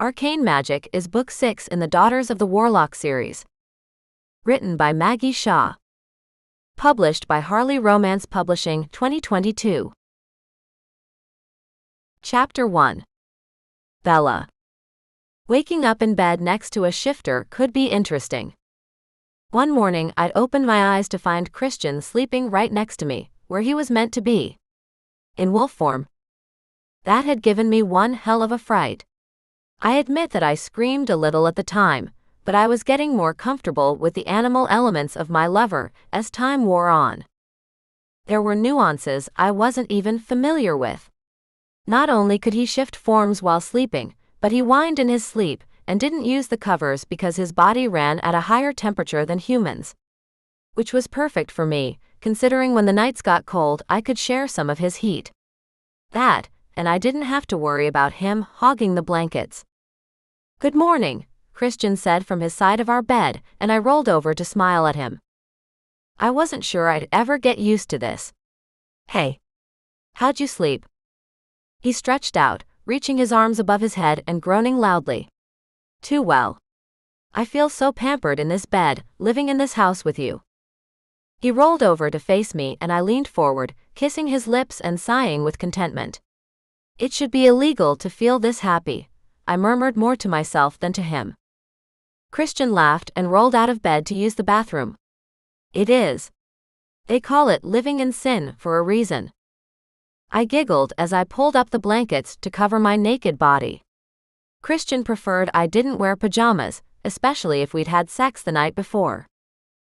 Arcane Magic is Book 6 in the Daughters of the Warlock series. Written by Maggie Shaw. Published by Harley Romance Publishing, 2022. Chapter 1. Bella. Waking up in bed next to a shifter could be interesting. One morning, I'd opened my eyes to find Christian sleeping right next to me, where he was meant to be. In wolf form. That had given me one hell of a fright. I admit that I screamed a little at the time, but I was getting more comfortable with the animal elements of my lover as time wore on. There were nuances I wasn't even familiar with. Not only could he shift forms while sleeping, but he whined in his sleep and didn't use the covers because his body ran at a higher temperature than humans. Which was perfect for me, considering when the nights got cold I could share some of his heat. That, and I didn't have to worry about him hogging the blankets. "Good morning," Christian said from his side of our bed, and I rolled over to smile at him. I wasn't sure I'd ever get used to this. "Hey. How'd you sleep?" He stretched out, reaching his arms above his head and groaning loudly. "Too well. I feel so pampered in this bed, living in this house with you." He rolled over to face me and I leaned forward, kissing his lips and sighing with contentment. "It should be illegal to feel this happy," I murmured more to myself than to him. Christian laughed and rolled out of bed to use the bathroom. "It is. They call it living in sin for a reason." I giggled as I pulled up the blankets to cover my naked body. Christian preferred I didn't wear pajamas, especially if we'd had sex the night before.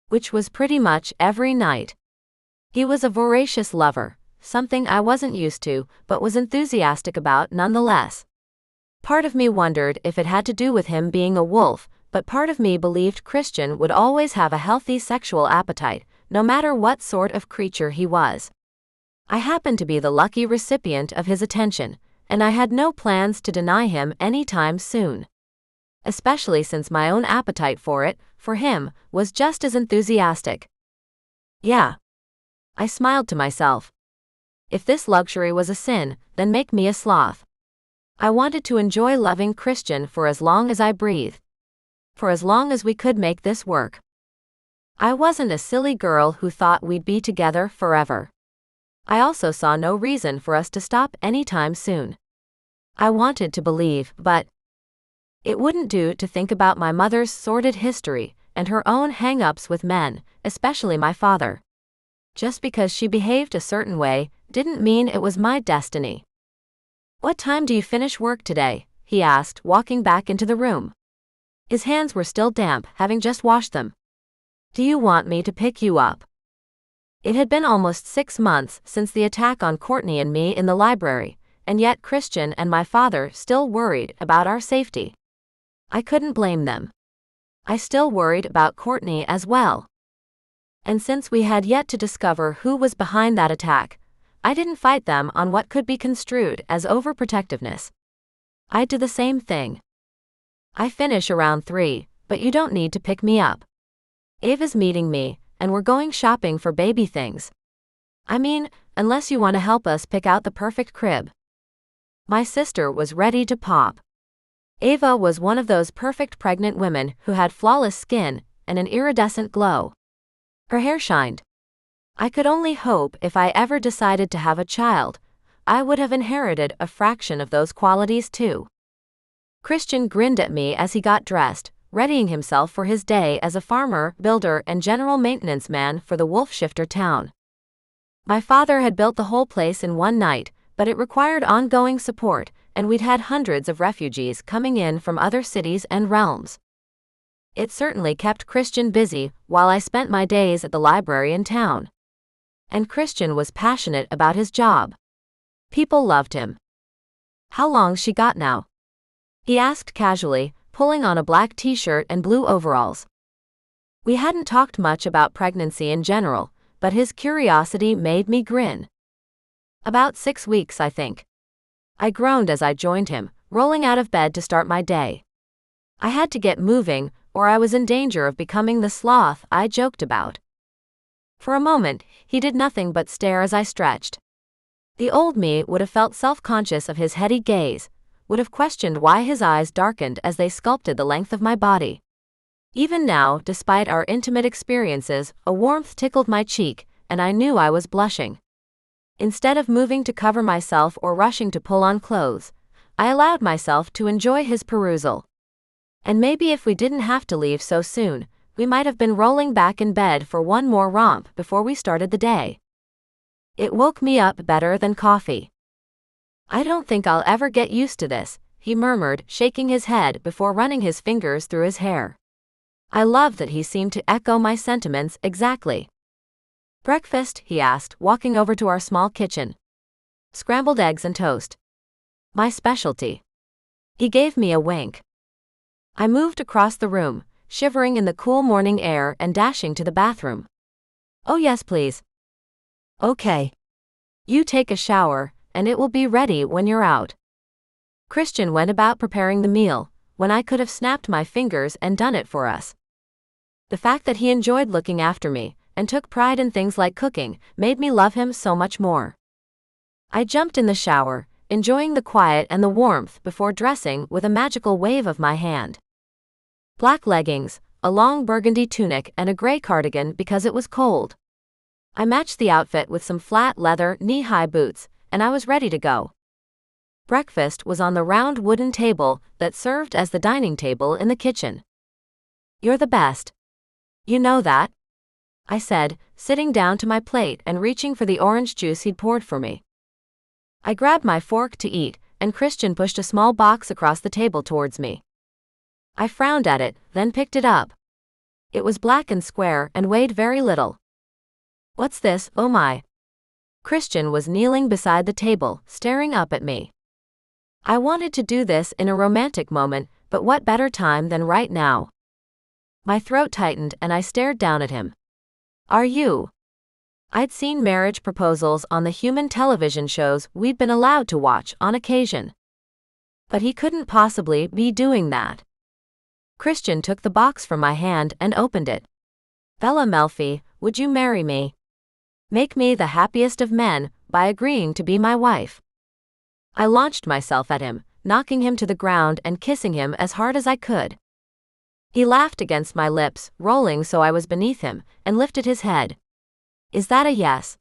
Which was pretty much every night. He was a voracious lover, something I wasn't used to, but was enthusiastic about nonetheless. Part of me wondered if it had to do with him being a wolf, but part of me believed Christian would always have a healthy sexual appetite, no matter what sort of creature he was. I happened to be the lucky recipient of his attention, and I had no plans to deny him any time soon. Especially since my own appetite for it, for him, was just as enthusiastic. Yeah. I smiled to myself. If this luxury was a sin, then make me a sloth. I wanted to enjoy loving Christian for as long as I breathed. For as long as we could make this work. I wasn't a silly girl who thought we'd be together forever. I also saw no reason for us to stop anytime soon. I wanted to believe, but it wouldn't do to think about my mother's sordid history and her own hang-ups with men, especially my father. Just because she behaved a certain way didn't mean it was my destiny. "What time do you finish work today?" he asked, walking back into the room. His hands were still damp, having just washed them. "Do you want me to pick you up?" It had been almost 6 months since the attack on Courtney and me in the library, and yet Christian and my father still worried about our safety. I couldn't blame them. I still worried about Courtney as well. And since we had yet to discover who was behind that attack, I didn't fight them on what could be construed as overprotectiveness. I'd do the same thing. "I finish around 3, but you don't need to pick me up. Ava's meeting me, and we're going shopping for baby things. I mean, unless you want to help us pick out the perfect crib." My sister was ready to pop. Ava was one of those perfect pregnant women who had flawless skin and an iridescent glow. Her hair shined. I could only hope if I ever decided to have a child, I would have inherited a fraction of those qualities too. Christian grinned at me as he got dressed, readying himself for his day as a farmer, builder, and general maintenance man for the wolf shifter town. My father had built the whole place in one night, but it required ongoing support, and we'd had hundreds of refugees coming in from other cities and realms. It certainly kept Christian busy while I spent my days at the library in town. And Christian was passionate about his job. People loved him. "How long's she got now?" he asked casually, pulling on a black t-shirt and blue overalls. We hadn't talked much about pregnancy in general, but his curiosity made me grin. "About 6 weeks, I think." I groaned as I joined him, rolling out of bed to start my day. I had to get moving, or I was in danger of becoming the sloth I joked about. For a moment, he did nothing but stare as I stretched. The old me would have felt self-conscious of his heady gaze, would have questioned why his eyes darkened as they sculpted the length of my body. Even now, despite our intimate experiences, a warmth tickled my cheek, and I knew I was blushing. Instead of moving to cover myself or rushing to pull on clothes, I allowed myself to enjoy his perusal. And maybe if we didn't have to leave so soon, we might have been rolling back in bed for one more romp before we started the day. It woke me up better than coffee. "I don't think I'll ever get used to this," he murmured, shaking his head before running his fingers through his hair. I loved that he seemed to echo my sentiments exactly. "Breakfast?" he asked, walking over to our small kitchen. "Scrambled eggs and toast. My specialty." He gave me a wink. I moved across the room, shivering in the cool morning air and dashing to the bathroom. "Oh yes, please." "Okay. You take a shower, and it will be ready when you're out." Christian went about preparing the meal, when I could have snapped my fingers and done it for us. The fact that he enjoyed looking after me, and took pride in things like cooking, made me love him so much more. I jumped in the shower, enjoying the quiet and the warmth before dressing with a magical wave of my hand. Black leggings, a long burgundy tunic and a gray cardigan because it was cold. I matched the outfit with some flat leather knee-high boots, and I was ready to go. Breakfast was on the round wooden table that served as the dining table in the kitchen. "You're the best. You know that," I said, sitting down to my plate and reaching for the orange juice he'd poured for me. I grabbed my fork to eat, and Christian pushed a small box across the table towards me. I frowned at it, then picked it up. It was black and square and weighed very little. "What's this, oh my?" Christian was kneeling beside the table, staring up at me. I wanted to do this in a romantic moment, but what better time than right now? My throat tightened and I stared down at him. "Are you?" I'd seen marriage proposals on the human television shows we'd been allowed to watch on occasion. But he couldn't possibly be doing that. Christian took the box from my hand and opened it. "Bella Melfi, would you marry me? Make me the happiest of men by agreeing to be my wife." I launched myself at him, knocking him to the ground and kissing him as hard as I could. He laughed against my lips, rolling so I was beneath him, and lifted his head. "Is that a yes?"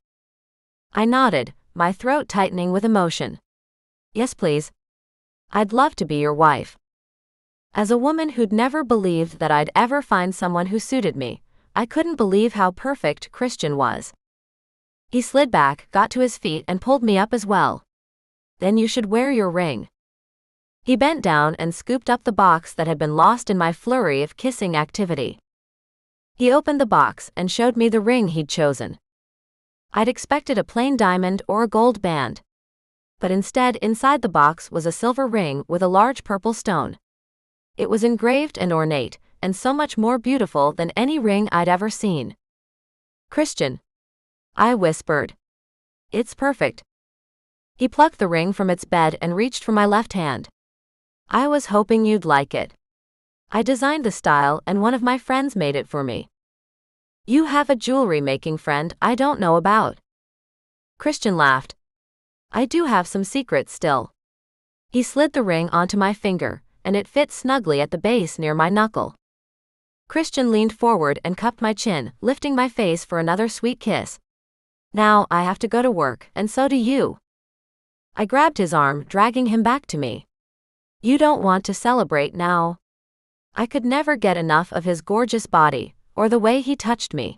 I nodded, my throat tightening with emotion. "Yes, please. I'd love to be your wife." As a woman who'd never believed that I'd ever find someone who suited me, I couldn't believe how perfect Christian was. He slid back, got to his feet and pulled me up as well. "Then you should wear your ring." He bent down and scooped up the box that had been lost in my flurry of kissing activity. He opened the box and showed me the ring he'd chosen. I'd expected a plain diamond or a gold band. But instead, inside the box was a silver ring with a large purple stone. It was engraved and ornate, and so much more beautiful than any ring I'd ever seen. "Christian," I whispered. "It's perfect." He plucked the ring from its bed and reached for my left hand. "I was hoping you'd like it. I designed the style and one of my friends made it for me." "You have a jewelry making friend I don't know about." Christian laughed. "I do have some secrets still." He slid the ring onto my finger, and it fit snugly at the base near my knuckle. Christian leaned forward and cupped my chin, lifting my face for another sweet kiss. "Now I have to go to work, and so do you." I grabbed his arm, dragging him back to me. "You don't want to celebrate now?" I could never get enough of his gorgeous body, or the way he touched me.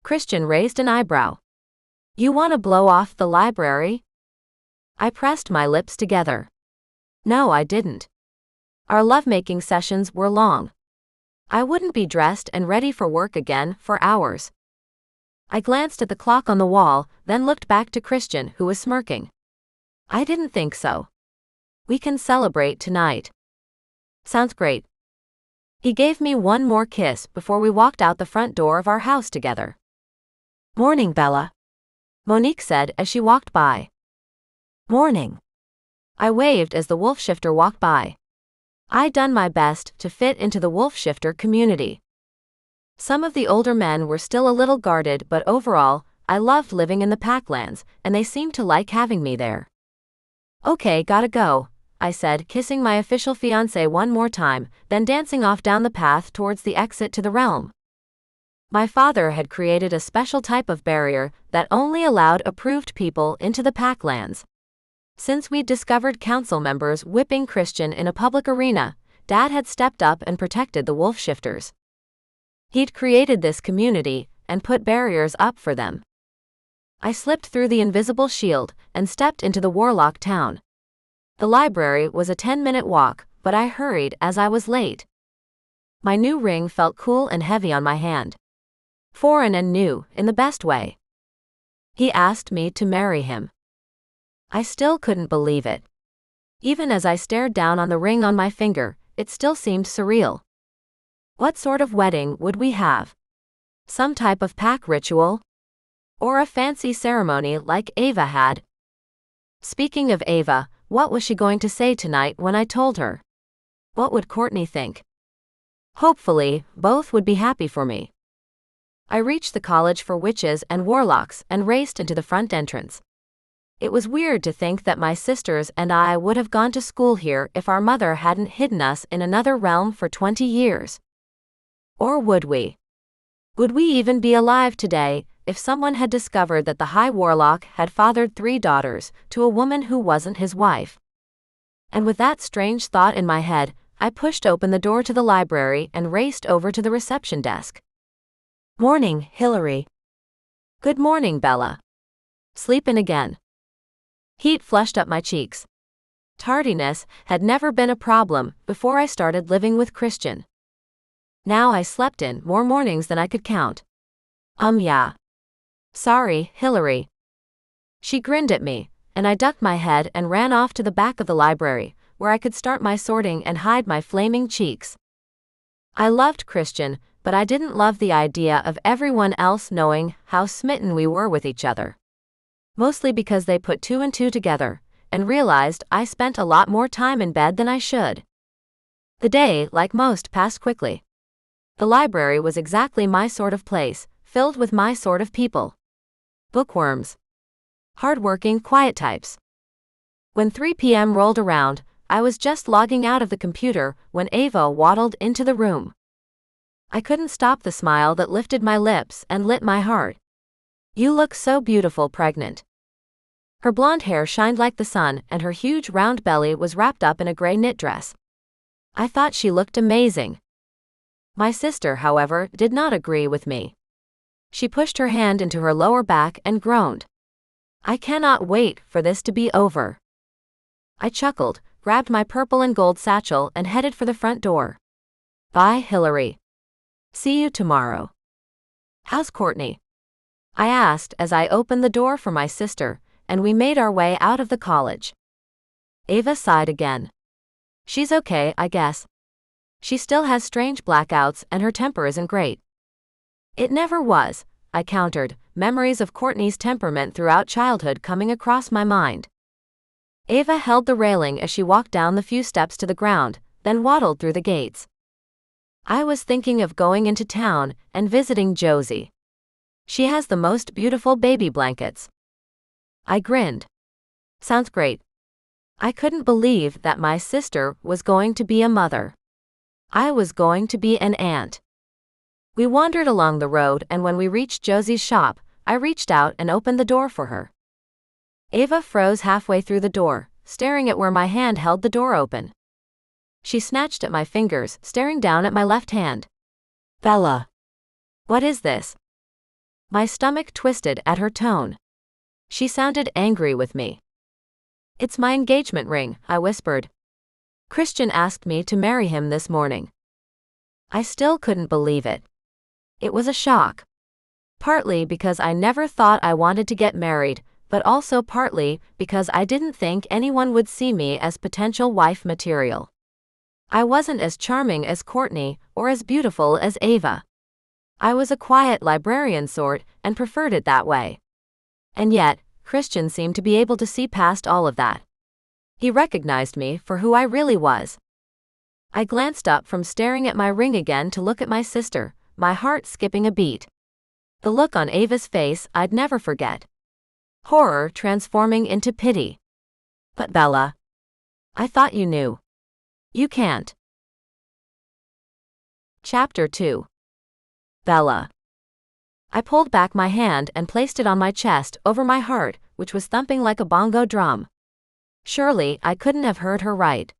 Christian raised an eyebrow. "You want to blow off the library?" I pressed my lips together. No, I didn't. Our lovemaking sessions were long. I wouldn't be dressed and ready for work again for hours. I glanced at the clock on the wall, then looked back to Christian, who was smirking. "I didn't think so. We can celebrate tonight." "Sounds great." He gave me one more kiss before we walked out the front door of our house together. "Morning, Bella," Monique said as she walked by. "Morning." I waved as the wolf shifter walked by. I'd done my best to fit into the wolf shifter community. Some of the older men were still a little guarded, but overall, I loved living in the Packlands, and they seemed to like having me there. "Okay, gotta go," I said, kissing my official fiancé one more time, then dancing off down the path towards the exit to the realm. My father had created a special type of barrier that only allowed approved people into the Packlands. Since we'd discovered council members whipping Christian in a public arena, Dad had stepped up and protected the wolf shifters. He'd created this community and put barriers up for them. I slipped through the invisible shield and stepped into the Warlock town. The library was a 10-minute walk, but I hurried as I was late. My new ring felt cool and heavy on my hand. Foreign and new, in the best way. He asked me to marry him. I still couldn't believe it. Even as I stared down on the ring on my finger, it still seemed surreal. What sort of wedding would we have? Some type of pack ritual? Or a fancy ceremony like Ava had? Speaking of Ava, what was she going to say tonight when I told her? What would Courtney think? Hopefully, both would be happy for me. I reached the College for Witches and Warlocks and raced into the front entrance. It was weird to think that my sisters and I would have gone to school here if our mother hadn't hidden us in another realm for 20 years. Or would we? Would we even be alive today if someone had discovered that the High Warlock had fathered 3 daughters to a woman who wasn't his wife? And with that strange thought in my head, I pushed open the door to the library and raced over to the reception desk. Morning, Hillary. Good morning, Bella. Sleepin' again? Heat flushed up my cheeks. Tardiness had never been a problem before I started living with Christian. Now I slept in more mornings than I could count. Yeah. Sorry, Hillary. She grinned at me, and I ducked my head and ran off to the back of the library, where I could start my sorting and hide my flaming cheeks. I loved Christian, but I didn't love the idea of everyone else knowing how smitten we were with each other. Mostly because they put 2 and 2 together, and realized I spent a lot more time in bed than I should. The day, like most, passed quickly. The library was exactly my sort of place, filled with my sort of people. Bookworms. Hardworking, quiet types. When 3 p.m. rolled around, I was just logging out of the computer when Ava waddled into the room. I couldn't stop the smile that lifted my lips and lit my heart. You look so beautiful pregnant. Her blonde hair shined like the sun and her huge round belly was wrapped up in a gray knit dress. I thought she looked amazing. My sister, however, did not agree with me. She pushed her hand into her lower back and groaned. I cannot wait for this to be over. I chuckled, grabbed my purple and gold satchel and headed for the front door. Bye, Hillary. See you tomorrow. How's Courtney? I asked as I opened the door for my sister, and we made our way out of the college. Ava sighed again. She's okay, I guess. She still has strange blackouts and her temper isn't great. It never was, I countered, memories of Courtney's temperament throughout childhood coming across my mind. Ava held the railing as she walked down the few steps to the ground, then waddled through the gates. I was thinking of going into town and visiting Josie. She has the most beautiful baby blankets. I grinned. Sounds great. I couldn't believe that my sister was going to be a mother. I was going to be an aunt. We wandered along the road and when we reached Josie's shop, I reached out and opened the door for her. Ava froze halfway through the door, staring at where my hand held the door open. She snatched at my fingers, staring down at my left hand. Bella. What is this? My stomach twisted at her tone. She sounded angry with me. It's my engagement ring, I whispered. Christian asked me to marry him this morning. I still couldn't believe it. It was a shock. Partly because I never thought I wanted to get married, but also partly because I didn't think anyone would see me as potential wife material. I wasn't as charming as Courtney or as beautiful as Ava. I was a quiet librarian sort and preferred it that way. And yet, Christian seemed to be able to see past all of that. He recognized me for who I really was. I glanced up from staring at my ring again to look at my sister, my heart skipping a beat. The look on Ava's face I'd never forget. Horror transforming into pity. But Bella. I thought you knew. You can't. Chapter 2. Bella. I pulled back my hand and placed it on my chest over my heart, which was thumping like a bongo drum. Surely, I couldn't have heard her right.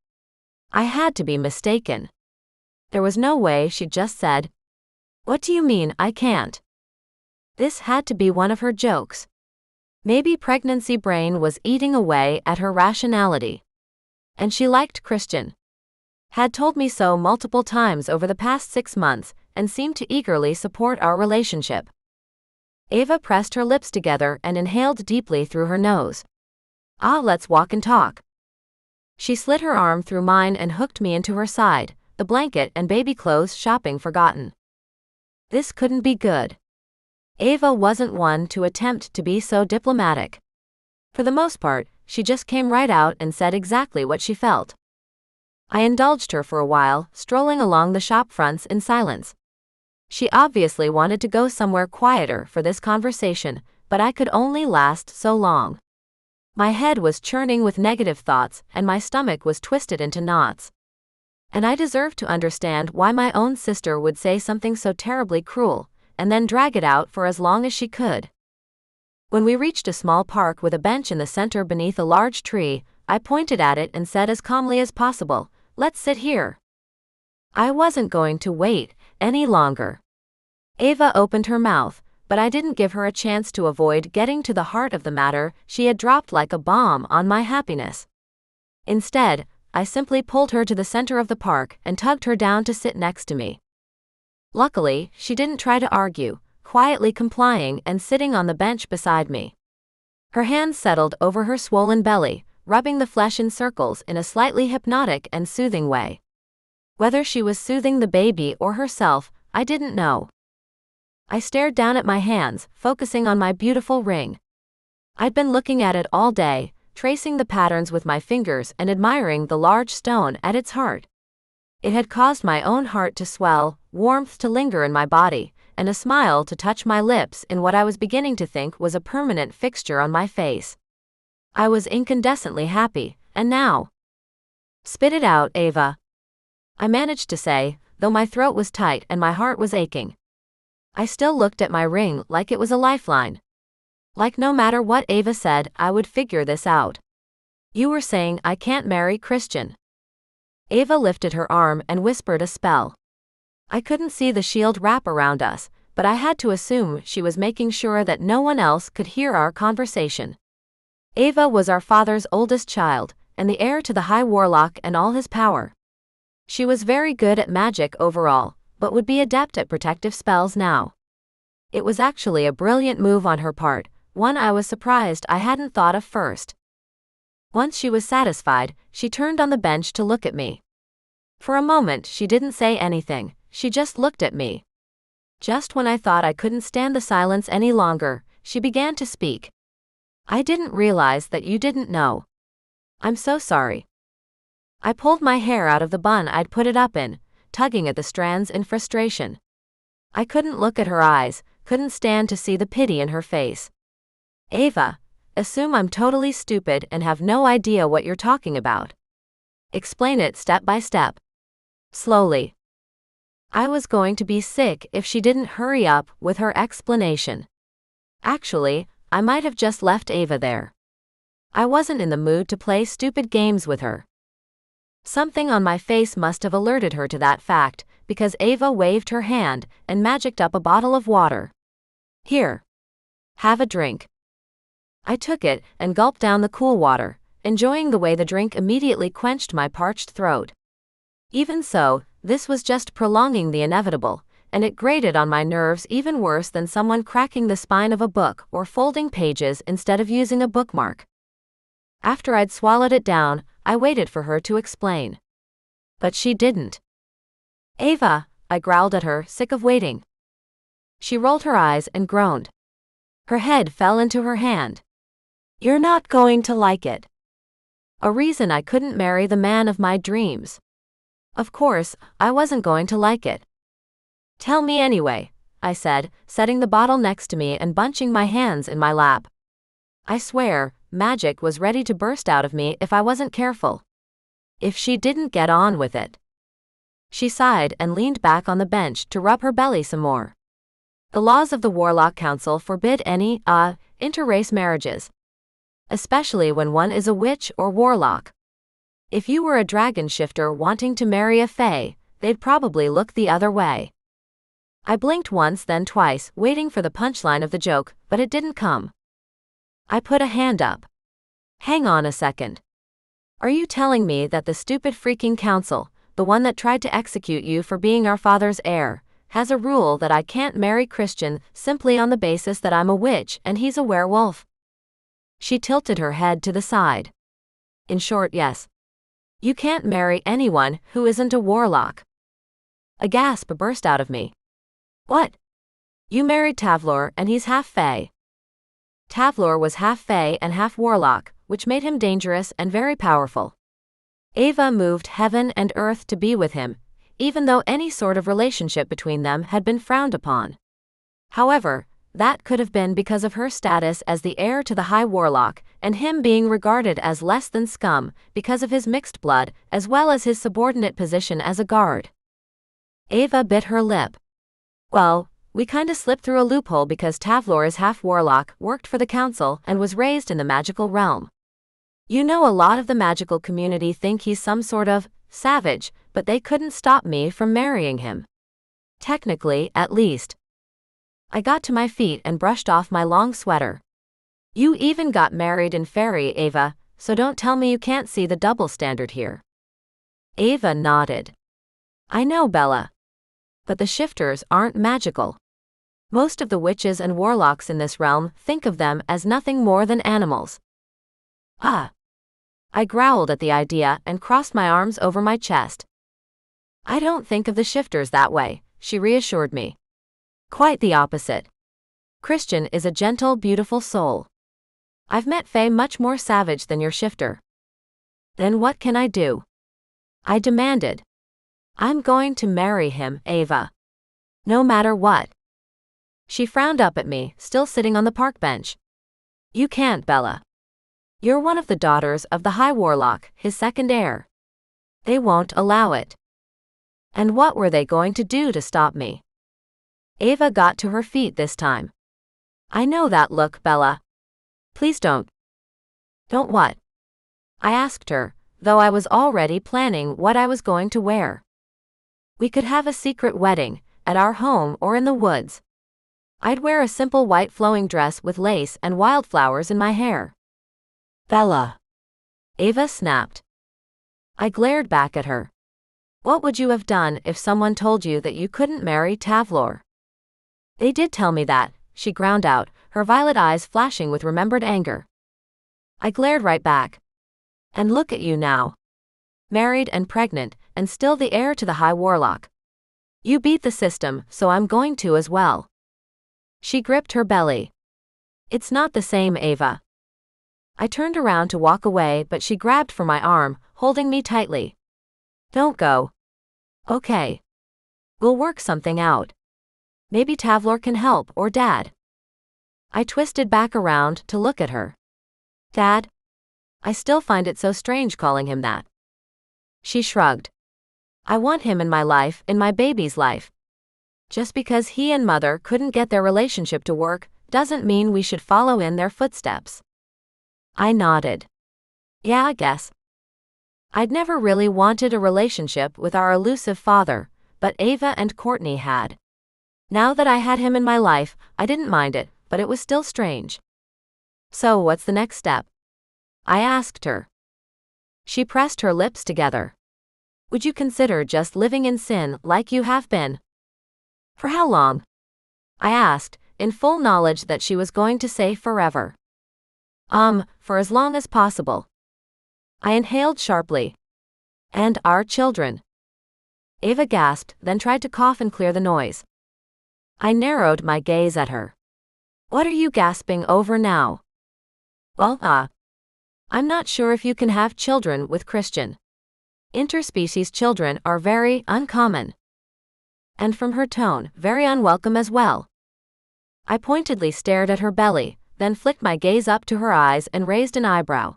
I had to be mistaken. There was no way she'd just said, "What do you mean, I can't?" This had to be one of her jokes. Maybe pregnancy brain was eating away at her rationality. And she liked Christian. Had told me so multiple times over the past 6 months and seemed to eagerly support our relationship. Ava pressed her lips together and inhaled deeply through her nose. Let's walk and talk. She slid her arm through mine and hooked me into her side, the blanket and baby clothes shopping forgotten. This couldn't be good. Ava wasn't one to attempt to be so diplomatic. For the most part, she just came right out and said exactly what she felt. I indulged her for a while, strolling along the shop fronts in silence. She obviously wanted to go somewhere quieter for this conversation, but I could only last so long. My head was churning with negative thoughts and my stomach was twisted into knots. And I deserved to understand why my own sister would say something so terribly cruel, and then drag it out for as long as she could. When we reached a small park with a bench in the center beneath a large tree, I pointed at it and said as calmly as possible, "Let's sit here." I wasn't going to wait any longer. Ava opened her mouth, but I didn't give her a chance to avoid getting to the heart of the matter she had dropped like a bomb on my happiness. Instead, I simply pulled her to the center of the park and tugged her down to sit next to me. Luckily, she didn't try to argue, quietly complying and sitting on the bench beside me. Her hands settled over her swollen belly, rubbing the flesh in circles in a slightly hypnotic and soothing way. Whether she was soothing the baby or herself, I didn't know. I stared down at my hands, focusing on my beautiful ring. I'd been looking at it all day, tracing the patterns with my fingers and admiring the large stone at its heart. It had caused my own heart to swell, warmth to linger in my body, and a smile to touch my lips in what I was beginning to think was a permanent fixture on my face. I was incandescently happy, and now. "Spit it out, Ava," I managed to say, though my throat was tight and my heart was aching. I still looked at my ring like it was a lifeline. Like no matter what Ava said, I would figure this out. "You were saying I can't marry Christian." Ava lifted her arm and whispered a spell. I couldn't see the shield wrap around us, but I had to assume she was making sure that no one else could hear our conversation. Ava was our father's oldest child, and the heir to the High Warlock and all his power. She was very good at magic overall, but would be adept at protective spells now. It was actually a brilliant move on her part, one I was surprised I hadn't thought of first. Once she was satisfied, she turned on the bench to look at me. For a moment she didn't say anything, she just looked at me. Just when I thought I couldn't stand the silence any longer, she began to speak. "I didn't realize that you didn't know. I'm so sorry." I pulled my hair out of the bun I'd put it up in, tugging at the strands in frustration. I couldn't look at her eyes, couldn't stand to see the pity in her face. "Ava, assume I'm totally stupid and have no idea what you're talking about. Explain it step by step. Slowly." I was going to be sick if she didn't hurry up with her explanation. Actually, I might have just left Ava there. I wasn't in the mood to play stupid games with her. Something on my face must have alerted her to that fact, because Ava waved her hand and magicked up a bottle of water. "Here. Have a drink." I took it and gulped down the cool water, enjoying the way the drink immediately quenched my parched throat. Even so, this was just prolonging the inevitable, and it grated on my nerves even worse than someone cracking the spine of a book or folding pages instead of using a bookmark. After I'd swallowed it down, I waited for her to explain. But she didn't. "Ava," I growled at her, sick of waiting. She rolled her eyes and groaned. Her head fell into her hand. "You're not going to like it." A reason I couldn't marry the man of my dreams. Of course, I wasn't going to like it. "Tell me anyway," I said, setting the bottle next to me and bunching my hands in my lap. I swear, magic was ready to burst out of me if I wasn't careful. if she didn't get on with it. She sighed and leaned back on the bench to rub her belly some more. The laws of the Warlock Council forbid any, interrace marriages. Especially when one is a witch or warlock. If you were a dragon shifter wanting to marry a fae, they'd probably look the other way. I blinked once then twice, waiting for the punchline of the joke, but it didn't come. I put a hand up. Hang on a second. Are you telling me that the stupid freaking council, the one that tried to execute you for being our father's heir, has a rule that I can't marry Christian simply on the basis that I'm a witch and he's a werewolf? She tilted her head to the side. In short, yes. You can't marry anyone who isn't a warlock. A gasp burst out of me. What? You married Tavlor and he's half fae. Tavlor was half fae and half warlock, which made him dangerous and very powerful. Ava moved heaven and earth to be with him, even though any sort of relationship between them had been frowned upon. However, that could have been because of her status as the heir to the High Warlock, and him being regarded as less than scum because of his mixed blood, as well as his subordinate position as a guard. Ava bit her lip. Well, we kinda slipped through a loophole because Tavlor is half warlock, worked for the council, and was raised in the magical realm. You know, a lot of the magical community think he's some sort of savage, but they couldn't stop me from marrying him. Technically, at least. I got to my feet and brushed off my long sweater. You even got married in fairy, Ava, so don't tell me you can't see the double standard here. Ava nodded. I know, Bella. But the shifters aren't magical. Most of the witches and warlocks in this realm think of them as nothing more than animals. Ah. I growled at the idea and crossed my arms over my chest. I don't think of the shifters that way, she reassured me. Quite the opposite. Christian is a gentle, beautiful soul. I've met fae much more savage than your shifter. Then what can I do? I demanded. I'm going to marry him, Ava. No matter what. She frowned up at me, still sitting on the park bench. You can't, Bella. You're one of the daughters of the High Warlock, his second heir. They won't allow it. And what were they going to do to stop me? Ava got to her feet this time. I know that look, Bella. Please don't. Don't what? I asked her, though I was already planning what I was going to wear. We could have a secret wedding, at our home or in the woods. I'd wear a simple white flowing dress with lace and wildflowers in my hair. Bella. Ava snapped. I glared back at her. What would you have done if someone told you that you couldn't marry Tavlor? They did tell me that, she ground out, her violet eyes flashing with remembered anger. I glared right back. And look at you now. Married and pregnant, and still the heir to the High Warlock. You beat the system, so I'm going to as well. She gripped her belly. It's not the same, Ava. I turned around to walk away, but she grabbed for my arm, holding me tightly. Don't go. Okay. We'll work something out. Maybe Tavlor can help, or Dad. I twisted back around to look at her. Dad? I still find it so strange calling him that. She shrugged. I want him in my life, in my baby's life. Just because he and Mother couldn't get their relationship to work, doesn't mean we should follow in their footsteps. I nodded. Yeah, I guess. I'd never really wanted a relationship with our elusive father, but Ava and Courtney had. Now that I had him in my life, I didn't mind it, but it was still strange. So what's the next step? I asked her. She pressed her lips together. Would you consider just living in sin like you have been? For how long? I asked, in full knowledge that she was going to say forever. For as long as possible. I inhaled sharply. And our children. Ava gasped, then tried to cough and clear the noise. I narrowed my gaze at her. What are you gasping over now? Well, I'm not sure if you can have children with Christian. Interspecies children are very uncommon. And from her tone, very unwelcome as well. I pointedly stared at her belly, then flicked my gaze up to her eyes and raised an eyebrow.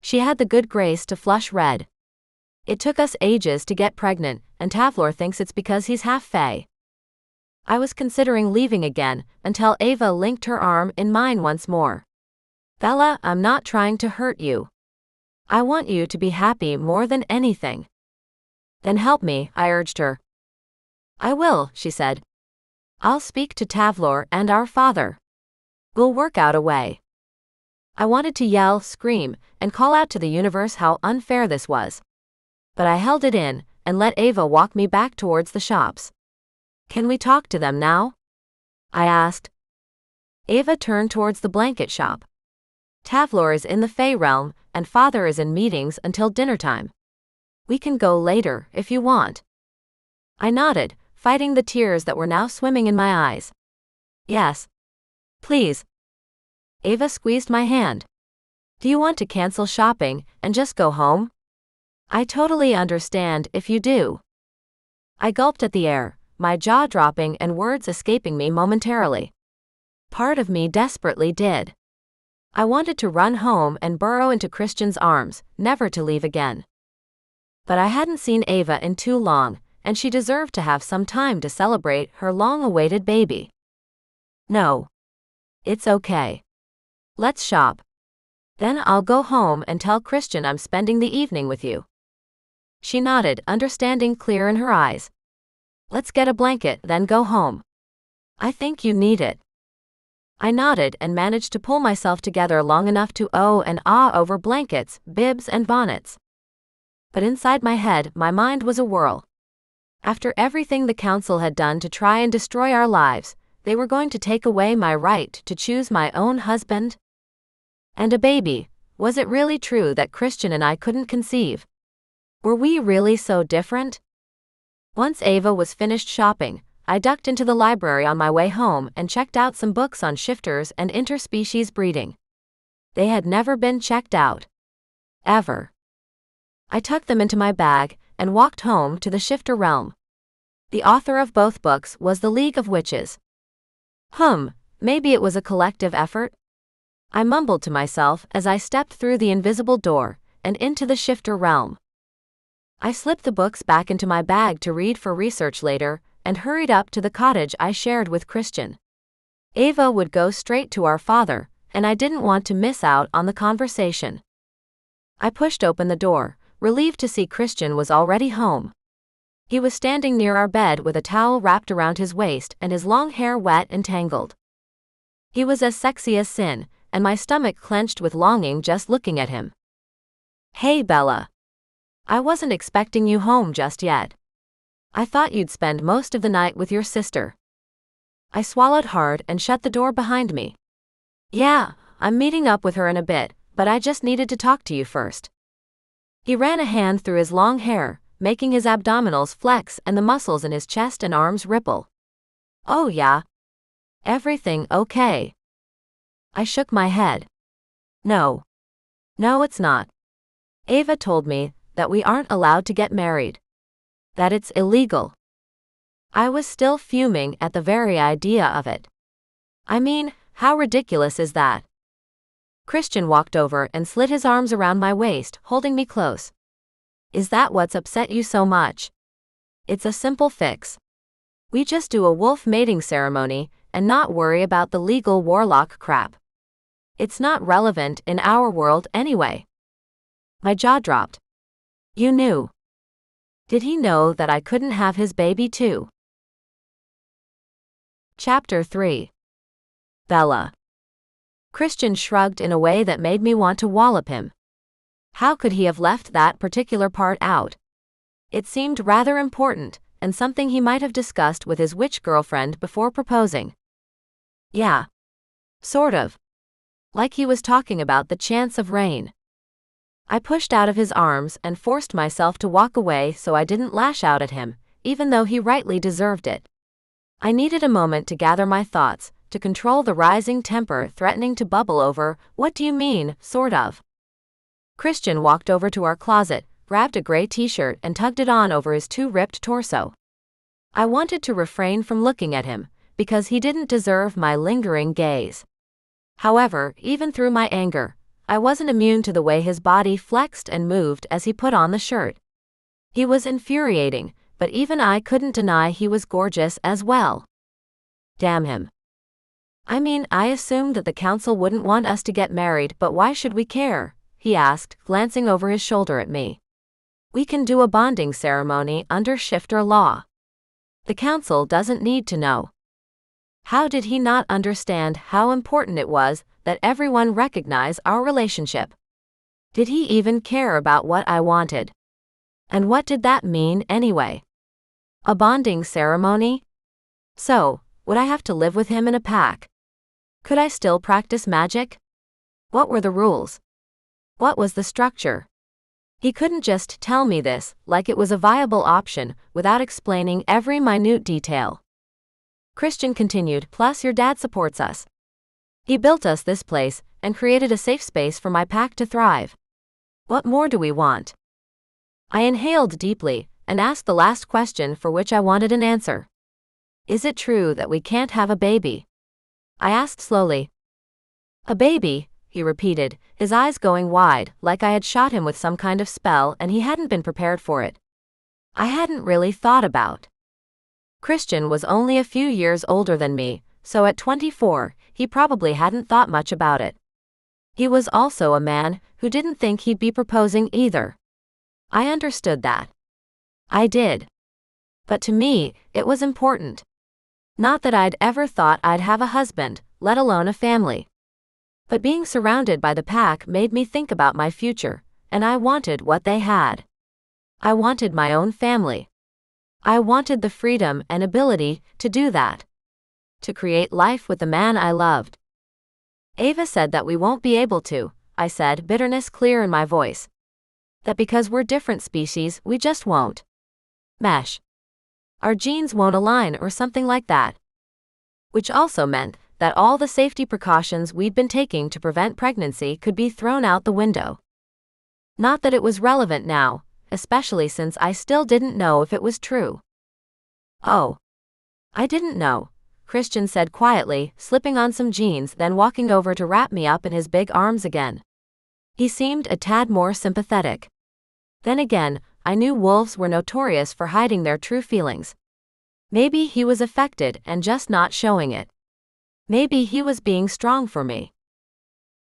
She had the good grace to flush red. It took us ages to get pregnant, and Tavlor thinks it's because he's half Fae. I was considering leaving again, until Ava linked her arm in mine once more. Bella, I'm not trying to hurt you. I want you to be happy more than anything. Then help me, I urged her. I will, she said. I'll speak to Tavlor and our father. We'll work out a way. I wanted to yell, scream, and call out to the universe how unfair this was. But I held it in, and let Ava walk me back towards the shops. Can we talk to them now? I asked. Ava turned towards the blanket shop. Tavlor is in the Fae realm, and father is in meetings until dinner time. We can go later, if you want. I nodded, fighting the tears that were now swimming in my eyes. Yes. Please. Ava squeezed my hand. Do you want to cancel shopping and just go home? I totally understand if you do. I gulped at the air, my jaw dropping and words escaping me momentarily. Part of me desperately did. I wanted to run home and burrow into Christian's arms, never to leave again. But I hadn't seen Ava in too long, and she deserved to have some time to celebrate her long-awaited baby. No. It's okay. Let's shop. Then I'll go home and tell Christian I'm spending the evening with you. She nodded, understanding clear in her eyes. Let's get a blanket, then go home. I think you need it. I nodded and managed to pull myself together long enough to oh and ah over blankets, bibs, and bonnets. But inside my head, my mind was a whirl. After everything the council had done to try and destroy our lives, they were going to take away my right to choose my own husband? And a baby. Was it really true that Christian and I couldn't conceive? Were we really so different? Once Ava was finished shopping, I ducked into the library on my way home and checked out some books on shifters and interspecies breeding. They had never been checked out. Ever. I tucked them into my bag and walked home to the shifter realm. The author of both books was the League of Witches. Maybe it was a collective effort? I mumbled to myself as I stepped through the invisible door and into the shifter realm. I slipped the books back into my bag to read for research later and hurried up to the cottage I shared with Christian. Ava would go straight to our father, and I didn't want to miss out on the conversation. I pushed open the door, relieved to see Christian was already home. He was standing near our bed with a towel wrapped around his waist and his long hair wet and tangled. He was as sexy as sin, and my stomach clenched with longing just looking at him. Hey Bella. I wasn't expecting you home just yet. I thought you'd spend most of the night with your sister. I swallowed hard and shut the door behind me. Yeah, I'm meeting up with her in a bit, but I just needed to talk to you first. He ran a hand through his long hair, making his abdominals flex and the muscles in his chest and arms ripple. Oh yeah. Everything okay? I shook my head. No. No, it's not. Ava told me that we aren't allowed to get married. That it's illegal. I was still fuming at the very idea of it. I mean, how ridiculous is that? Christian walked over and slid his arms around my waist, holding me close. Is that what's upset you so much? It's a simple fix. We just do a wolf mating ceremony and not worry about the legal warlock crap. It's not relevant in our world anyway. My jaw dropped. You knew. Did he know that I couldn't have his baby too? Chapter 3. Bella. Christian shrugged in a way that made me want to wallop him. How could he have left that particular part out? It seemed rather important, and something he might have discussed with his witch girlfriend before proposing. Yeah. Sort of. Like he was talking about the chance of rain. I pushed out of his arms and forced myself to walk away so I didn't lash out at him, even though he rightly deserved it. I needed a moment to gather my thoughts, to control the rising temper threatening to bubble over. What do you mean, sort of? Christian walked over to our closet, grabbed a gray t-shirt and tugged it on over his too ripped torso. I wanted to refrain from looking at him, because he didn't deserve my lingering gaze. However, even through my anger, I wasn't immune to the way his body flexed and moved as he put on the shirt. He was infuriating, but even I couldn't deny he was gorgeous as well. Damn him. I mean, I assumed that the council wouldn't want us to get married, but why should we care? He asked, glancing over his shoulder at me. We can do a bonding ceremony under shifter law. The council doesn't need to know. How did he not understand how important it was that everyone recognize our relationship? Did he even care about what I wanted? And what did that mean anyway? A bonding ceremony? So, would I have to live with him in a pack? Could I still practice magic? What were the rules? What was the structure? He couldn't just tell me this, like it was a viable option, without explaining every minute detail. Christian continued, plus your dad supports us. He built us this place, and created a safe space for my pack to thrive. What more do we want? I inhaled deeply, and asked the last question for which I wanted an answer. Is it true that we can't have a baby? I asked slowly. A baby, he repeated, his eyes going wide, like I had shot him with some kind of spell and he hadn't been prepared for it. I hadn't really thought about. Christian was only a few years older than me, so at 24, he probably hadn't thought much about it. He was also a man who didn't think he'd be proposing either. I understood that. I did. But to me, it was important. Not that I'd ever thought I'd have a husband, let alone a family. But being surrounded by the pack made me think about my future, and I wanted what they had. I wanted my own family. I wanted the freedom and ability to do that. To create life with the man I loved. Ava said that we won't be able to, I said, bitterness clear in my voice. That because we're different species, we just won't mesh. Our genes won't align or something like that. Which also meant that all the safety precautions we'd been taking to prevent pregnancy could be thrown out the window. Not that it was relevant now, especially since I still didn't know if it was true. Oh. I didn't know, Christian said quietly, slipping on some jeans, then walking over to wrap me up in his big arms again. He seemed a tad more sympathetic. Then again, I knew wolves were notorious for hiding their true feelings. Maybe he was affected and just not showing it. Maybe he was being strong for me.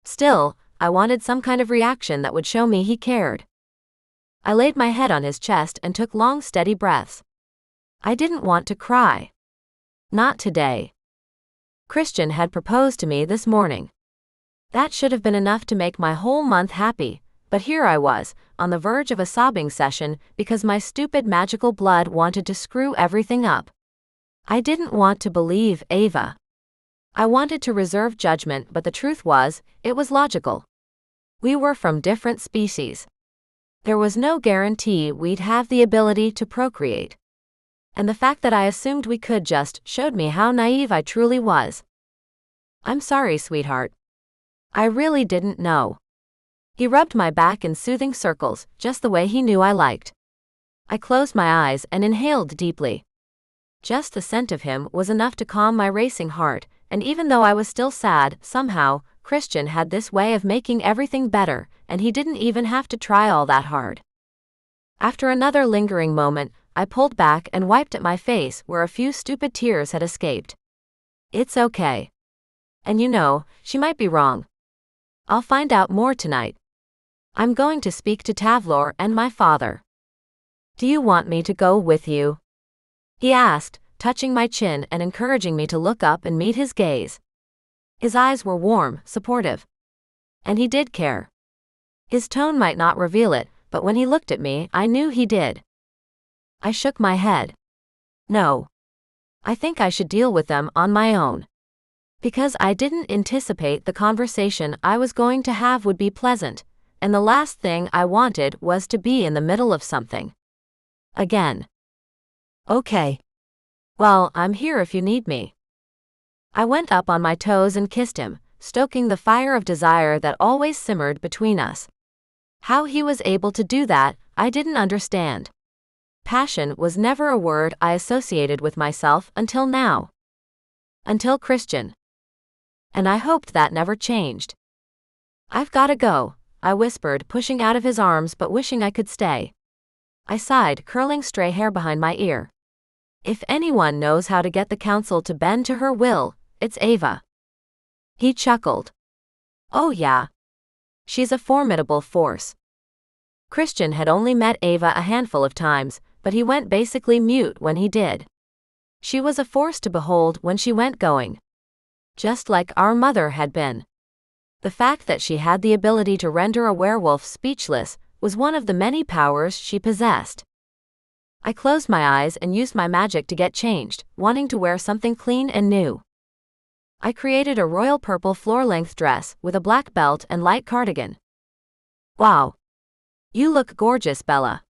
Still, I wanted some kind of reaction that would show me he cared. I laid my head on his chest and took long, steady breaths. I didn't want to cry. Not today. Christian had proposed to me this morning. That should have been enough to make my whole month happy, but here I was, on the verge of a sobbing session because my stupid magical blood wanted to screw everything up. I didn't want to believe Ava. I wanted to reserve judgment, but the truth was, it was logical. We were from different species. There was no guarantee we'd have the ability to procreate. And the fact that I assumed we could just showed me how naive I truly was. I'm sorry, sweetheart. I really didn't know. He rubbed my back in soothing circles, just the way he knew I liked. I closed my eyes and inhaled deeply. Just the scent of him was enough to calm my racing heart, and even though I was still sad, somehow, Christian had this way of making everything better, and he didn't even have to try all that hard. After another lingering moment, I pulled back and wiped at my face where a few stupid tears had escaped. It's okay. And you know, she might be wrong. I'll find out more tonight. I'm going to speak to Tavlor and my father. Do you want me to go with you? He asked, touching my chin and encouraging me to look up and meet his gaze. His eyes were warm, supportive. And he did care. His tone might not reveal it, but when he looked at me, I knew he did. I shook my head. No. I think I should deal with them on my own. Because I didn't anticipate the conversation I was going to have would be pleasant, and the last thing I wanted was to be in the middle of something. Again. Okay. Well, I'm here if you need me. I went up on my toes and kissed him, stoking the fire of desire that always simmered between us. How he was able to do that, I didn't understand. Passion was never a word I associated with myself until now. Until Christian. And I hoped that never changed. I've gotta go, I whispered, pushing out of his arms but wishing I could stay. I sighed, curling stray hair behind my ear. If anyone knows how to get the council to bend to her will, it's Ava. He chuckled. Oh yeah. She's a formidable force. Christian had only met Ava a handful of times, but he went basically mute when he did. She was a force to behold when she went going. Just like our mother had been. The fact that she had the ability to render a werewolf speechless was one of the many powers she possessed. I closed my eyes and used my magic to get changed, wanting to wear something clean and new. I created a royal purple floor-length dress with a black belt and light cardigan. Wow. You look gorgeous, Bella.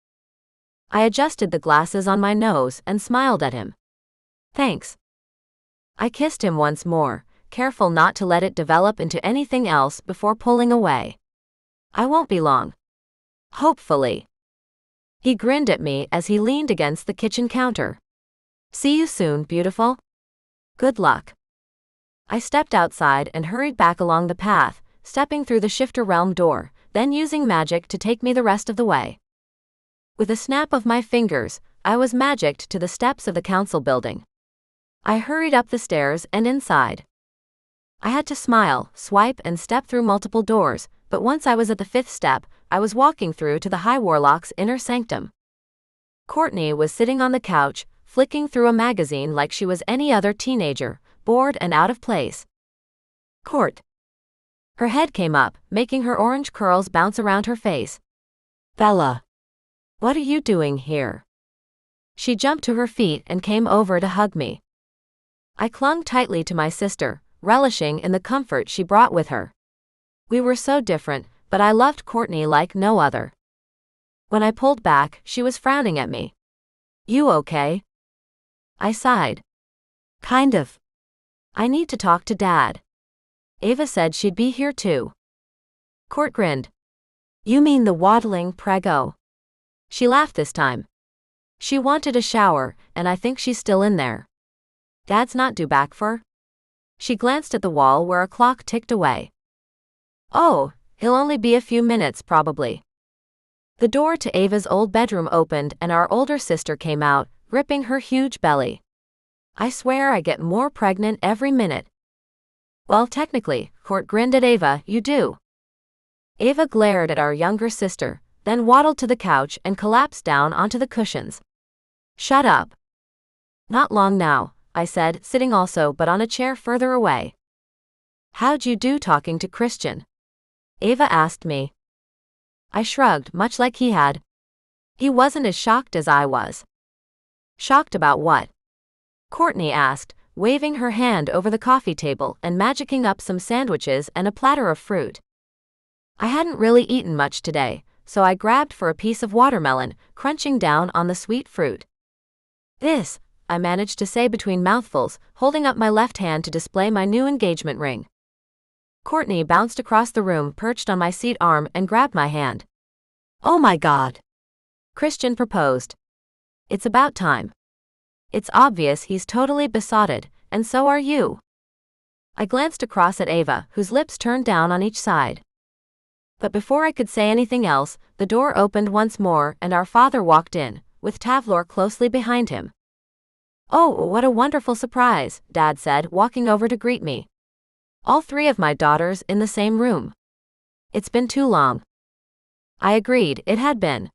I adjusted the glasses on my nose and smiled at him. Thanks. I kissed him once more, careful not to let it develop into anything else before pulling away. I won't be long. Hopefully. He grinned at me as he leaned against the kitchen counter. See you soon, beautiful. Good luck. I stepped outside and hurried back along the path, stepping through the shifter realm door, then using magic to take me the rest of the way. With a snap of my fingers, I was magicked to the steps of the council building. I hurried up the stairs and inside. I had to smile, swipe and step through multiple doors, but once I was at the 5th step, I was walking through to the High Warlock's inner sanctum. Courtney was sitting on the couch, flicking through a magazine like she was any other teenager, bored and out of place. Court. Her head came up, making her orange curls bounce around her face. Bella. What are you doing here? She jumped to her feet and came over to hug me. I clung tightly to my sister, relishing in the comfort she brought with her. We were so different, but I loved Courtney like no other. When I pulled back, she was frowning at me. You okay? I sighed. Kind of. I need to talk to Dad. Ava said she'd be here too. Court grinned. You mean the waddling prego? She laughed this time. She wanted a shower, and I think she's still in there. Dad's not due back for? She glanced at the wall where a clock ticked away. Oh, he'll only be a few minutes probably. The door to Ava's old bedroom opened and our older sister came out, ripping her huge belly. I swear I get more pregnant every minute. Well, technically, Court grinned at Ava, you do. Ava glared at our younger sister, then waddled to the couch and collapsed down onto the cushions. Shut up. Not long now, I said, sitting also but on a chair further away. How'd you do talking to Christian? Ava asked me. I shrugged, much like he had. He wasn't as shocked as I was. Shocked about what? Courtney asked, waving her hand over the coffee table and magicking up some sandwiches and a platter of fruit. I hadn't really eaten much today, so I grabbed for a piece of watermelon, crunching down on the sweet fruit. This, I managed to say between mouthfuls, holding up my left hand to display my new engagement ring. Courtney bounced across the room, perched on my seat arm and grabbed my hand. Oh my God. Christian proposed. It's about time. It's obvious he's totally besotted, and so are you. I glanced across at Ava, whose lips turned down on each side. But before I could say anything else, the door opened once more and our father walked in, with Tavlor closely behind him. Oh, what a wonderful surprise, Dad said, walking over to greet me. All 3 of my daughters in the same room. It's been too long. I agreed, it had been.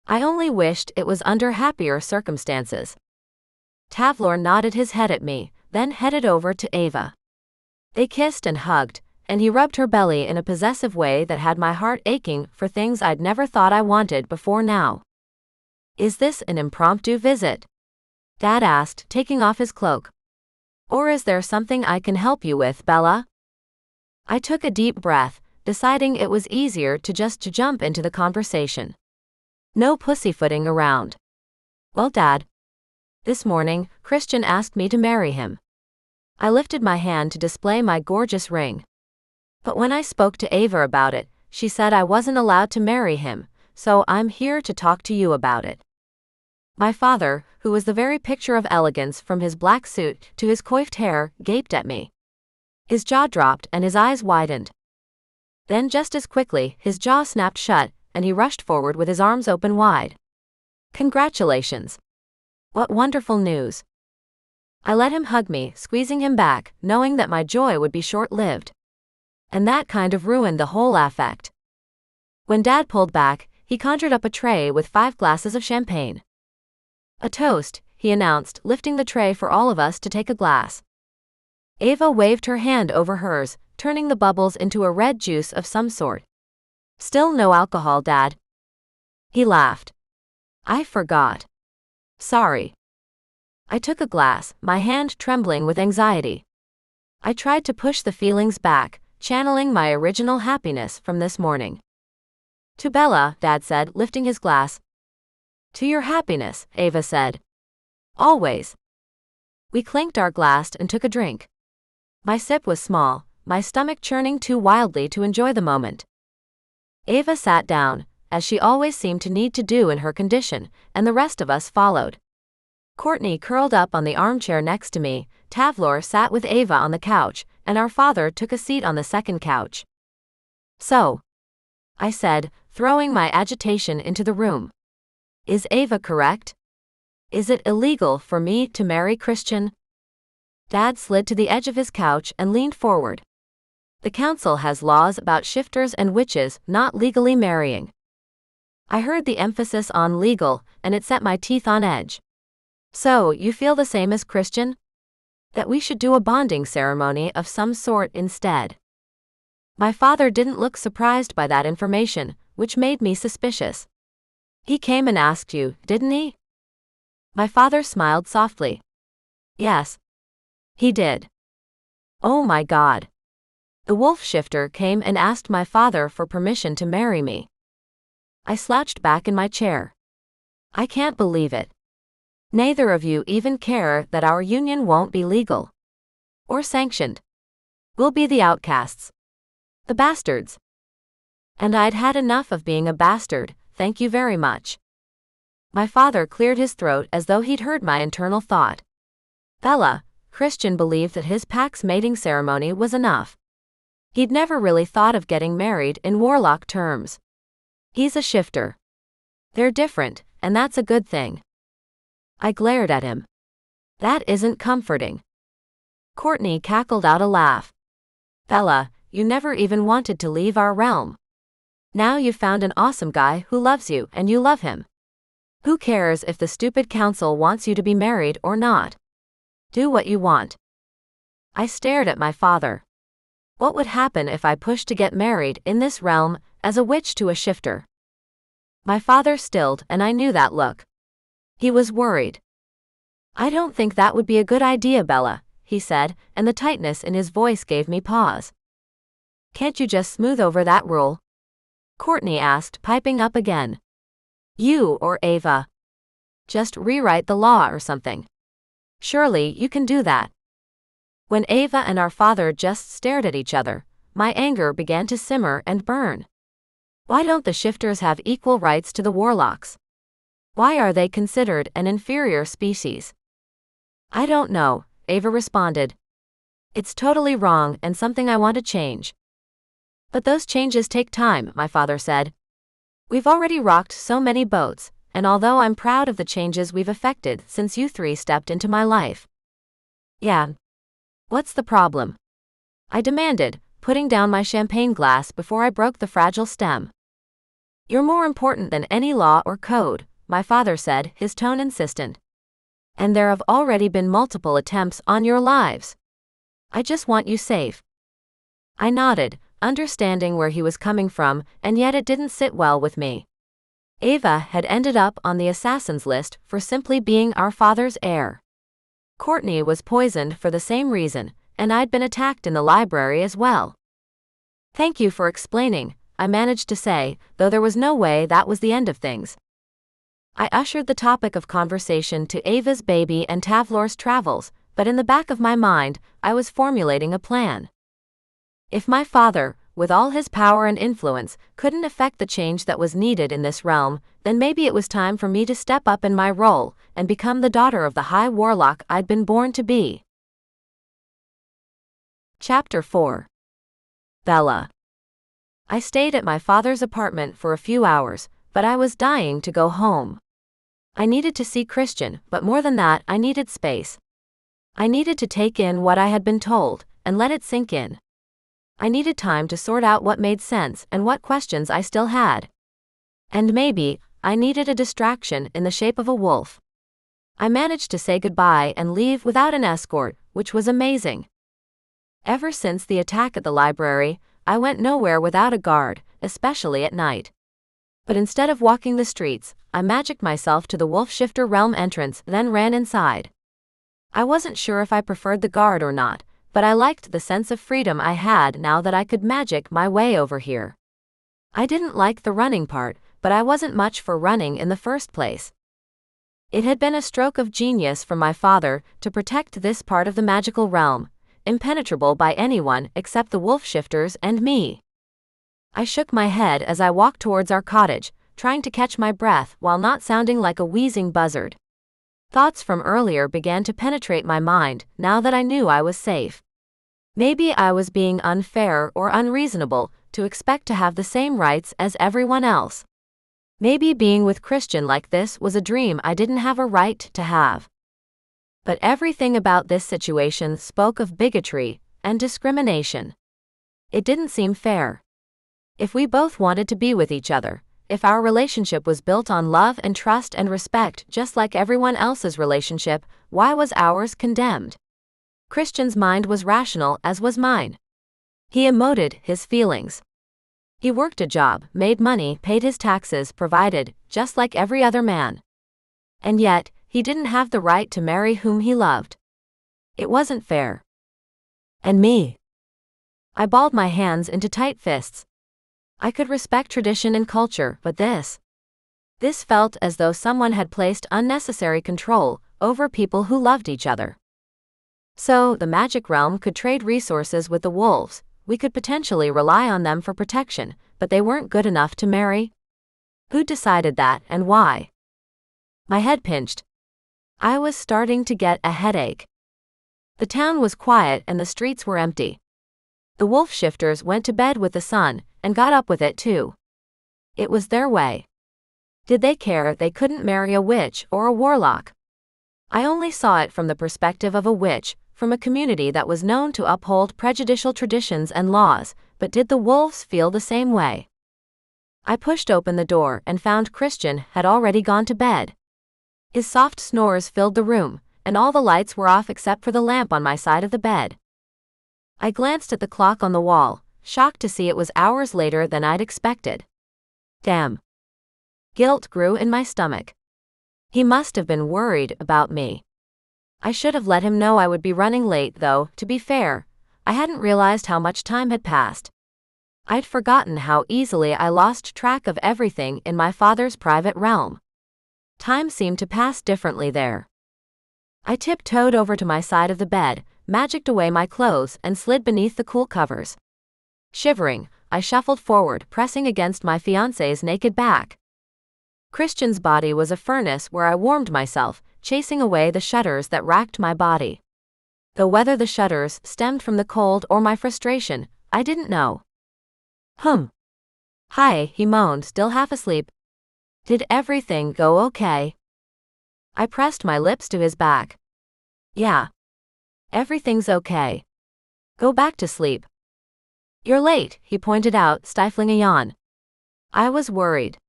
I only wished it was under happier circumstances. Tavlor nodded his head at me, then headed over to Ava. They kissed and hugged, and he rubbed her belly in a possessive way that had my heart aching for things I'd never thought I wanted before now. Is this an impromptu visit? Dad asked, taking off his cloak. Or is there something I can help you with, Bella? I took a deep breath, deciding it was easier to just jump into the conversation. No pussyfooting around. Well, Dad. This morning, Christian asked me to marry him. I lifted my hand to display my gorgeous ring. But when I spoke to Ava about it, she said I wasn't allowed to marry him, so I'm here to talk to you about it. My father, who was the very picture of elegance from his black suit to his coiffed hair, gaped at me. His jaw dropped and his eyes widened. Then just as quickly, his jaw snapped shut, and he rushed forward with his arms open wide. Congratulations. What wonderful news. I let him hug me, squeezing him back, knowing that my joy would be short-lived. And that kind of ruined the whole affect. When Dad pulled back, he conjured up a tray with 5 glasses of champagne. A toast, he announced, lifting the tray for all of us to take a glass. Ava waved her hand over hers, turning the bubbles into a red juice of some sort. Still no alcohol, Dad. He laughed. I forgot. Sorry. I took a glass, my hand trembling with anxiety. I tried to push the feelings back, channeling my original happiness from this morning. To Bella, Dad said, lifting his glass. To your happiness, Ava said. Always. We clinked our glass and took a drink. My sip was small, my stomach churning too wildly to enjoy the moment. Ava sat down, as she always seemed to need to do in her condition, and the rest of us followed. Courtney curled up on the armchair next to me, Tavlor sat with Ava on the couch, and our father took a seat on the second couch. So, I said, throwing my agitation into the room. Is Ava correct? Is it illegal for me to marry Christian? Dad slid to the edge of his couch and leaned forward. The council has laws about shifters and witches not legally marrying. I heard the emphasis on legal, and it set my teeth on edge. So, you feel the same as Christian? That we should do a bonding ceremony of some sort instead. My father didn't look surprised by that information, which made me suspicious. He came and asked you, didn't he? My father smiled softly. Yes. He did. Oh my God. The wolf shifter came and asked my father for permission to marry me. I slouched back in my chair. I can't believe it. Neither of you even care that our union won't be legal. Or sanctioned. We'll be the outcasts. The bastards. And I'd had enough of being a bastard, thank you very much. My father cleared his throat as though he'd heard my internal thought. Bella, Christian believed that his Pax mating ceremony was enough. He'd never really thought of getting married in Warlock terms. He's a shifter. They're different, and that's a good thing. I glared at him. That isn't comforting. Courtney cackled out a laugh. Bella, you never even wanted to leave our realm. Now you've found an awesome guy who loves you and you love him. Who cares if the stupid council wants you to be married or not? Do what you want. I stared at my father. What would happen if I pushed to get married in this realm as a witch to a shifter? My father stilled, and I knew that look. He was worried. I don't think that would be a good idea, Bella, he said, and the tightness in his voice gave me pause. Can't you just smooth over that rule? Courtney asked, piping up again. You or Ava. Just rewrite the law or something. Surely you can do that. When Ava and our father just stared at each other, my anger began to simmer and burn. Why don't the shifters have equal rights to the warlocks? Why are they considered an inferior species? I don't know, Ava responded. It's totally wrong and something I want to change. But those changes take time, my father said. We've already rocked so many boats, and although I'm proud of the changes we've effected since you 3 stepped into my life. Yeah. What's the problem? I demanded, putting down my champagne glass before I broke the fragile stem. You're more important than any law or code, my father said, his tone insistent. And there have already been multiple attempts on your lives. I just want you safe. I nodded, understanding where he was coming from, and yet it didn't sit well with me. Ava had ended up on the assassin's list for simply being our father's heir. Courtney was poisoned for the same reason, and I'd been attacked in the library as well. Thank you for explaining, I managed to say, though there was no way that was the end of things. I ushered the topic of conversation to Ava's baby and Tavlor's travels, but in the back of my mind, I was formulating a plan. If my father, with all his power and influence, couldn't effect the change that was needed in this realm, then maybe it was time for me to step up in my role and become the daughter of the High Warlock I'd been born to be. Chapter 4. Bella. I stayed at my father's apartment for a few hours, but I was dying to go home. I needed to see Christian, but more than that, I needed space. I needed to take in what I had been told, and let it sink in. I needed time to sort out what made sense and what questions I still had. And maybe, I needed a distraction in the shape of a wolf. I managed to say goodbye and leave without an escort, which was amazing. Ever since the attack at the library, I went nowhere without a guard, especially at night. But instead of walking the streets, I magicked myself to the wolf-shifter realm entrance, then ran inside. I wasn't sure if I preferred the guard or not, but I liked the sense of freedom I had now that I could magic my way over here. I didn't like the running part, but I wasn't much for running in the first place. It had been a stroke of genius from my father to protect this part of the magical realm, impenetrable by anyone except the wolf-shifters and me. I shook my head as I walked towards our cottage, trying to catch my breath while not sounding like a wheezing buzzard. Thoughts from earlier began to penetrate my mind now that I knew I was safe. Maybe I was being unfair or unreasonable to expect to have the same rights as everyone else. Maybe being with Christian like this was a dream I didn't have a right to have. But everything about this situation spoke of bigotry and discrimination. It didn't seem fair. If we both wanted to be with each other, if our relationship was built on love and trust and respect just like everyone else's relationship, why was ours condemned? Christian's mind was rational as was mine. He emoted his feelings. He worked a job, made money, paid his taxes, provided, just like every other man. And yet, he didn't have the right to marry whom he loved. It wasn't fair. And me? I balled my hands into tight fists. I could respect tradition and culture, but this felt as though someone had placed unnecessary control over people who loved each other. So, the magic realm could trade resources with the wolves, we could potentially rely on them for protection, but they weren't good enough to marry? Who decided that and why? My head pinched. I was starting to get a headache. The town was quiet and the streets were empty. The wolf shifters went to bed with the sun, and got up with it too. It was their way. Did they care they couldn't marry a witch or a warlock? I only saw it from the perspective of a witch, from a community that was known to uphold prejudicial traditions and laws, but did the wolves feel the same way? I pushed open the door and found Christian had already gone to bed. His soft snores filled the room, and all the lights were off except for the lamp on my side of the bed. I glanced at the clock on the wall, shocked to see it was hours later than I'd expected. Damn. Guilt grew in my stomach. He must have been worried about me. I should have let him know I would be running late though, to be fair. I hadn't realized how much time had passed. I'd forgotten how easily I lost track of everything in my father's private realm. Time seemed to pass differently there. I tiptoed over to my side of the bed, magicked away my clothes and slid beneath the cool covers. Shivering, I shuffled forward, pressing against my fiancé's naked back. Christian's body was a furnace where I warmed myself, chasing away the shudders that racked my body. Though whether the shudders stemmed from the cold or my frustration, I didn't know. Hi, he moaned, still half asleep. Did everything go okay? I pressed my lips to his back. Yeah. Everything's okay. Go back to sleep. You're late, he pointed out, stifling a yawn. I was worried.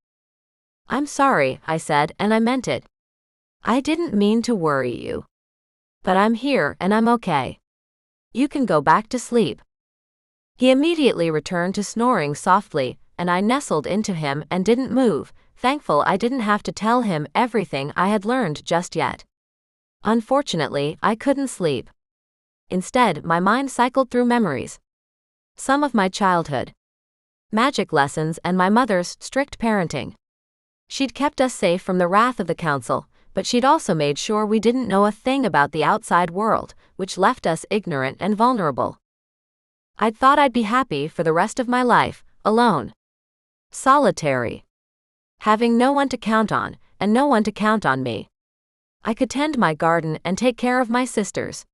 I'm sorry, I said, and I meant it. I didn't mean to worry you. But I'm here and I'm okay. You can go back to sleep. He immediately returned to snoring softly, and I nestled into him and didn't move, thankful I didn't have to tell him everything I had learned just yet. Unfortunately, I couldn't sleep. Instead, my mind cycled through memories. Some of my childhood. Magic lessons and my mother's strict parenting. She'd kept us safe from the wrath of the council, but she'd also made sure we didn't know a thing about the outside world, which left us ignorant and vulnerable. I'd thought I'd be happy for the rest of my life, alone. Solitary. Having no one to count on, and no one to count on me. I could tend my garden and take care of my sisters.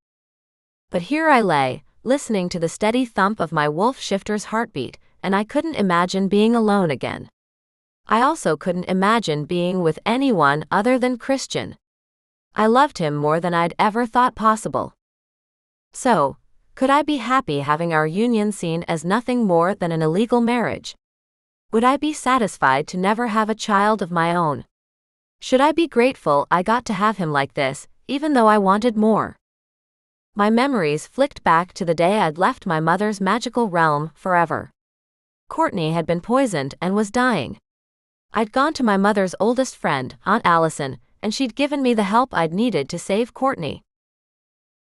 But here I lay, listening to the steady thump of my wolf shifter's heartbeat, and I couldn't imagine being alone again. I also couldn't imagine being with anyone other than Christian. I loved him more than I'd ever thought possible. So, could I be happy having our union seen as nothing more than an illegal marriage? Would I be satisfied to never have a child of my own? Should I be grateful I got to have him like this, even though I wanted more? My memories flicked back to the day I'd left my mother's magical realm forever. Courtney had been poisoned and was dying. I'd gone to my mother's oldest friend, Aunt Allison, and she'd given me the help I'd needed to save Courtney.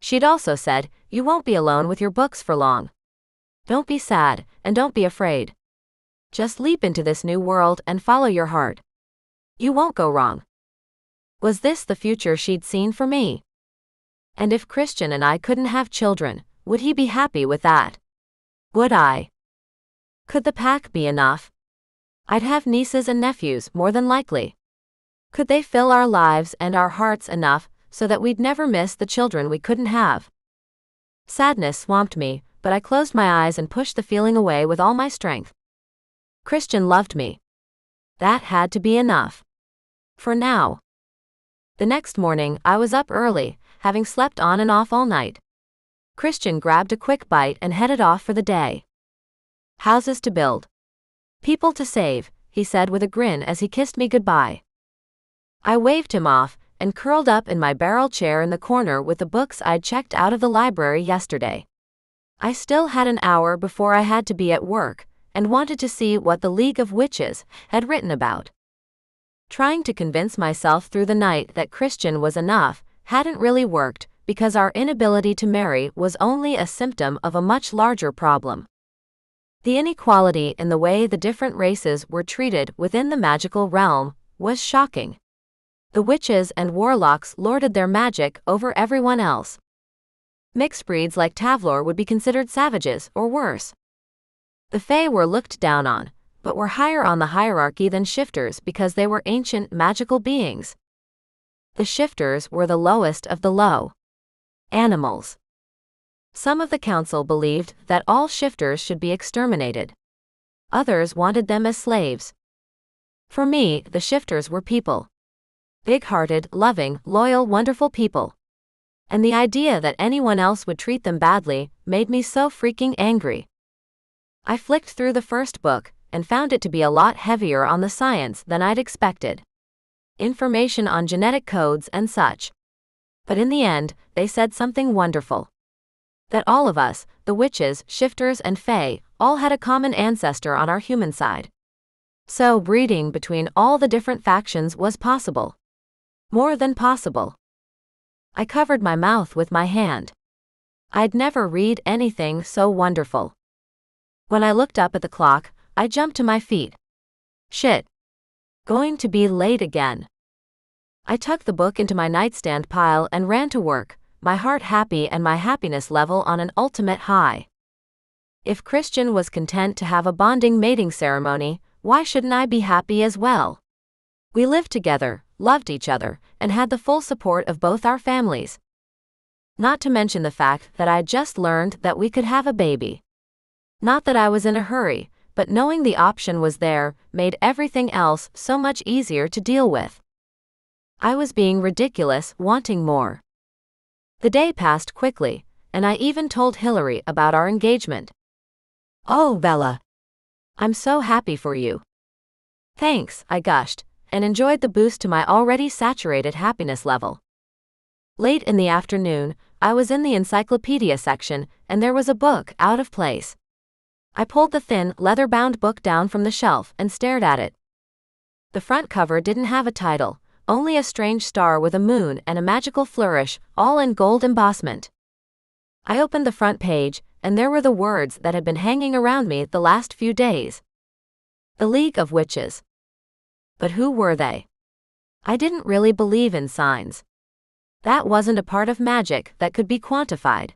She'd also said, "You won't be alone with your books for long. Don't be sad, and don't be afraid. Just leap into this new world and follow your heart. You won't go wrong." Was this the future she'd seen for me? And if Christian and I couldn't have children, would he be happy with that? Would I? Could the pack be enough? I'd have nieces and nephews, more than likely. Could they fill our lives and our hearts enough so that we'd never miss the children we couldn't have? Sadness swamped me, but I closed my eyes and pushed the feeling away with all my strength. Christian loved me. That had to be enough. For now. The next morning, I was up early, having slept on and off all night. Christian grabbed a quick bite and headed off for the day. Houses to build. People to save, he said with a grin as he kissed me goodbye. I waved him off and curled up in my barrel chair in the corner with the books I'd checked out of the library yesterday. I still had an hour before I had to be at work, and wanted to see what the League of Witches had written about. Trying to convince myself through the night that Christian was enough hadn't really worked, because our inability to marry was only a symptom of a much larger problem. The inequality in the way the different races were treated within the magical realm was shocking. The witches and warlocks lorded their magic over everyone else. Mixed breeds like Tavlor would be considered savages or worse. The Fae were looked down on, but were higher on the hierarchy than shifters because they were ancient magical beings. The shifters were the lowest of the low. Animals. Some of the council believed that all shifters should be exterminated. Others wanted them as slaves. For me, the shifters were people. Big-hearted, loving, loyal, wonderful people. And the idea that anyone else would treat them badly made me so freaking angry. I flicked through the first book and found it to be a lot heavier on the science than I'd expected. Information on genetic codes and such. But in the end, they said something wonderful. That all of us, the witches, shifters and fae, all had a common ancestor on our human side. So breeding between all the different factions was possible. More than possible. I covered my mouth with my hand. I'd never read anything so wonderful. When I looked up at the clock, I jumped to my feet. Shit. Going to be late again. I tucked the book into my nightstand pile and ran to work, my heart happy and my happiness level on an ultimate high. If Christian was content to have a bonding mating ceremony, why shouldn't I be happy as well? We lived together, loved each other, and had the full support of both our families. Not to mention the fact that I'd just learned that we could have a baby. Not that I was in a hurry, but knowing the option was there made everything else so much easier to deal with. I was being ridiculous, wanting more. The day passed quickly, and I even told Hillary about our engagement. "Oh, Bella. I'm so happy for you." "Thanks," I gushed, and enjoyed the boost to my already saturated happiness level. Late in the afternoon, I was in the encyclopedia section, and there was a book out of place. I pulled the thin, leather-bound book down from the shelf and stared at it. The front cover didn't have a title, only a strange star with a moon and a magical flourish, all in gold embossment. I opened the front page, and there were the words that had been hanging around me the last few days. The League of Witches. But who were they? I didn't really believe in signs. That wasn't a part of magic that could be quantified.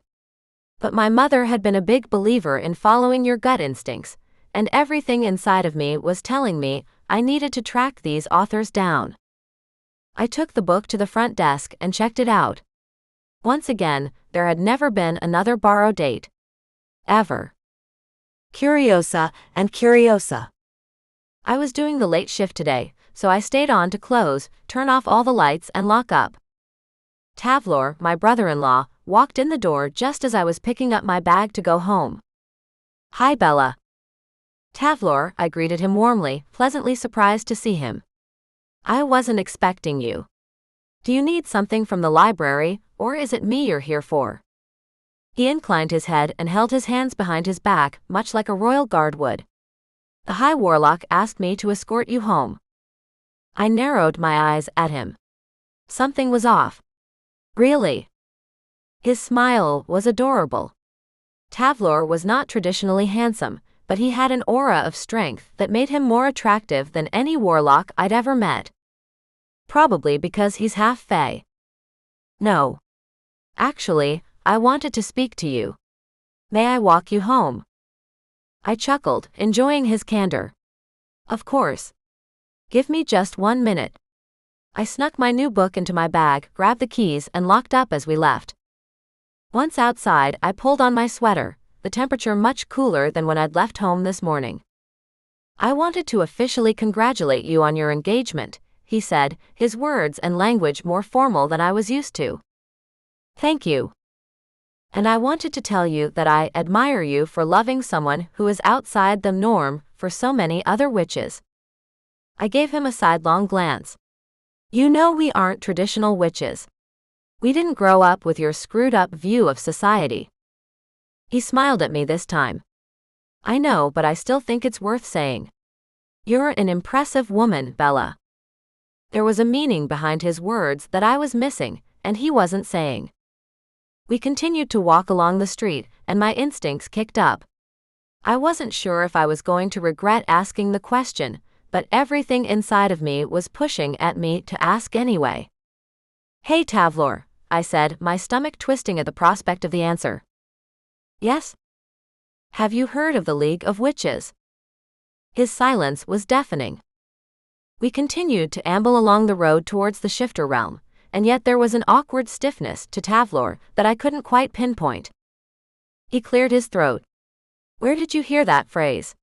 But my mother had been a big believer in following your gut instincts, and everything inside of me was telling me I needed to track these authors down. I took the book to the front desk and checked it out. Once again, there had never been another borrow date. Ever. Curiosa and Curiosa. I was doing the late shift today, so I stayed on to close, turn off all the lights and lock up. Tavlor, my brother-in-law, walked in the door just as I was picking up my bag to go home. "Hi, Bella." "Tavlor," I greeted him warmly, pleasantly surprised to see him. "I wasn't expecting you. Do you need something from the library, or is it me you're here for?" He inclined his head and held his hands behind his back, much like a royal guard would. "The High Warlock asked me to escort you home." I narrowed my eyes at him. Something was off. "Really?" His smile was adorable. Tavlor was not traditionally handsome, but he had an aura of strength that made him more attractive than any warlock I'd ever met. Probably because he's half fae. "No. Actually, I wanted to speak to you. May I walk you home?" I chuckled, enjoying his candor. "Of course. Give me just 1 minute." I snuck my new book into my bag, grabbed the keys, and locked up as we left. Once outside, I pulled on my sweater, the temperature much cooler than when I'd left home this morning. "I wanted to officially congratulate you on your engagement," he said, his words and language more formal than I was used to. "Thank you. And I wanted to tell you that I admire you for loving someone who is outside the norm for so many other witches." I gave him a sidelong glance. "You know we aren't traditional witches. We didn't grow up with your screwed-up view of society." He smiled at me this time. "I know, but I still think it's worth saying. You're an impressive woman, Bella." There was a meaning behind his words that I was missing, and he wasn't saying. We continued to walk along the street, and my instincts kicked up. I wasn't sure if I was going to regret asking the question, but everything inside of me was pushing at me to ask anyway. "Hey, Tavlor," I said, my stomach twisting at the prospect of the answer. "Yes?" "Have you heard of the League of Witches?" His silence was deafening. We continued to amble along the road towards the shifter realm, and yet there was an awkward stiffness to Tavlor that I couldn't quite pinpoint. He cleared his throat. "Where did you hear that phrase?"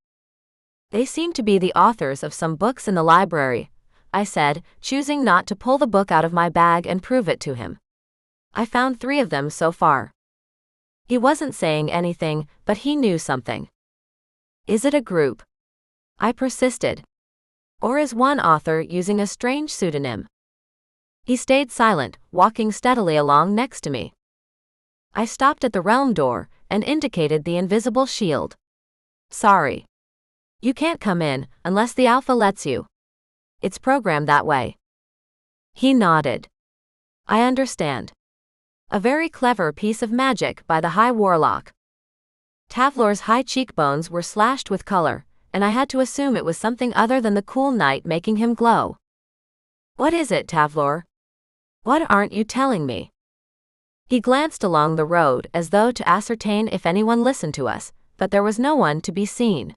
"They seem to be the authors of some books in the library," I said, choosing not to pull the book out of my bag and prove it to him. "I found 3 of them so far." He wasn't saying anything, but he knew something. "Is it a group?" I persisted. "Or is one author using a strange pseudonym?" He stayed silent, walking steadily along next to me. I stopped at the realm door and indicated the invisible shield. "Sorry. You can't come in unless the Alpha lets you. It's programmed that way." He nodded. "I understand. A very clever piece of magic by the High Warlock." Tavlor's high cheekbones were slashed with color, and I had to assume it was something other than the cool night making him glow. "What is it, Tavlor? What aren't you telling me?" He glanced along the road as though to ascertain if anyone listened to us, but there was no one to be seen.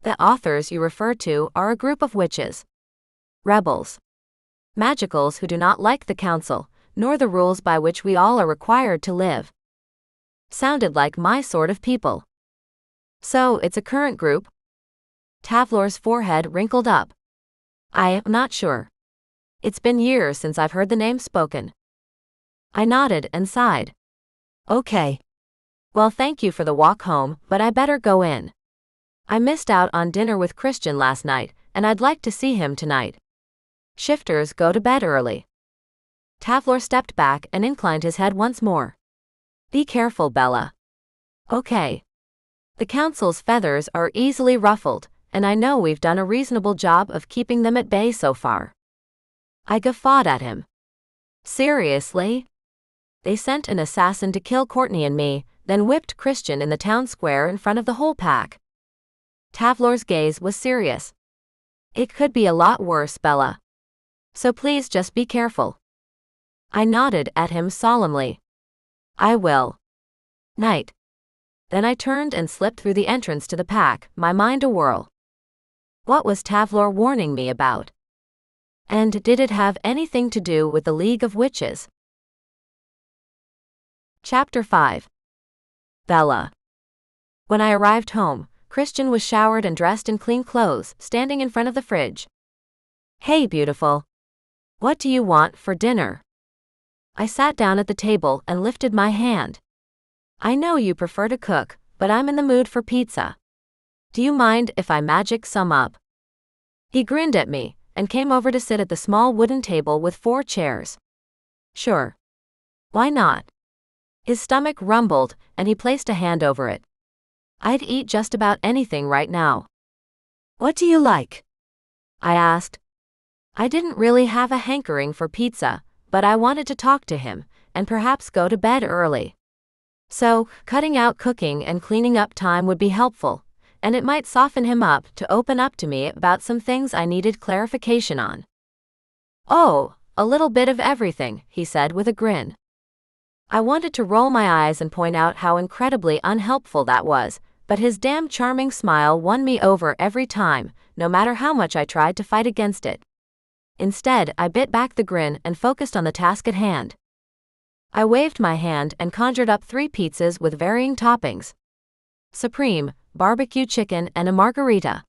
"The authors you refer to are a group of witches. Rebels. Magicals who do not like the council, nor the rules by which we all are required to live." Sounded like my sort of people. "So it's a current group?" Tavlor's forehead wrinkled up. "I'm not sure. It's been years since I've heard the name spoken." I nodded and sighed. "Okay. Well, thank you for the walk home, but I better go in. I missed out on dinner with Christian last night, and I'd like to see him tonight. Shifters go to bed early." Tavlor stepped back and inclined his head once more. "Be careful, Bella." "Okay. The council's feathers are easily ruffled, and I know we've done a reasonable job of keeping them at bay so far." I guffawed at him. "Seriously? They sent an assassin to kill Courtney and me, then whipped Christian in the town square in front of the whole pack." Tavlor's gaze was serious. "It could be a lot worse, Bella. So please just be careful." I nodded at him solemnly. "I will. Night." Then I turned and slipped through the entrance to the pack, my mind awhirl. What was Tavlor warning me about? And did it have anything to do with the League of Witches? Chapter 5. Bella. When I arrived home, Christian was showered and dressed in clean clothes, standing in front of the fridge. "Hey, beautiful. What do you want for dinner?" I sat down at the table and lifted my hand. "I know you prefer to cook, but I'm in the mood for pizza. Do you mind if I magic some up?" He grinned at me and came over to sit at the small wooden table with 4 chairs. "Sure. Why not?" His stomach rumbled and he placed a hand over it. "I'd eat just about anything right now." "What do you like?" I asked. I didn't really have a hankering for pizza, but I wanted to talk to him and perhaps go to bed early. So, cutting out cooking and cleaning up time would be helpful, and it might soften him up to open up to me about some things I needed clarification on. "Oh, a little bit of everything," he said with a grin. I wanted to roll my eyes and point out how incredibly unhelpful that was, but his damn charming smile won me over every time, no matter how much I tried to fight against it. Instead, I bit back the grin and focused on the task at hand. I waved my hand and conjured up 3 pizzas with varying toppings: supreme, barbecue chicken, and a margarita.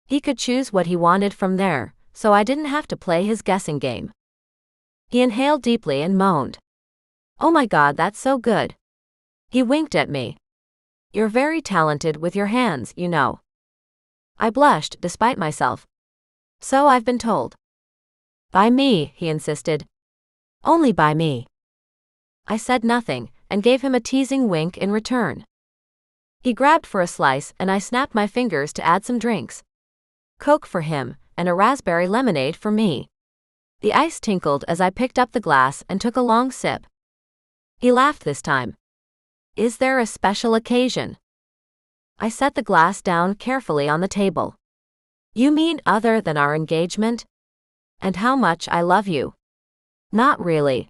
He could choose what he wanted from there, so I didn't have to play his guessing game. He inhaled deeply and moaned, "Oh my God, that's so good." He winked at me. "You're very talented with your hands, you know." I blushed despite myself. "So I've been told." "By me," he insisted. "Only by me." I said nothing and gave him a teasing wink in return. He grabbed for a slice and I snapped my fingers to add some drinks. Coke for him and a raspberry lemonade for me. The ice tinkled as I picked up the glass and took a long sip. He laughed this time. "Is there a special occasion?" I set the glass down carefully on the table. "You mean other than our engagement? And how much I love you?" "Not really."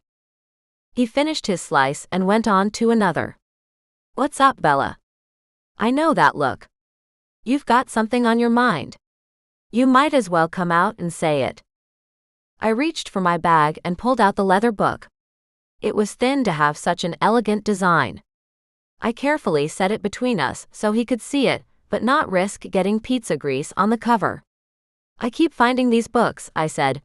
He finished his slice and went on to another. "What's up, Bella? I know that look. You've got something on your mind. You might as well come out and say it." I reached for my bag and pulled out the leather book. It was thin to have such an elegant design. I carefully set it between us so he could see it, but not risk getting pizza grease on the cover. "I keep finding these books," I said.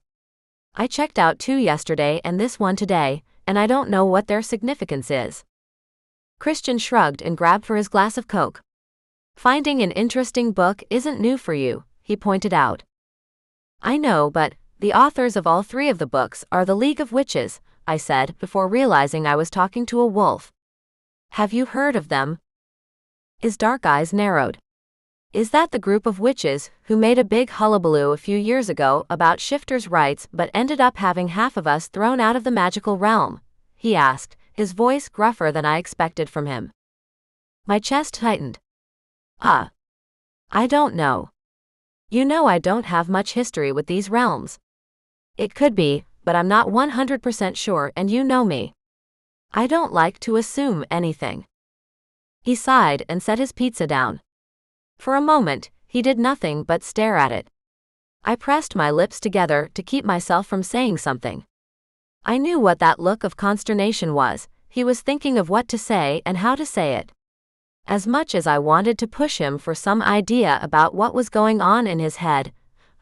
"I checked out 2 yesterday and this one today, and I don't know what their significance is." Christian shrugged and grabbed for his glass of Coke. "Finding an interesting book isn't new for you," he pointed out. "I know, but the authors of all 3 of the books are the League of Witches," I said before realizing I was talking to a wolf. "Have you heard of them?" His dark eyes narrowed. "Is that the group of witches who made a big hullabaloo a few years ago about shifters' rights but ended up having half of us thrown out of the magical realm?" he asked, his voice gruffer than I expected from him. My chest tightened. I don't know. You know I don't have much history with these realms." "It could be, but I'm not 100% sure, and you know me. I don't like to assume anything." He sighed and set his pizza down. For a moment, he did nothing but stare at it. I pressed my lips together to keep myself from saying something. I knew what that look of consternation was. He was thinking of what to say and how to say it. As much as I wanted to push him for some idea about what was going on in his head,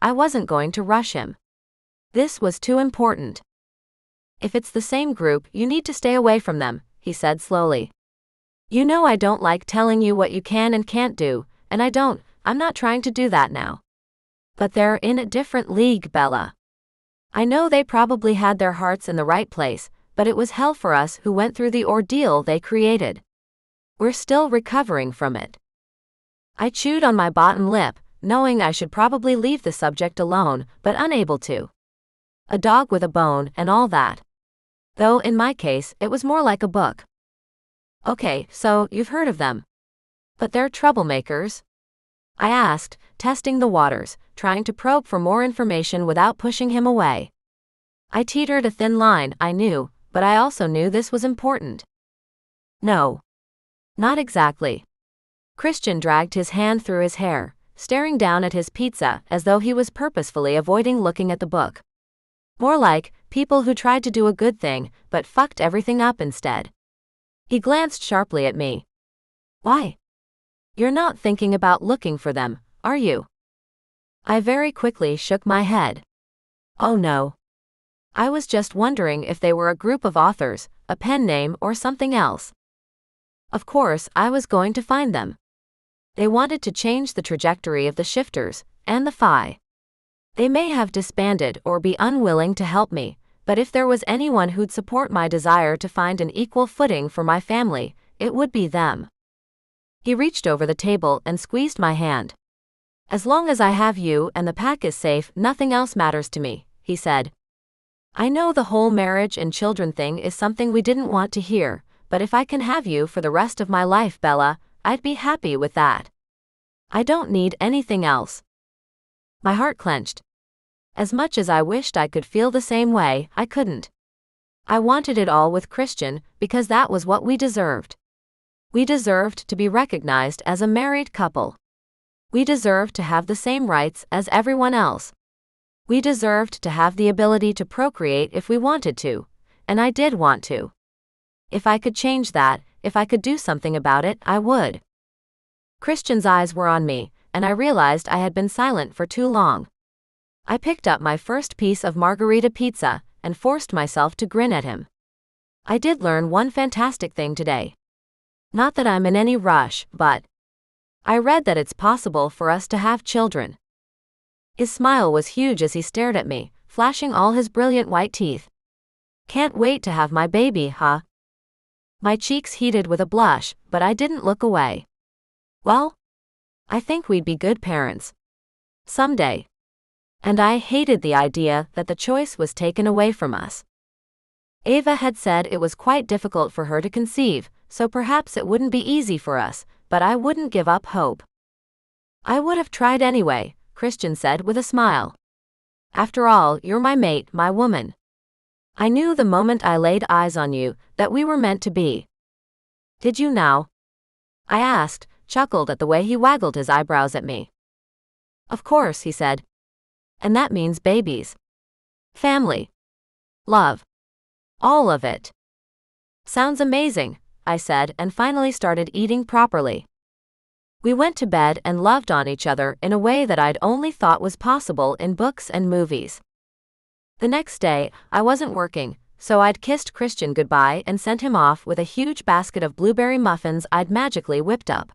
I wasn't going to rush him. This was too important. "If it's the same group, you need to stay away from them," he said slowly. "You know I don't like telling you what you can and can't do, and I'm not trying to do that now. But they're in a different league, Bella. I know they probably had their hearts in the right place, but it was hell for us who went through the ordeal they created. We're still recovering from it." I chewed on my bottom lip, knowing I should probably leave the subject alone, but unable to. A dog with a bone and all that. Though in my case, it was more like a book. "Okay, so you've heard of them. But they're troublemakers?" I asked, testing the waters, trying to probe for more information without pushing him away. I teetered a thin line, I knew, but I also knew this was important. "No. Not exactly." Christian dragged his hand through his hair, staring down at his pizza as though he was purposefully avoiding looking at the book. "More like people who tried to do a good thing, but fucked everything up instead." He glanced sharply at me. "Why?" You're not thinking about looking for them, are you? I very quickly shook my head. Oh no. I was just wondering if they were a group of authors, a pen name, or something else. Of course, I was going to find them. They wanted to change the trajectory of the shifters, and the Phi. They may have disbanded or be unwilling to help me, but if there was anyone who'd support my desire to find an equal footing for my family, it would be them. He reached over the table and squeezed my hand. As long as I have you and the pack is safe, nothing else matters to me, he said. I know the whole marriage and children thing is something we didn't want to hear, but if I can have you for the rest of my life, Bella, I'd be happy with that. I don't need anything else. My heart clenched. As much as I wished I could feel the same way, I couldn't. I wanted it all with Christian because that was what we deserved. We deserved to be recognized as a married couple. We deserved to have the same rights as everyone else. We deserved to have the ability to procreate if we wanted to, and I did want to. If I could change that, if I could do something about it, I would. Christian's eyes were on me, and I realized I had been silent for too long. I picked up my first piece of margarita pizza and forced myself to grin at him. I did learn one fantastic thing today. Not that I'm in any rush, but I read that it's possible for us to have children. His smile was huge as he stared at me, flashing all his brilliant white teeth. Can't wait to have my baby, huh? My cheeks heated with a blush, but I didn't look away. Well, I think we'd be good parents. Someday. And I hated the idea that the choice was taken away from us. Ava had said it was quite difficult for her to conceive, so perhaps it wouldn't be easy for us, but I wouldn't give up hope. I would have tried anyway, Christian said with a smile. After all, you're my mate, my woman. I knew the moment I laid eyes on you that we were meant to be. Did you now? I asked, chuckled at the way he waggled his eyebrows at me. Of course, he said. And that means babies. Family. Love. All of it. Sounds amazing, I said, and finally started eating properly. We went to bed and loved on each other in a way that I'd only thought was possible in books and movies. The next day, I wasn't working, so I'd kissed Christian goodbye and sent him off with a huge basket of blueberry muffins I'd magically whipped up.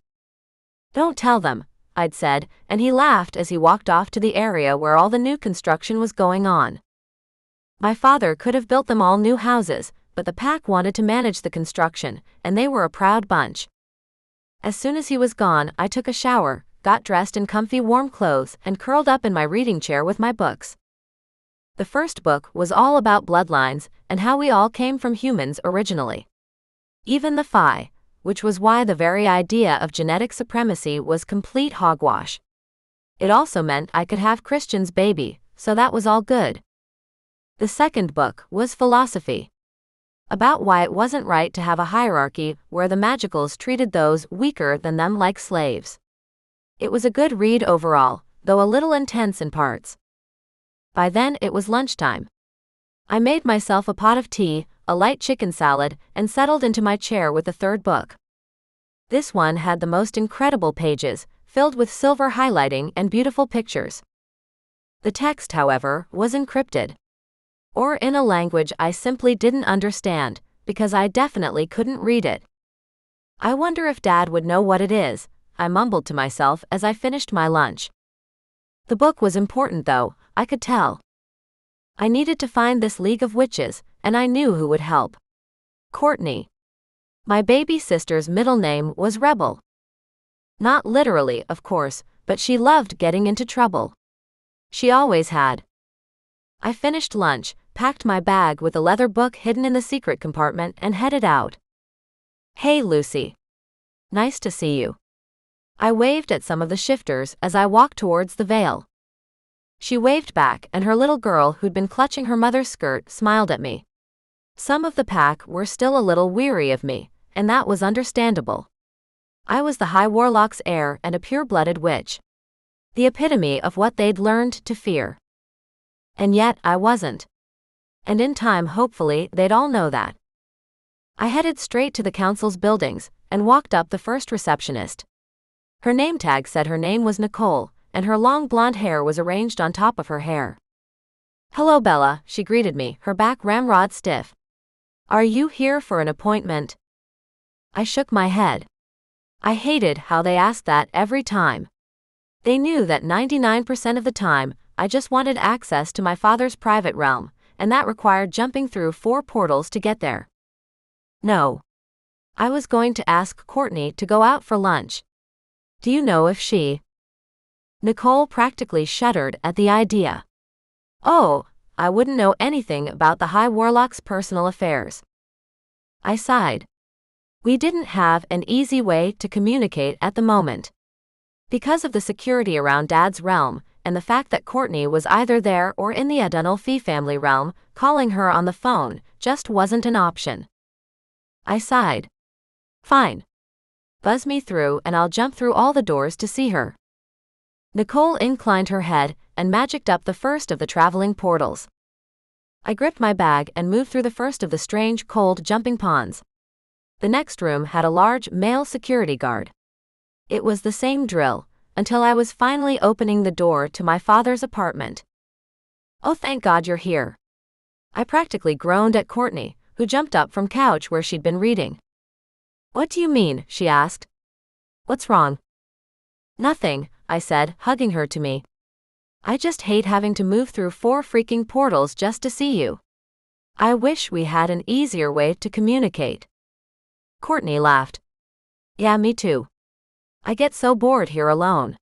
Don't tell them, I'd said, and he laughed as he walked off to the area where all the new construction was going on. My father could have built them all new houses, but the pack wanted to manage the construction, and they were a proud bunch. As soon as he was gone, I took a shower, got dressed in comfy warm clothes, and curled up in my reading chair with my books. The first book was all about bloodlines and how we all came from humans originally. Even the Phi, which was why the very idea of genetic supremacy was complete hogwash. It also meant I could have Christian's baby, so that was all good. The second book was philosophy. About why it wasn't right to have a hierarchy where the magicals treated those weaker than them like slaves. It was a good read overall, though a little intense in parts. By then it was lunchtime. I made myself a pot of tea, a light chicken salad, and settled into my chair with the third book. This one had the most incredible pages, filled with silver highlighting and beautiful pictures. The text, however, was encrypted. Or in a language I simply didn't understand, because I definitely couldn't read it. I wonder if Dad would know what it is, I mumbled to myself as I finished my lunch. The book was important though, I could tell. I needed to find this League of Witches, and I knew who would help. Courtney. My baby sister's middle name was Rebel. Not literally, of course, but she loved getting into trouble. She always had. I finished lunch, packed my bag with a leather book hidden in the secret compartment, and headed out. Hey Lucy. Nice to see you. I waved at some of the shifters as I walked towards the veil. She waved back, and her little girl, who'd been clutching her mother's skirt, smiled at me. Some of the pack were still a little weary of me, and that was understandable. I was the High Warlock's heir and a pure-blooded witch. The epitome of what they'd learned to fear. And yet, I wasn't. And in time, hopefully, they'd all know that. I headed straight to the council's buildings, and walked up the first receptionist. Her name tag said her name was Nicole, and her long blonde hair was arranged on top of her hair. "Hello, Bella," she greeted me, her back ramrod stiff. "Are you here for an appointment?" I shook my head. I hated how they asked that every time. They knew that 99% of the time, I just wanted access to my father's private realm, and that required jumping through 4 portals to get there. No. I was going to ask Courtney to go out for lunch. Do you know if she... Nicole practically shuddered at the idea. Oh, I wouldn't know anything about the High Warlock's personal affairs. I sighed. We didn't have an easy way to communicate at the moment. Because of the security around Dad's realm, and the fact that Courtney was either there or in the Adenolfi family realm, calling her on the phone just wasn't an option. I sighed. Fine. Buzz me through and I'll jump through all the doors to see her. Nicole inclined her head and magicked up the first of the traveling portals. I gripped my bag and moved through the first of the strange, cold jumping ponds. The next room had a large male security guard. It was the same drill, until I was finally opening the door to my father's apartment. Oh, thank God you're here. I practically groaned at Courtney, who jumped up from couch where she'd been reading. What do you mean? She asked. What's wrong? Nothing, I said, hugging her to me. I just hate having to move through 4 freaking portals just to see you. I wish we had an easier way to communicate. Courtney laughed. Yeah, me too. I get so bored here alone.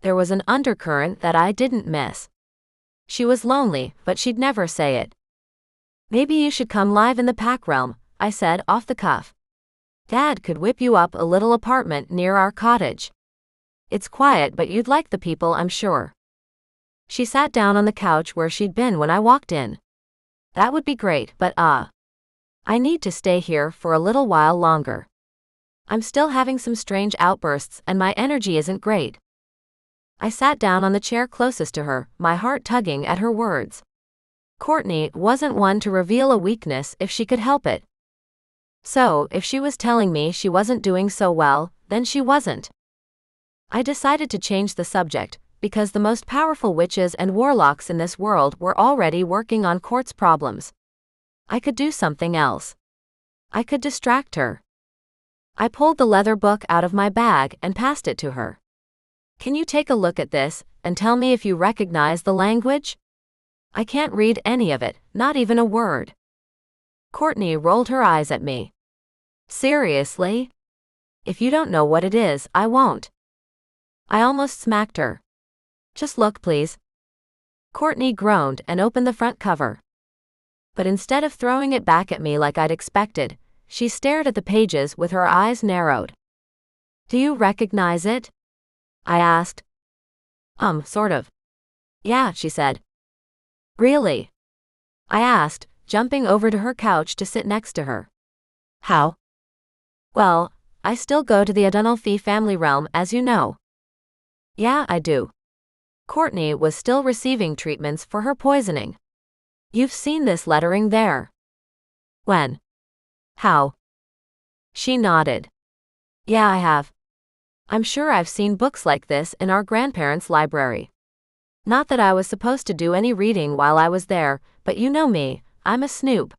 There was an undercurrent that I didn't miss. She was lonely, but she'd never say it. Maybe you should come live in the pack realm, I said off the cuff. Dad could whip you up a little apartment near our cottage. It's quiet, but you'd like the people, I'm sure. She sat down on the couch where she'd been when I walked in. That would be great, but I need to stay here for a little while longer. I'm still having some strange outbursts and my energy isn't great. I sat down on the chair closest to her, my heart tugging at her words. Courtney wasn't one to reveal a weakness if she could help it. So, if she was telling me she wasn't doing so well, then she wasn't. I decided to change the subject, because the most powerful witches and warlocks in this world were already working on Court's problems. I could do something else. I could distract her. I pulled the leather book out of my bag and passed it to her. Can you take a look at this, and tell me if you recognize the language? I can't read any of it, not even a word. Courtney rolled her eyes at me. Seriously? If you don't know what it is, I won't. I almost smacked her. Just look, please. Courtney groaned and opened the front cover. But instead of throwing it back at me like I'd expected, she stared at the pages with her eyes narrowed. Do you recognize it? I asked. Sort of. Yeah, she said. Really? I asked, jumping over to her couch to sit next to her. How? Well, I still go to the Adenolfi family realm, as you know. Yeah, I do. Courtney was still receiving treatments for her poisoning. You've seen this lettering there. When? How? She nodded. Yeah, I have. I'm sure I've seen books like this in our grandparents' library. Not that I was supposed to do any reading while I was there, but you know me, I'm a snoop.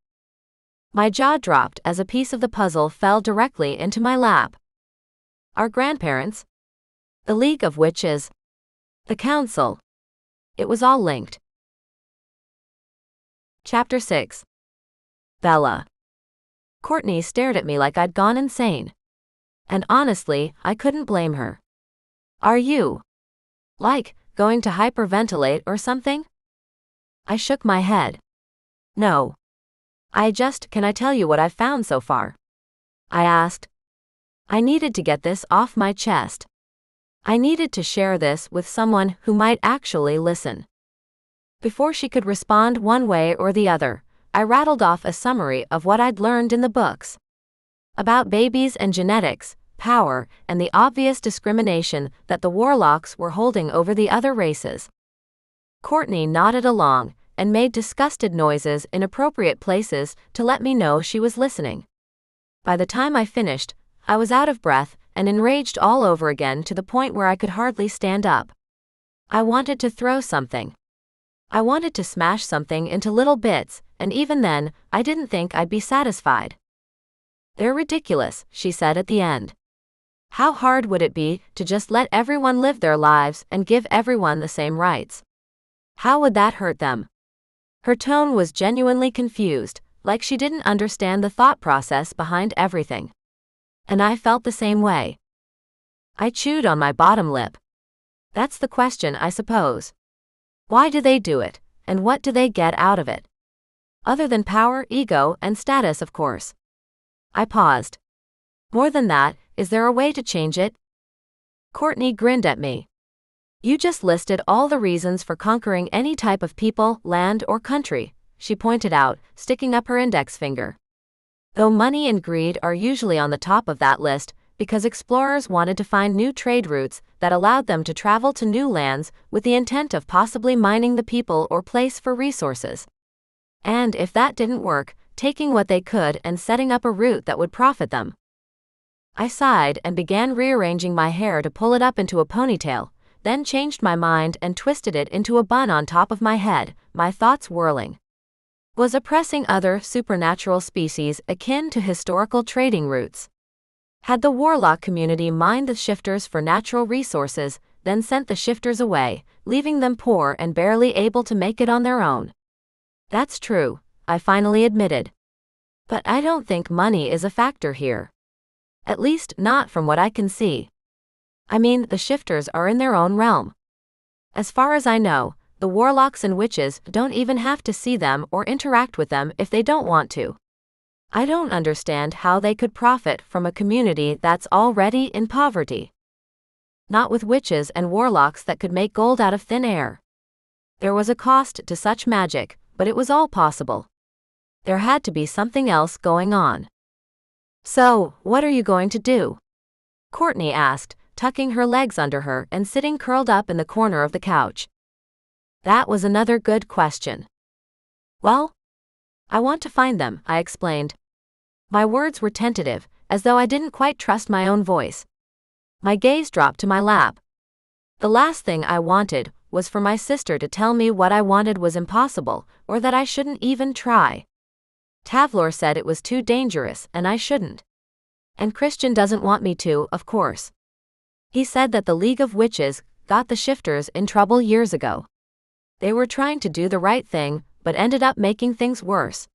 My jaw dropped as a piece of the puzzle fell directly into my lap. Our grandparents? The League of Witches? The Council? It was all linked. Chapter 6. Bella. Courtney stared at me like I'd gone insane. And honestly, I couldn't blame her. Are you, like, going to hyperventilate or something? I shook my head. No. Can I tell you what I've found so far? I asked. I needed to get this off my chest. I needed to share this with someone who might actually listen. Before she could respond one way or the other, I rattled off a summary of what I'd learned in the books. About babies and genetics, power, and the obvious discrimination that the warlocks were holding over the other races. Courtney nodded along, and made disgusted noises in appropriate places to let me know she was listening. By the time I finished, I was out of breath and enraged all over again to the point where I could hardly stand up. I wanted to throw something. I wanted to smash something into little bits, and even then, I didn't think I'd be satisfied. "They're ridiculous," she said at the end. "How hard would it be to just let everyone live their lives and give everyone the same rights? How would that hurt them?" Her tone was genuinely confused, like she didn't understand the thought process behind everything. And I felt the same way. I chewed on my bottom lip. That's the question, I suppose. Why do they do it, and what do they get out of it? Other than power, ego, and status, of course. I paused. More than that, is there a way to change it? Courtney grinned at me. You just listed all the reasons for conquering any type of people, land, or country, she pointed out, sticking up her index finger. Though money and greed are usually on the top of that list, because explorers wanted to find new trade routes that allowed them to travel to new lands with the intent of possibly mining the people or place for resources. And if that didn't work, taking what they could and setting up a route that would profit them. I sighed and began rearranging my hair to pull it up into a ponytail, then changed my mind and twisted it into a bun on top of my head, my thoughts whirling. Was oppressing other supernatural species akin to historical trading routes? Had the Warlock community mined the shifters for natural resources, then sent the shifters away, leaving them poor and barely able to make it on their own? That's true, I finally admitted. But I don't think money is a factor here. At least not from what I can see. I mean, the shifters are in their own realm. As far as I know, the warlocks and witches don't even have to see them or interact with them if they don't want to. I don't understand how they could profit from a community that's already in poverty. Not with witches and warlocks that could make gold out of thin air. There was a cost to such magic, but it was all possible. There had to be something else going on. So, what are you going to do? Courtney asked, tucking her legs under her and sitting curled up in the corner of the couch. That was another good question. Well, I want to find them, I explained. My words were tentative, as though I didn't quite trust my own voice. My gaze dropped to my lap. The last thing I wanted was for my sister to tell me what I wanted was impossible, or that I shouldn't even try. Tavlor said it was too dangerous and I shouldn't. And Christian doesn't want me to, of course. He said that the League of Witches got the shifters in trouble years ago. They were trying to do the right thing, but ended up making things worse.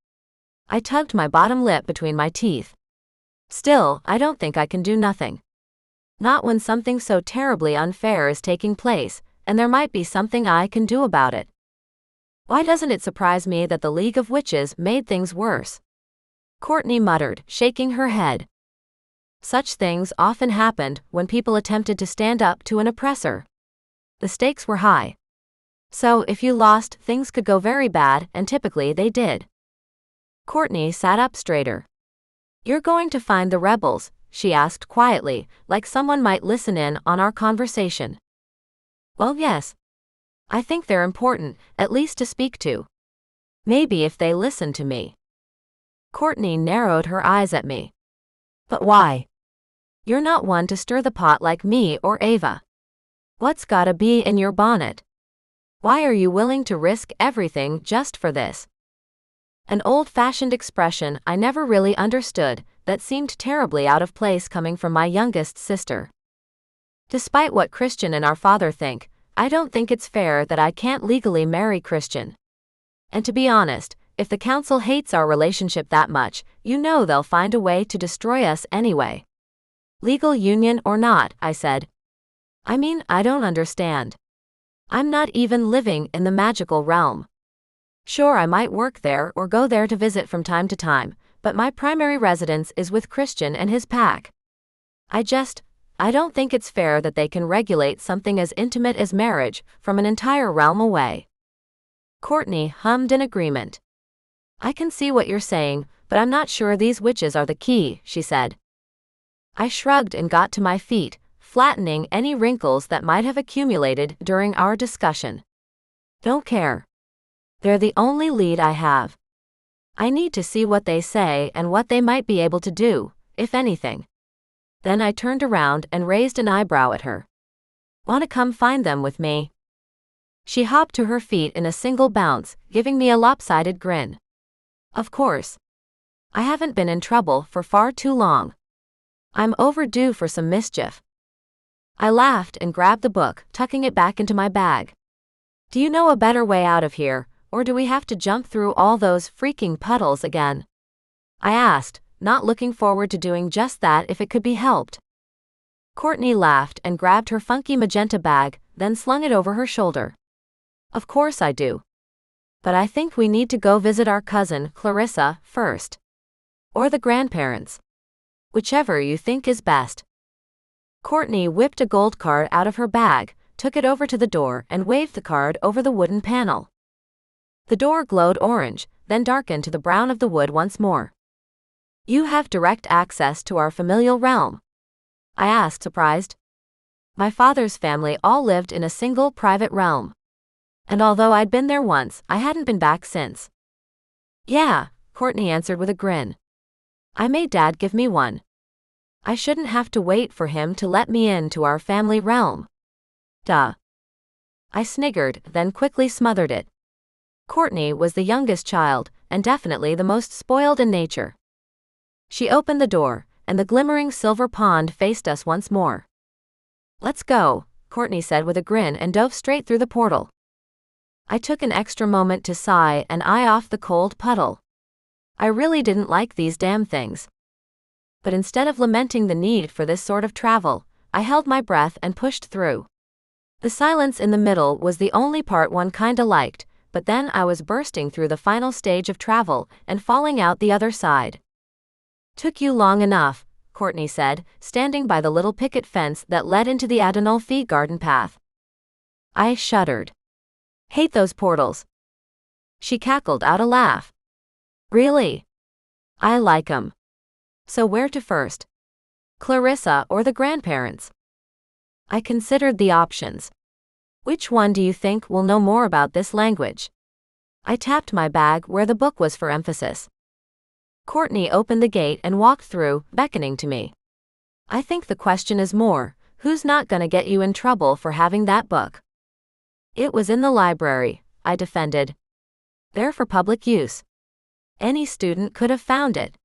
I tugged my bottom lip between my teeth. Still, I don't think I can do nothing. Not when something so terribly unfair is taking place, and there might be something I can do about it. Why doesn't it surprise me that the League of Witches made things worse? Courtney muttered, shaking her head. Such things often happened when people attempted to stand up to an oppressor. The stakes were high. So if you lost, things could go very bad, and typically they did. Courtney sat up straighter. You're going to find the rebels, she asked quietly, like someone might listen in on our conversation. Well, yes. I think they're important, at least to speak to. Maybe if they listen to me. Courtney narrowed her eyes at me. But why? You're not one to stir the pot like me or Ava. What's gotta be in your bonnet? Why are you willing to risk everything just for this? An old-fashioned expression I never really understood that seemed terribly out of place coming from my youngest sister. Despite what Christian and our father think, I don't think it's fair that I can't legally marry Christian. And to be honest, if the council hates our relationship that much, you know they'll find a way to destroy us anyway. Legal union or not, I said. I mean, I don't understand. I'm not even living in the magical realm. Sure, I might work there or go there to visit from time to time, but my primary residence is with Christian and his pack. I don't think it's fair that they can regulate something as intimate as marriage from an entire realm away. Courtney hummed in agreement. I can see what you're saying, but I'm not sure these witches are the key, she said. I shrugged and got to my feet, flattening any wrinkles that might have accumulated during our discussion. Don't care. They're the only lead I have. I need to see what they say and what they might be able to do, if anything. Then I turned around and raised an eyebrow at her. "Wanna come find them with me?" She hopped to her feet in a single bounce, giving me a lopsided grin. Of course. I haven't been in trouble for far too long. I'm overdue for some mischief. I laughed and grabbed the book, tucking it back into my bag. "Do you know a better way out of here, or do we have to jump through all those freaking puddles again?" I asked, not looking forward to doing just that if it could be helped. Courtney laughed and grabbed her funky magenta bag, then slung it over her shoulder. "Of course I do. But I think we need to go visit our cousin, Clarissa, first. Or the grandparents. Whichever you think is best." Courtney whipped a gold card out of her bag, took it over to the door, and waved the card over the wooden panel. The door glowed orange, then darkened to the brown of the wood once more. "You have direct access to our familial realm?" I asked, surprised. My father's family all lived in a single private realm. And although I'd been there once, I hadn't been back since. "Yeah," Courtney answered with a grin. "I made Dad give me one. I shouldn't have to wait for him to let me into our family realm." Duh. I sniggered, then quickly smothered it. Courtney was the youngest child, and definitely the most spoiled in nature. She opened the door, and the glimmering silver pond faced us once more. "Let's go," Courtney said with a grin and dove straight through the portal. I took an extra moment to sigh and eye off the cold puddle. I really didn't like these damn things. But instead of lamenting the need for this sort of travel, I held my breath and pushed through. The silence in the middle was the only part one kinda liked, but then I was bursting through the final stage of travel and falling out the other side. "Took you long enough," Courtney said, standing by the little picket fence that led into the Adenolfi garden path. I shuddered. "Hate those portals." She cackled out a laugh. "Really? I like 'em. So where to first? Clarissa or the grandparents?" I considered the options. "Which one do you think will know more about this language?" I tapped my bag where the book was for emphasis. Courtney opened the gate and walked through, beckoning to me. "I think the question is more, who's not gonna get you in trouble for having that book?" "It was in the library," I defended. "There for public use. Any student could have found it."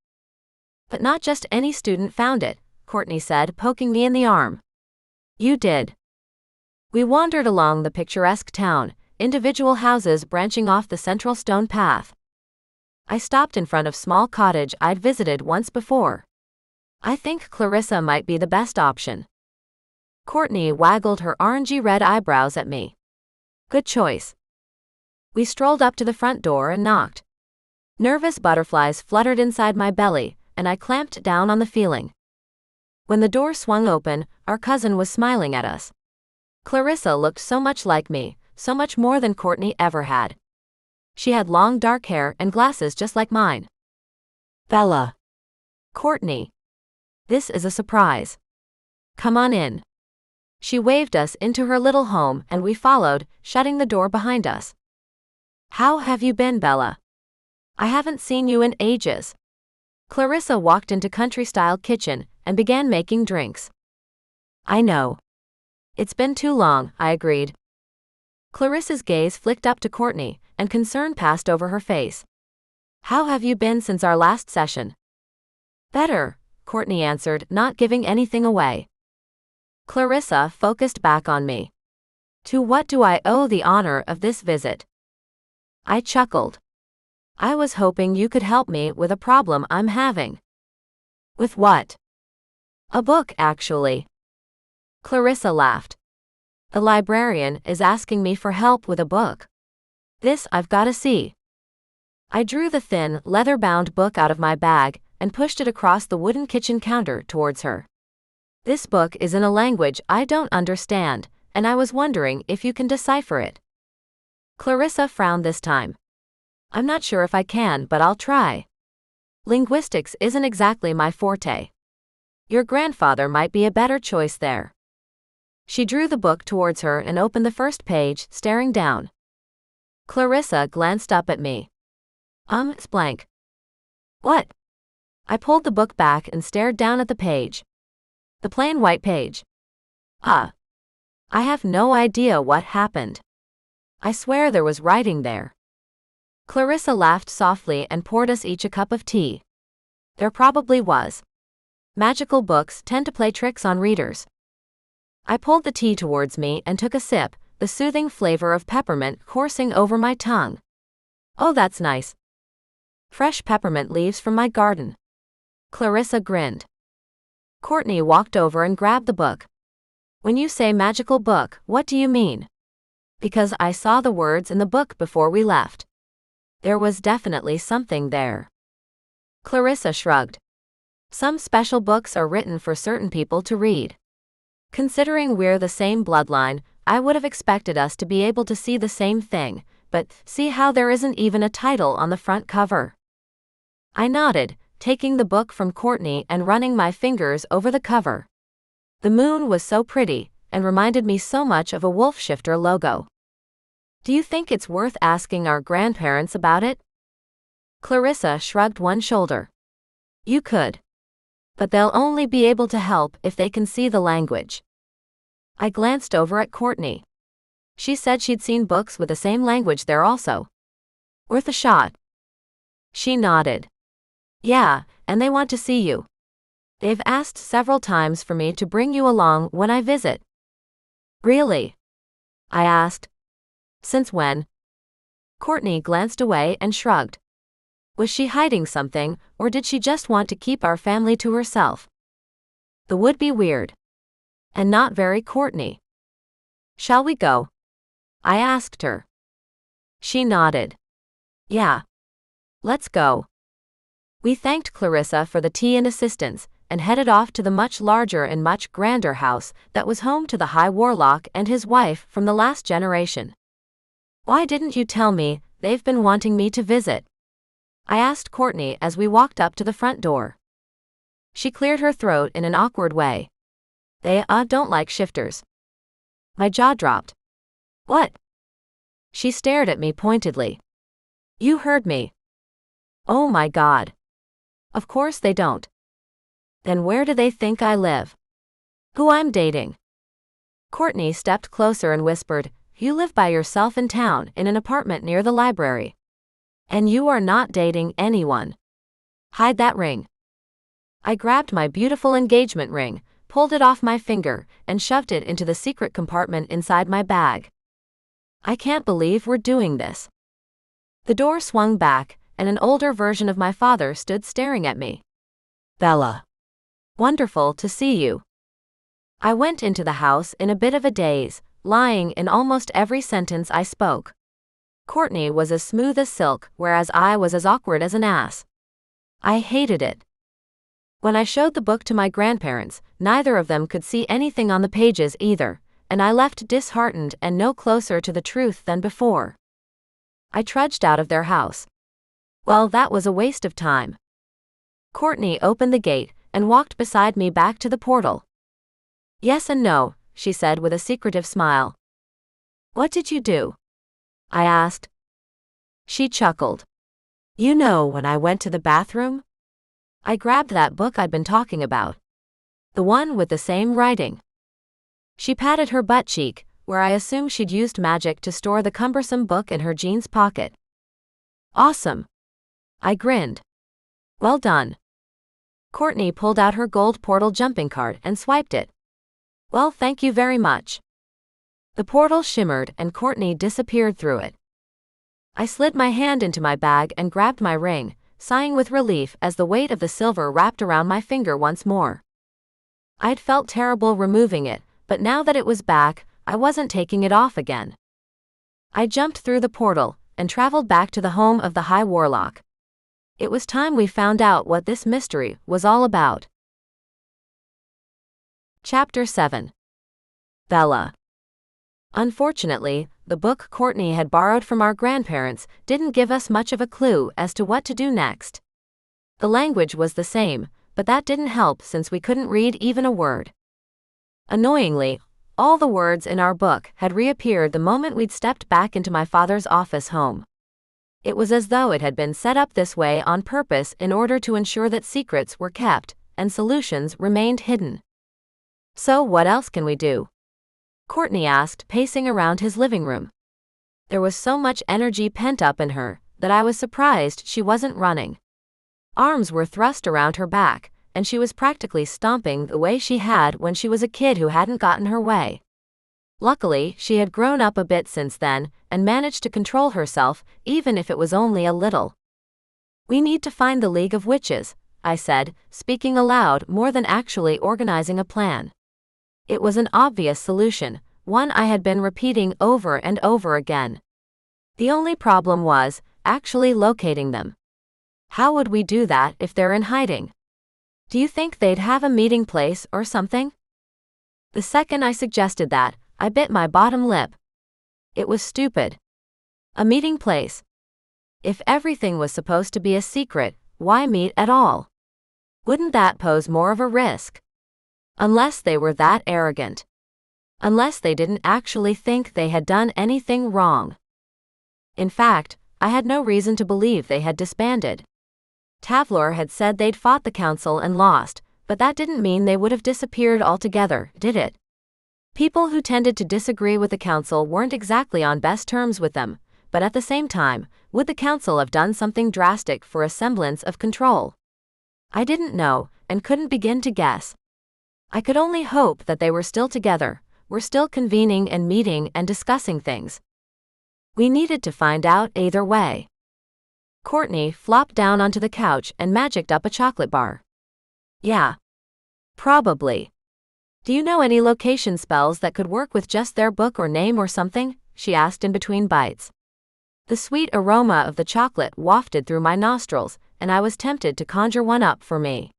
"But not just any student found it," Courtney said, poking me in the arm. "You did." We wandered along the picturesque town, individual houses branching off the central stone path. I stopped in front of a small cottage I'd visited once before. "I think Clarissa might be the best option." Courtney waggled her orangey-red eyebrows at me. "Good choice." We strolled up to the front door and knocked. Nervous butterflies fluttered inside my belly, and I clamped down on the feeling. When the door swung open, our cousin was smiling at us. Clarissa looked so much like me, so much more than Courtney ever had. She had long dark hair and glasses just like mine. "Bella." "Courtney. This is a surprise. Come on in." She waved us into her little home and we followed, shutting the door behind us. "How have you been, Bella? I haven't seen you in ages." Clarissa walked into country-style kitchen and began making drinks. "I know. It's been too long," I agreed. Clarissa's gaze flicked up to Courtney, and concern passed over her face. "How have you been since our last session?" "Better," Courtney answered, not giving anything away. Clarissa focused back on me. "To what do I owe the honor of this visit?" I chuckled. "I was hoping you could help me with a problem I'm having." "With what?" "A book, actually." Clarissa laughed. "The librarian is asking me for help with a book. This I've gotta see." I drew the thin, leather-bound book out of my bag and pushed it across the wooden kitchen counter towards her. "This book is in a language I don't understand, and I was wondering if you can decipher it." Clarissa frowned this time. "I'm not sure if I can, but I'll try. Linguistics isn't exactly my forte. Your grandfather might be a better choice there." She drew the book towards her and opened the first page, staring down. Clarissa glanced up at me. It's blank." "What?" I pulled the book back and stared down at the page. The plain white page. I have no idea what happened. I swear there was writing there. Clarissa laughed softly and poured us each a cup of tea. There probably was. Magical books tend to play tricks on readers. I pulled the tea towards me and took a sip, the soothing flavor of peppermint coursing over my tongue. Oh, that's nice. Fresh peppermint leaves from my garden. Clarissa grinned. Courtney walked over and grabbed the book. When you say magical book, what do you mean? Because I saw the words in the book before we left. There was definitely something there. Clarissa shrugged. Some special books are written for certain people to read. Considering we're the same bloodline, I would have expected us to be able to see the same thing, but see how there isn't even a title on the front cover. I nodded, taking the book from Courtney and running my fingers over the cover. The moon was so pretty, and reminded me so much of a wolf shifter logo. Do you think it's worth asking our grandparents about it? Clarissa shrugged one shoulder. You could. But they'll only be able to help if they can see the language. I glanced over at Courtney. She said she'd seen books with the same language there also. Worth a shot. She nodded. Yeah, and they want to see you. They've asked several times for me to bring you along when I visit. Really? I asked. Since when? Courtney glanced away and shrugged. Was she hiding something, or did she just want to keep our family to herself? That would be weird. And not very Courtney. Shall we go? I asked her. She nodded. Yeah. Let's go. We thanked Clarissa for the tea and assistance, and headed off to the much larger and much grander house that was home to the High Warlock and his wife from the last generation. Why didn't you tell me? They've been wanting me to visit. I asked Courtney as we walked up to the front door. She cleared her throat in an awkward way. They don't like shifters. My jaw dropped. What? She stared at me pointedly. You heard me. Oh my God. Of course they don't. Then where do they think I live? Who I'm dating? Courtney stepped closer and whispered, You live by yourself in town in an apartment near the library. And you are not dating anyone. Hide that ring. I grabbed my beautiful engagement ring, pulled it off my finger, and shoved it into the secret compartment inside my bag. I can't believe we're doing this. The door swung back, and an older version of my father stood staring at me. Bella. Wonderful to see you. I went into the house in a bit of a daze, lying in almost every sentence I spoke. Courtney was as smooth as silk, whereas I was as awkward as an ass. I hated it. When I showed the book to my grandparents, neither of them could see anything on the pages either, and I left disheartened and no closer to the truth than before. I trudged out of their house. Well, that was a waste of time. Courtney opened the gate and walked beside me back to the portal. Yes and no, she said with a secretive smile. What did you do? I asked. She chuckled. You know when I went to the bathroom? I grabbed that book I'd been talking about. The one with the same writing. She patted her butt cheek, where I assumed she'd used magic to store the cumbersome book in her jeans pocket. Awesome. I grinned. Well done. Courtney pulled out her gold portal jumping card and swiped it. Well, thank you very much. The portal shimmered and Courtney disappeared through it. I slid my hand into my bag and grabbed my ring, sighing with relief as the weight of the silver wrapped around my finger once more. I'd felt terrible removing it, but now that it was back, I wasn't taking it off again. I jumped through the portal and traveled back to the home of the High Warlock. It was time we found out what this mystery was all about. Chapter 7. Bella. Unfortunately, the book Courtney had borrowed from our grandparents didn't give us much of a clue as to what to do next. The language was the same, but that didn't help since we couldn't read even a word. Annoyingly, all the words in our book had reappeared the moment we'd stepped back into my father's office home. It was as though it had been set up this way on purpose in order to ensure that secrets were kept and solutions remained hidden. So what else can we do? Courtney asked, pacing around his living room. There was so much energy pent up in her that I was surprised she wasn't running. Arms were thrust around her back, and she was practically stomping the way she had when she was a kid who hadn't gotten her way. Luckily, she had grown up a bit since then and managed to control herself, even if it was only a little. We need to find the League of Witches, I said, speaking aloud more than actually organizing a plan. It was an obvious solution, one I had been repeating over and over again. The only problem was actually locating them. How would we do that if they're in hiding? Do you think they'd have a meeting place or something? The second I suggested that, I bit my bottom lip. It was stupid. A meeting place. If everything was supposed to be a secret, why meet at all? Wouldn't that pose more of a risk? Unless they were that arrogant. Unless they didn't actually think they had done anything wrong. In fact, I had no reason to believe they had disbanded. Tavlor had said they'd fought the council and lost, but that didn't mean they would have disappeared altogether, did it? People who tended to disagree with the council weren't exactly on best terms with them, but at the same time, would the council have done something drastic for a semblance of control? I didn't know, and couldn't begin to guess. I could only hope that they were still together, were still convening and meeting and discussing things. We needed to find out either way. Courtney flopped down onto the couch and magicked up a chocolate bar. Yeah. Probably. Do you know any location spells that could work with just their book or name or something? She asked in between bites. The sweet aroma of the chocolate wafted through my nostrils, and I was tempted to conjure one up for me.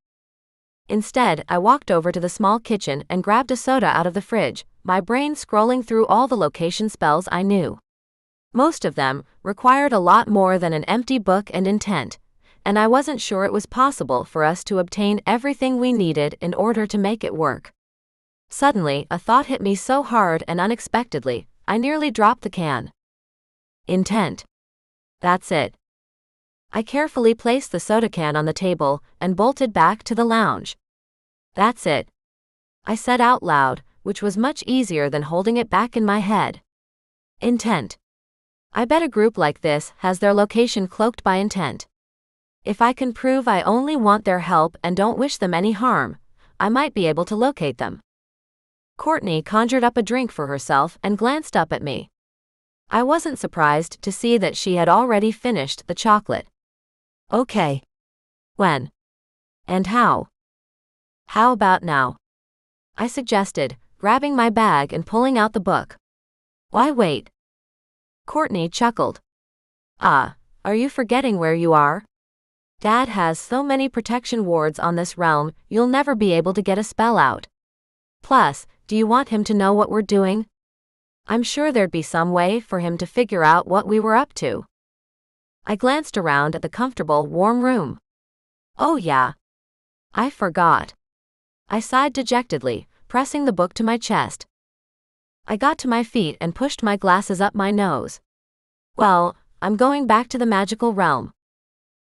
Instead, I walked over to the small kitchen and grabbed a soda out of the fridge, my brain scrolling through all the location spells I knew. Most of them required a lot more than an empty book and intent, and I wasn't sure it was possible for us to obtain everything we needed in order to make it work. Suddenly, a thought hit me so hard and unexpectedly, I nearly dropped the can. Intent. That's it. I carefully placed the soda can on the table and bolted back to the lounge. That's it. I said out loud, which was much easier than holding it back in my head. Intent. I bet a group like this has their location cloaked by intent. If I can prove I only want their help and don't wish them any harm, I might be able to locate them. Courtney conjured up a drink for herself and glanced up at me. I wasn't surprised to see that she had already finished the chocolate. Okay. When? And how? How about now? I suggested, grabbing my bag and pulling out the book. Why wait? Courtney chuckled. Are you forgetting where you are? Dad has so many protection wards on this realm, you'll never be able to get a spell out. Plus, do you want him to know what we're doing? I'm sure there'd be some way for him to figure out what we were up to. I glanced around at the comfortable, warm room. Oh yeah. I forgot. I sighed dejectedly, pressing the book to my chest. I got to my feet and pushed my glasses up my nose. Well, I'm going back to the magical realm.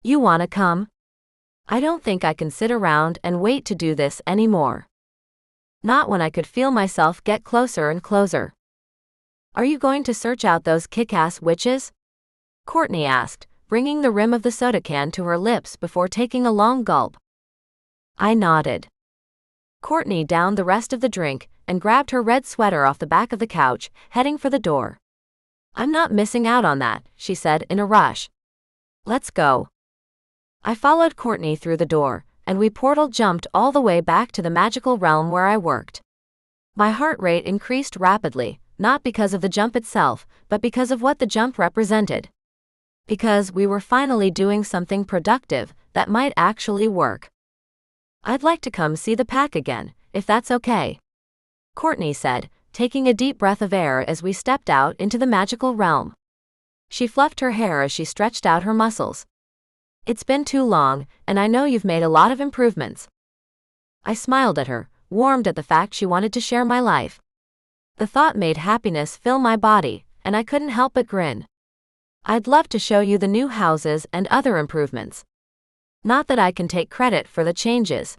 You wanna come? I don't think I can sit around and wait to do this anymore. Not when I could feel myself get closer and closer. Are you going to search out those kick-ass witches? Courtney asked, bringing the rim of the soda can to her lips before taking a long gulp. I nodded. Courtney downed the rest of the drink and grabbed her red sweater off the back of the couch, heading for the door. I'm not missing out on that, she said in a rush. Let's go. I followed Courtney through the door, and we portal jumped all the way back to the magical realm where I worked. My heart rate increased rapidly, not because of the jump itself, but because of what the jump represented. Because we were finally doing something productive that might actually work. I'd like to come see the pack again, if that's okay. Courtney said, taking a deep breath of air as we stepped out into the magical realm. She fluffed her hair as she stretched out her muscles. It's been too long, and I know you've made a lot of improvements. I smiled at her, warmed at the fact she wanted to share my life. The thought made happiness fill my body, and I couldn't help but grin. I'd love to show you the new houses and other improvements. Not that I can take credit for the changes.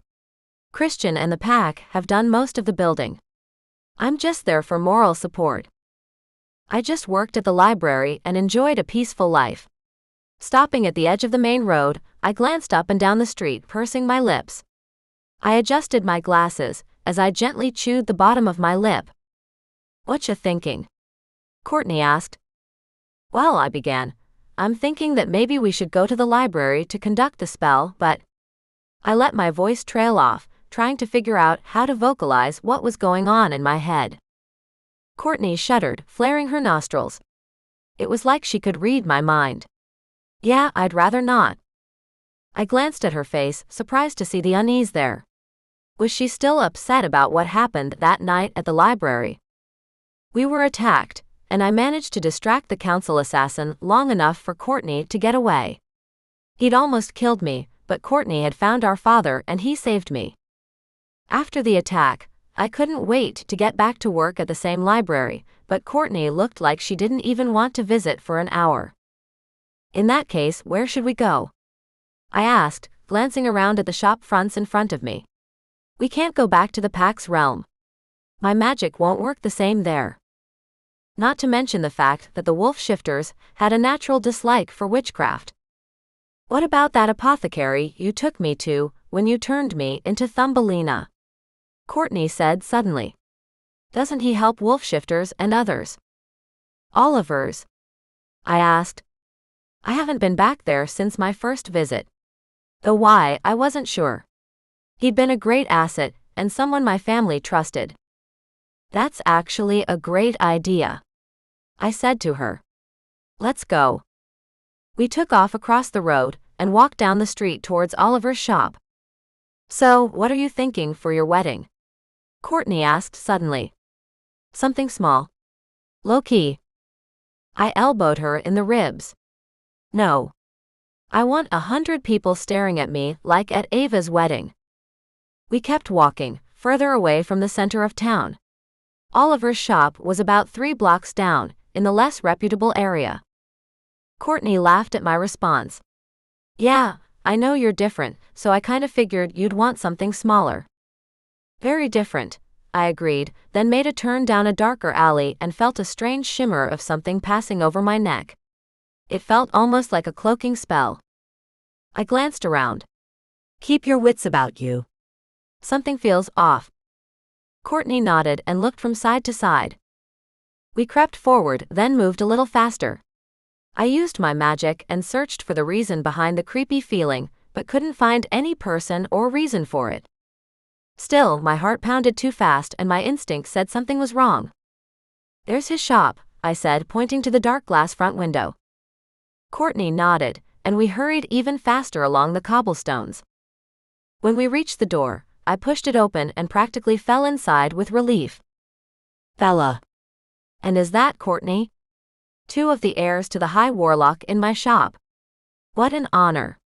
Christian and the pack have done most of the building. I'm just there for moral support. I just worked at the library and enjoyed a peaceful life. Stopping at the edge of the main road, I glanced up and down the street, pursing my lips. I adjusted my glasses as I gently chewed the bottom of my lip. "Whatcha thinking?" Courtney asked. "Well," I began, "I'm thinking that maybe we should go to the library to conduct the spell, but..." I let my voice trail off, trying to figure out how to vocalize what was going on in my head. Courtney shuddered, flaring her nostrils. It was like she could read my mind. "Yeah, I'd rather not." I glanced at her face, surprised to see the unease there. Was she still upset about what happened that night at the library? We were attacked, and I managed to distract the council assassin long enough for Courtney to get away. He'd almost killed me, but Courtney had found our father and he saved me. After the attack, I couldn't wait to get back to work at the same library, but Courtney looked like she didn't even want to visit for an hour. "In that case, where should we go?" I asked, glancing around at the shop fronts in front of me. "We can't go back to the pack's realm. My magic won't work the same there." Not to mention the fact that the wolf shifters had a natural dislike for witchcraft. "What about that apothecary you took me to when you turned me into Thumbelina?" Courtney said suddenly. "Doesn't he help wolf shifters and others?" "Oliver's?" I asked. I haven't been back there since my first visit. Though why, I wasn't sure. He'd been a great asset, and someone my family trusted. "That's actually a great idea," I said to her. "Let's go." We took off across the road and walked down the street towards Oliver's shop. "So, what are you thinking for your wedding?" Courtney asked suddenly. "Something small. Low-key." I elbowed her in the ribs. "No. I want 100 people staring at me like at Ava's wedding." We kept walking, further away from the center of town. Oliver's shop was about 3 blocks down, in the less reputable area. Courtney laughed at my response. "Yeah, I know you're different, so I kind of figured you'd want something smaller." "Very different," I agreed, then made a turn down a darker alley and felt a strange shimmer of something passing over my neck. It felt almost like a cloaking spell. I glanced around. "Keep your wits about you. Something feels off." Courtney nodded and looked from side to side. We crept forward, then moved a little faster. I used my magic and searched for the reason behind the creepy feeling, but couldn't find any person or reason for it. Still, my heart pounded too fast and my instinct said something was wrong. "There's his shop," I said, pointing to the dark glass front window. Courtney nodded, and we hurried even faster along the cobblestones. When we reached the door, I pushed it open and practically fell inside with relief. "Bella. And is that Courtney?" "2 of the heirs to the High Warlock in my shop." "What an honor."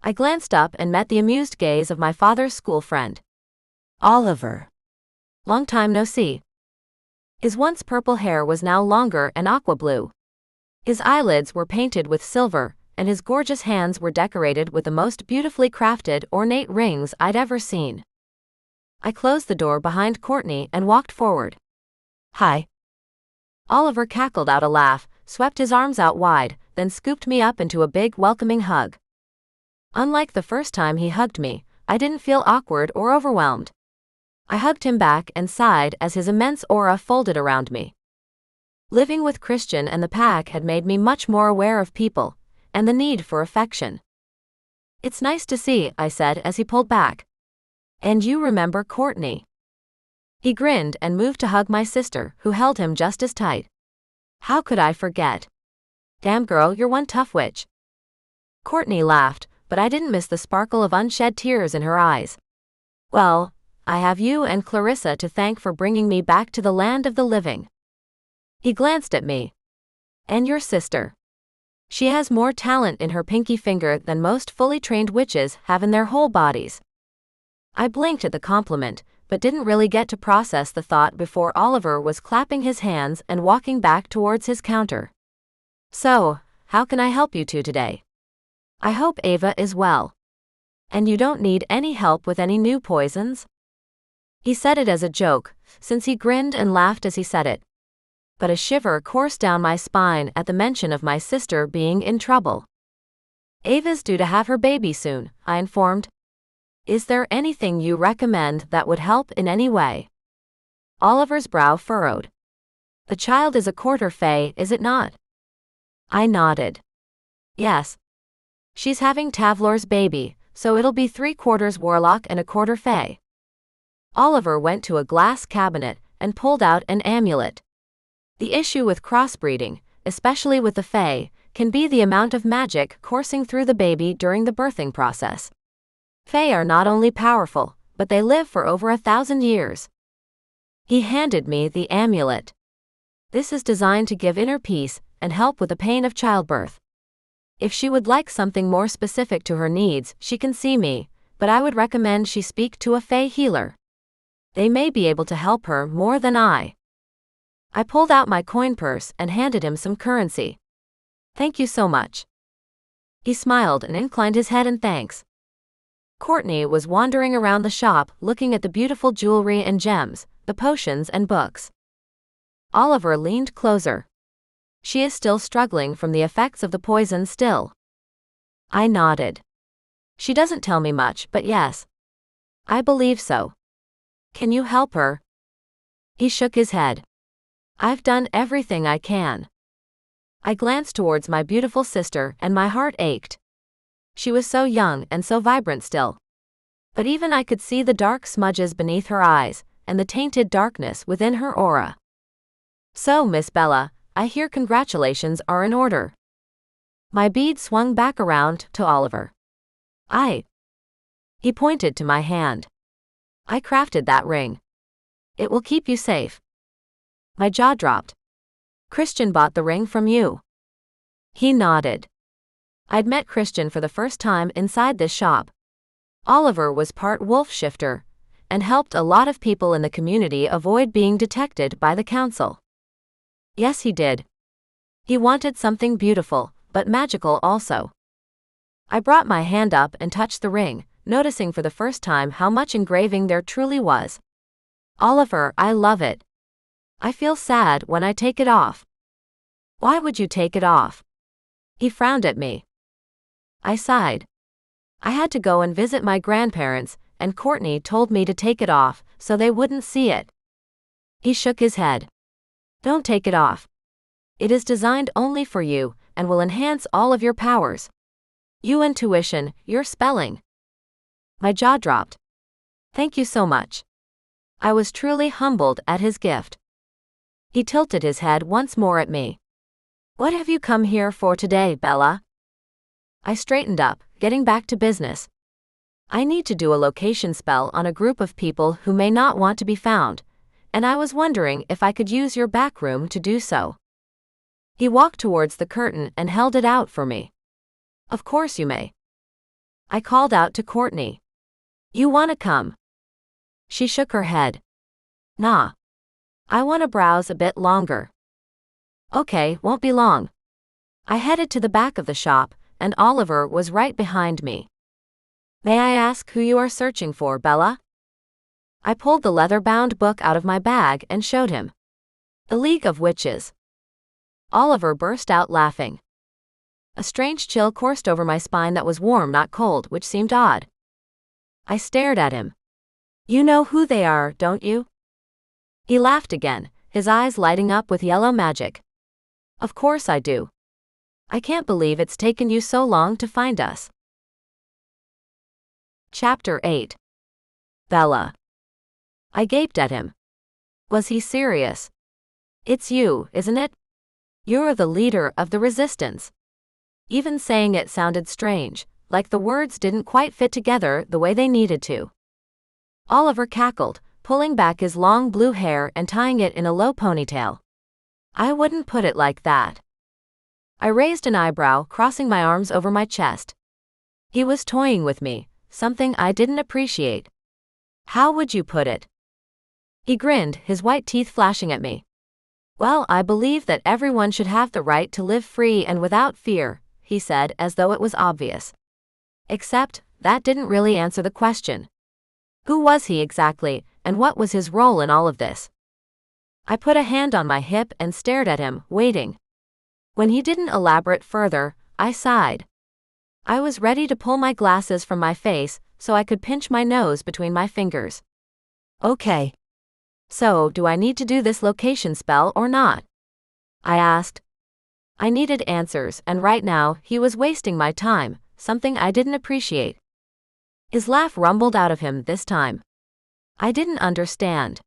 I glanced up and met the amused gaze of my father's school friend. "Oliver. Long time no see." His once purple hair was now longer and aqua blue. His eyelids were painted with silver, and his gorgeous hands were decorated with the most beautifully crafted, ornate rings I'd ever seen. I closed the door behind Courtney and walked forward. "Hi." Oliver cackled out a laugh, swept his arms out wide, then scooped me up into a big, welcoming hug. Unlike the first time he hugged me, I didn't feel awkward or overwhelmed. I hugged him back and sighed as his immense aura folded around me. Living with Christian and the pack had made me much more aware of people, and the need for affection. "It's nice to see," I said as he pulled back. "And you remember Courtney." He grinned and moved to hug my sister, who held him just as tight. "How could I forget? Damn girl, you're one tough witch." Courtney laughed, but I didn't miss the sparkle of unshed tears in her eyes. "Well, I have you and Clarissa to thank for bringing me back to the land of the living." He glanced at me. "And your sister. She has more talent in her pinky finger than most fully trained witches have in their whole bodies." I blinked at the compliment, but didn't really get to process the thought before Oliver was clapping his hands and walking back towards his counter. "So, how can I help you two today? I hope Ava is well." And you don't need any help with any new poisons? He said it as a joke, since he grinned and laughed as he said it. But a shiver coursed down my spine at the mention of my sister being in trouble. Ava's due to have her baby soon, I informed. Is there anything you recommend that would help in any way? Oliver's brow furrowed. The child is a quarter fae, is it not? I nodded. Yes. She's having Tavlor's baby, so it'll be 3/4 warlock and 1/4 fae. Oliver went to a glass cabinet and pulled out an amulet. The issue with crossbreeding, especially with the fae, can be the amount of magic coursing through the baby during the birthing process. Fae are not only powerful, but they live for over 1,000 years. He handed me the amulet. This is designed to give inner peace and help with the pain of childbirth. If she would like something more specific to her needs, she can see me, but I would recommend she speak to a fae healer. They may be able to help her more than I. I pulled out my coin purse and handed him some currency. Thank you so much. He smiled and inclined his head in thanks. Courtney was wandering around the shop looking at the beautiful jewelry and gems, the potions and books. Oliver leaned closer. She is still struggling from the effects of the poison still. I nodded. She doesn't tell me much, but yes. I believe so. Can you help her? He shook his head. I've done everything I can. I glanced towards my beautiful sister and my heart ached. She was so young and so vibrant still. But even I could see the dark smudges beneath her eyes, and the tainted darkness within her aura. So, Miss Bella, I hear congratulations are in order. My bead swung back around to Oliver. He pointed to my hand. I crafted that ring. It will keep you safe. My jaw dropped. Christian bought the ring from you. He nodded. I'd met Christian for the first time inside this shop. Oliver was part wolf shifter, and helped a lot of people in the community avoid being detected by the council. Yes, he did. He wanted something beautiful, but magical also. I brought my hand up and touched the ring, noticing for the first time how much engraving there truly was. Oliver, I love it. I feel sad when I take it off. Why would you take it off? He frowned at me. I sighed. I had to go and visit my grandparents, and Courtney told me to take it off, so they wouldn't see it. He shook his head. Don't take it off. It is designed only for you, and will enhance all of your powers. Your intuition, your spelling. My jaw dropped. Thank you so much. I was truly humbled at his gift. He tilted his head once more at me. What have you come here for today, Bella? I straightened up, getting back to business. I need to do a location spell on a group of people who may not want to be found, and I was wondering if I could use your back room to do so. He walked towards the curtain and held it out for me. Of course you may. I called out to Courtney. You wanna come? She shook her head. Nah. I wanna browse a bit longer. Okay, won't be long. I headed to the back of the shop, and Oliver was right behind me. May I ask who you are searching for, Bella? I pulled the leather-bound book out of my bag and showed him. The League of Witches. Oliver burst out laughing. A strange chill coursed over my spine that was warm, not cold, which seemed odd. I stared at him. You know who they are, don't you? He laughed again, his eyes lighting up with yellow magic. Of course I do. I can't believe it's taken you so long to find us. Chapter 8. Bella. I gaped at him. Was he serious? It's you, isn't it? You're the leader of the resistance. Even saying it sounded strange, like the words didn't quite fit together the way they needed to. Oliver cackled, pulling back his long blue hair and tying it in a low ponytail. I wouldn't put it like that. I raised an eyebrow, crossing my arms over my chest. He was toying with me, something I didn't appreciate. How would you put it? He grinned, his white teeth flashing at me. Well, I believe that everyone should have the right to live free and without fear, he said as though it was obvious. Except, that didn't really answer the question. Who was he exactly, and what was his role in all of this? I put a hand on my hip and stared at him, waiting. When he didn't elaborate further, I sighed. I was ready to pull my glasses from my face so I could pinch my nose between my fingers. Okay. So, do I need to do this location spell or not? I asked. I needed answers, and right now, he was wasting my time, something I didn't appreciate. His laugh rumbled out of him this time. I didn't understand.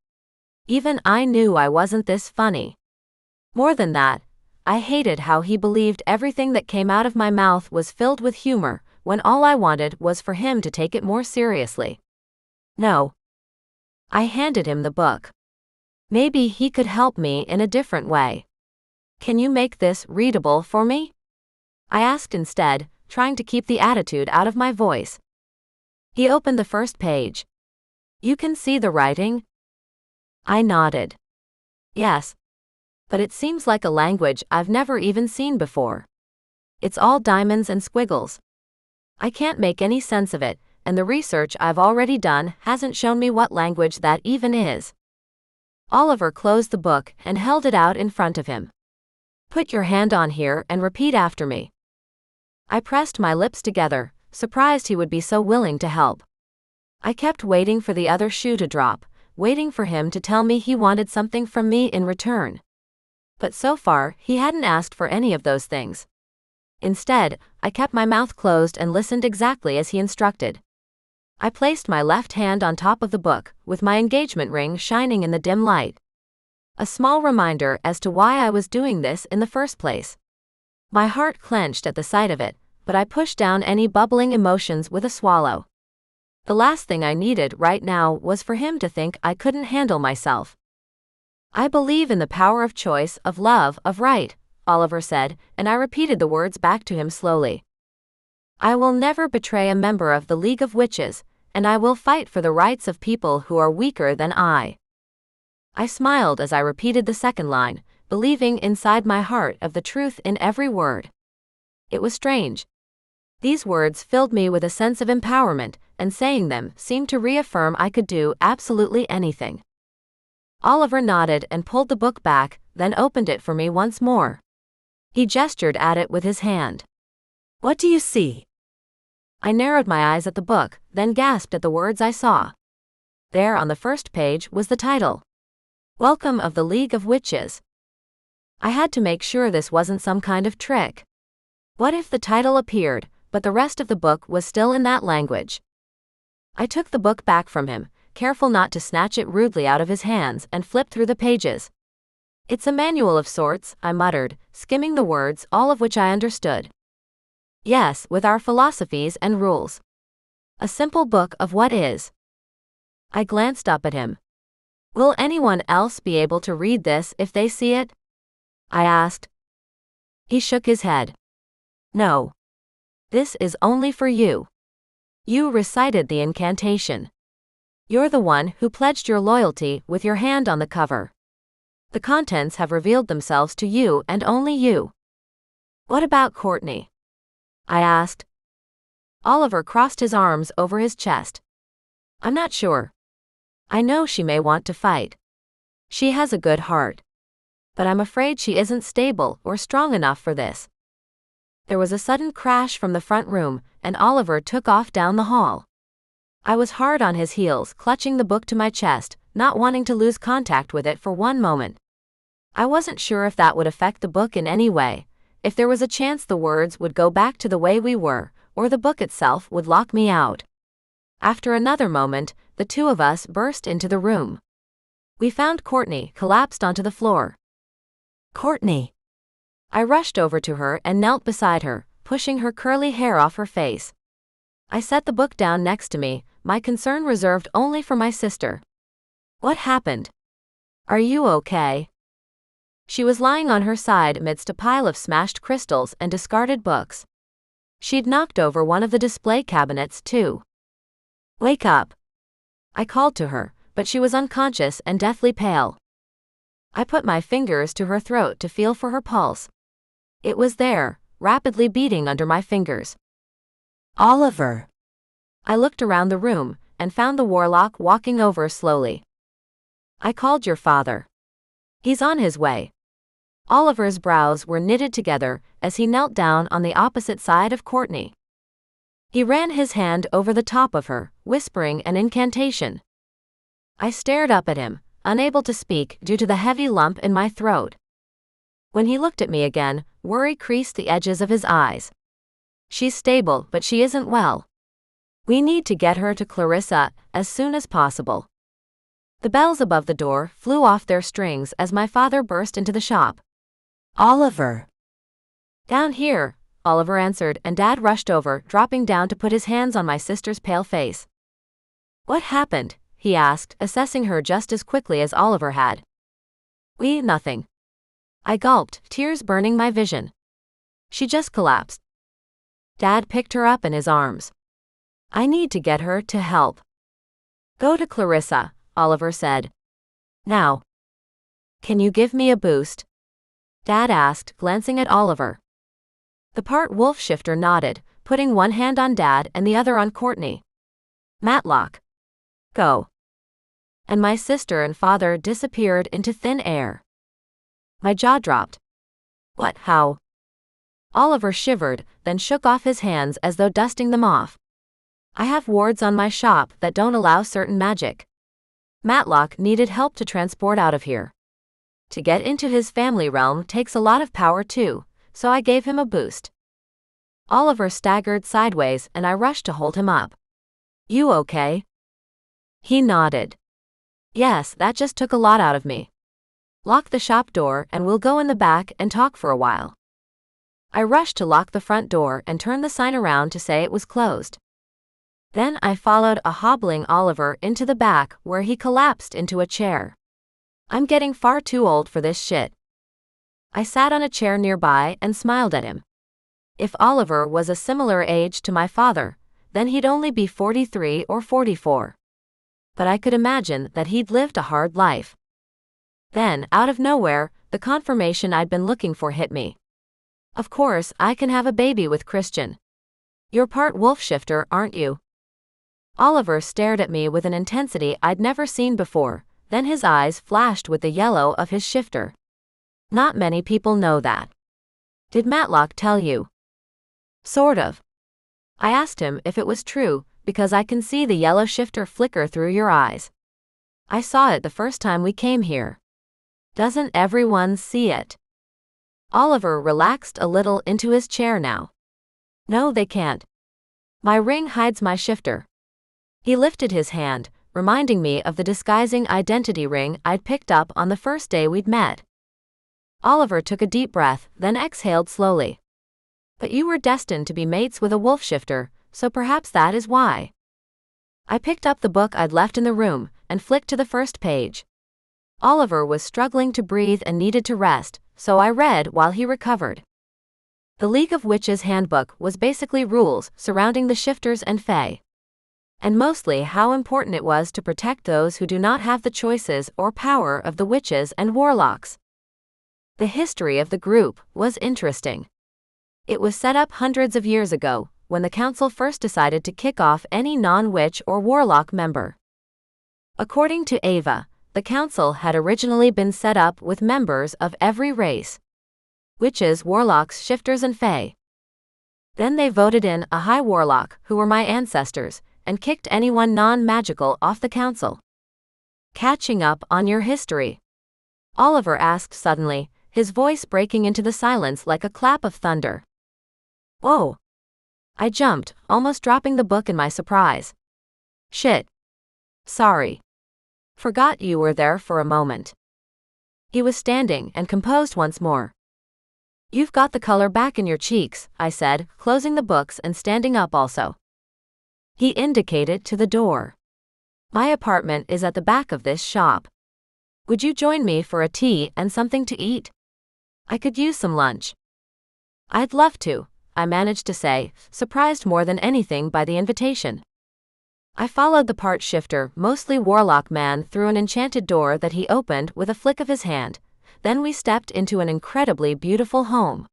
Even I knew I wasn't this funny. More than that, I hated how he believed everything that came out of my mouth was filled with humor, when all I wanted was for him to take it more seriously. No. I handed him the book. Maybe he could help me in a different way. Can you make this readable for me? I asked instead, trying to keep the attitude out of my voice. He opened the first page. You can see the writing? I nodded. Yes. But it seems like a language I've never even seen before. It's all diamonds and squiggles. I can't make any sense of it, and the research I've already done hasn't shown me what language that even is. Oliver closed the book and held it out in front of him. Put your hand on here and repeat after me. I pressed my lips together, surprised he would be so willing to help. I kept waiting for the other shoe to drop, waiting for him to tell me he wanted something from me in return. But so far, he hadn't asked for any of those things. Instead, I kept my mouth closed and listened exactly as he instructed. I placed my left hand on top of the book, with my engagement ring shining in the dim light. A small reminder as to why I was doing this in the first place. My heart clenched at the sight of it, but I pushed down any bubbling emotions with a swallow. The last thing I needed right now was for him to think I couldn't handle myself. I believe in the power of choice, of love, of right, Oliver said, and I repeated the words back to him slowly. I will never betray a member of the League of Witches, and I will fight for the rights of people who are weaker than I. I smiled as I repeated the second line, believing inside my heart of the truth in every word. It was strange. These words filled me with a sense of empowerment, and saying them seemed to reaffirm I could do absolutely anything. Oliver nodded and pulled the book back, then opened it for me once more. He gestured at it with his hand. What do you see? I narrowed my eyes at the book, then gasped at the words I saw. There on the first page was the title. Welcome of the League of Witches. I had to make sure this wasn't some kind of trick. What if the title appeared, but the rest of the book was still in that language? I took the book back from him, careful not to snatch it rudely out of his hands, and flipped through the pages. It's a manual of sorts, I muttered, skimming the words, all of which I understood. Yes, with our philosophies and rules. A simple book of what is. I glanced up at him. Will anyone else be able to read this if they see it? I asked. He shook his head. No. This is only for you. You recited the incantation. You're the one who pledged your loyalty with your hand on the cover. The contents have revealed themselves to you and only you. What about Courtney? I asked. Oliver crossed his arms over his chest. I'm not sure. I know she may want to fight. She has a good heart. But I'm afraid she isn't stable or strong enough for this. There was a sudden crash from the front room, and Oliver took off down the hall. I was hard on his heels, clutching the book to my chest, not wanting to lose contact with it for one moment. I wasn't sure if that would affect the book in any way, if there was a chance the words would go back to the way we were, or the book itself would lock me out. After another moment, the two of us burst into the room. We found Courtney collapsed onto the floor. Courtney! I rushed over to her and knelt beside her, pushing her curly hair off her face. I set the book down next to me, my concern reserved only for my sister. What happened? Are you okay? She was lying on her side amidst a pile of smashed crystals and discarded books. She'd knocked over one of the display cabinets, too. Wake up! I called to her, but she was unconscious and deathly pale. I put my fingers to her throat to feel for her pulse. It was there, rapidly beating under my fingers. Oliver! I looked around the room and found the Warlock walking over slowly. I called your father. He's on his way. Oliver's brows were knitted together as he knelt down on the opposite side of Courtney. He ran his hand over the top of her, whispering an incantation. I stared up at him, unable to speak due to the heavy lump in my throat. When he looked at me again, worry creased the edges of his eyes. She's stable, but she isn't well. We need to get her to Clarissa as soon as possible. The bells above the door flew off their strings as my father burst into the shop. Oliver. Down here, Oliver answered, and Dad rushed over, dropping down to put his hands on my sister's pale face. What happened? He asked, assessing her just as quickly as Oliver had. Nothing. I gulped, tears burning my vision. She just collapsed. Dad picked her up in his arms. I need to get her to help. Go to Clarissa, Oliver said. Now. Can you give me a boost? Dad asked, glancing at Oliver. The part wolf shifter nodded, putting one hand on Dad and the other on Courtney. Matlock. Go. And my sister and father disappeared into thin air. My jaw dropped. What? How? Oliver shivered, then shook off his hands as though dusting them off. I have wards on my shop that don't allow certain magic. Matlock needed help to transport out of here. To get into his family realm takes a lot of power too, so I gave him a boost. Oliver staggered sideways and I rushed to hold him up. You okay? He nodded. Yes, that just took a lot out of me. Lock the shop door and we'll go in the back and talk for a while. I rushed to lock the front door and turn the sign around to say it was closed. Then I followed a hobbling Oliver into the back where he collapsed into a chair. I'm getting far too old for this shit. I sat on a chair nearby and smiled at him. If Oliver was a similar age to my father, then he'd only be 43 or 44. But I could imagine that he'd lived a hard life. Then, out of nowhere, the confirmation I'd been looking for hit me. Of course, I can have a baby with Christian. You're part wolf shifter, aren't you? Oliver stared at me with an intensity I'd never seen before, then his eyes flashed with the yellow of his shifter. Not many people know that. Did Matlock tell you? Sort of. I asked him if it was true, because I can see the yellow shifter flicker through your eyes. I saw it the first time we came here. Doesn't everyone see it? Oliver relaxed a little into his chair now. No, they can't. My ring hides my shifter. He lifted his hand, reminding me of the disguising identity ring I'd picked up on the first day we'd met. Oliver took a deep breath, then exhaled slowly. But you were destined to be mates with a wolf shifter, so perhaps that is why. I picked up the book I'd left in the room and flicked to the first page. Oliver was struggling to breathe and needed to rest, so I read while he recovered. The League of Witches Handbook was basically rules surrounding the shifters and fae. And mostly how important it was to protect those who do not have the choices or power of the witches and warlocks. The history of the group was interesting. It was set up hundreds of years ago, when the council first decided to kick off any non-witch or warlock member. According to Ava, the council had originally been set up with members of every race. Witches, warlocks, shifters and fae. Then they voted in a high warlock, who were my ancestors, and kicked anyone non-magical off the council. Catching up on your history? Oliver asked suddenly, his voice breaking into the silence like a clap of thunder. Whoa! I jumped, almost dropping the book in my surprise. Shit. Sorry. Forgot you were there for a moment. He was standing and composed once more. You've got the color back in your cheeks, I said, closing the books and standing up also. He indicated to the door. My apartment is at the back of this shop. Would you join me for a tea and something to eat? I could use some lunch. I'd love to, I managed to say, surprised more than anything by the invitation. I followed the part shifter, mostly warlock man through an enchanted door that he opened with a flick of his hand. Then we stepped into an incredibly beautiful home.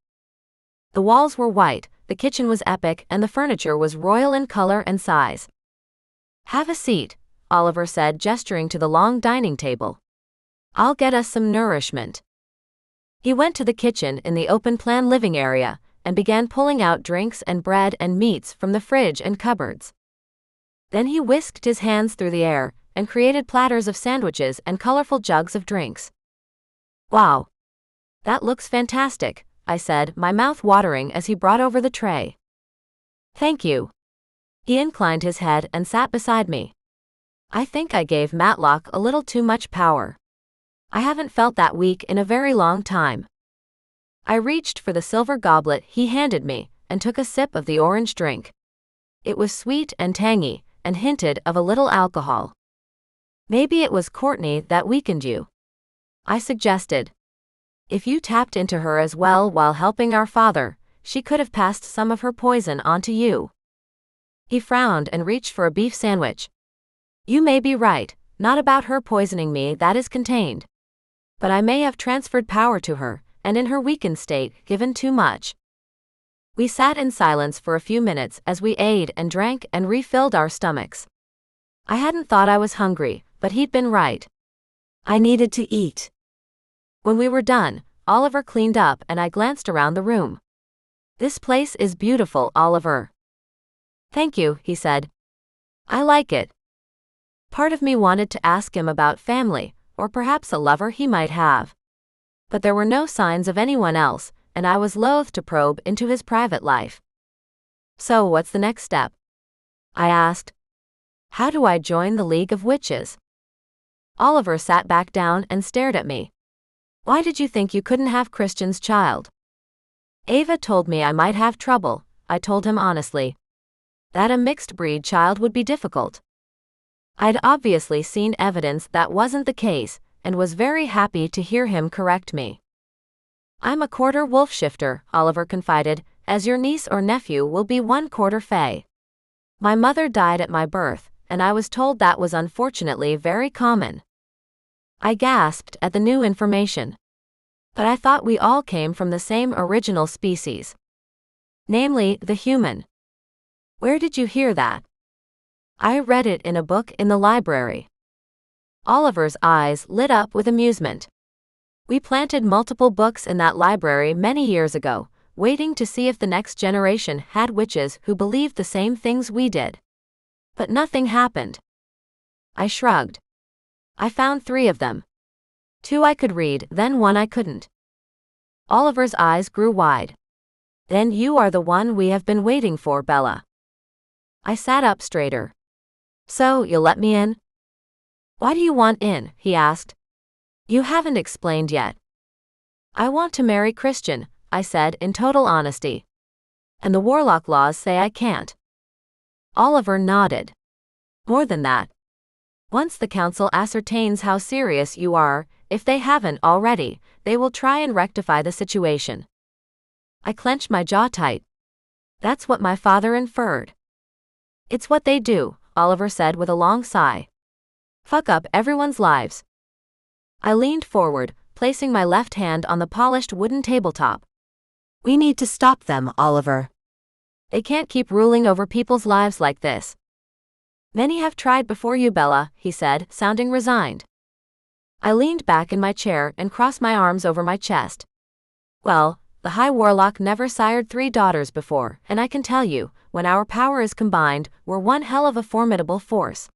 The walls were white, the kitchen was epic, and the furniture was royal in color and size. Have a seat, Oliver said, gesturing to the long dining table. I'll get us some nourishment. He went to the kitchen in the open-plan living area and began pulling out drinks and bread and meats from the fridge and cupboards. Then he whisked his hands through the air and created platters of sandwiches and colorful jugs of drinks. Wow! That looks fantastic, I said, my mouth watering as he brought over the tray. Thank you. He inclined his head and sat beside me. I think I gave Matlock a little too much power. I haven't felt that weak in a very long time. I reached for the silver goblet he handed me and took a sip of the orange drink. It was sweet and tangy and hinted of a little alcohol. Maybe it was Courtney that weakened you, I suggested. If you tapped into her as well while helping our father, she could have passed some of her poison on to you. He frowned and reached for a beef sandwich. You may be right, not about her poisoning me, that is contained. But I may have transferred power to her, and in her weakened state, given too much. We sat in silence for a few minutes as we ate and drank and refilled our stomachs. I hadn't thought I was hungry, but he'd been right. I needed to eat. When we were done, Oliver cleaned up and I glanced around the room. This place is beautiful, Oliver. Thank you, he said. I like it. Part of me wanted to ask him about family, or perhaps a lover he might have. But there were no signs of anyone else, and I was loath to probe into his private life. So what's the next step? I asked. How do I join the League of Witches? Oliver sat back down and stared at me. Why did you think you couldn't have Christian's child? Ava told me I might have trouble, I told him honestly. That a mixed-breed child would be difficult. I'd obviously seen evidence that wasn't the case, and was very happy to hear him correct me. I'm a quarter wolf shifter, Oliver confided, as your niece or nephew will be 1/4 fae. My mother died at my birth, and I was told that was unfortunately very common. I gasped at the new information. But I thought we all came from the same original species. Namely, the human. Where did you hear that? I read it in a book in the library. Oliver's eyes lit up with amusement. We planted multiple books in that library many years ago, waiting to see if the next generation had witches who believed the same things we did. But nothing happened. I shrugged. I found 3 of them. 2 I could read, then 1 I couldn't. Oliver's eyes grew wide. Then you are the one we have been waiting for, Bella. I sat up straighter. So, you'll let me in? Why do you want in? He asked. You haven't explained yet. I want to marry Christian, I said in total honesty. And the Warlock laws say I can't. Oliver nodded. More than that. Once the council ascertains how serious you are, if they haven't already, they will try and rectify the situation. I clenched my jaw tight. That's what my father inferred. It's what they do, Oliver said with a long sigh. Fuck up everyone's lives. I leaned forward, placing my left hand on the polished wooden tabletop. We need to stop them, Oliver. They can't keep ruling over people's lives like this. Many have tried before you, Bella, he said, sounding resigned. I leaned back in my chair and crossed my arms over my chest. Well, the High Warlock never sired 3 daughters before, and I can tell you, when our power is combined, we're one hell of a formidable force.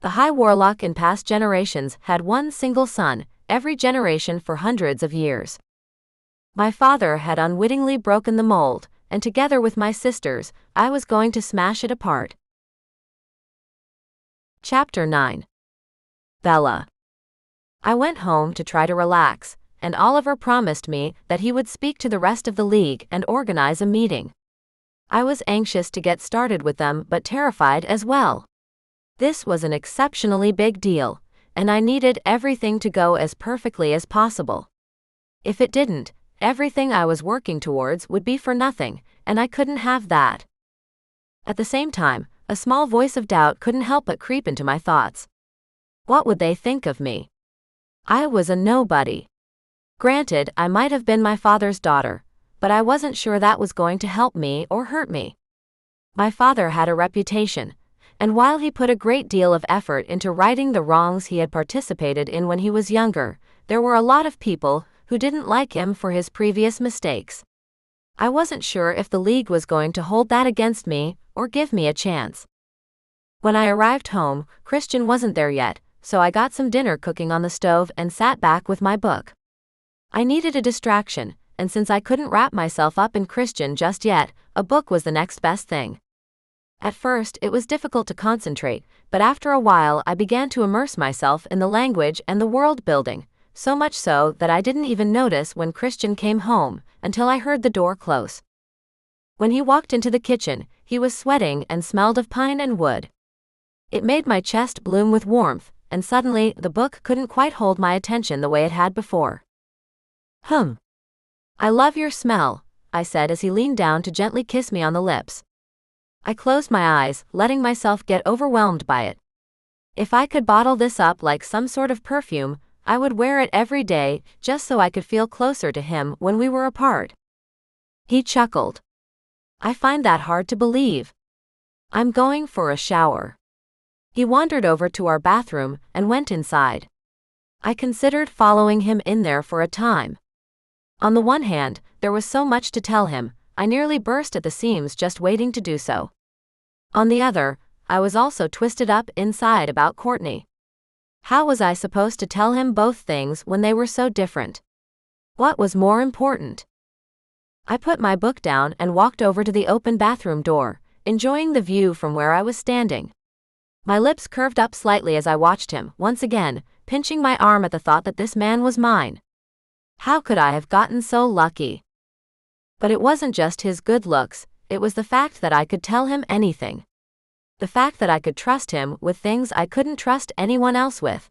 The High Warlock in past generations had 1 single son, every generation for hundreds of years. My father had unwittingly broken the mold, and together with my sisters, I was going to smash it apart. Chapter 9. Bella. I went home to try to relax, and Oliver promised me that he would speak to the rest of the league and organize a meeting. I was anxious to get started with them but terrified as well. This was an exceptionally big deal, and I needed everything to go as perfectly as possible. If it didn't, everything I was working towards would be for nothing, and I couldn't have that. At the same time, a small voice of doubt couldn't help but creep into my thoughts. What would they think of me? I was a nobody. Granted, I might have been my father's daughter, but I wasn't sure that was going to help me or hurt me. My father had a reputation, And while he put a great deal of effort into righting the wrongs he had participated in when he was younger, there were a lot of people who didn't like him for his previous mistakes. I wasn't sure if the league was going to hold that against me or give me a chance. When I arrived home, Christian wasn't there yet, so I got some dinner cooking on the stove and sat back with my book. I needed a distraction, and since I couldn't wrap myself up in Christian just yet, a book was the next best thing. At first, it was difficult to concentrate, but after a while I began to immerse myself in the language and the world building, so much so that I didn't even notice when Christian came home, until I heard the door close. When he walked into the kitchen, he was sweating and smelled of pine and wood. It made my chest bloom with warmth, and suddenly the book couldn't quite hold my attention the way it had before. I love your smell, I said as he leaned down to gently kiss me on the lips. I closed my eyes, letting myself get overwhelmed by it. If I could bottle this up like some sort of perfume, I would wear it every day just so I could feel closer to him when we were apart. He chuckled. I find that hard to believe. I'm going for a shower. He wandered over to our bathroom and went inside. I considered following him in there for a time. On the one hand, there was so much to tell him, I nearly burst at the seams just waiting to do so. On the other, I was also twisted up inside about Courtney. How was I supposed to tell him both things when they were so different? What was more important? I put my book down and walked over to the open bathroom door, enjoying the view from where I was standing. My lips curved up slightly as I watched him, once again, pinching my arm at the thought that this man was mine. How could I have gotten so lucky? But it wasn't just his good looks, it was the fact that I could tell him anything. The fact that I could trust him with things I couldn't trust anyone else with.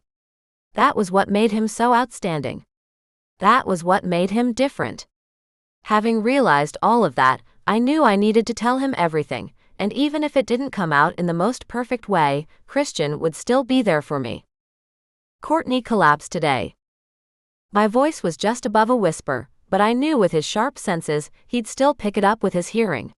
That was what made him so outstanding. That was what made him different. Having realized all of that, I knew I needed to tell him everything, and even if it didn't come out in the most perfect way, Christian would still be there for me. Courtney collapsed today. My voice was just above a whisper, but I knew with his sharp senses, he'd still pick it up with his hearing.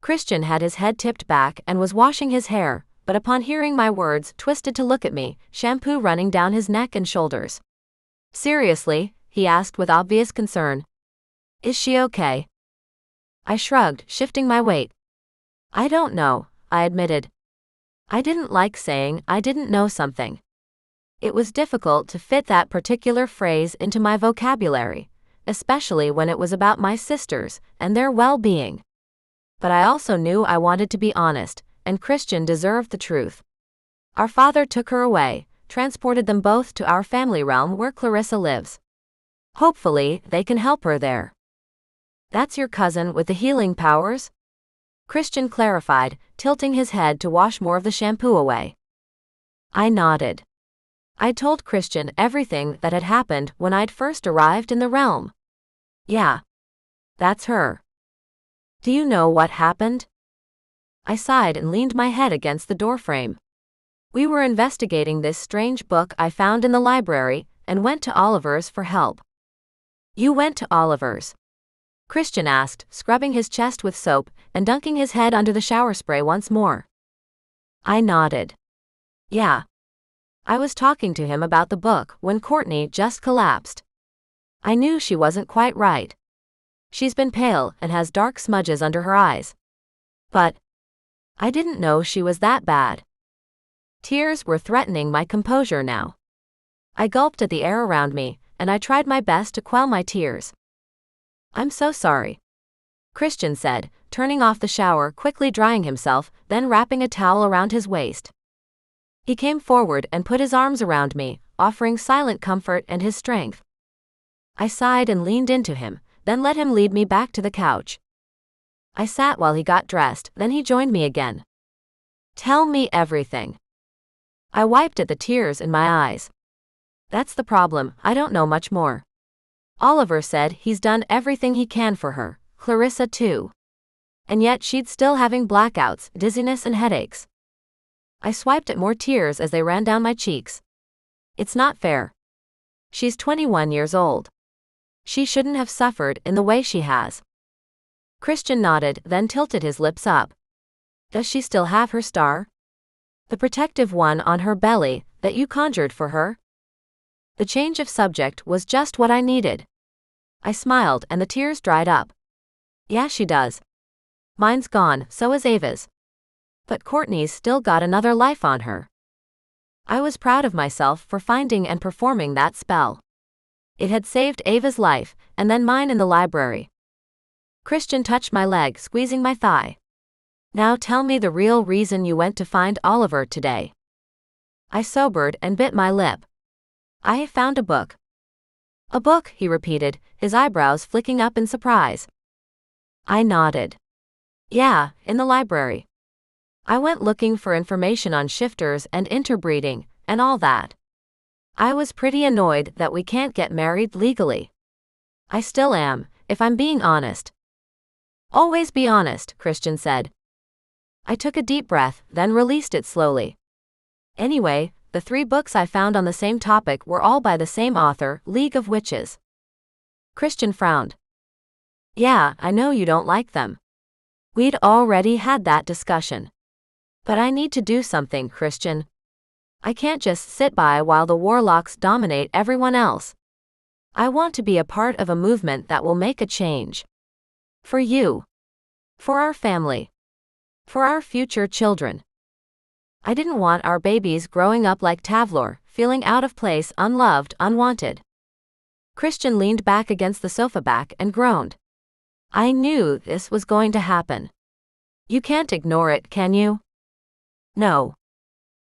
Christian had his head tipped back and was washing his hair, but upon hearing my words, twisted to look at me, shampoo running down his neck and shoulders. Seriously? He asked with obvious concern. Is she okay? I shrugged, shifting my weight. I don't know, I admitted. I didn't like saying I didn't know something. It was difficult to fit that particular phrase into my vocabulary, especially when it was about my sisters and their well-being. But I also knew I wanted to be honest, and Christian deserved the truth. Our father took her away, transported them both to our family realm where Clarissa lives. Hopefully, they can help her there. That's your cousin with the healing powers? Christian clarified, tilting his head to wash more of the shampoo away. I nodded. I told Christian everything that had happened when I'd first arrived in the realm. Yeah. That's her. Do you know what happened? I sighed and leaned my head against the doorframe. We were investigating this strange book I found in the library, and went to Oliver's for help. You went to Oliver's? Christian asked, scrubbing his chest with soap and dunking his head under the shower spray once more. I nodded. Yeah. I was talking to him about the book when Courtney just collapsed. I knew she wasn't quite right. She's been pale and has dark smudges under her eyes. But I didn't know she was that bad. Tears were threatening my composure now. I gulped at the air around me, and I tried my best to quell my tears. I'm so sorry, Christian said, turning off the shower, quickly drying himself, then wrapping a towel around his waist. He came forward and put his arms around me, offering silent comfort and his strength. I sighed and leaned into him, then let him lead me back to the couch. I sat while he got dressed, then he joined me again. Tell me everything. I wiped at the tears in my eyes. That's the problem, I don't know much more. Oliver said he's done everything he can for her, Clarissa too. And yet she'd still having blackouts, dizziness and headaches. I swiped at more tears as they ran down my cheeks. It's not fair. She's 21 years old. She shouldn't have suffered in the way she has. Christian nodded, then tilted his lips up. Does she still have her star? The protective one on her belly that you conjured for her? The change of subject was just what I needed. I smiled and the tears dried up. Yeah, she does. Mine's gone, so is Ava's. But Courtney's still got another life on her. I was proud of myself for finding and performing that spell. It had saved Ava's life, and then mine in the library. Christian touched my leg, squeezing my thigh. Now tell me the real reason you went to find Oliver today. I sobered and bit my lip. I found a book. A book, he repeated, his eyebrows flicking up in surprise. I nodded. Yeah, in the library. I went looking for information on shifters and interbreeding, and all that. I was pretty annoyed that we can't get married legally. I still am, if I'm being honest. Always be honest, Christian said. I took a deep breath, then released it slowly. Anyway, the 3 books I found on the same topic were all by the same author, League of Witches. Christian frowned. Yeah, I know you don't like them. We'd already had that discussion. But I need to do something, Christian. I can't just sit by while the Warlocks dominate everyone else. I want to be a part of a movement that will make a change. For you. For our family. For our future children. I didn't want our babies growing up like Tavlor, feeling out of place, unloved, unwanted. Christian leaned back against the sofa back and groaned. I knew this was going to happen. You can't ignore it, can you? No.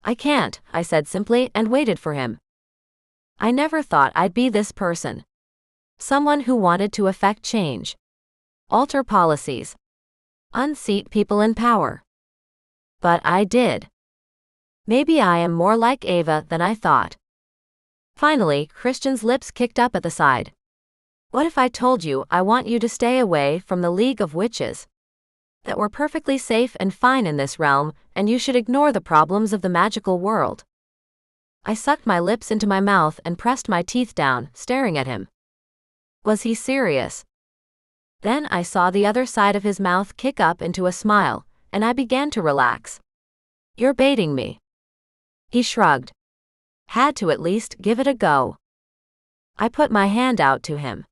I can't, I said simply and waited for him. I never thought I'd be this person. Someone who wanted to effect change. Alter policies. Unseat people in power. But I did. Maybe I am more like Ava than I thought. Finally, Christian's lips kicked up at the side. What if I told you I want you to stay away from the League of Witches? That we're perfectly safe and fine in this realm, and you should ignore the problems of the magical world. I sucked my lips into my mouth and pressed my teeth down, staring at him. Was he serious? Then I saw the other side of his mouth kick up into a smile, and I began to relax. You're baiting me. He shrugged. Had to at least give it a go. I put my hand out to him.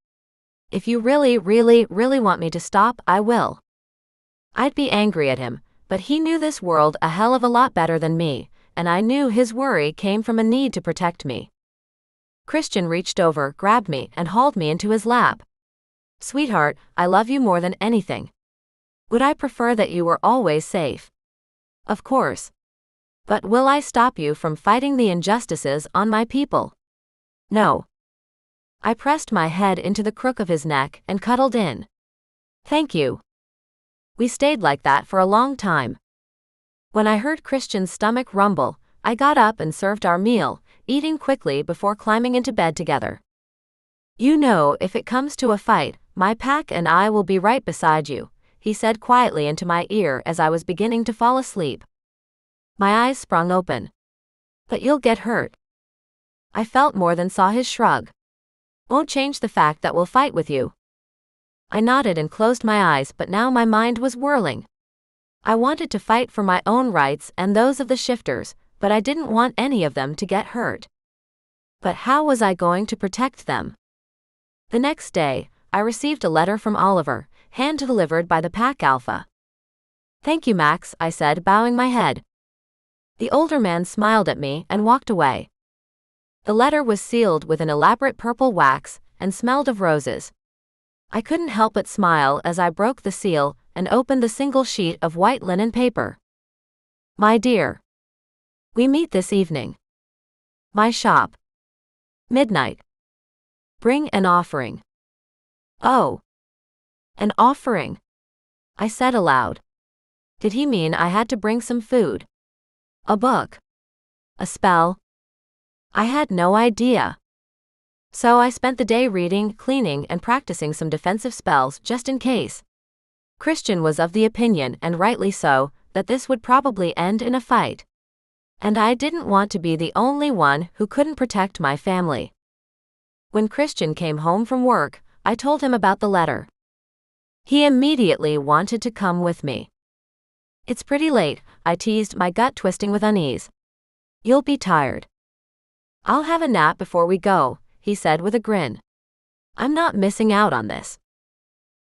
If you really want me to stop, I will. I'd be angry at him, but he knew this world a hell of a lot better than me, and I knew his worry came from a need to protect me. Christian reached over, grabbed me, and hauled me into his lap. Sweetheart, I love you more than anything. Would I prefer that you were always safe? Of course. But will I stop you from fighting the injustices on my people? No. I pressed my head into the crook of his neck and cuddled in. Thank you. We stayed like that for a long time. When I heard Christian's stomach rumble, I got up and served our meal, eating quickly before climbing into bed together. You know, if it comes to a fight, my pack and I will be right beside you, he said quietly into my ear as I was beginning to fall asleep. My eyes sprung open. But you'll get hurt. I felt more than saw his shrug. Won't change the fact that we'll fight with you. I nodded and closed my eyes, but now my mind was whirling. I wanted to fight for my own rights and those of the shifters, but I didn't want any of them to get hurt. But how was I going to protect them? The next day, I received a letter from Oliver, hand-delivered by the Pack Alpha. Thank you, Max, I said, bowing my head. The older man smiled at me and walked away. The letter was sealed with an elaborate purple wax and smelled of roses. I couldn't help but smile as I broke the seal and opened the single sheet of white linen paper. My dear. We meet this evening. My shop. Midnight. Bring an offering. Oh. An offering. I said aloud. Did he mean I had to bring some food? A book? A spell? I had no idea. So I spent the day reading, cleaning, and practicing some defensive spells just in case. Christian was of the opinion, and rightly so, that this would probably end in a fight. And I didn't want to be the only one who couldn't protect my family. When Christian came home from work, I told him about the letter. He immediately wanted to come with me. It's pretty late, I teased, my gut twisting with unease. You'll be tired. I'll have a nap before we go, he said with a grin. I'm not missing out on this.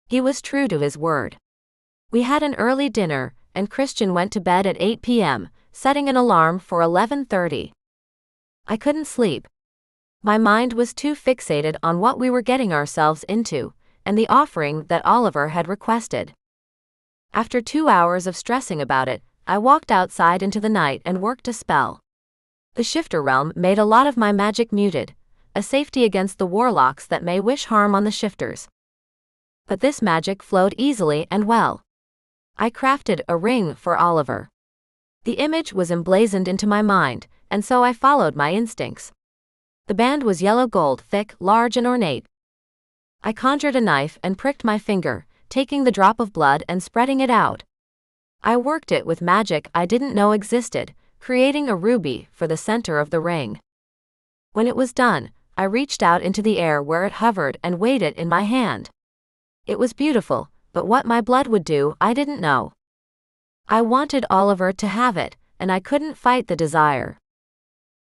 He was true to his word. We had an early dinner, and Christian went to bed at 8 p.m., setting an alarm for 11:30. I couldn't sleep. My mind was too fixated on what we were getting ourselves into, and the offering that Oliver had requested. After 2 hours of stressing about it, I walked outside into the night and worked a spell. The shifter realm made a lot of my magic muted, a safety against the warlocks that may wish harm on the shifters. But this magic flowed easily and well. I crafted a ring for Oliver. The image was emblazoned into my mind, and so I followed my instincts. The band was yellow gold, thick, large and ornate. I conjured a knife and pricked my finger, taking the drop of blood and spreading it out. I worked it with magic I didn't know existed, creating a ruby for the center of the ring. When it was done, I reached out into the air where it hovered and weighed it in my hand. It was beautiful, but what my blood would do, I didn't know. I wanted Oliver to have it, and I couldn't fight the desire.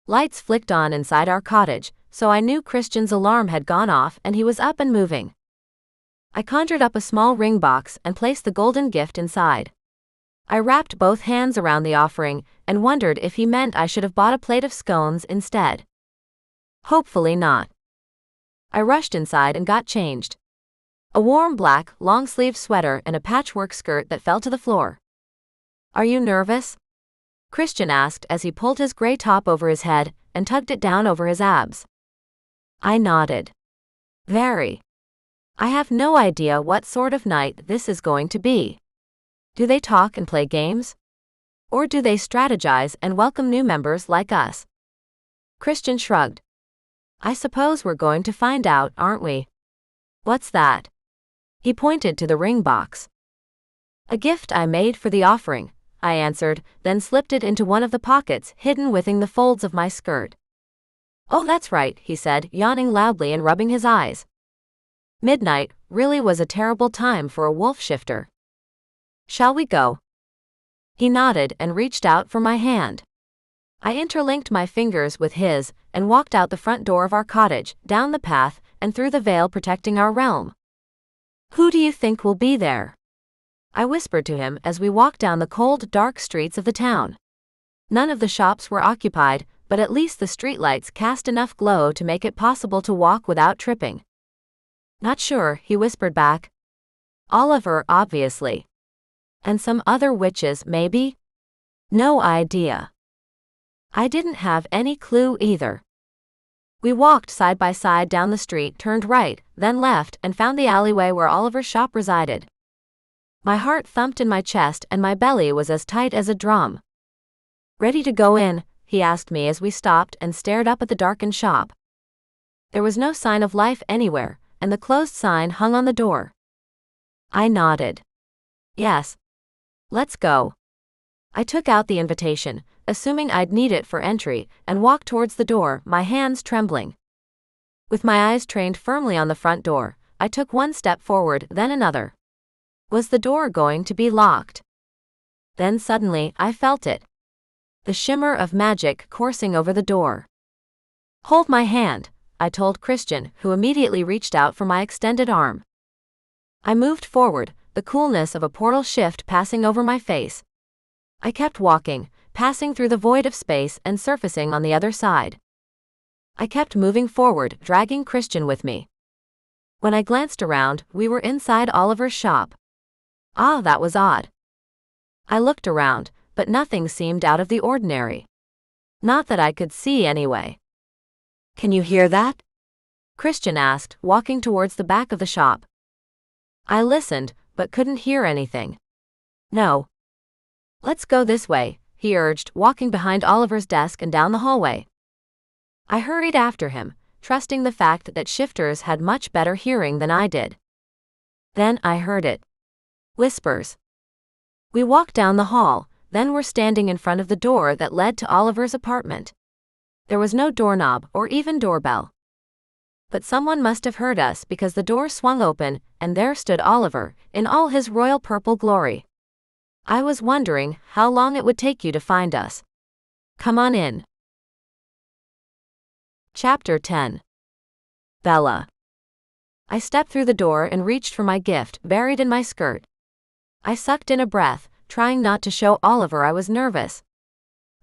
Lights flicked on inside our cottage, so I knew Christian's alarm had gone off and he was up and moving. I conjured up a small ring box and placed the golden gift inside. I wrapped both hands around the offering and wondered if he meant I should have bought a plate of scones instead. Hopefully not. I rushed inside and got changed. A warm black, long-sleeved sweater and a patchwork skirt that fell to the floor. Are you nervous? Christian asked as he pulled his gray top over his head and tugged it down over his abs. I nodded. Very. I have no idea what sort of night this is going to be. Do they talk and play games? Or do they strategize and welcome new members like us? Christian shrugged. I suppose we're going to find out, aren't we? What's that? He pointed to the ring box. A gift I made for the offering, I answered, then slipped it into one of the pockets hidden within the folds of my skirt. Oh, that's right, he said, yawning loudly and rubbing his eyes. Midnight really was a terrible time for a wolf shifter. Shall we go? He nodded and reached out for my hand. I interlinked my fingers with his and walked out the front door of our cottage, down the path, and through the veil protecting our realm. Who do you think will be there? I whispered to him as we walked down the cold, dark streets of the town. None of the shops were occupied, but at least the streetlights cast enough glow to make it possible to walk without tripping. Not sure, he whispered back. Oliver, obviously. And some other witches, maybe? No idea. I didn't have any clue either. We walked side by side down the street, turned right, then left, and found the alleyway where Oliver's shop resided. My heart thumped in my chest and my belly was as tight as a drum. Ready to go in? He asked me as we stopped and stared up at the darkened shop. There was no sign of life anywhere, and the closed sign hung on the door. I nodded. Yes. Let's go. I took out the invitation, assuming I'd need it for entry, and walked towards the door, my hands trembling. With my eyes trained firmly on the front door, I took one step forward, then another. Was the door going to be locked? Then suddenly, I felt it. The shimmer of magic coursing over the door. Hold my hand, I told Christian, who immediately reached out for my extended arm. I moved forward, the coolness of a portal shift passing over my face. I kept walking, passing through the void of space and surfacing on the other side. I kept moving forward, dragging Christian with me. When I glanced around, we were inside Oliver's shop. Ah, that was odd. I looked around, but nothing seemed out of the ordinary. Not that I could see anyway. Can you hear that? Christian asked, walking towards the back of the shop. I listened, but couldn't hear anything. No. Let's go this way, he urged, walking behind Oliver's desk and down the hallway. I hurried after him, trusting the fact that shifters had much better hearing than I did. Then I heard it. Whispers. We walked down the hall, then were standing in front of the door that led to Oliver's apartment. There was no doorknob or even doorbell. But someone must have heard us because the door swung open, and there stood Oliver, in all his royal purple glory. I was wondering how long it would take you to find us. Come on in. Chapter 10. Bella. I stepped through the door and reached for my gift, buried in my skirt. I sucked in a breath, trying not to show Oliver I was nervous.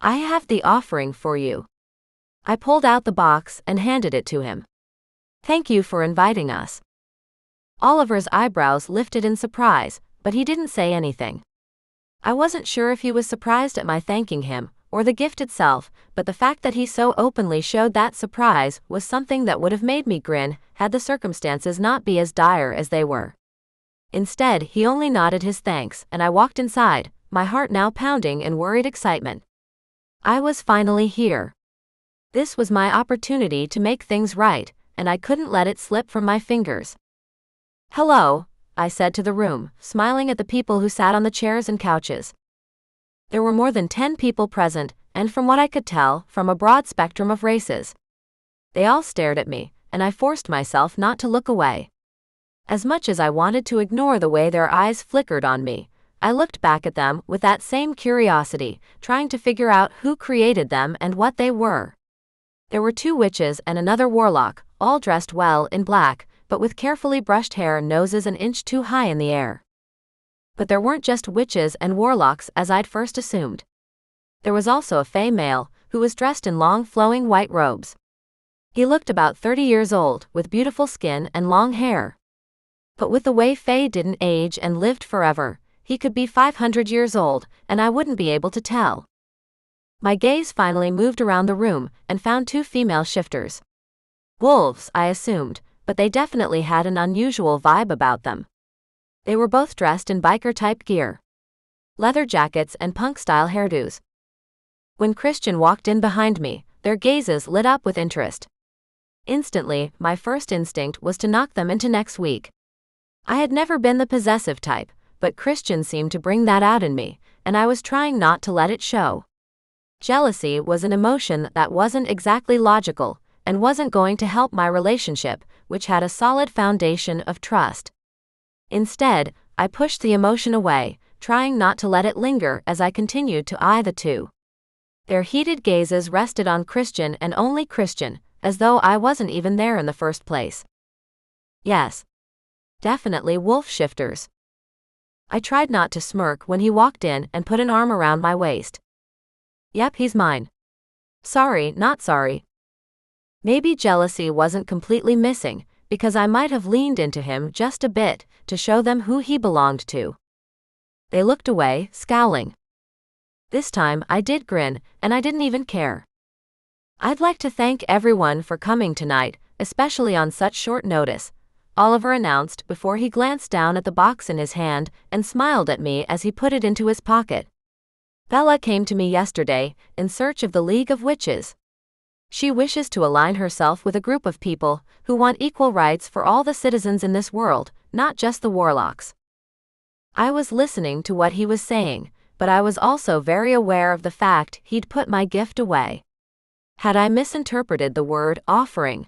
I have the offering for you. I pulled out the box and handed it to him. Thank you for inviting us. Oliver's eyebrows lifted in surprise, but he didn't say anything. I wasn't sure if he was surprised at my thanking him, or the gift itself, but the fact that he so openly showed that surprise was something that would have made me grin had the circumstances not be as dire as they were. Instead, he only nodded his thanks, and I walked inside, my heart now pounding in worried excitement. I was finally here. This was my opportunity to make things right, and I couldn't let it slip from my fingers. Hello, I said to the room, smiling at the people who sat on the chairs and couches. There were more than 10 people present, and from what I could tell, from a broad spectrum of races. They all stared at me, and I forced myself not to look away. As much as I wanted to ignore the way their eyes flickered on me, I looked back at them with that same curiosity, trying to figure out who created them and what they were. There were 2 witches and another warlock, all dressed well in black, but with carefully brushed hair and noses an inch too high in the air. But there weren't just witches and warlocks as I'd first assumed. There was also a fey male, who was dressed in long flowing white robes. He looked about 30 years old, with beautiful skin and long hair. But with the way fey didn't age and lived forever, he could be 500 years old, and I wouldn't be able to tell. My gaze finally moved around the room, and found 2 female shifters. Wolves, I assumed, but they definitely had an unusual vibe about them. They were both dressed in biker-type gear. Leather jackets and punk-style hairdos. When Christian walked in behind me, their gazes lit up with interest. Instantly, my first instinct was to knock them into next week. I had never been the possessive type, but Christian seemed to bring that out in me, and I was trying not to let it show. Jealousy was an emotion that wasn't exactly logical, and wasn't going to help my relationship, which had a solid foundation of trust. Instead, I pushed the emotion away, trying not to let it linger as I continued to eye the 2. Their heated gazes rested on Christian and only Christian, as though I wasn't even there in the first place. Yes. Definitely wolf shifters. I tried not to smirk when he walked in and put an arm around my waist. Yep, he's mine. Sorry, not sorry. Maybe jealousy wasn't completely missing, because I might have leaned into him just a bit, to show them who he belonged to. They looked away, scowling. This time I did grin, and I didn't even care. I'd like to thank everyone for coming tonight, especially on such short notice, Oliver announced before he glanced down at the box in his hand and smiled at me as he put it into his pocket. Bella came to me yesterday, in search of the League of Witches. She wishes to align herself with a group of people who want equal rights for all the citizens in this world, not just the warlocks. I was listening to what he was saying, but I was also very aware of the fact he'd put my gift away. Had I misinterpreted the word offering?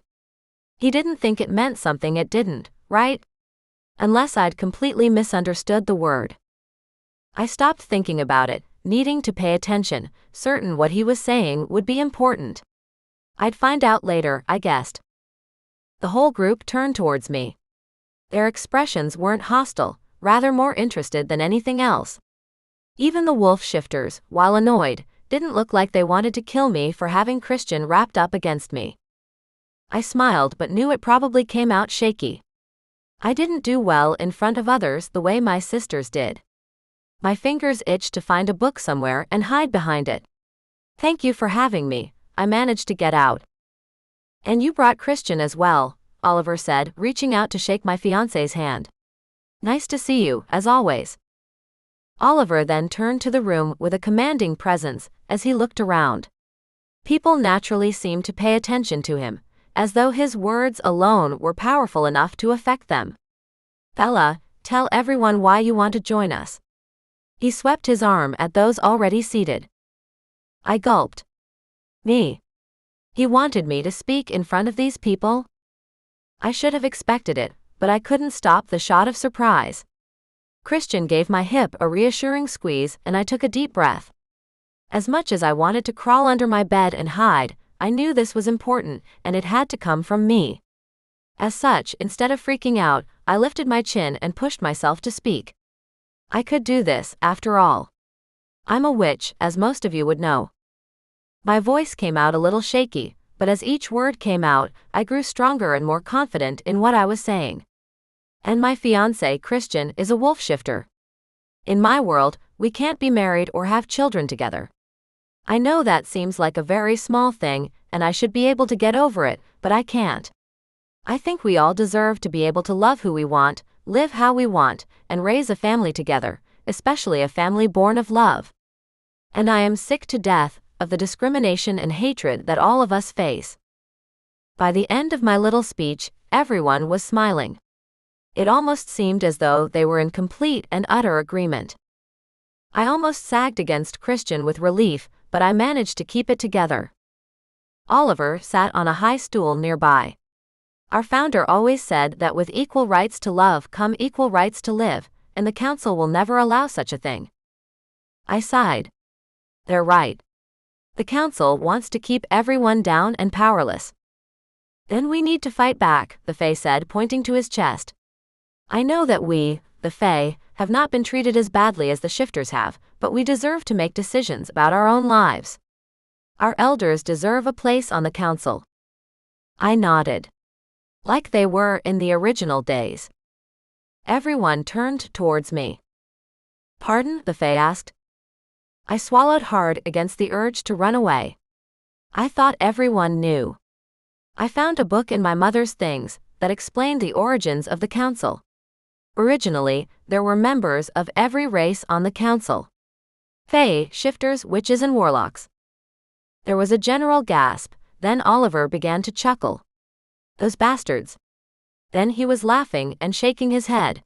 He didn't think it meant something it didn't, right? Unless I'd completely misunderstood the word. I stopped thinking about it, needing to pay attention, certain what he was saying would be important. I'd find out later, I guessed. The whole group turned towards me. Their expressions weren't hostile, rather more interested than anything else. Even the wolf shifters, while annoyed, didn't look like they wanted to kill me for having Christian wrapped up against me. I smiled but knew it probably came out shaky. I didn't do well in front of others the way my sisters did. My fingers itched to find a book somewhere and hide behind it. Thank you for having me, I managed to get out. And you brought Christian as well, Oliver said, reaching out to shake my fiancé's hand. Nice to see you, as always. Oliver then turned to the room with a commanding presence as he looked around. People naturally seemed to pay attention to him, as though his words alone were powerful enough to affect them. Bella, tell everyone why you want to join us. He swept his arm at those already seated. I gulped. Me. He wanted me to speak in front of these people? I should have expected it, but I couldn't stop the shot of surprise. Christian gave my hip a reassuring squeeze and I took a deep breath. As much as I wanted to crawl under my bed and hide, I knew this was important and it had to come from me. As such, instead of freaking out, I lifted my chin and pushed myself to speak. I could do this, after all. I'm a witch, as most of you would know. My voice came out a little shaky, but as each word came out, I grew stronger and more confident in what I was saying. And my fiancé, Christian, is a wolf shifter. In my world, we can't be married or have children together. I know that seems like a very small thing, and I should be able to get over it, but I can't. I think we all deserve to be able to love who we want, live how we want, and raise a family together, especially a family born of love. And I am sick to death of the discrimination and hatred that all of us face. By the end of my little speech, everyone was smiling. It almost seemed as though they were in complete and utter agreement. I almost sagged against Christian with relief, but I managed to keep it together. Oliver sat on a high stool nearby. Our founder always said that with equal rights to love come equal rights to live, and the council will never allow such a thing. I sighed. They're right. The council wants to keep everyone down and powerless. Then we need to fight back, the Fae said, pointing to his chest. I know that we, the Fae, have not been treated as badly as the shifters have, but we deserve to make decisions about our own lives. Our elders deserve a place on the council. I nodded. Like they were in the original days. Everyone turned towards me. Pardon? The Fae asked. I swallowed hard against the urge to run away. I thought everyone knew. I found a book in my mother's things that explained the origins of the council. Originally, there were members of every race on the council. Fae, shifters, witches and warlocks. There was a general gasp, then Oliver began to chuckle. Those bastards. Then he was laughing and shaking his head.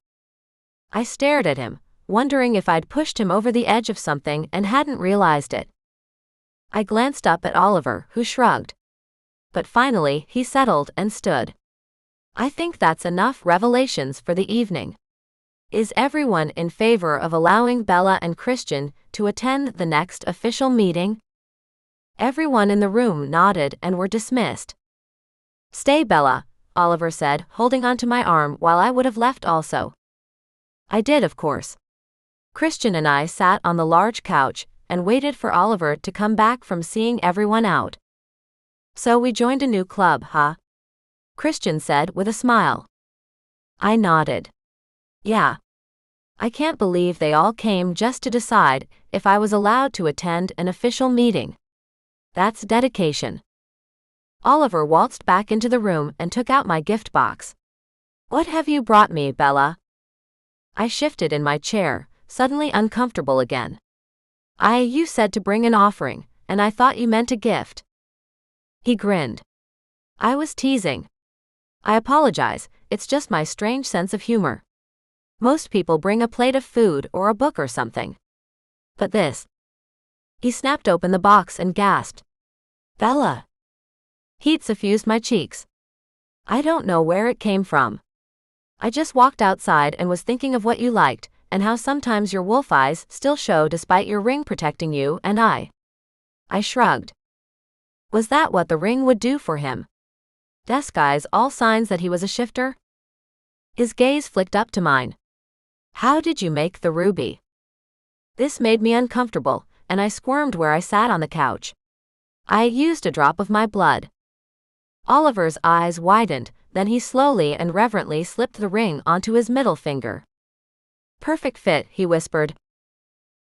I stared at him, wondering if I'd pushed him over the edge of something and hadn't realized it. I glanced up at Oliver, who shrugged. But finally, he settled and stood. I think that's enough revelations for the evening. Is everyone in favor of allowing Bella and Christian to attend the next official meeting? Everyone in the room nodded and were dismissed. Stay, Bella, Oliver said, holding onto my arm while I would have left also. I did, of course. Christian and I sat on the large couch and waited for Oliver to come back from seeing everyone out. So we joined a new club, huh? Christian said with a smile. I nodded. Yeah. I can't believe they all came just to decide if I was allowed to attend an official meeting. That's dedication. Oliver waltzed back into the room and took out my gift box. What have you brought me, Bella? I shifted in my chair, suddenly uncomfortable again. You said to bring an offering, and I thought you meant a gift. He grinned. I was teasing. I apologize, it's just my strange sense of humor. Most people bring a plate of food or a book or something. But this. He snapped open the box and gasped. Bella. Heat suffused my cheeks. I don't know where it came from. I just walked outside and was thinking of what you liked, and how sometimes your wolf eyes still show despite your ring protecting you and I shrugged. Was that what the ring would do for him? Disguise all signs that he was a shifter? His gaze flicked up to mine. How did you make the ruby? This made me uncomfortable, and I squirmed where I sat on the couch. I used a drop of my blood. Oliver's eyes widened, then he slowly and reverently slipped the ring onto his middle finger. Perfect fit, he whispered.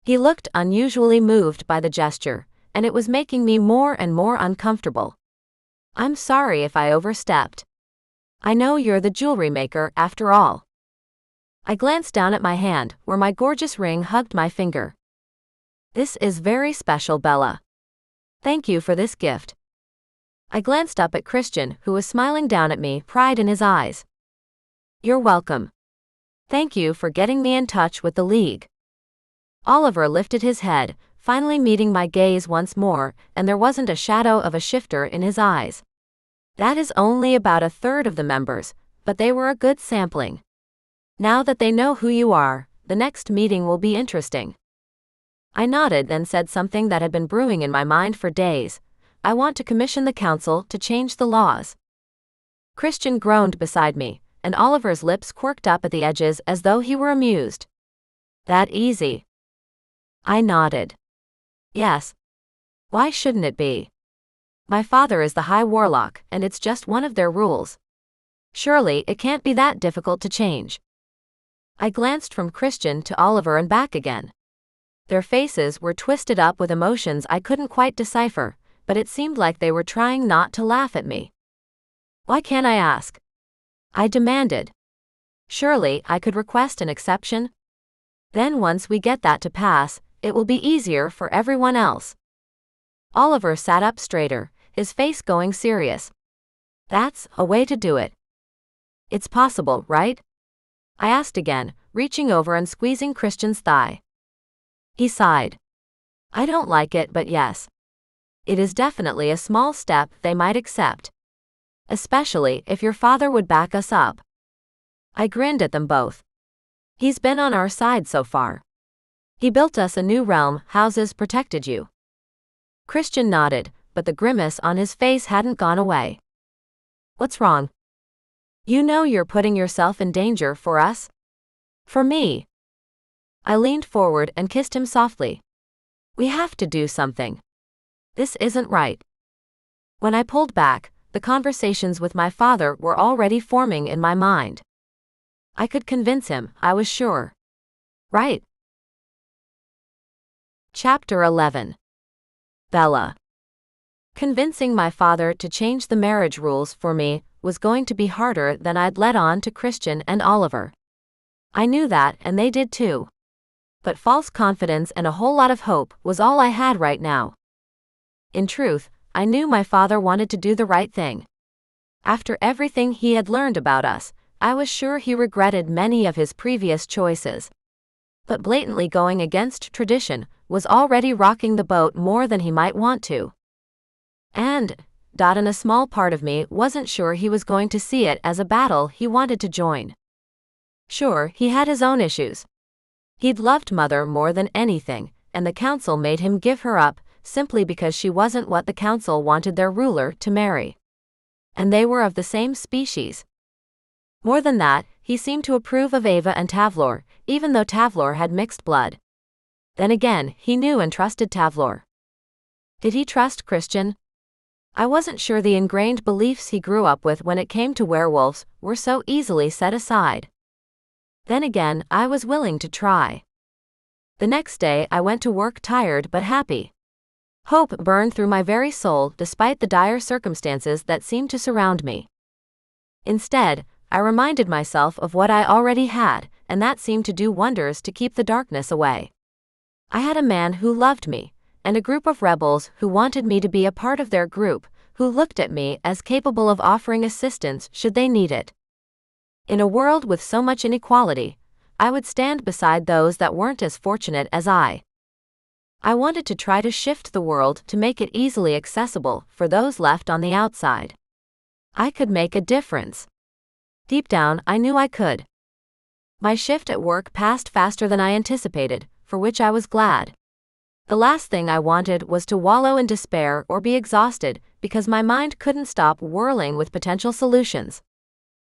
He looked unusually moved by the gesture, and it was making me more and more uncomfortable. I'm sorry if I overstepped. I know you're the jewelry maker after all. I glanced down at my hand, where my gorgeous ring hugged my finger. This is very special, Bella. Thank you for this gift. I glanced up at Christian, who was smiling down at me, pride in his eyes. You're welcome. Thank you for getting me in touch with the League. Oliver lifted his head, finally meeting my gaze once more, and there wasn't a shadow of a shifter in his eyes. That is only about a third of the members, but they were a good sampling. Now that they know who you are, the next meeting will be interesting." I nodded, then said something that had been brewing in my mind for days. "I want to commission the council to change the laws." Christian groaned beside me, and Oliver's lips quirked up at the edges as though he were amused. "That easy?" I nodded. "Yes. Why shouldn't it be? My father is the High Warlock, and it's just one of their rules. Surely it can't be that difficult to change." I glanced from Christian to Oliver and back again. Their faces were twisted up with emotions I couldn't quite decipher, but it seemed like they were trying not to laugh at me. "Why can't I ask?" I demanded. "Surely I could request an exception? Then once we get that to pass, it will be easier for everyone else." Oliver sat up straighter, his face going serious. "That's a way to do it. It's possible, right?" I asked again, reaching over and squeezing Christian's thigh. He sighed. "I don't like it, but yes. It is definitely a small step they might accept. Especially if your father would back us up." I grinned at them both. "He's been on our side so far. He built us a new realm, houses protected you." Christian nodded, but the grimace on his face hadn't gone away. "What's wrong? You know you're putting yourself in danger for us? For me?" I leaned forward and kissed him softly. "We have to do something. This isn't right." When I pulled back, the conversations with my father were already forming in my mind. I could convince him, I was sure. Right? Chapter 11. Bella. Convincing my father to change the marriage rules for me was going to be harder than I'd let on to Christian and Oliver. I knew that, and they did too. But false confidence and a whole lot of hope was all I had right now. In truth, I knew my father wanted to do the right thing. After everything he had learned about us, I was sure he regretted many of his previous choices. But blatantly going against tradition was already rocking the boat more than he might want to. And a small part of me wasn't sure he was going to see it as a battle he wanted to join. Sure, he had his own issues. He'd loved Mother more than anything, and the council made him give her up simply because she wasn't what the council wanted their ruler to marry. And they were of the same species. More than that, he seemed to approve of Ava and Tavlor, even though Tavlor had mixed blood. Then again, he knew and trusted Tavlor. Did he trust Christian? I wasn't sure the ingrained beliefs he grew up with when it came to werewolves were so easily set aside. Then again, I was willing to try. The next day, I went to work tired but happy. Hope burned through my very soul despite the dire circumstances that seemed to surround me. Instead, I reminded myself of what I already had, and that seemed to do wonders to keep the darkness away. I had a man who loved me, and a group of rebels who wanted me to be a part of their group, who looked at me as capable of offering assistance should they need it. In a world with so much inequality, I would stand beside those that weren't as fortunate as I. I wanted to try to shift the world to make it easily accessible for those left on the outside. I could make a difference. Deep down, I knew I could. My shift at work passed faster than I anticipated, for which I was glad. The last thing I wanted was to wallow in despair or be exhausted because my mind couldn't stop whirling with potential solutions.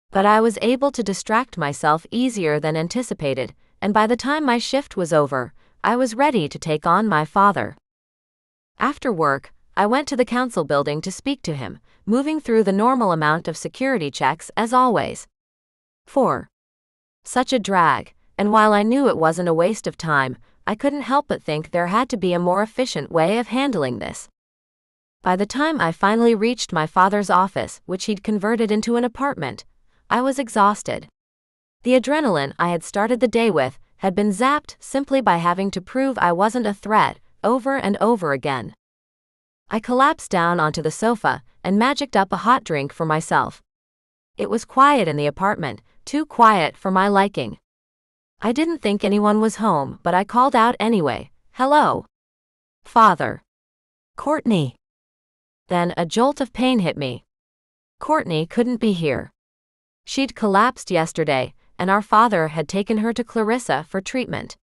But I was able to distract myself easier than anticipated, and by the time my shift was over, I was ready to take on my father. After work, I went to the council building to speak to him, moving through the normal amount of security checks as always. 4. Such a drag, and while I knew it wasn't a waste of time, I couldn't help but think there had to be a more efficient way of handling this. By the time I finally reached my father's office, which he'd converted into an apartment, I was exhausted. The adrenaline I had started the day with had been zapped simply by having to prove I wasn't a threat, over and over again. I collapsed down onto the sofa and magicked up a hot drink for myself. It was quiet in the apartment, too quiet for my liking. I didn't think anyone was home, but I called out anyway, "Hello? Father. Courtney." Then a jolt of pain hit me. Courtney couldn't be here. She'd collapsed yesterday, and our father had taken her to Clarissa for treatment.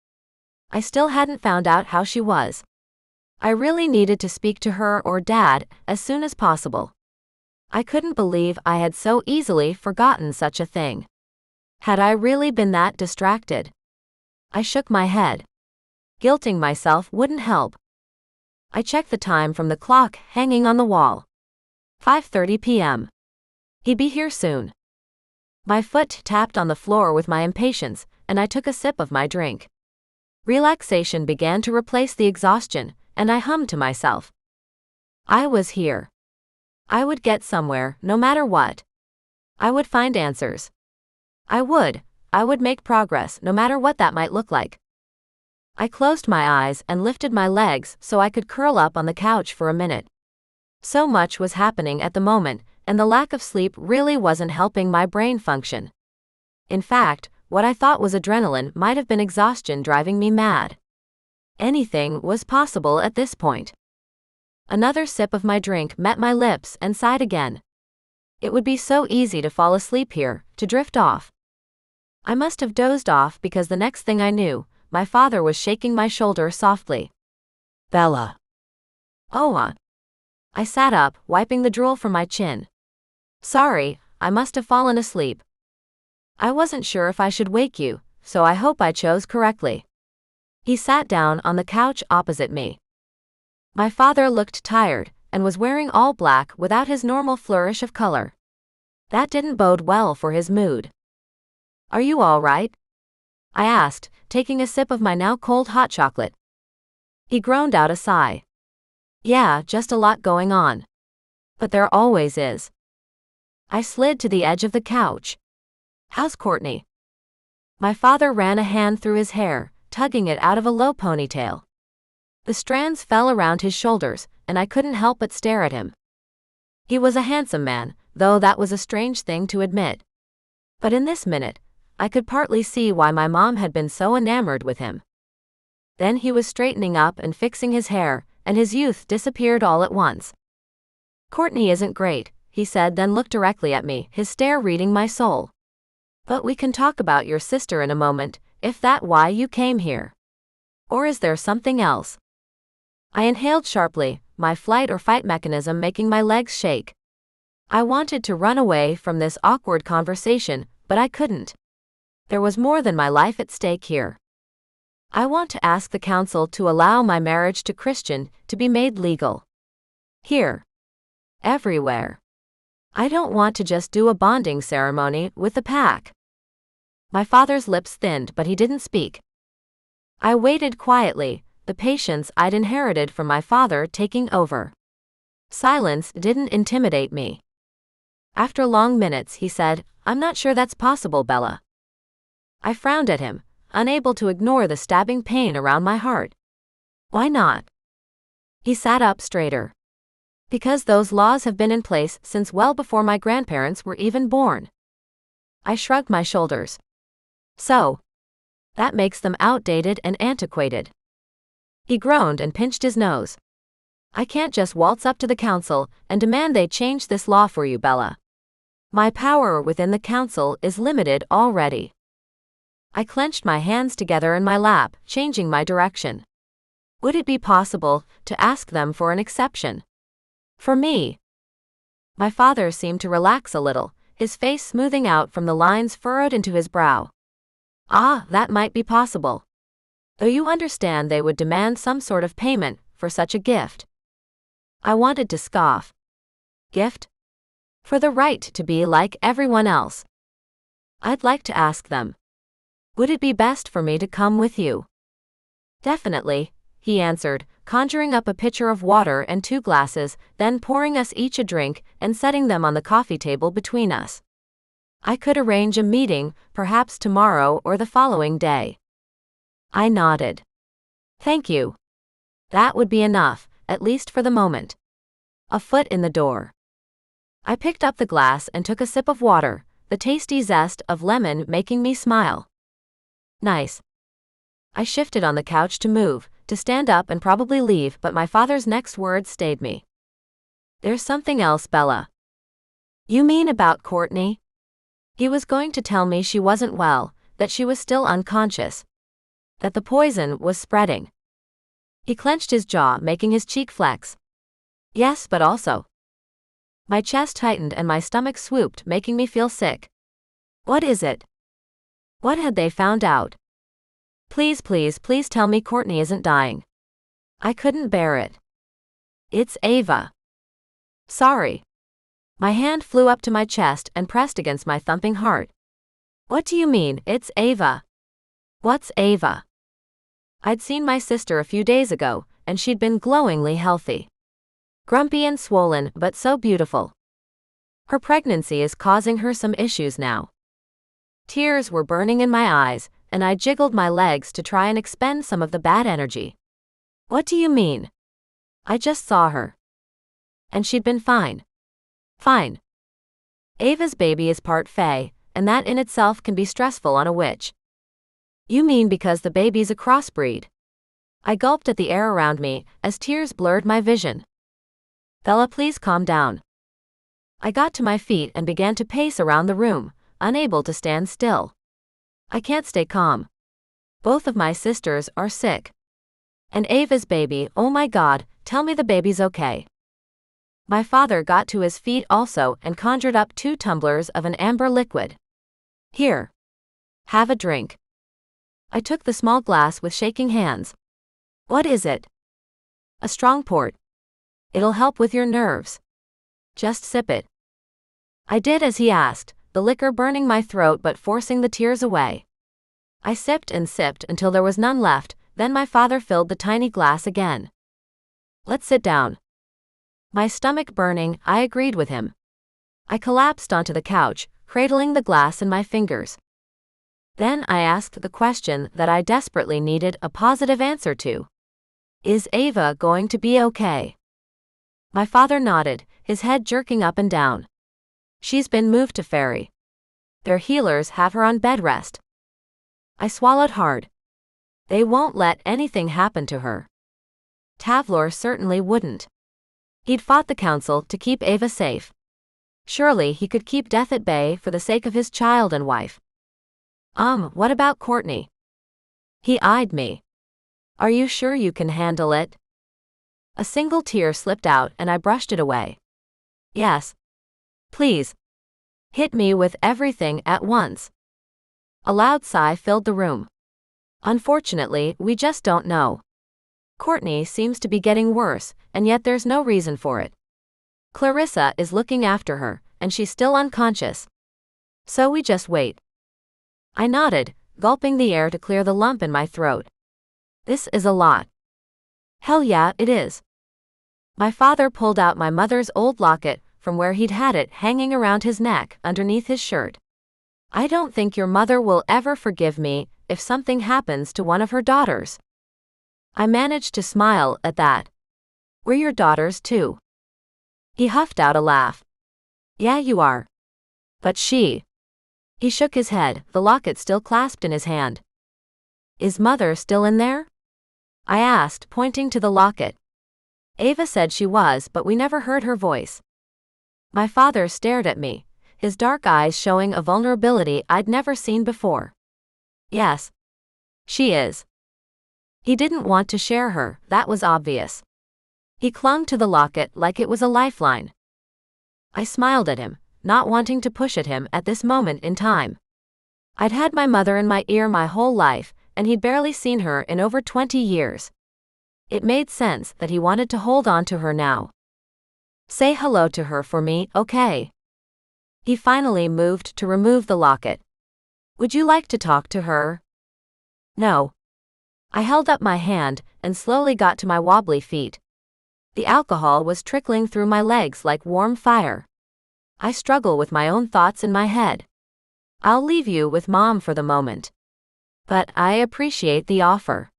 I still hadn't found out how she was. I really needed to speak to her or Dad as soon as possible. I couldn't believe I had so easily forgotten such a thing. Had I really been that distracted? I shook my head. Guilting myself wouldn't help. I checked the time from the clock hanging on the wall. 5:30 p.m. He'd be here soon. My foot tapped on the floor with my impatience, and I took a sip of my drink. Relaxation began to replace the exhaustion, and I hummed to myself. I was here. I would get somewhere, no matter what. I would find answers. I would make progress, no matter what that might look like. I closed my eyes and lifted my legs so I could curl up on the couch for a minute. So much was happening at the moment, and the lack of sleep really wasn't helping my brain function. In fact, what I thought was adrenaline might have been exhaustion driving me mad. Anything was possible at this point. Another sip of my drink met my lips and sighed again. It would be so easy to fall asleep here, to drift off. I must have dozed off because the next thing I knew, my father was shaking my shoulder softly. Bella. Oh, I sat up, wiping the drool from my chin. Sorry, I must have fallen asleep. I wasn't sure if I should wake you, so I hope I chose correctly. He sat down on the couch opposite me. My father looked tired, and was wearing all black without his normal flourish of color. That didn't bode well for his mood. Are you all right? I asked, taking a sip of my now cold hot chocolate. He groaned out a sigh. Yeah, just a lot going on. But there always is. I slid to the edge of the couch. How's Courtney? My father ran a hand through his hair, tugging it out of a low ponytail. The strands fell around his shoulders, and I couldn't help but stare at him. He was a handsome man, though that was a strange thing to admit. But in this minute, I could partly see why my mom had been so enamored with him. Then he was straightening up and fixing his hair, and his youth disappeared all at once. Courtney isn't great, he said, then looked directly at me, his stare reading my soul. But we can talk about your sister in a moment, if that's why you came here. Or is there something else? I inhaled sharply, my flight or fight mechanism making my legs shake. I wanted to run away from this awkward conversation, but I couldn't. There was more than my life at stake here. I want to ask the council to allow my marriage to Christian to be made legal. Here. Everywhere. I don't want to just do a bonding ceremony with the pack. My father's lips thinned, but he didn't speak. I waited quietly, the patience I'd inherited from my father taking over. Silence didn't intimidate me. After long minutes, he said, I'm not sure that's possible, Bella. I frowned at him, unable to ignore the stabbing pain around my heart. Why not? He sat up straighter. Because those laws have been in place since well before my grandparents were even born. I shrugged my shoulders. So? That makes them outdated and antiquated. He groaned and pinched his nose. I can't just waltz up to the council and demand they change this law for you, Bella. My power within the council is limited already. I clenched my hands together in my lap, changing my direction. Would it be possible to ask them for an exception? For me? My father seemed to relax a little, his face smoothing out from the lines furrowed into his brow. Ah, that might be possible. Though you understand they would demand some sort of payment for such a gift. I wanted to scoff. Gift? For the right to be like everyone else. I'd like to ask them. Would it be best for me to come with you? Definitely, he answered, conjuring up a pitcher of water and 2 glasses, then pouring us each a drink and setting them on the coffee table between us. I could arrange a meeting, perhaps tomorrow or the following day. I nodded. Thank you. That would be enough, at least for the moment. A foot in the door. I picked up the glass and took a sip of water, the tasty zest of lemon making me smile. Nice. I shifted on the couch to move, to stand up and probably leave, but my father's next words stayed me. There's something else, Bella. You mean about Courtney? He was going to tell me she wasn't well, that she was still unconscious, that the poison was spreading. He clenched his jaw, making his cheek flex. Yes, but also. My chest tightened and my stomach swooped, making me feel sick. What is it? What had they found out? Please, please, please tell me Courtney isn't dying. I couldn't bear it. It's Ava. Sorry. My hand flew up to my chest and pressed against my thumping heart. What do you mean, it's Ava? What's Ava? I'd seen my sister a few days ago, and she'd been glowingly healthy. Grumpy and swollen, but so beautiful. Her pregnancy is causing her some issues now. Tears were burning in my eyes, and I jiggled my legs to try and expend some of the bad energy. What do you mean? I just saw her. And she'd been fine. Fine. Ava's baby is part fae, and that in itself can be stressful on a witch. You mean because the baby's a crossbreed? I gulped at the air around me as tears blurred my vision. Bella, please calm down. I got to my feet and began to pace around the room, unable to stand still. I can't stay calm. Both of my sisters are sick. And Ava's baby, oh my God, tell me the baby's okay. My father got to his feet also and conjured up 2 tumblers of an amber liquid. Here. Have a drink. I took the small glass with shaking hands. What is it? A strong port. It'll help with your nerves. Just sip it. I did as he asked, the liquor burning my throat but forcing the tears away. I sipped and sipped until there was none left, then my father filled the tiny glass again. Let's sit down. My stomach burning, I agreed with him. I collapsed onto the couch, cradling the glass in my fingers. Then I asked the question that I desperately needed a positive answer to. Is Ava going to be okay? My father nodded, his head jerking up and down. She's been moved to Ferry. Their healers have her on bed rest. I swallowed hard. They won't let anything happen to her. Tavlor certainly wouldn't. He'd fought the council to keep Ava safe. Surely he could keep death at bay for the sake of his child and wife. What about Courtney? He eyed me. Are you sure you can handle it? A single tear slipped out and I brushed it away. Yes. Please. Hit me with everything at once. A loud sigh filled the room. Unfortunately, we just don't know. Courtney seems to be getting worse, and yet there's no reason for it. Clarissa is looking after her, and she's still unconscious. So we just wait. I nodded, gulping the air to clear the lump in my throat. This is a lot. Hell yeah, it is. My father pulled out my mother's old locket from where he'd had it hanging around his neck underneath his shirt. I don't think your mother will ever forgive me if something happens to one of her daughters. I managed to smile at that. We're your daughters too. He huffed out a laugh. Yeah, you are. But she. He shook his head, the locket still clasped in his hand. Is Mother still in there? I asked, pointing to the locket. Ava said she was, but we never heard her voice. My father stared at me, his dark eyes showing a vulnerability I'd never seen before. Yes. She is. He didn't want to share her, that was obvious. He clung to the locket like it was a lifeline. I smiled at him, not wanting to push at him at this moment in time. I'd had my mother in my ear my whole life, and he'd barely seen her in over 20 years. It made sense that he wanted to hold on to her now. Say hello to her for me, okay? He finally moved to remove the locket. Would you like to talk to her? No. I held up my hand and slowly got to my wobbly feet. The alcohol was trickling through my legs like warm fire. I struggle with my own thoughts in my head. I'll leave you with Mom for the moment. But I appreciate the offer.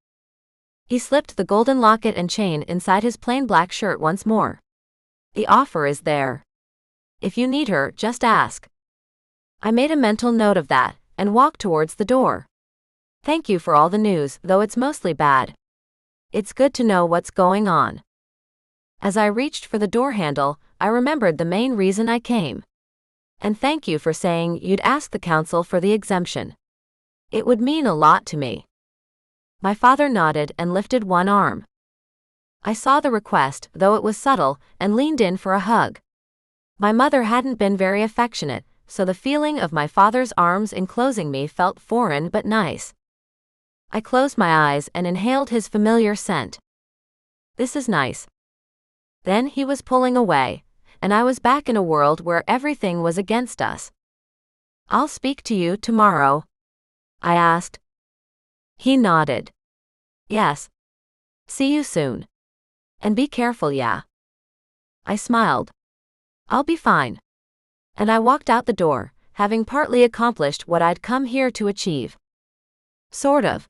He slipped the golden locket and chain inside his plain black shirt once more. The offer is there. If you need her, just ask. I made a mental note of that and walked towards the door. Thank you for all the news, though it's mostly bad. It's good to know what's going on. As I reached for the door handle, I remembered the main reason I came. And thank you for saying you'd ask the council for the exemption. It would mean a lot to me." My father nodded and lifted one arm. I saw the request, though it was subtle, and leaned in for a hug. My mother hadn't been very affectionate, so the feeling of my father's arms enclosing me felt foreign but nice. I closed my eyes and inhaled his familiar scent. This is nice. Then he was pulling away, and I was back in a world where everything was against us. "I'll speak to you tomorrow?" I asked. He nodded. "Yes. See you soon. And be careful, yeah." I smiled. "I'll be fine." And I walked out the door, having partly accomplished what I'd come here to achieve. Sort of.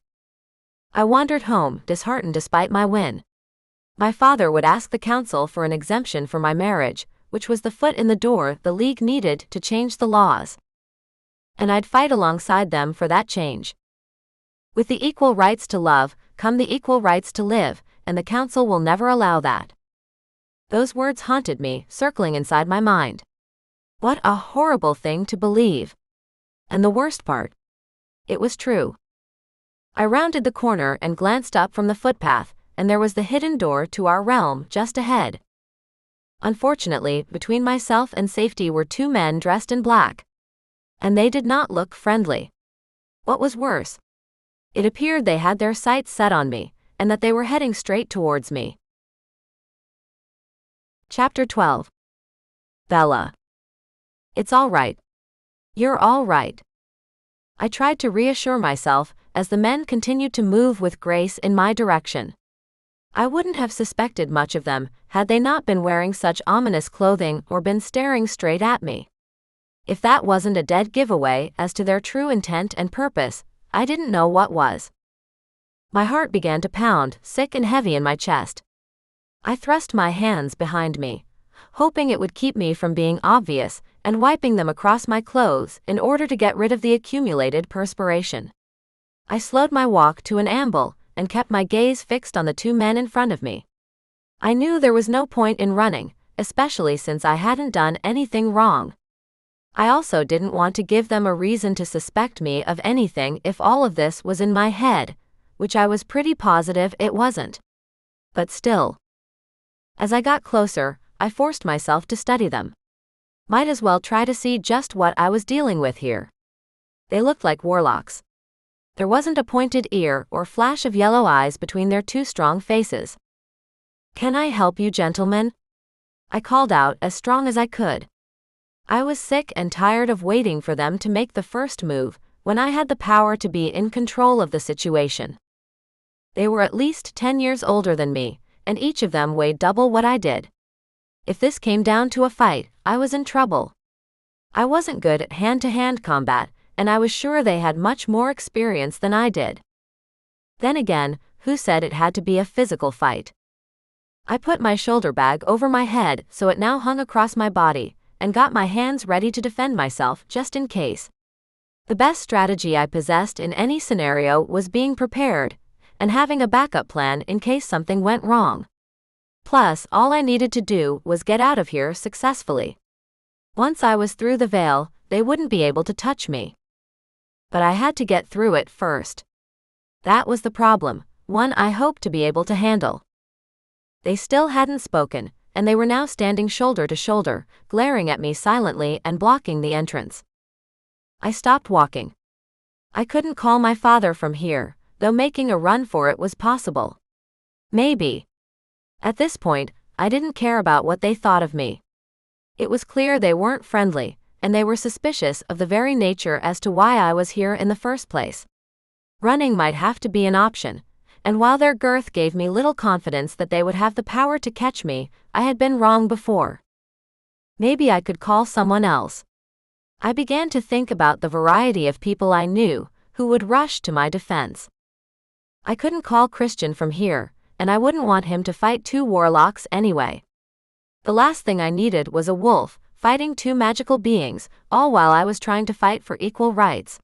I wandered home, disheartened despite my win. My father would ask the council for an exemption for my marriage, which was the foot in the door the league needed to change the laws. And I'd fight alongside them for that change. With the equal rights to love, come the equal rights to live, and the council will never allow that. Those words haunted me, circling inside my mind. What a horrible thing to believe. And the worst part, it was true. I rounded the corner and glanced up from the footpath, and there was the hidden door to our realm just ahead. Unfortunately, between myself and safety were two men dressed in black. And they did not look friendly. What was worse? It appeared they had their sights set on me, and that they were heading straight towards me. Chapter 12. Bella. "It's all right. You're all right." I tried to reassure myself as the men continued to move with grace in my direction. I wouldn't have suspected much of them had they not been wearing such ominous clothing or been staring straight at me. If that wasn't a dead giveaway as to their true intent and purpose, I didn't know what was. My heart began to pound, sick and heavy in my chest. I thrust my hands behind me, hoping it would keep me from being obvious, and wiping them across my clothes in order to get rid of the accumulated perspiration. I slowed my walk to an amble, and kept my gaze fixed on the two men in front of me. I knew there was no point in running, especially since I hadn't done anything wrong. I also didn't want to give them a reason to suspect me of anything if all of this was in my head, which I was pretty positive it wasn't. But still. As I got closer, I forced myself to study them. Might as well try to see just what I was dealing with here. They looked like warlocks. There wasn't a pointed ear or flash of yellow eyes between their two strong faces. "Can I help you, gentlemen?" I called out as strong as I could. I was sick and tired of waiting for them to make the first move, when I had the power to be in control of the situation. They were at least 10 years older than me, and each of them weighed double what I did. If this came down to a fight, I was in trouble. I wasn't good at hand-to-hand combat, and I was sure they had much more experience than I did. Then again, who said it had to be a physical fight? I put my shoulder bag over my head so it now hung across my body, and got my hands ready to defend myself just in case. The best strategy I possessed in any scenario was being prepared, and having a backup plan in case something went wrong. Plus, all I needed to do was get out of here successfully. Once I was through the veil, they wouldn't be able to touch me. But I had to get through it first. That was the problem, one I hoped to be able to handle. They still hadn't spoken, and they were now standing shoulder to shoulder, glaring at me silently and blocking the entrance. I stopped walking. I couldn't call my father from here, though making a run for it was possible. Maybe. At this point, I didn't care about what they thought of me. It was clear they weren't friendly, and they were suspicious of the very nature as to why I was here in the first place. Running might have to be an option, and while their girth gave me little confidence that they would have the power to catch me, I had been wrong before. Maybe I could call someone else. I began to think about the variety of people I knew, who would rush to my defense. I couldn't call Christian from here, and I wouldn't want him to fight two warlocks anyway. The last thing I needed was a wolf, fighting two magical beings, all while I was trying to fight for equal rights.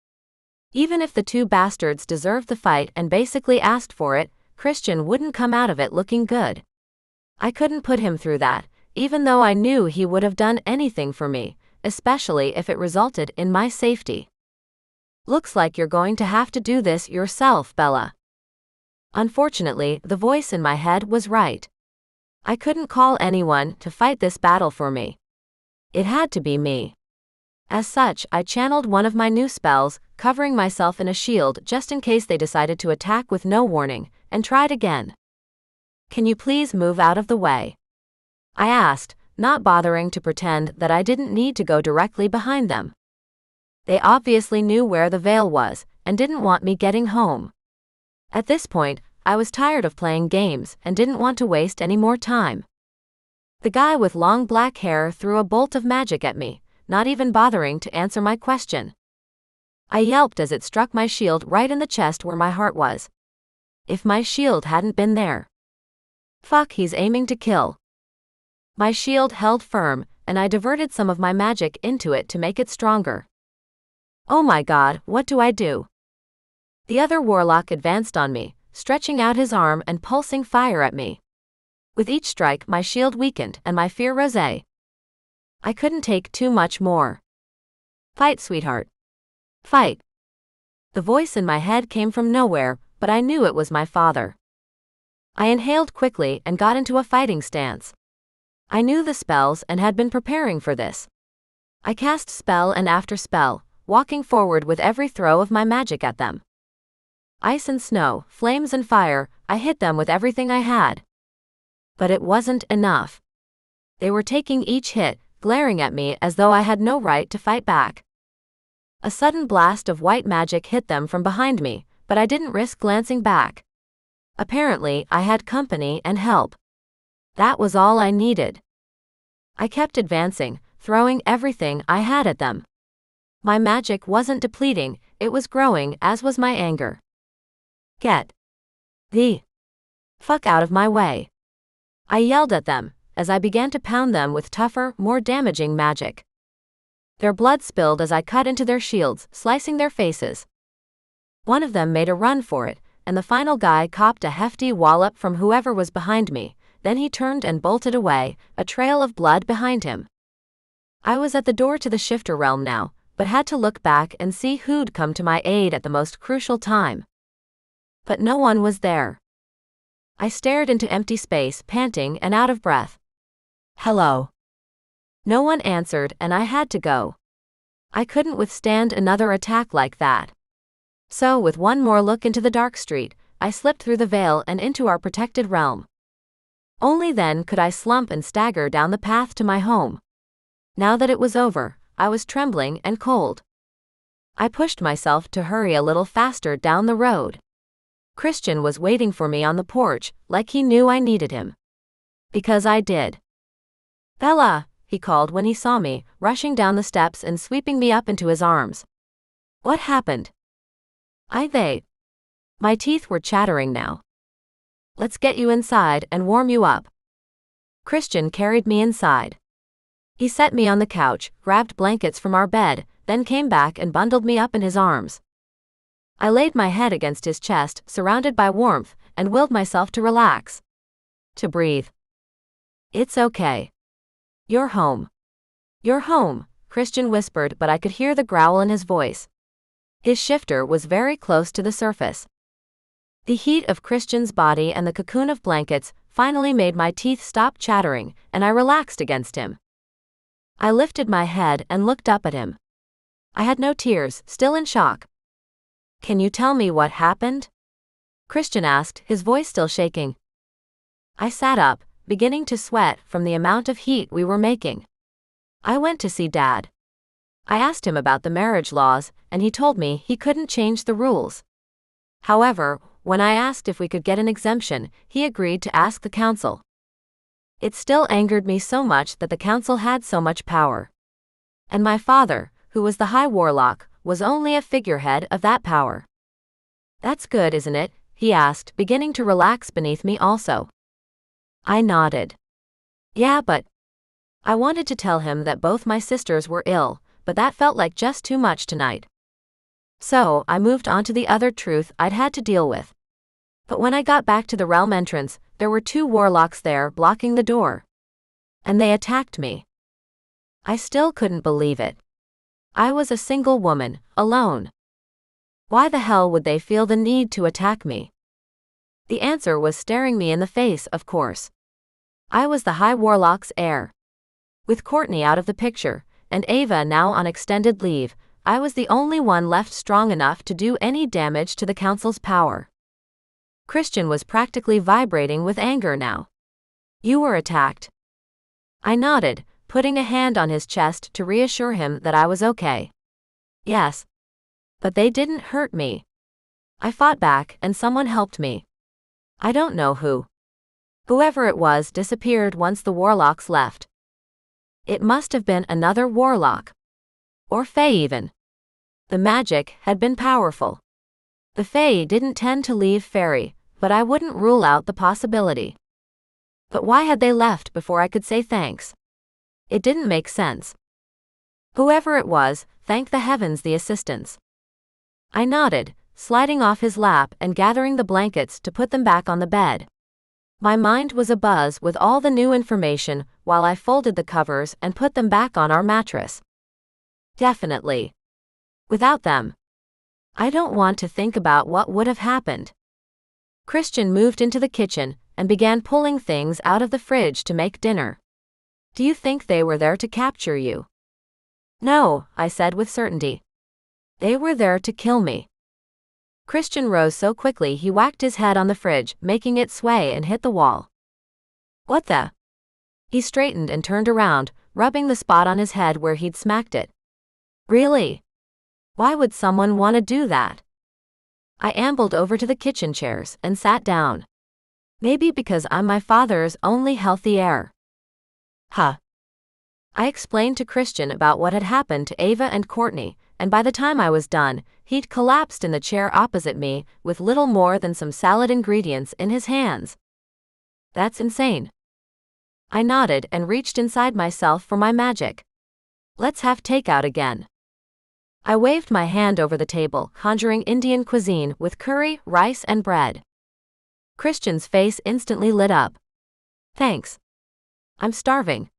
Even if the two bastards deserved the fight and basically asked for it, Christian wouldn't come out of it looking good. I couldn't put him through that, even though I knew he would have done anything for me, especially if it resulted in my safety. Looks like you're going to have to do this yourself, Bella. Unfortunately, the voice in my head was right. I couldn't call anyone to fight this battle for me. It had to be me. As such, I channeled one of my new spells, covering myself in a shield just in case they decided to attack with no warning, and tried again. Can you please move out of the way? I asked, not bothering to pretend that I didn't need to go directly behind them. They obviously knew where the veil was, and didn't want me getting home. At this point, I was tired of playing games and didn't want to waste any more time. The guy with long black hair threw a bolt of magic at me, not even bothering to answer my question. I yelped as it struck my shield right in the chest where my heart was. If my shield hadn't been there. Fuck, he's aiming to kill. My shield held firm, and I diverted some of my magic into it to make it stronger. Oh my god, what do I do? The other warlock advanced on me, stretching out his arm and pulsing fire at me. With each strike, my shield weakened and my fear rose. I couldn't take too much more. Fight, sweetheart. Fight. The voice in my head came from nowhere, but I knew it was my father. I inhaled quickly and got into a fighting stance. I knew the spells and had been preparing for this. I cast spell and after spell, walking forward with every throw of my magic at them. Ice and snow, flames and fire, I hit them with everything I had. But it wasn't enough. They were taking each hit, glaring at me as though I had no right to fight back. A sudden blast of white magic hit them from behind me, but I didn't risk glancing back. Apparently, I had company and help. That was all I needed. I kept advancing, throwing everything I had at them. My magic wasn't depleting, it was growing, as was my anger. Get the fuck out of my way. I yelled at them, as I began to pound them with tougher, more damaging magic. Their blood spilled as I cut into their shields, slicing their faces. One of them made a run for it, and the final guy copped a hefty wallop from whoever was behind me, then he turned and bolted away, a trail of blood behind him. I was at the door to the shifter realm now, but had to look back and see who'd come to my aid at the most crucial time. But no one was there. I stared into empty space, panting and out of breath. Hello. No one answered, and I had to go. I couldn't withstand another attack like that. So, with one more look into the dark street, I slipped through the veil and into our protected realm. Only then could I slump and stagger down the path to my home. Now that it was over, I was trembling and cold. I pushed myself to hurry a little faster down the road. Christian was waiting for me on the porch, like he knew I needed him. Because I did. Bella, he called when he saw me, rushing down the steps and sweeping me up into his arms. What happened? My teeth were chattering now. Let's get you inside and warm you up. Christian carried me inside. He set me on the couch, grabbed blankets from our bed, then came back and bundled me up in his arms. I laid my head against his chest, surrounded by warmth, and willed myself to relax. To breathe. It's okay. You're home. You're home, Christian whispered, but I could hear the growl in his voice. His shifter was very close to the surface. The heat of Christian's body and the cocoon of blankets finally made my teeth stop chattering, and I relaxed against him. I lifted my head and looked up at him. I had no tears, still in shock. Can you tell me what happened? Christian asked, his voice still shaking. I sat up, beginning to sweat from the amount of heat we were making. I went to see Dad. I asked him about the marriage laws, and he told me he couldn't change the rules. However, when I asked if we could get an exemption, he agreed to ask the council. It still angered me so much that the council had so much power. And my father, who was the High Warlock, was only a figurehead of that power. That's good, isn't it? He asked, beginning to relax beneath me also. I nodded. Yeah, but I wanted to tell him that both my sisters were ill, but that felt like just too much tonight. So, I moved on to the other truth I'd had to deal with. But when I got back to the realm entrance, there were 2 warlocks there blocking the door. And they attacked me. I still couldn't believe it. I was a single woman, alone. Why the hell would they feel the need to attack me? The answer was staring me in the face, of course. I was the High Warlock's heir. With Courtney out of the picture, and Ava now on extended leave, I was the only one left strong enough to do any damage to the Council's power. Christian was practically vibrating with anger now. You were attacked. I nodded, putting a hand on his chest to reassure him that I was okay. Yes. But they didn't hurt me. I fought back and someone helped me. I don't know who. Whoever it was disappeared once the Warlocks left. It must have been another Warlock. Or Fae even. The magic had been powerful. The Fae didn't tend to leave Fairy, but I wouldn't rule out the possibility. But why had they left before I could say thanks? It didn't make sense. Whoever it was, thank the heavens the assistance. I nodded, sliding off his lap and gathering the blankets to put them back on the bed. My mind was abuzz with all the new information while I folded the covers and put them back on our mattress. Definitely. Without them. I don't want to think about what would have happened. Christian moved into the kitchen and began pulling things out of the fridge to make dinner. Do you think they were there to capture you? No, I said with certainty. They were there to kill me. Christian rose so quickly he whacked his head on the fridge, making it sway and hit the wall. What the? He straightened and turned around, rubbing the spot on his head where he'd smacked it. Really? Why would someone want to do that? I ambled over to the kitchen chairs and sat down. Maybe because I'm my father's only healthy heir. Huh. I explained to Christian about what had happened to Ava and Courtney, and by the time I was done, he'd collapsed in the chair opposite me with little more than some salad ingredients in his hands. That's insane. I nodded and reached inside myself for my magic. Let's have takeout again. I waved my hand over the table, conjuring Indian cuisine with curry, rice, and bread. Christian's face instantly lit up. Thanks. I'm starving.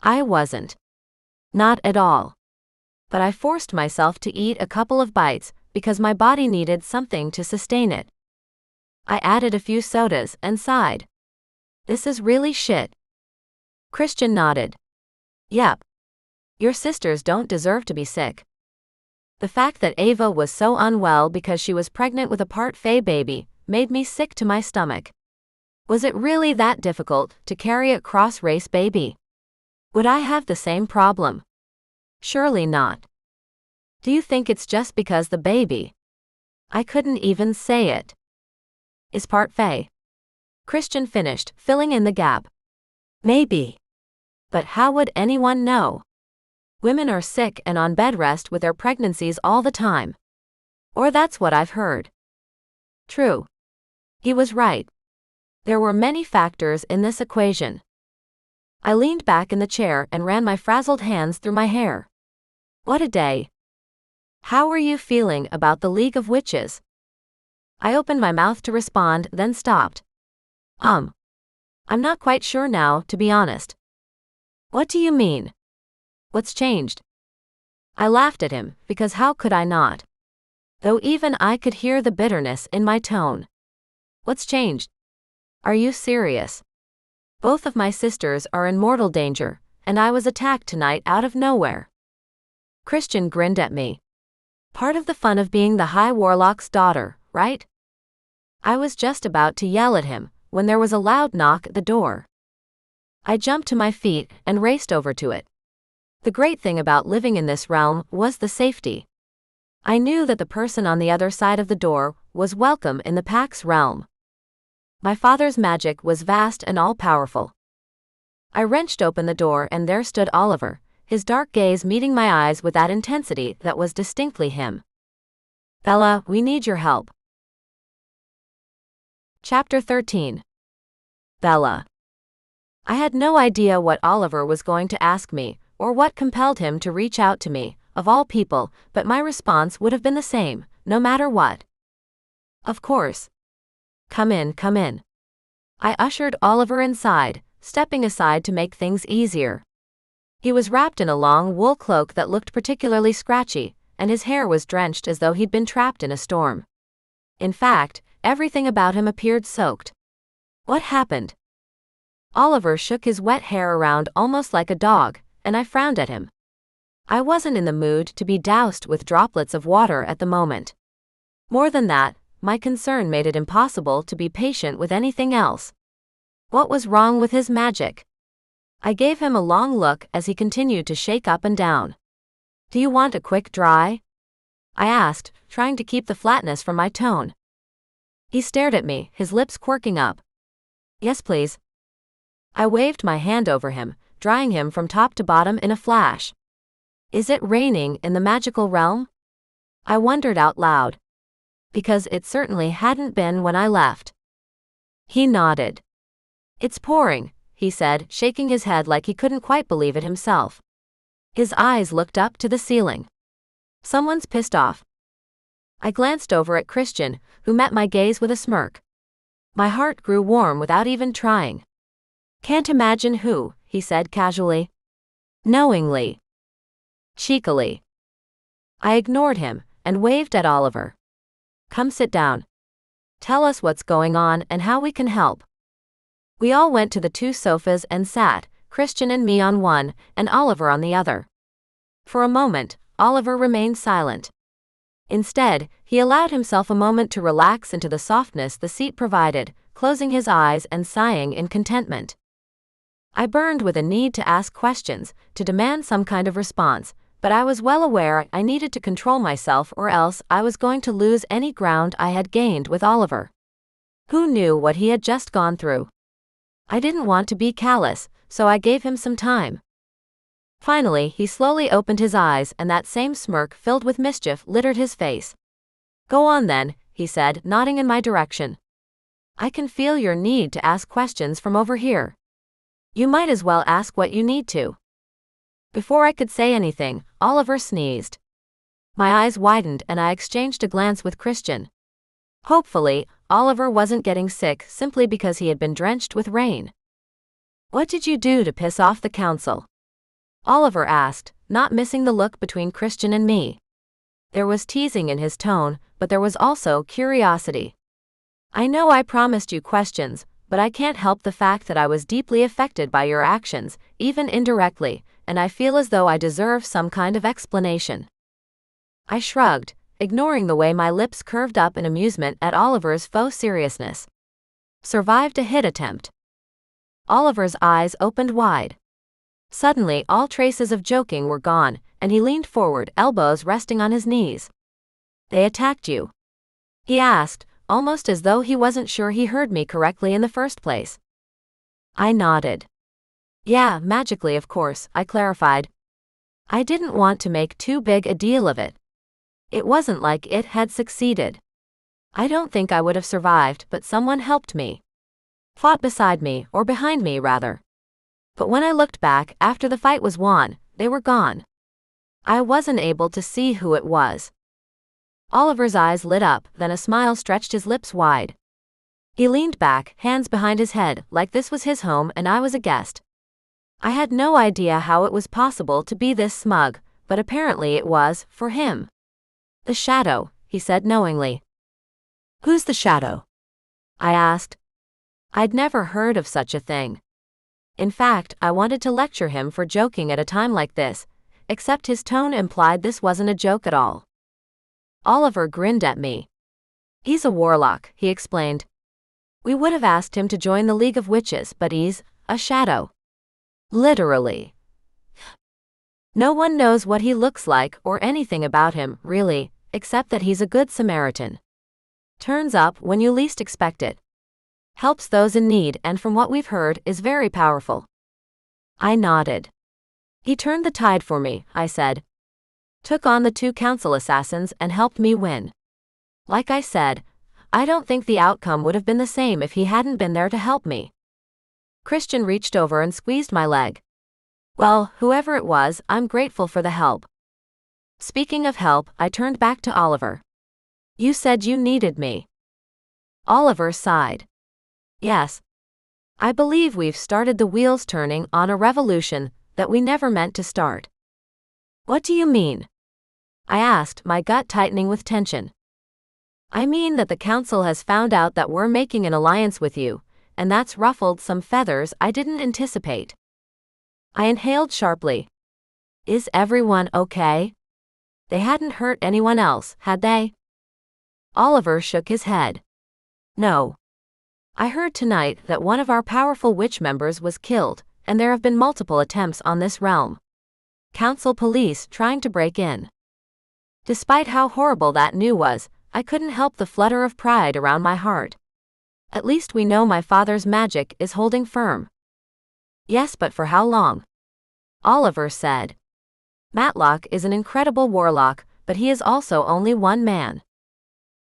I wasn't. Not at all. But I forced myself to eat a couple of bites because my body needed something to sustain it. I added a few sodas and sighed. This is really shit. Christian nodded. Yep. Your sisters don't deserve to be sick. The fact that Ava was so unwell because she was pregnant with a part Fae baby made me sick to my stomach. Was it really that difficult to carry a cross-race baby? Would I have the same problem? Surely not. Do you think it's just because the baby? I couldn't even say it. Is part Fae? Christian finished, filling in the gap. Maybe. But how would anyone know? Women are sick and on bed rest with their pregnancies all the time. Or that's what I've heard. True. He was right. There were many factors in this equation. I leaned back in the chair and ran my frazzled hands through my hair. What a day. How are you feeling about the League of Witches? I opened my mouth to respond, then stopped. I'm not quite sure now, to be honest. What do you mean? What's changed? I laughed at him, because how could I not? Though even I could hear the bitterness in my tone. What's changed? Are you serious? Both of my sisters are in mortal danger, and I was attacked tonight out of nowhere. Christian grinned at me. Part of the fun of being the High Warlock's daughter, right? I was just about to yell at him, when there was a loud knock at the door. I jumped to my feet and raced over to it. The great thing about living in this realm was the safety. I knew that the person on the other side of the door was welcome in the Pax realm. My father's magic was vast and all-powerful. I wrenched open the door and there stood Oliver, his dark gaze meeting my eyes with that intensity that was distinctly him. Bella, we need your help. Chapter 13. Bella. I had no idea what Oliver was going to ask me, or what compelled him to reach out to me, of all people, but my response would have been the same, no matter what. Of course. Come in, come in. I ushered Oliver inside, stepping aside to make things easier. He was wrapped in a long wool cloak that looked particularly scratchy, and his hair was drenched as though he'd been trapped in a storm. In fact, everything about him appeared soaked. What happened? Oliver shook his wet hair around almost like a dog, and I frowned at him. I wasn't in the mood to be doused with droplets of water at the moment. More than that, my concern made it impossible to be patient with anything else. What was wrong with his magic? I gave him a long look as he continued to shake up and down. "Do you want a quick dry?" I asked, trying to keep the flatness from my tone. He stared at me, his lips quirking up. "Yes, please." I waved my hand over him, drying him from top to bottom in a flash. "Is it raining in the magical realm?" I wondered out loud. Because it certainly hadn't been when I left. He nodded. "It's pouring," he said, shaking his head like he couldn't quite believe it himself. His eyes looked up to the ceiling. "Someone's pissed off." I glanced over at Christian, who met my gaze with a smirk. My heart grew warm without even trying. "Can't imagine who," he said casually. "Knowingly." Cheekily. I ignored him and waved at Oliver. "Come sit down. Tell us what's going on and how we can help." We all went to the two sofas and sat, Christian and me on one, and Oliver on the other. For a moment, Oliver remained silent. Instead, he allowed himself a moment to relax into the softness the seat provided, closing his eyes and sighing in contentment. I burned with a need to ask questions, to demand some kind of response, but I was well aware I needed to control myself or else I was going to lose any ground I had gained with Oliver. Who knew what he had just gone through? I didn't want to be callous, so I gave him some time. Finally, he slowly opened his eyes and that same smirk filled with mischief littered his face. "Go on then," he said, nodding in my direction. "I can feel your need to ask questions from over here. You might as well ask what you need to." Before I could say anything, Oliver sneezed. My eyes widened and I exchanged a glance with Christian. Hopefully, Oliver wasn't getting sick simply because he had been drenched with rain. "What did you do to piss off the council?" Oliver asked, not missing the look between Christian and me. There was teasing in his tone, but there was also curiosity. "I know I promised you questions, but I can't help the fact that I was deeply affected by your actions, even indirectly, and I feel as though I deserve some kind of explanation." I shrugged, ignoring the way my lips curved up in amusement at Oliver's faux seriousness. "Survived a hit attempt." Oliver's eyes opened wide. Suddenly, all traces of joking were gone, and he leaned forward, elbows resting on his knees. "They attacked you?" he asked, almost as though he wasn't sure he heard me correctly in the first place. I nodded. "Yeah, magically of course," I clarified. I didn't want to make too big a deal of it. It wasn't like it had succeeded. I don't think I would have survived, but someone helped me. Fought beside me, or behind me rather. But when I looked back after the fight was won, they were gone. I wasn't able to see who it was. Oliver's eyes lit up, then a smile stretched his lips wide. He leaned back, hands behind his head, like this was his home and I was a guest. I had no idea how it was possible to be this smug, but apparently it was, for him. "The shadow," he said knowingly. "Who's the shadow?" I asked. I'd never heard of such a thing. In fact, I wanted to lecture him for joking at a time like this, except his tone implied this wasn't a joke at all. Oliver grinned at me. "He's a warlock," he explained. "We would have asked him to join the League of Witches, but he's a shadow. Literally. No one knows what he looks like or anything about him, really, except that he's a good Samaritan. Turns up when you least expect it. Helps those in need and from what we've heard is very powerful." I nodded. "He turned the tide for me," I said. "Took on the two council assassins and helped me win. Like I said, I don't think the outcome would have been the same if he hadn't been there to help me." Christian reached over and squeezed my leg. "Well, whoever it was, I'm grateful for the help." Speaking of help, I turned back to Oliver. "You said you needed me." Oliver sighed. "Yes. I believe we've started the wheels turning on a revolution that we never meant to start. What do you mean? I asked, my gut tightening with tension. I mean that the council has found out that we're making an alliance with you, and that's ruffled some feathers I didn't anticipate. I inhaled sharply. Is everyone okay? They hadn't hurt anyone else, had they? Oliver shook his head. No. I heard tonight that one of our powerful witch members was killed, and there have been multiple attempts on this realm. Council police trying to break in. Despite how horrible that news was, I couldn't help the flutter of pride around my heart. At least we know my father's magic is holding firm. Yes, but for how long? Oliver said. Matlock is an incredible warlock, but he is also only one man.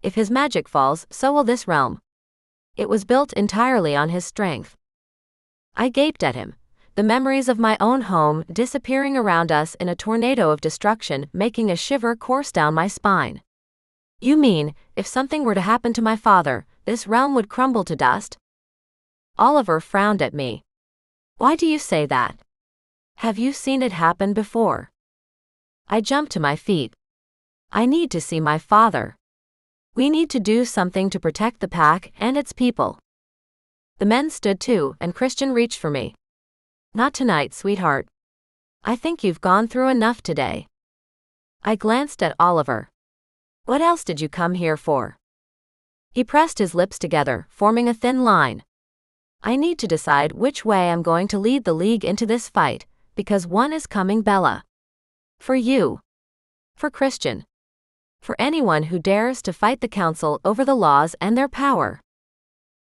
If his magic falls, so will this realm. It was built entirely on his strength. I gaped at him, the memories of my own home disappearing around us in a tornado of destruction, making a shiver course down my spine. You mean, if something were to happen to my father, this realm would crumble to dust? Oliver frowned at me. Why do you say that? Have you seen it happen before? I jumped to my feet. I need to see my father. We need to do something to protect the pack and its people. The men stood too, and Christian reached for me. Not tonight, sweetheart. I think you've gone through enough today. I glanced at Oliver. What else did you come here for? He pressed his lips together, forming a thin line. I need to decide which way I'm going to lead the League into this fight, because one is coming, Bella. For you. For Christian. For anyone who dares to fight the council over the laws and their power.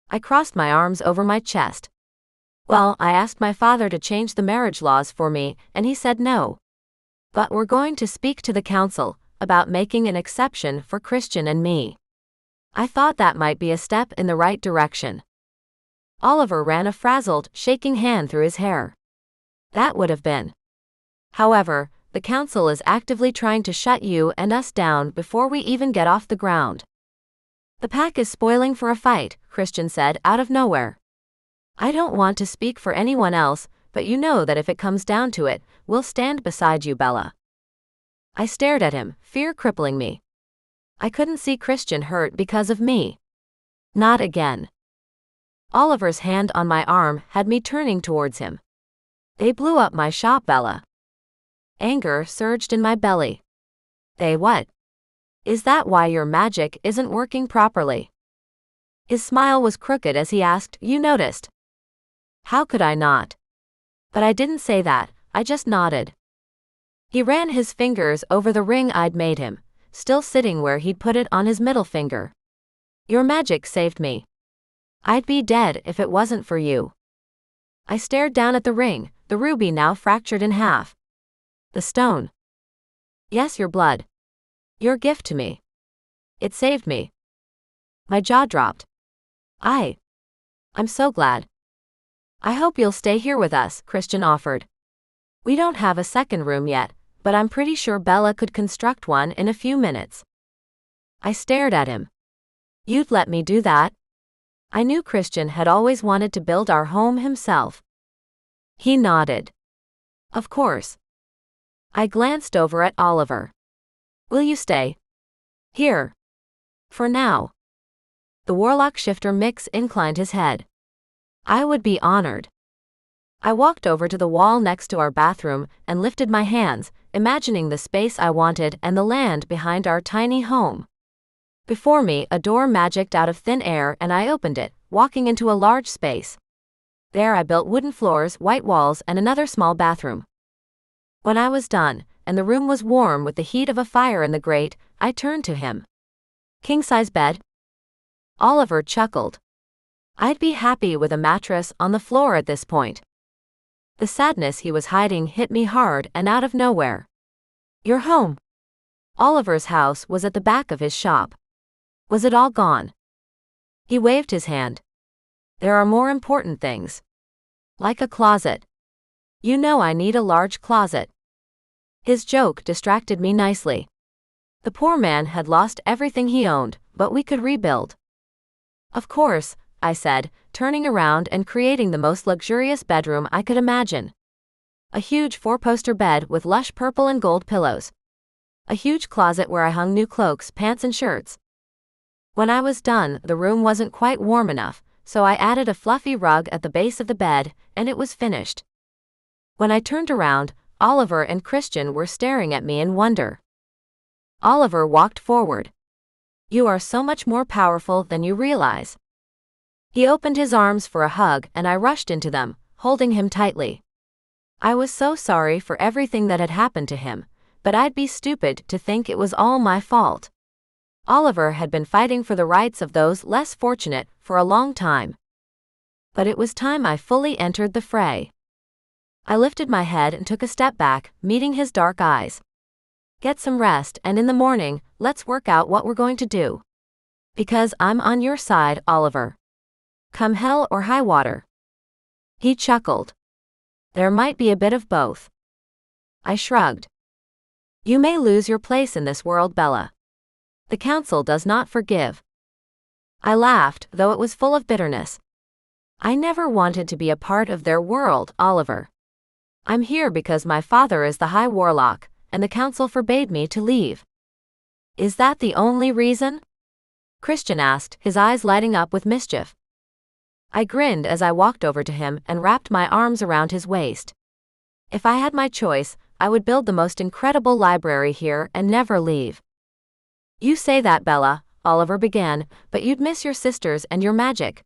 I crossed my arms over my chest. Well, I asked my father to change the marriage laws for me, and he said no. But we're going to speak to the council about making an exception for Christian and me. I thought that might be a step in the right direction. Oliver ran a frazzled, shaking hand through his hair. That would have been. However, the council is actively trying to shut you and us down before we even get off the ground. The pack is spoiling for a fight, Christian said out of nowhere. I don't want to speak for anyone else, but you know that if it comes down to it, we'll stand beside you, Bella. I stared at him, fear crippling me. I couldn't see Christian hurt because of me. Not again. Oliver's hand on my arm had me turning towards him. They blew up my shop, Bella. Anger surged in my belly. They what? Is that why your magic isn't working properly? His smile was crooked as he asked, You noticed? How could I not? But I didn't say that, I just nodded. He ran his fingers over the ring I'd made him, still sitting where he'd put it on his middle finger. Your magic saved me. I'd be dead if it wasn't for you. I stared down at the ring, the ruby now fractured in half. The stone. Yes, your blood. Your gift to me. It saved me. My jaw dropped. I'm so glad. I hope you'll stay here with us, Christian offered. We don't have a second room yet, but I'm pretty sure Bella could construct one in a few minutes. I stared at him. You'd let me do that? I knew Christian had always wanted to build our home himself. He nodded. Of course. I glanced over at Oliver. Will you stay? Here. For now. The Warlock shifter mix inclined his head. I would be honored. I walked over to the wall next to our bathroom and lifted my hands, imagining the space I wanted and the land behind our tiny home. Before me, a door magicked out of thin air and I opened it, walking into a large space. There I built wooden floors, white walls, and another small bathroom. When I was done, and the room was warm with the heat of a fire in the grate, I turned to him. King-size bed? Oliver chuckled. I'd be happy with a mattress on the floor at this point. The sadness he was hiding hit me hard and out of nowhere. Your home? Oliver's house was at the back of his shop. Was it all gone? He waved his hand. There are more important things. Like a closet. You know I need a large closet. His joke distracted me nicely. The poor man had lost everything he owned, but we could rebuild. Of course, I said, turning around and creating the most luxurious bedroom I could imagine. A huge four-poster bed with lush purple and gold pillows. A huge closet where I hung new cloaks, pants and shirts. When I was done, the room wasn't quite warm enough, so I added a fluffy rug at the base of the bed, and it was finished. When I turned around, Oliver and Christian were staring at me in wonder. Oliver walked forward. "You are so much more powerful than you realize." He opened his arms for a hug and I rushed into them, holding him tightly. I was so sorry for everything that had happened to him, but I'd be stupid to think it was all my fault. Oliver had been fighting for the rights of those less fortunate for a long time. But it was time I fully entered the fray. I lifted my head and took a step back, meeting his dark eyes. "Get some rest, and in the morning, let's work out what we're going to do. Because I'm on your side, Oliver. Come hell or high water." He chuckled. "There might be a bit of both." I shrugged. "You may lose your place in this world, Bella. The council does not forgive." I laughed, though it was full of bitterness. "I never wanted to be a part of their world, Oliver. I'm here because my father is the High Warlock, and the council forbade me to leave." "Is that the only reason?" Christian asked, his eyes lighting up with mischief. I grinned as I walked over to him and wrapped my arms around his waist. "If I had my choice, I would build the most incredible library here and never leave." "You say that, Bella," Oliver began, "but you'd miss your sisters and your magic."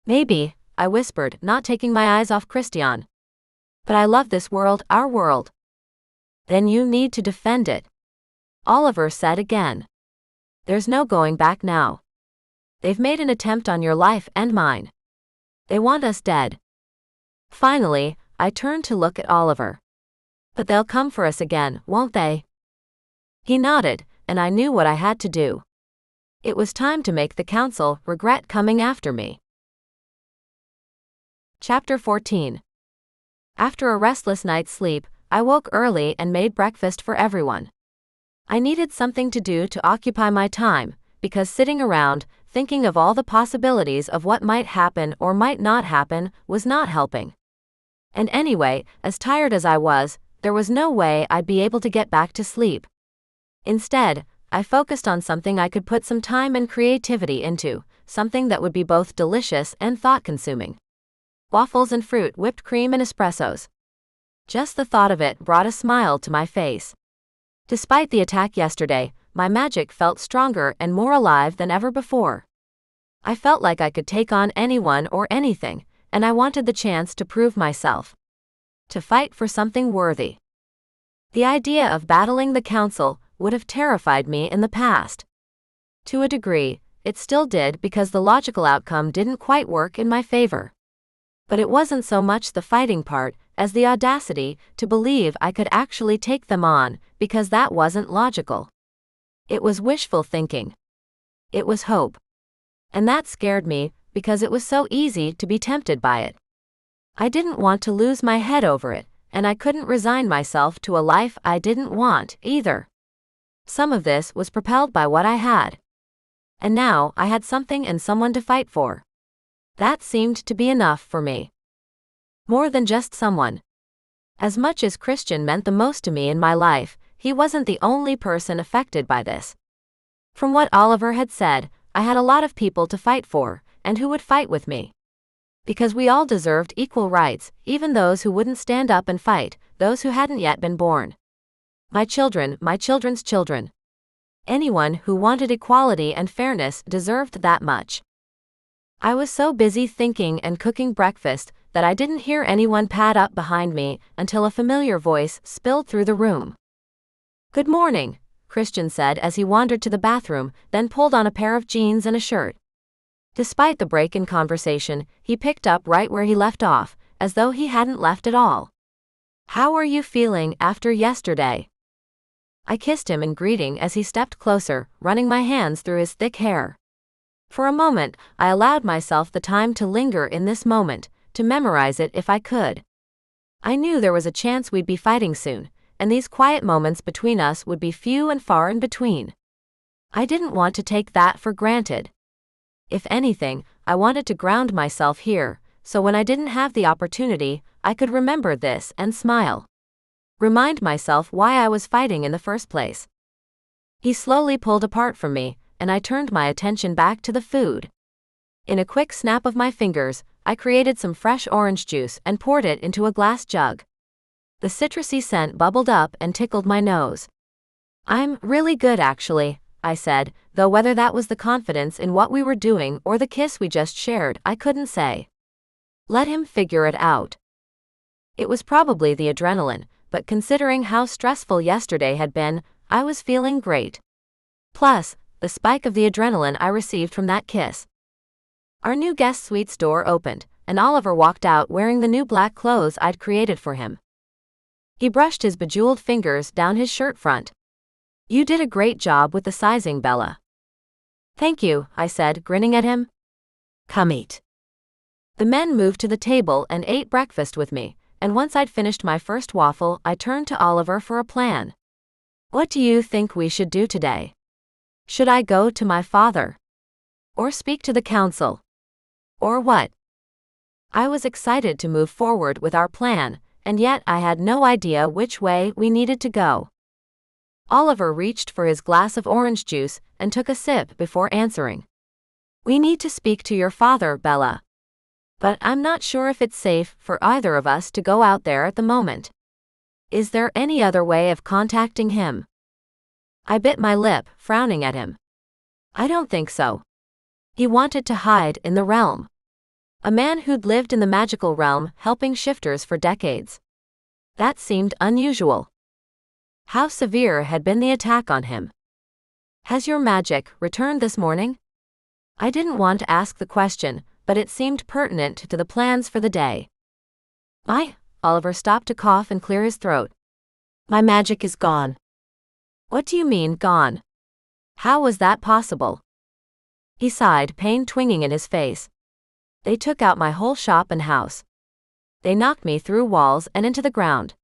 "Maybe," I whispered, not taking my eyes off Christian. "But I love this world, our world." "Then you need to defend it," Oliver said again. "There's no going back now. They've made an attempt on your life and mine. They want us dead." Finally, I turned to look at Oliver. "But they'll come for us again, won't they?" He nodded, and I knew what I had to do. It was time to make the council regret coming after me. Chapter 14. After a restless night's sleep, I woke early and made breakfast for everyone. I needed something to do to occupy my time, because sitting around, thinking of all the possibilities of what might happen or might not happen, was not helping. And anyway, as tired as I was, there was no way I'd be able to get back to sleep. Instead, I focused on something I could put some time and creativity into, something that would be both delicious and thought-consuming. Waffles and fruit, whipped cream and espressos. Just the thought of it brought a smile to my face. Despite the attack yesterday, my magic felt stronger and more alive than ever before. I felt like I could take on anyone or anything, and I wanted the chance to prove myself. To fight for something worthy. The idea of battling the council would have terrified me in the past. To a degree, it still did because the logical outcome didn't quite work in my favor. But it wasn't so much the fighting part as the audacity to believe I could actually take them on, because that wasn't logical. It was wishful thinking. It was hope. And that scared me because it was so easy to be tempted by it. I didn't want to lose my head over it, and I couldn't resign myself to a life I didn't want, either. Some of this was propelled by what I had. And now I had something and someone to fight for. That seemed to be enough for me. More than just someone. As much as Christian meant the most to me in my life, he wasn't the only person affected by this. From what Oliver had said, I had a lot of people to fight for, and who would fight with me. Because we all deserved equal rights, even those who wouldn't stand up and fight, those who hadn't yet been born. My children, my children's children. Anyone who wanted equality and fairness deserved that much. I was so busy thinking and cooking breakfast that I didn't hear anyone pad up behind me until a familiar voice spilled through the room. "Good morning," Christian said as he wandered to the bathroom, then pulled on a pair of jeans and a shirt. Despite the break in conversation, he picked up right where he left off, as though he hadn't left at all. "How are you feeling after yesterday?" I kissed him in greeting as he stepped closer, running my hands through his thick hair. For a moment, I allowed myself the time to linger in this moment, to memorize it if I could. I knew there was a chance we'd be fighting soon, and these quiet moments between us would be few and far in between. I didn't want to take that for granted. If anything, I wanted to ground myself here, so when I didn't have the opportunity, I could remember this and smile. Remind myself why I was fighting in the first place. He slowly pulled apart from me, and I turned my attention back to the food. In a quick snap of my fingers, I created some fresh orange juice and poured it into a glass jug. The citrusy scent bubbled up and tickled my nose. "I'm really good actually," I said, though whether that was the confidence in what we were doing or the kiss we just shared, I couldn't say. Let him figure it out. It was probably the adrenaline, but considering how stressful yesterday had been, I was feeling great. Plus, the spike of the adrenaline I received from that kiss. Our new guest suite's door opened, and Oliver walked out wearing the new black clothes I'd created for him. He brushed his bejeweled fingers down his shirt front. "You did a great job with the sizing, Bella." "Thank you," I said, grinning at him. "Come eat." The men moved to the table and ate breakfast with me, and once I'd finished my first waffle, I turned to Oliver for a plan. "What do you think we should do today? Should I go to my father? Or speak to the council? Or what?" I was excited to move forward with our plan, and yet I had no idea which way we needed to go. Oliver reached for his glass of orange juice and took a sip before answering. "We need to speak to your father, Bella. But I'm not sure if it's safe for either of us to go out there at the moment. Is there any other way of contacting him?" I bit my lip, frowning at him. "I don't think so." He wanted to hide in the realm. A man who'd lived in the magical realm helping shifters for decades. That seemed unusual. How severe had been the attack on him? "Has your magic returned this morning?" I didn't want to ask the question, but it seemed pertinent to the plans for the day. Oliver stopped to cough and clear his throat. "My magic is gone." "What do you mean, gone? How was that possible?" He sighed, pain twinging in his face. "They took out my whole shop and house. They knocked me through walls and into the ground.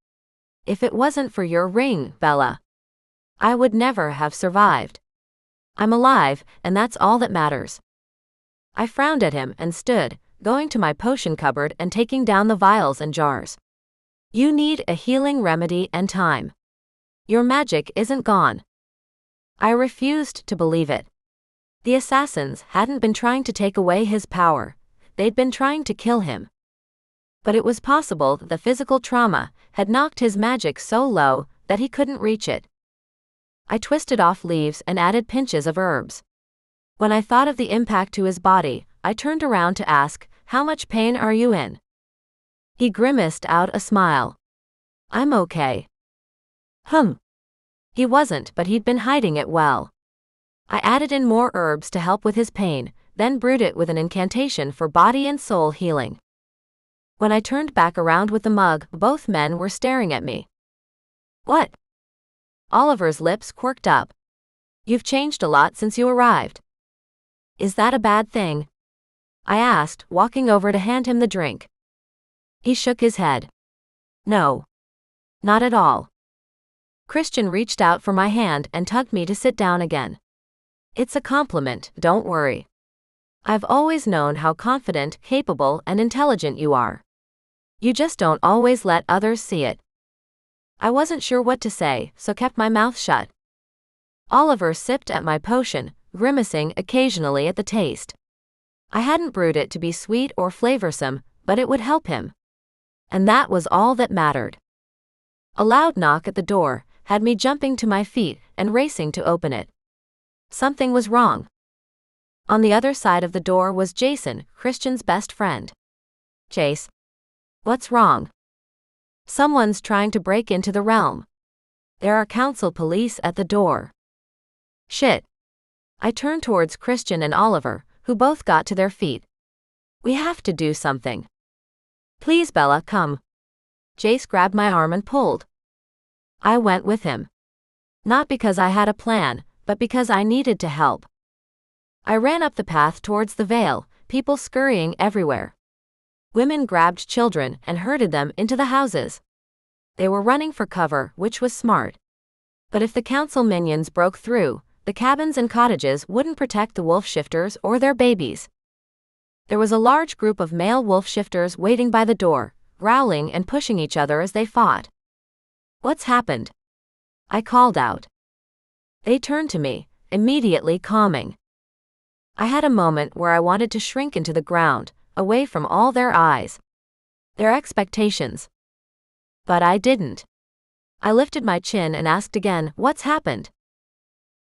If it wasn't for your ring, Bella, I would never have survived. I'm alive, and that's all that matters." I frowned at him and stood, going to my potion cupboard and taking down the vials and jars. "You need a healing remedy and time. Your magic isn't gone." I refused to believe it. The assassins hadn't been trying to take away his power, they'd been trying to kill him. But it was possible that the physical trauma had knocked his magic so low that he couldn't reach it. I twisted off leaves and added pinches of herbs. When I thought of the impact to his body, I turned around to ask, "How much pain are you in?" He grimaced out a smile. "I'm okay." He wasn't, but he'd been hiding it well. I added in more herbs to help with his pain, then brewed it with an incantation for body and soul healing. When I turned back around with the mug, both men were staring at me. "What?" Oliver's lips quirked up. "You've changed a lot since you arrived." "Is that a bad thing?" I asked, walking over to hand him the drink. He shook his head. "No. Not at all." Christian reached out for my hand and tugged me to sit down again. "It's a compliment, don't worry. I've always known how confident, capable, and intelligent you are. You just don't always let others see it." I wasn't sure what to say, so kept my mouth shut. Oliver sipped at my potion, grimacing occasionally at the taste. I hadn't brewed it to be sweet or flavorsome, but it would help him. And that was all that mattered. A loud knock at the door had me jumping to my feet and racing to open it. Something was wrong. On the other side of the door was Jason, Christian's best friend. "Chase. What's wrong?" "Someone's trying to break into the realm. There are council police at the door." "Shit." I turned towards Christian and Oliver, who both got to their feet. "We have to do something." "Please, Bella, come." Jace grabbed my arm and pulled. I went with him. Not because I had a plan, but because I needed to help. I ran up the path towards the veil, people scurrying everywhere. Women grabbed children and herded them into the houses. They were running for cover, which was smart. But if the council minions broke through, the cabins and cottages wouldn't protect the wolf shifters or their babies. There was a large group of male wolf shifters waiting by the door, growling and pushing each other as they fought. "What's happened?" I called out. They turned to me, immediately calming. I had a moment where I wanted to shrink into the ground, away from all their eyes, their expectations. But I didn't. I lifted my chin and asked again, "What's happened?"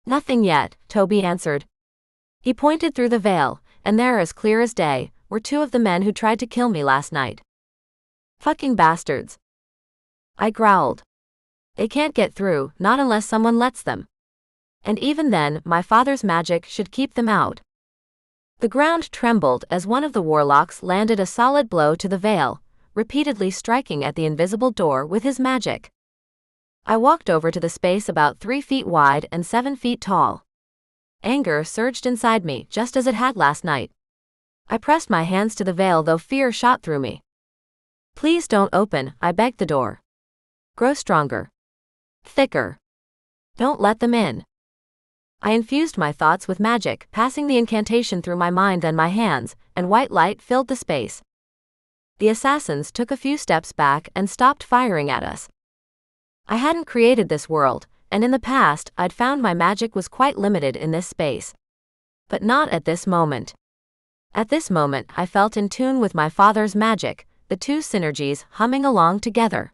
"Nothing yet," Toby answered. He pointed through the veil, and there, as clear as day, were two of the men who tried to kill me last night. "Fucking bastards," I growled. "They can't get through, not unless someone lets them. And even then, my father's magic should keep them out." The ground trembled as one of the warlocks landed a solid blow to the veil, repeatedly striking at the invisible door with his magic. I walked over to the space about 3 feet wide and 7 feet tall. Anger surged inside me, just as it had last night. I pressed my hands to the veil, though fear shot through me. "Please don't open," I begged the door. "Grow stronger. Thicker. Don't let them in." I infused my thoughts with magic, passing the incantation through my mind, then my hands, and white light filled the space. The assassins took a few steps back and stopped firing at us. I hadn't created this world, and in the past I'd found my magic was quite limited in this space. But not at this moment. At this moment I felt in tune with my father's magic, the two synergies humming along together.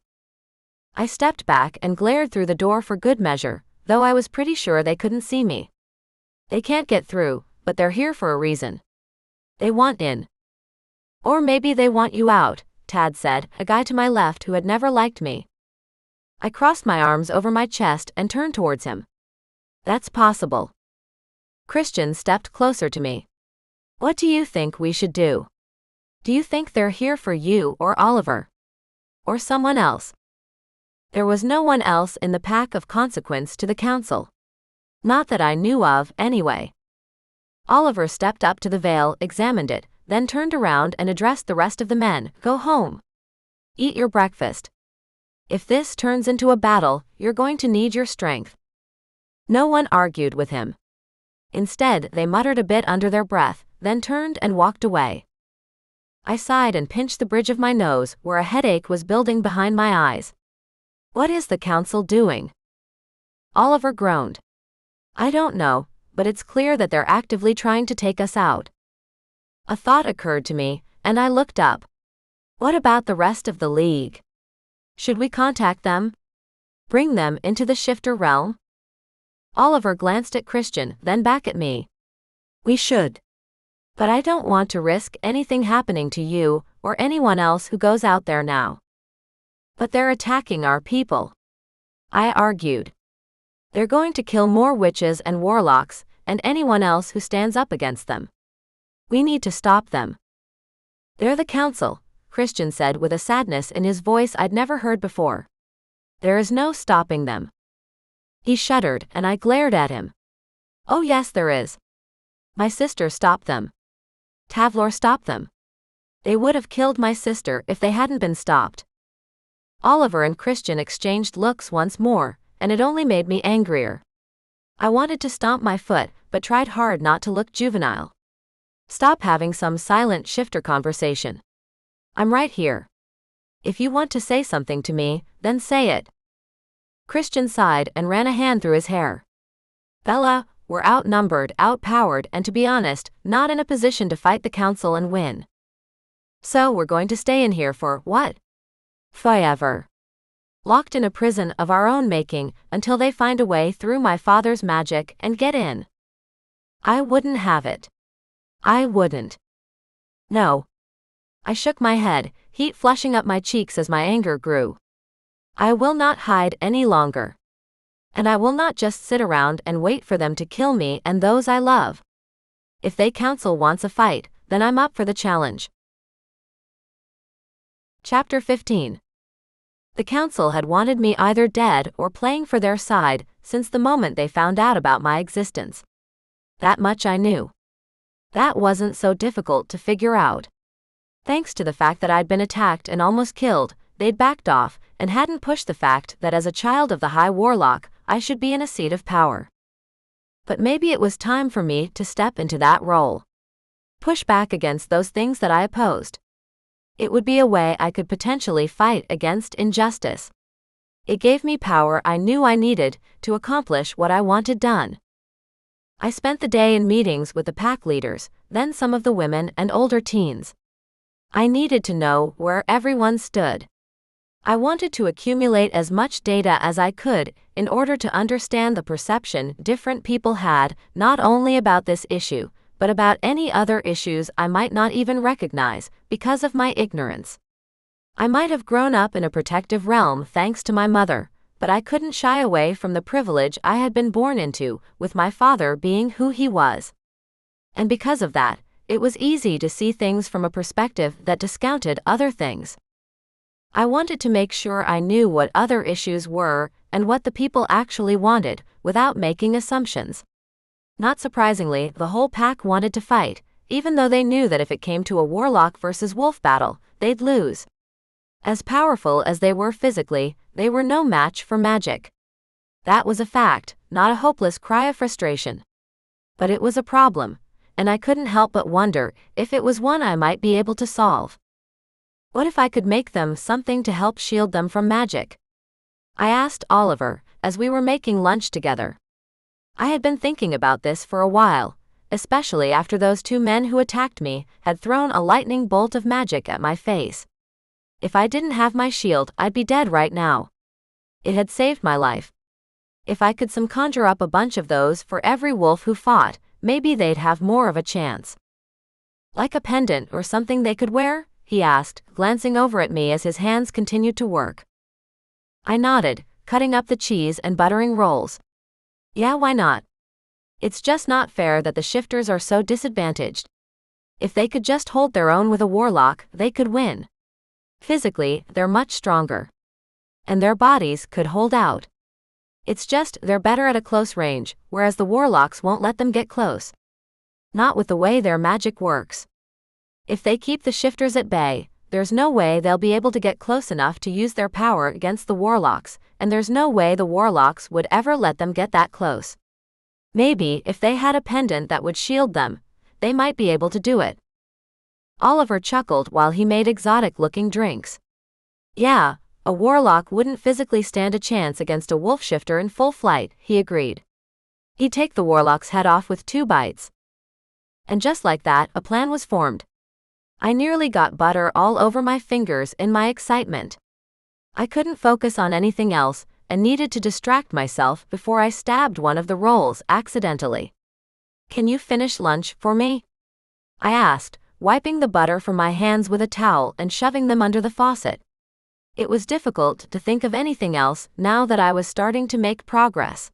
I stepped back and glared through the door for good measure, though I was pretty sure they couldn't see me. "They can't get through, but they're here for a reason. They want in. Or maybe they want you out," Tad said, a guy to my left who had never liked me. I crossed my arms over my chest and turned towards him. "That's possible." Christian stepped closer to me. "What do you think we should do? Do you think they're here for you or Oliver? Or someone else?" There was no one else in the pack of consequence to the council. Not that I knew of, anyway. Oliver stepped up to the veil, examined it, then turned around and addressed the rest of the men. "Go home. Eat your breakfast. If this turns into a battle, you're going to need your strength." No one argued with him. Instead, they muttered a bit under their breath, then turned and walked away. I sighed and pinched the bridge of my nose, where a headache was building behind my eyes. "What is the council doing?" Oliver groaned. "I don't know, but it's clear that they're actively trying to take us out." A thought occurred to me, and I looked up. What about the rest of the league? Should we contact them? Bring them into the shifter realm? Oliver glanced at Christian, then back at me. "We should. But I don't want to risk anything happening to you, or anyone else who goes out there now." "But they're attacking our people," I argued. "They're going to kill more witches and warlocks, and anyone else who stands up against them. We need to stop them." "They're the council," Christian said with a sadness in his voice I'd never heard before. "There is no stopping them." He shuddered, and I glared at him. "Oh yes, there is. My sister stopped them. Tavlor stopped them. They would have killed my sister if they hadn't been stopped." Oliver and Christian exchanged looks once more, and it only made me angrier. I wanted to stomp my foot, but tried hard not to look juvenile. "Stop having some silent shifter conversation. I'm right here. If you want to say something to me, then say it." Christian sighed and ran a hand through his hair. "Bella, we're outnumbered, outpowered, and to be honest, not in a position to fight the council and win. So we're going to stay in here for, what? Forever. Locked in a prison of our own making, until they find a way through my father's magic and get in. I wouldn't have it. I wouldn't. No." I shook my head, heat flushing up my cheeks as my anger grew. "I will not hide any longer. And I will not just sit around and wait for them to kill me and those I love. If they council wants a fight, then I'm up for the challenge." Chapter 15. The council had wanted me either dead or playing for their side since the moment they found out about my existence. That much I knew. That wasn't so difficult to figure out. Thanks to the fact that I'd been attacked and almost killed, they'd backed off and hadn't pushed the fact that as a child of the High Warlock, I should be in a seat of power. But maybe it was time for me to step into that role. Push back against those things that I opposed. It would be a way I could potentially fight against injustice. It gave me power I knew I needed to accomplish what I wanted done. I spent the day in meetings with the pack leaders, then some of the women and older teens. I needed to know where everyone stood. I wanted to accumulate as much data as I could in order to understand the perception different people had, not only about this issue, but about any other issues I might not even recognize because of my ignorance. I might have grown up in a protective realm thanks to my mother, but I couldn't shy away from the privilege I had been born into, with my father being who he was. And because of that, it was easy to see things from a perspective that discounted other things. I wanted to make sure I knew what other issues were and what the people actually wanted, without making assumptions. Not surprisingly, the whole pack wanted to fight, even though they knew that if it came to a warlock versus wolf battle, they'd lose. As powerful as they were physically, they were no match for magic. That was a fact, not a hopeless cry of frustration. But it was a problem, and I couldn't help but wonder if it was one I might be able to solve. What if I could make them something to help shield them from magic? I asked Oliver, as we were making lunch together. I had been thinking about this for a while, especially after those two men who attacked me had thrown a lightning bolt of magic at my face. If I didn't have my shield, I'd be dead right now. It had saved my life. If I could conjure up a bunch of those for every wolf who fought, maybe they'd have more of a chance. Like a pendant or something they could wear? He asked, glancing over at me as his hands continued to work. I nodded, cutting up the cheese and buttering rolls. Yeah, why not? It's just not fair that the shifters are so disadvantaged. If they could just hold their own with a warlock, they could win. Physically, they're much stronger. And their bodies could hold out. It's just they're better at a close range, whereas the warlocks won't let them get close. Not with the way their magic works. If they keep the shifters at bay, there's no way they'll be able to get close enough to use their power against the warlocks, and there's no way the warlocks would ever let them get that close. Maybe if they had a pendant that would shield them, they might be able to do it. Oliver chuckled while he made exotic-looking drinks. Yeah, a warlock wouldn't physically stand a chance against a wolf shifter in full flight, he agreed. He'd take the warlock's head off with 2 bites. And just like that, a plan was formed. I nearly got butter all over my fingers in my excitement. I couldn't focus on anything else and needed to distract myself before I stabbed one of the rolls accidentally. Can you finish lunch for me? I asked, wiping the butter from my hands with a towel and shoving them under the faucet. It was difficult to think of anything else now that I was starting to make progress.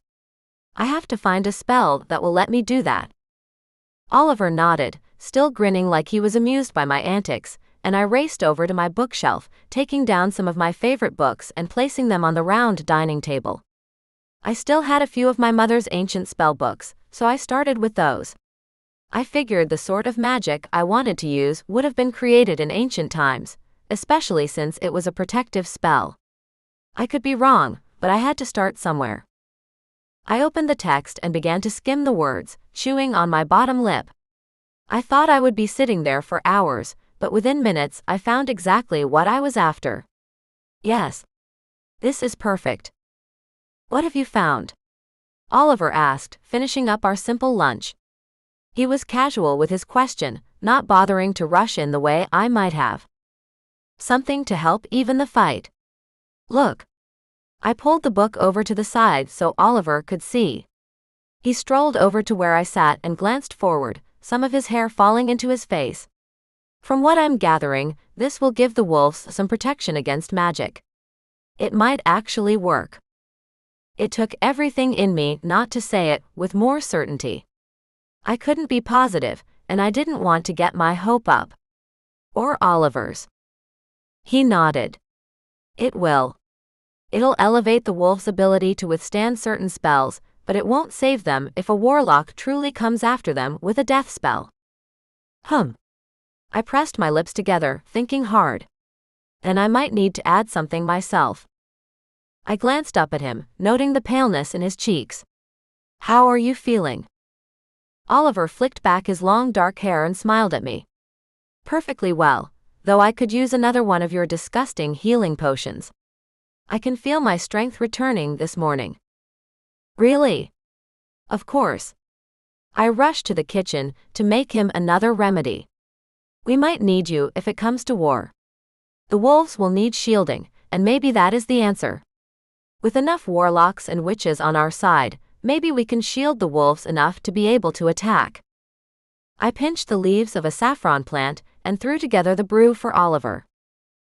I have to find a spell that will let me do that. Oliver nodded, still grinning like he was amused by my antics, and I raced over to my bookshelf, taking down some of my favorite books and placing them on the round dining table. I still had a few of my mother's ancient spell books, so I started with those. I figured the sort of magic I wanted to use would have been created in ancient times, especially since it was a protective spell. I could be wrong, but I had to start somewhere. I opened the text and began to skim the words, chewing on my bottom lip. I thought I would be sitting there for hours, but within minutes I found exactly what I was after. Yes. This is perfect. What have you found? Oliver asked, finishing up our simple lunch. He was casual with his question, not bothering to rush in the way I might have. Something to help even the fight. Look. I pulled the book over to the side so Oliver could see. He strolled over to where I sat and glanced forward, some of his hair falling into his face. From what I'm gathering, this will give the wolves some protection against magic. It might actually work. It took everything in me not to say it with more certainty. I couldn't be positive, and I didn't want to get my hope up. Or Oliver's. He nodded. It will. It'll elevate the wolf's ability to withstand certain spells, but it won't save them if a warlock truly comes after them with a death spell. I pressed my lips together, thinking hard. And I might need to add something myself. I glanced up at him, noting the paleness in his cheeks. How are you feeling? Oliver flicked back his long dark hair and smiled at me. Perfectly well. though I could use another one of your disgusting healing potions. I can feel my strength returning this morning. Really? Of course. I rushed to the kitchen to make him another remedy. We might need you if it comes to war. The wolves will need shielding, and maybe that is the answer. With enough warlocks and witches on our side, maybe we can shield the wolves enough to be able to attack. I pinched the leaves of a saffron plant and threw together the brew for Oliver.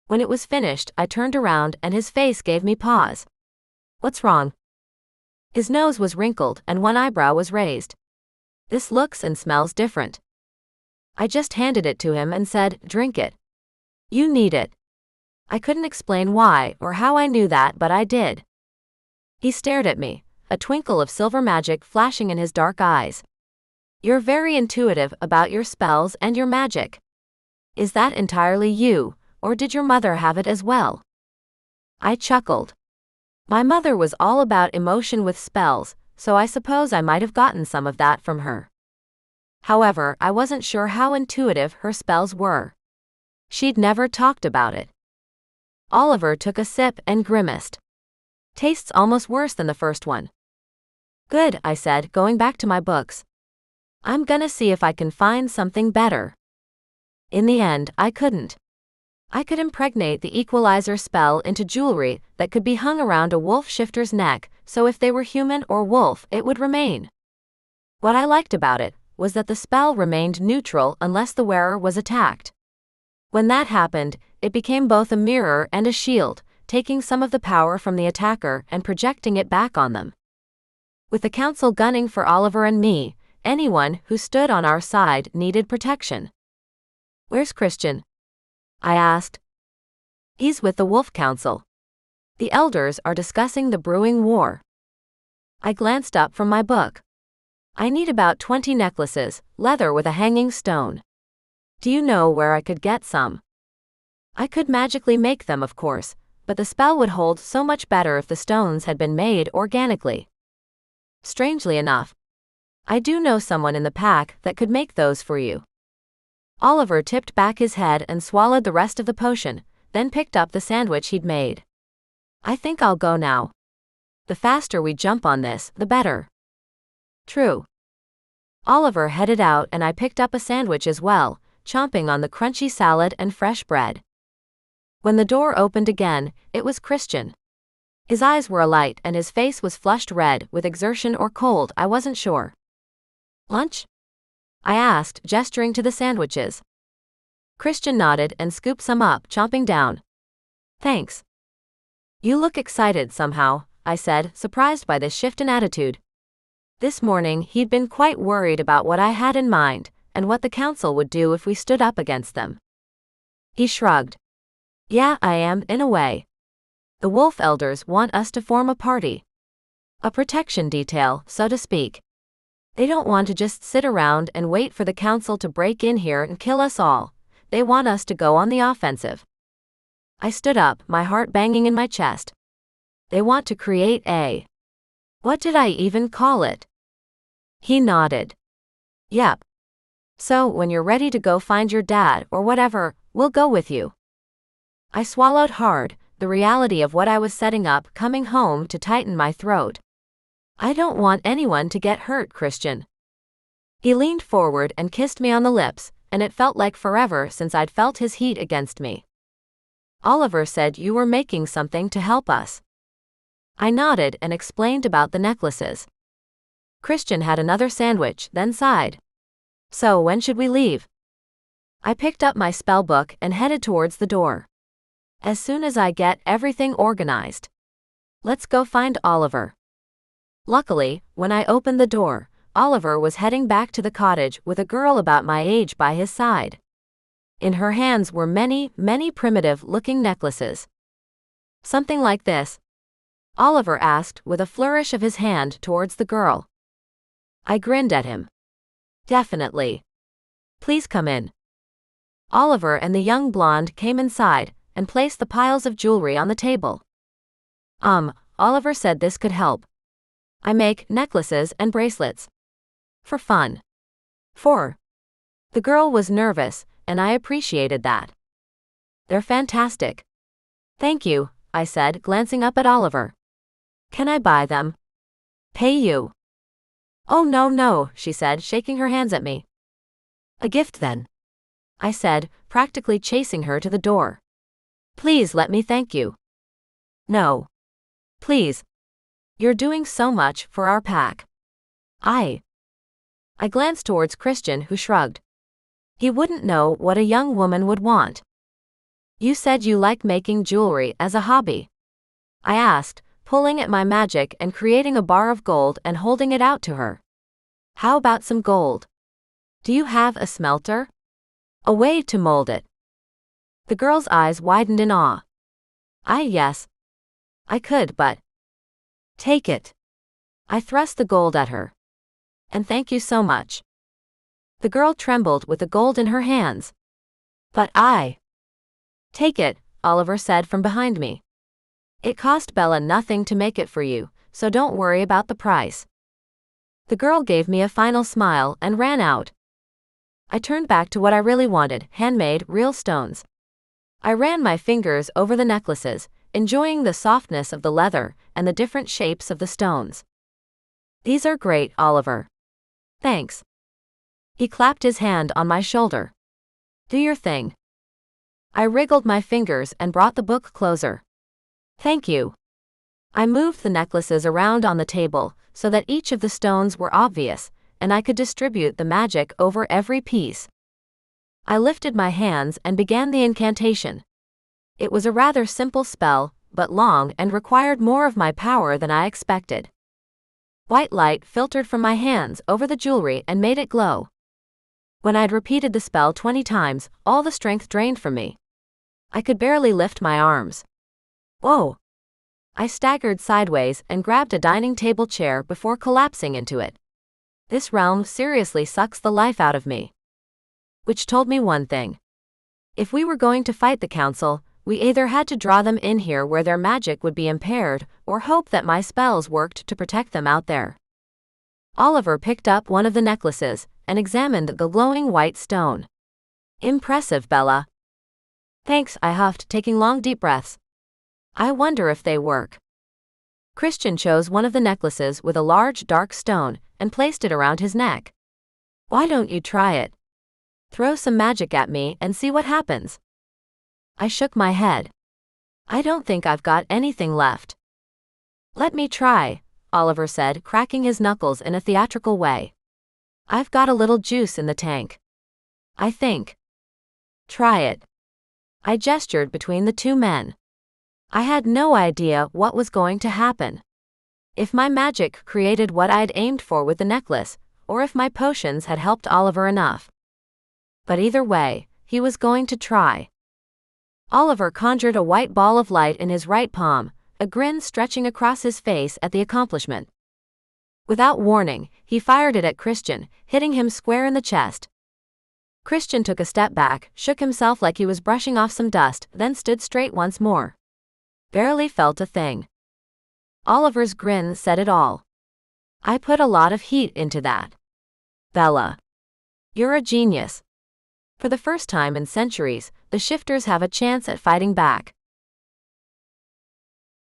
When it was finished, I turned around and his face gave me pause. What's wrong? His nose was wrinkled and one eyebrow was raised. This looks and smells different. I just handed it to him and said, drink it. You need it. I couldn't explain why or how I knew that, but I did. He stared at me, a twinkle of silver magic flashing in his dark eyes. You're very intuitive about your spells and your magic. Is that entirely you, or did your mother have it as well? I chuckled. My mother was all about emotion with spells, so I suppose I might have gotten some of that from her. However, I wasn't sure how intuitive her spells were. She'd never talked about it. Oliver took a sip and grimaced. Tastes almost worse than the first one. Good, I said, going back to my books. I'm gonna see if I can find something better. In the end, I couldn't. I could impregnate the equalizer spell into jewelry that could be hung around a wolf shifter's neck, so if they were human or wolf, it would remain. What I liked about it was that the spell remained neutral unless the wearer was attacked. When that happened, it became both a mirror and a shield, taking some of the power from the attacker and projecting it back on them. With the council gunning for Oliver and me, anyone who stood on our side needed protection. Where's Christian? I asked. He's with the Wolf Council. The elders are discussing the brewing war. I glanced up from my book. I need about 20 necklaces, leather with a hanging stone. Do you know where I could get some? I could magically make them, of course, but the spell would hold so much better if the stones had been made organically. Strangely enough, I do know someone in the pack that could make those for you. Oliver tipped back his head and swallowed the rest of the potion, then picked up the sandwich he'd made. I think I'll go now. The faster we jump on this, the better. True. Oliver headed out and I picked up a sandwich as well, chomping on the crunchy salad and fresh bread. When the door opened again, it was Christian. His eyes were alight and his face was flushed red with exertion or cold, I wasn't sure. Lunch? I asked, gesturing to the sandwiches. Christian nodded and scooped some up, chomping down. Thanks. You look excited somehow, I said, surprised by this shift in attitude. This morning he'd been quite worried about what I had in mind, and what the council would do if we stood up against them. He shrugged. Yeah, I am, in a way. The wolf elders want us to form a party. A protection detail, so to speak. They don't want to just sit around and wait for the council to break in here and kill us all. They want us to go on the offensive. I stood up, my heart banging in my chest. They want to create a... What did I even call it? He nodded. Yep. So, when you're ready to go find your dad or whatever, we'll go with you. I swallowed hard, the reality of what I was setting up coming home to tighten my throat. I don't want anyone to get hurt, Christian. He leaned forward and kissed me on the lips, and it felt like forever since I'd felt his heat against me. Oliver said you were making something to help us. I nodded and explained about the necklaces. Christian had another sandwich, then sighed. So when should we leave? I picked up my spell book and headed towards the door. As soon as I get everything organized. Let's go find Oliver. Luckily, when I opened the door, Oliver was heading back to the cottage with a girl about my age by his side. In her hands were many, many primitive-looking necklaces. Something like this? Oliver asked with a flourish of his hand towards the girl. I grinned at him. Definitely. Please come in. Oliver and the young blonde came inside and placed the piles of jewelry on the table. Oliver said this could help. I make necklaces and bracelets. For fun. The girl was nervous, and I appreciated that. They're fantastic. Thank you, I said, glancing up at Oliver. Can I buy them? Pay you? Oh no, she said, shaking her hands at me. A gift then, I said, practically chasing her to the door. Please let me thank you. No. Please. You're doing so much for our pack. I glanced towards Christian, who shrugged. He wouldn't know what a young woman would want. You said you like making jewelry as a hobby, I asked, pulling at my magic and creating a bar of gold and holding it out to her. How about some gold? Do you have a smelter? A way to mold it? The girl's eyes widened in awe. Yes. I could, but. Take it. I thrust the gold at her. And thank you so much. The girl trembled with the gold in her hands. But Take it, Oliver said from behind me. It cost Bella nothing to make it for you, so don't worry about the price. The girl gave me a final smile and ran out. I turned back to what I really wanted, handmade, real stones. I ran my fingers over the necklaces, enjoying the softness of the leather and the different shapes of the stones. These are great, Oliver. Thanks. He clapped his hand on my shoulder. Do your thing. I wriggled my fingers and brought the book closer. Thank you. I moved the necklaces around on the table so that each of the stones were obvious, and I could distribute the magic over every piece. I lifted my hands and began the incantation. It was a rather simple spell, but long and required more of my power than I expected. White light filtered from my hands over the jewelry and made it glow. When I'd repeated the spell 20 times, all the strength drained from me. I could barely lift my arms. Whoa! I staggered sideways and grabbed a dining table chair before collapsing into it. This realm seriously sucks the life out of me. Which told me one thing. If we were going to fight the council, we either had to draw them in here where their magic would be impaired, or hope that my spells worked to protect them out there. Oliver picked up one of the necklaces and examined the glowing white stone. Impressive, Bella. Thanks, I huffed, taking long deep breaths. I wonder if they work. Christian chose one of the necklaces with a large dark stone and placed it around his neck. Why don't you try it? Throw some magic at me and see what happens. I shook my head. I don't think I've got anything left. Let me try, Oliver said, cracking his knuckles in a theatrical way. I've got a little juice in the tank. I think. Try it. I gestured between the two men. I had no idea what was going to happen. If my magic created what I'd aimed for with the necklace, or if my potions had helped Oliver enough. But either way, he was going to try. Oliver conjured a white ball of light in his right palm, a grin stretching across his face at the accomplishment. Without warning, he fired it at Christian, hitting him square in the chest. Christian took a step back, shook himself like he was brushing off some dust, then stood straight once more. Barely felt a thing. Oliver's grin said it all. I put a lot of heat into that. Bella. You're a genius. For the first time in centuries, the shifters have a chance at fighting back.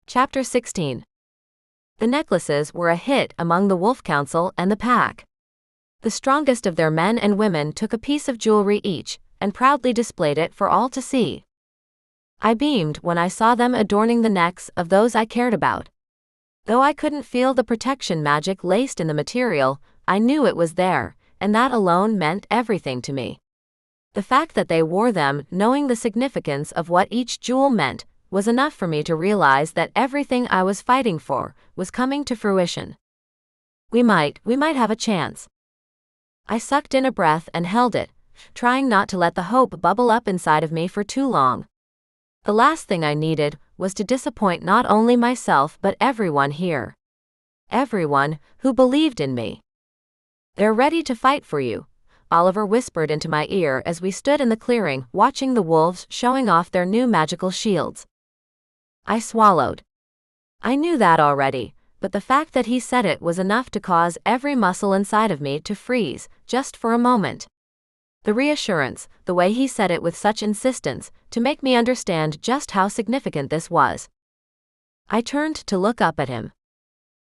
Chapter 16. The necklaces were a hit among the Wolf Council and the pack. The strongest of their men and women took a piece of jewelry each, and proudly displayed it for all to see. I beamed when I saw them adorning the necks of those I cared about. Though I couldn't feel the protection magic laced in the material, I knew it was there, and that alone meant everything to me. The fact that they wore them, knowing the significance of what each jewel meant, was enough for me to realize that everything I was fighting for was coming to fruition. We might have a chance. I sucked in a breath and held it, trying not to let the hope bubble up inside of me for too long. The last thing I needed was to disappoint not only myself but everyone here. Everyone who believed in me. They're ready to fight for you, Oliver whispered into my ear as we stood in the clearing watching the wolves showing off their new magical shields. I swallowed. I knew that already, but the fact that he said it was enough to cause every muscle inside of me to freeze, just for a moment. The reassurance, the way he said it with such insistence, to make me understand just how significant this was. I turned to look up at him.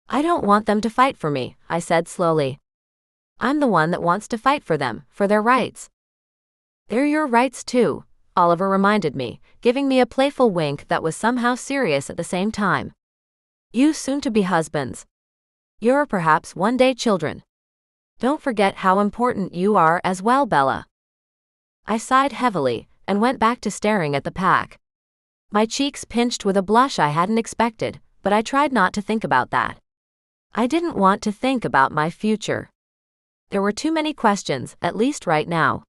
I don't want them to fight for me, I said slowly. I'm the one that wants to fight for them, for their rights. They're your rights too, Oliver reminded me, giving me a playful wink that was somehow serious at the same time. You soon-to-be husbands. You're perhaps one-day children. Don't forget how important you are as well, Bella. I sighed heavily, and went back to staring at the pack. My cheeks pinched with a blush I hadn't expected, but I tried not to think about that. I didn't want to think about my future. There were too many questions, at least right now.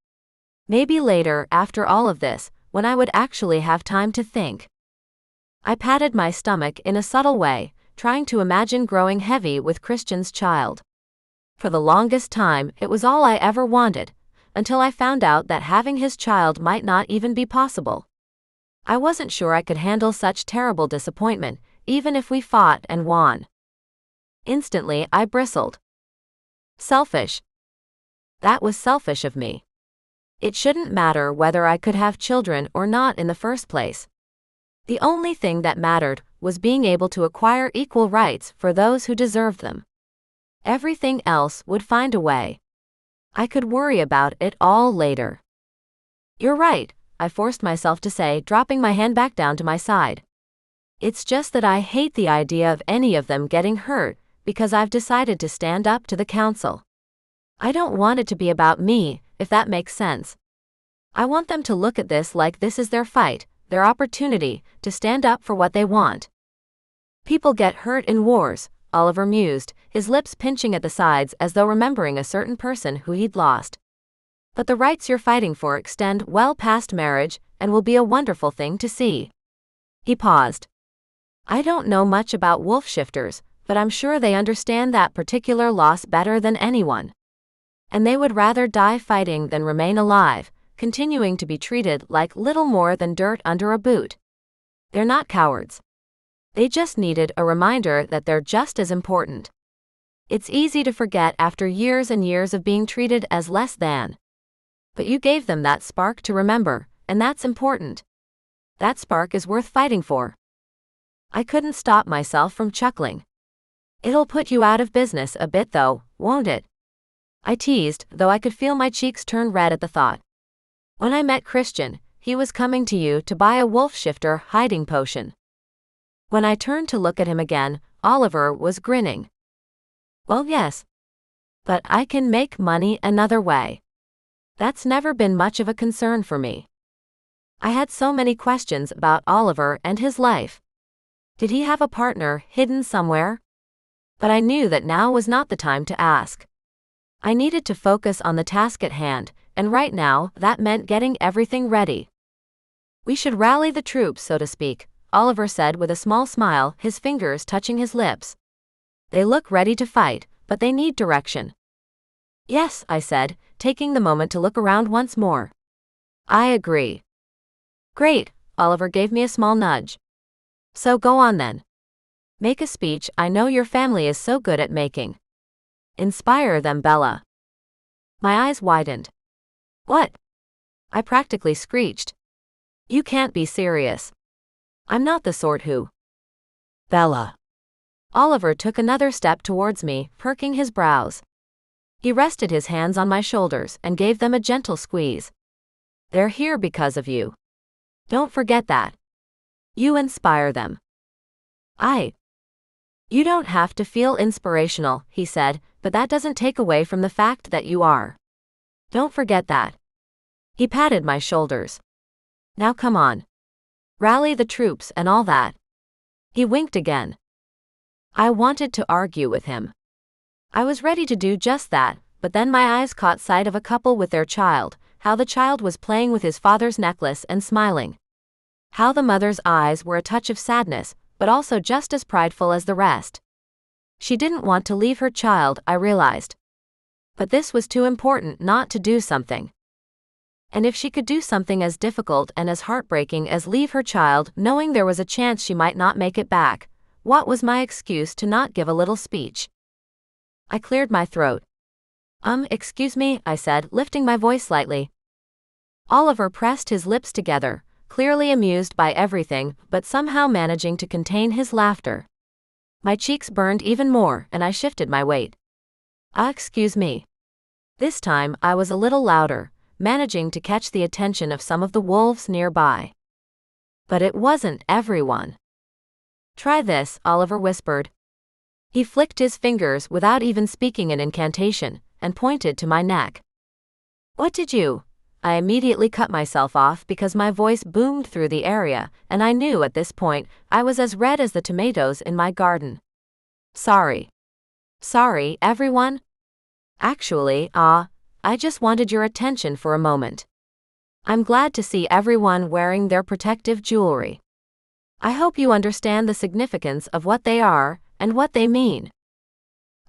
Maybe later, after all of this, when I would actually have time to think. I patted my stomach in a subtle way, trying to imagine growing heavy with Christian's child. For the longest time, it was all I ever wanted, until I found out that having his child might not even be possible. I wasn't sure I could handle such terrible disappointment, even if we fought and won. Instantly, I bristled. Selfish. That was selfish of me. It shouldn't matter whether I could have children or not in the first place. The only thing that mattered was being able to acquire equal rights for those who deserved them. Everything else would find a way. I could worry about it all later. You're right, I forced myself to say, dropping my hand back down to my side. It's just that I hate the idea of any of them getting hurt, because I've decided to stand up to the council. I don't want it to be about me, if that makes sense. I want them to look at this like this is their fight, their opportunity, to stand up for what they want. People get hurt in wars, Oliver mused, his lips pinching at the sides as though remembering a certain person who he'd lost. But the rights you're fighting for extend well past marriage, and will be a wonderful thing to see. He paused. I don't know much about wolf shifters, but I'm sure they understand that particular loss better than anyone. And they would rather die fighting than remain alive, continuing to be treated like little more than dirt under a boot. They're not cowards. They just needed a reminder that they're just as important. It's easy to forget after years and years of being treated as less than. But you gave them that spark to remember, and that's important. That spark is worth fighting for. I couldn't stop myself from chuckling. It'll put you out of business a bit though, won't it? I teased, though I could feel my cheeks turn red at the thought. When I met Christian, he was coming to you to buy a wolf shifter hiding potion. When I turned to look at him again, Oliver was grinning. Well, yes. But I can make money another way. That's never been much of a concern for me. I had so many questions about Oliver and his life. Did he have a partner hidden somewhere? But I knew that now was not the time to ask. I needed to focus on the task at hand, and right now, that meant getting everything ready. We should rally the troops, so to speak, Oliver said with a small smile, his fingers touching his lips. They look ready to fight, but they need direction. Yes, I said, taking the moment to look around once more. I agree. Great, Oliver gave me a small nudge. So go on then. Make a speech I know your family is so good at making. Inspire them, Bella. My eyes widened. What? I practically screeched. You can't be serious. I'm not the sort who. Bella. Oliver took another step towards me, perking his brows. He rested his hands on my shoulders and gave them a gentle squeeze. They're here because of you. Don't forget that. You inspire them. You don't have to feel inspirational, he said, but that doesn't take away from the fact that you are. Don't forget that. He patted my shoulders. Now come on. Rally the troops and all that. He winked again. I wanted to argue with him. I was ready to do just that, but then my eyes caught sight of a couple with their child, how the child was playing with his father's necklace and smiling. How the mother's eyes were a touch of sadness, but also just as prideful as the rest. She didn't want to leave her child, I realized. But this was too important not to do something. And if she could do something as difficult and as heartbreaking as leave her child knowing there was a chance she might not make it back, what was my excuse to not give a little speech? I cleared my throat. Excuse me, I said, lifting my voice slightly. Oliver pressed his lips together, clearly amused by everything, but somehow managing to contain his laughter. My cheeks burned even more, and I shifted my weight. Excuse me. This time, I was a little louder, managing to catch the attention of some of the wolves nearby. But it wasn't everyone. Try this, Oliver whispered. He flicked his fingers without even speaking an incantation, and pointed to my neck. What did you? I immediately cut myself off because my voice boomed through the area, and I knew at this point I was as red as the tomatoes in my garden. Sorry. Sorry, everyone? Actually, I just wanted your attention for a moment. I'm glad to see everyone wearing their protective jewelry. I hope you understand the significance of what they are and what they mean.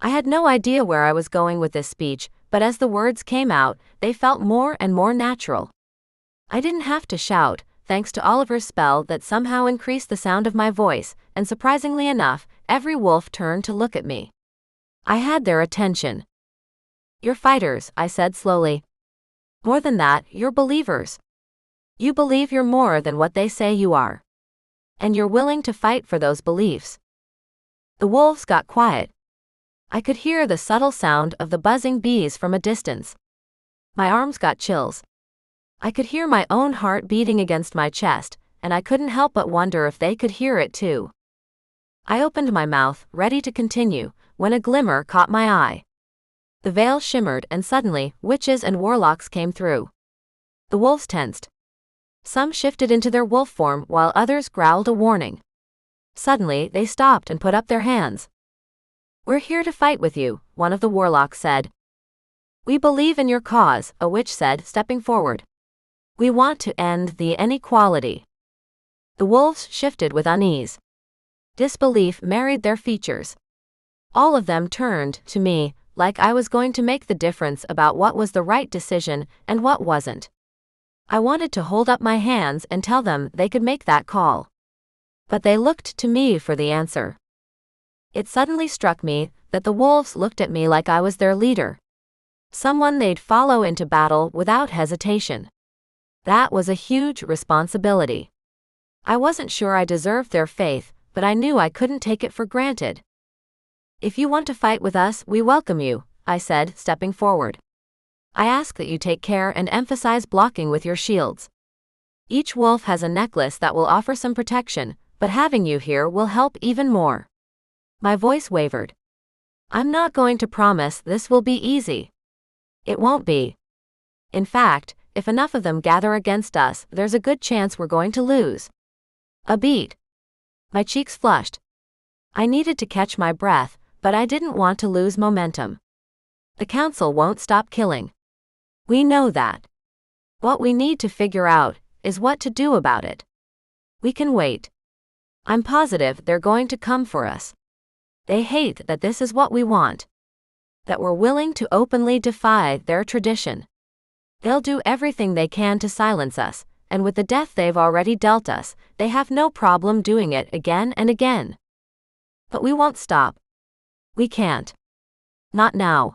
I had no idea where I was going with this speech, but as the words came out, they felt more and more natural. I didn't have to shout, thanks to Oliver's spell that somehow increased the sound of my voice, and surprisingly enough, every wolf turned to look at me. I had their attention. You're fighters, I said slowly. More than that, you're believers. You believe you're more than what they say you are. And you're willing to fight for those beliefs. The wolves got quiet. I could hear the subtle sound of the buzzing bees from a distance. My arms got chills. I could hear my own heart beating against my chest, and I couldn't help but wonder if they could hear it too. I opened my mouth, ready to continue, when a glimmer caught my eye. The veil shimmered and suddenly, witches and warlocks came through. The wolves tensed. Some shifted into their wolf form while others growled a warning. Suddenly, they stopped and put up their hands. We're here to fight with you, one of the warlocks said. We believe in your cause, a witch said, stepping forward. We want to end the inequality. The wolves shifted with unease. Disbelief married their features. All of them turned to me, like I was going to make the difference about what was the right decision and what wasn't. I wanted to hold up my hands and tell them they could make that call. But they looked to me for the answer. It suddenly struck me that the wolves looked at me like I was their leader. Someone they'd follow into battle without hesitation. That was a huge responsibility. I wasn't sure I deserved their faith, but I knew I couldn't take it for granted. If you want to fight with us, we welcome you, I said, stepping forward. I ask that you take care and emphasize blocking with your shields. Each wolf has a necklace that will offer some protection, but having you here will help even more. My voice wavered. I'm not going to promise this will be easy. It won't be. In fact, if enough of them gather against us, there's a good chance we're going to lose. A beat. My cheeks flushed. I needed to catch my breath, but I didn't want to lose momentum. The council won't stop killing. We know that. What we need to figure out is what to do about it. We can wait. I'm positive they're going to come for us. They hate that this is what we want. That we're willing to openly defy their tradition. They'll do everything they can to silence us, and with the death they've already dealt us, they have no problem doing it again and again. But we won't stop. We can't. Not now.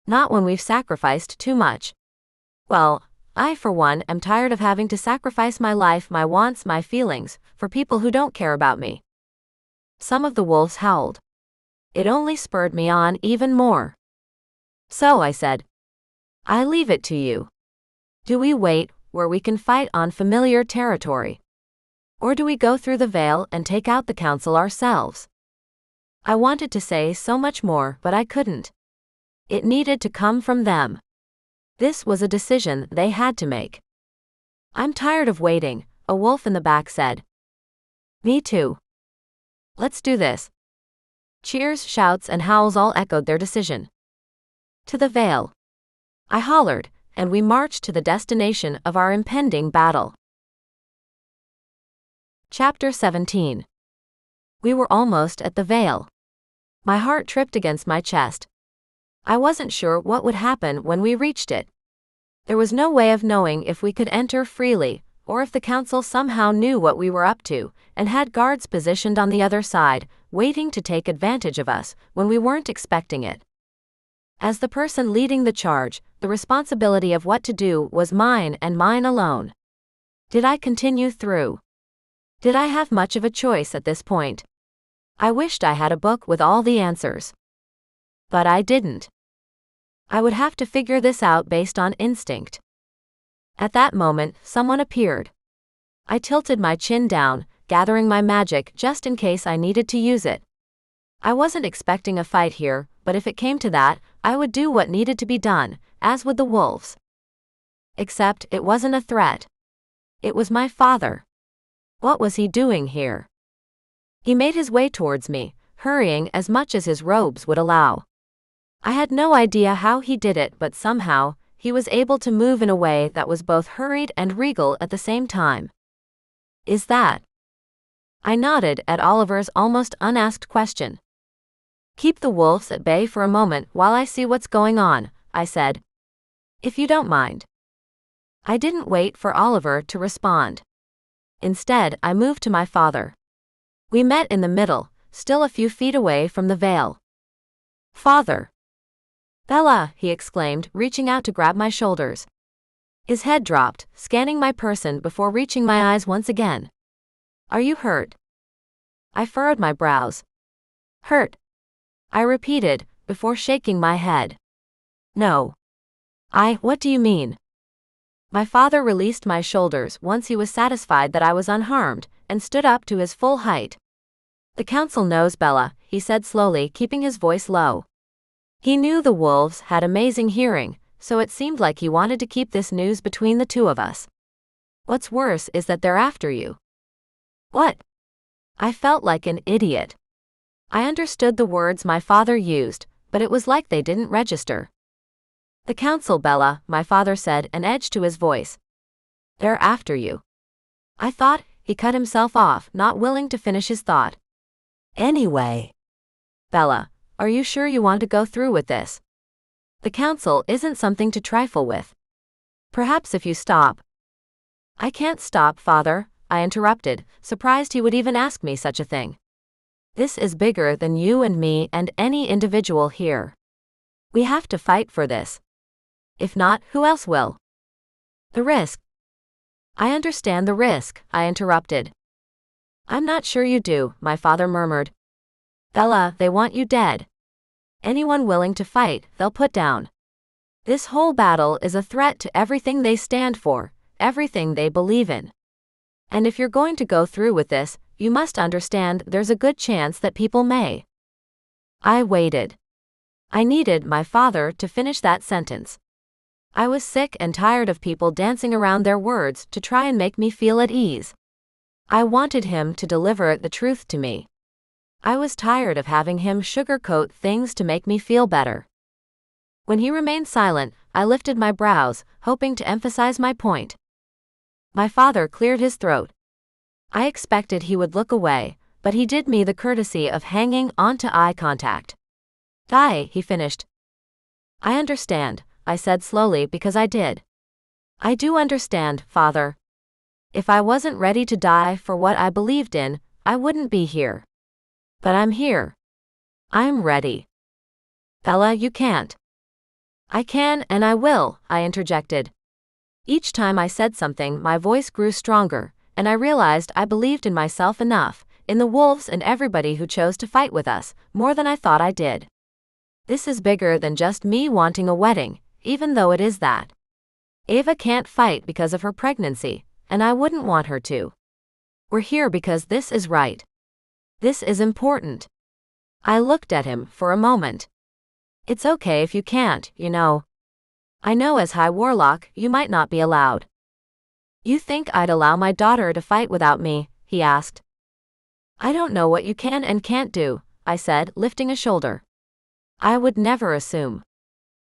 Not when we've sacrificed too much. Well, I for one am tired of having to sacrifice my life, my wants, my feelings, for people who don't care about me. Some of the wolves howled. It only spurred me on even more. So I said, I leave it to you. Do we wait where we can fight on familiar territory? Or do we go through the veil and take out the council ourselves? I wanted to say so much more, but I couldn't. It needed to come from them. This was a decision they had to make. I'm tired of waiting, a wolf in the back said. Me too. Let's do this. Cheers, shouts, and howls all echoed their decision. To the veil. I hollered, and we marched to the destination of our impending battle. Chapter 17. We were almost at the veil. My heart tripped against my chest. I wasn't sure what would happen when we reached it. There was no way of knowing if we could enter freely, or if the council somehow knew what we were up to, and had guards positioned on the other side, waiting to take advantage of us when we weren't expecting it. As the person leading the charge, the responsibility of what to do was mine and mine alone. Did I continue through? Did I have much of a choice at this point? I wished I had a book with all the answers. But I didn't. I would have to figure this out based on instinct. At that moment, someone appeared. I tilted my chin down, gathering my magic just in case I needed to use it. I wasn't expecting a fight here, but if it came to that, I would do what needed to be done, as would the wolves. Except it wasn't a threat. It was my father. What was he doing here? He made his way towards me, hurrying as much as his robes would allow. I had no idea how he did it, but somehow, he was able to move in a way that was both hurried and regal at the same time. Is that? I nodded at Oliver's almost unasked question. Keep the wolves at bay for a moment while I see what's going on, I said. If you don't mind. I didn't wait for Oliver to respond. Instead, I moved to my father. We met in the middle, still a few feet away from the veil. Father. Bella, he exclaimed, reaching out to grab my shoulders. His head dropped, scanning my person before reaching my eyes once again. Are you hurt? I furrowed my brows. Hurt? I repeated, before shaking my head. No. What do you mean? My father released my shoulders once he was satisfied that I was unharmed, and stood up to his full height. The council knows, Bella, he said slowly, keeping his voice low. He knew the wolves had amazing hearing, so it seemed like he wanted to keep this news between the two of us. What's worse is that they're after you. What? I felt like an idiot. I understood the words my father used, but it was like they didn't register. The council, Bella, my father said, an edge to his voice. They're after you. I thought. He cut himself off, not willing to finish his thought. Anyway. Bella, are you sure you want to go through with this? The council isn't something to trifle with. Perhaps if you stop. I can't stop, father, I interrupted, surprised he would even ask me such a thing. This is bigger than you and me and any individual here. We have to fight for this. If not, who else will? The risk. I understand the risk, I interrupted. I'm not sure you do, my father murmured. Bella, they want you dead. Anyone willing to fight, they'll put down. This whole battle is a threat to everything they stand for, everything they believe in. And if you're going to go through with this, you must understand there's a good chance that people may. I waited. I needed my father to finish that sentence. I was sick and tired of people dancing around their words to try and make me feel at ease. I wanted him to deliver the truth to me. I was tired of having him sugarcoat things to make me feel better. When he remained silent, I lifted my brows, hoping to emphasize my point. My father cleared his throat. I expected he would look away, but he did me the courtesy of hanging on to eye contact. Die, he finished. I understand, I said slowly because I did. I do understand, father. If I wasn't ready to die for what I believed in, I wouldn't be here. But I'm here. I'm ready. Bella, you can't. I can and I will, I interjected. Each time I said something, my voice grew stronger, and I realized I believed in myself enough, in the wolves and everybody who chose to fight with us, more than I thought I did. This is bigger than just me wanting a wedding, even though it is that. Ava can't fight because of her pregnancy, and I wouldn't want her to. We're here because this is right. This is important. I looked at him for a moment. It's okay if you can't, you know. I know as High Warlock, you might not be allowed. You think I'd allow my daughter to fight without me? He asked. I don't know what you can and can't do, I said, lifting a shoulder. I would never assume.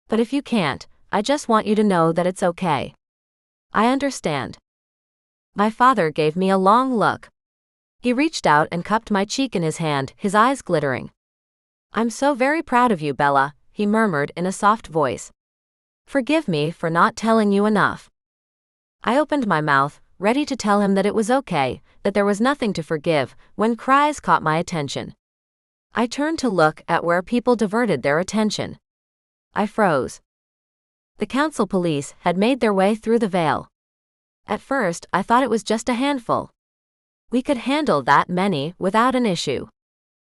But if you can't, I just want you to know that it's okay. I understand. My father gave me a long look. He reached out and cupped my cheek in his hand, his eyes glittering. I'm so very proud of you, Bella, he murmured in a soft voice. Forgive me for not telling you enough. I opened my mouth, ready to tell him that it was okay, that there was nothing to forgive, when cries caught my attention. I turned to look at where people diverted their attention. I froze. The council police had made their way through the veil. At first, I thought it was just a handful. We could handle that many without an issue.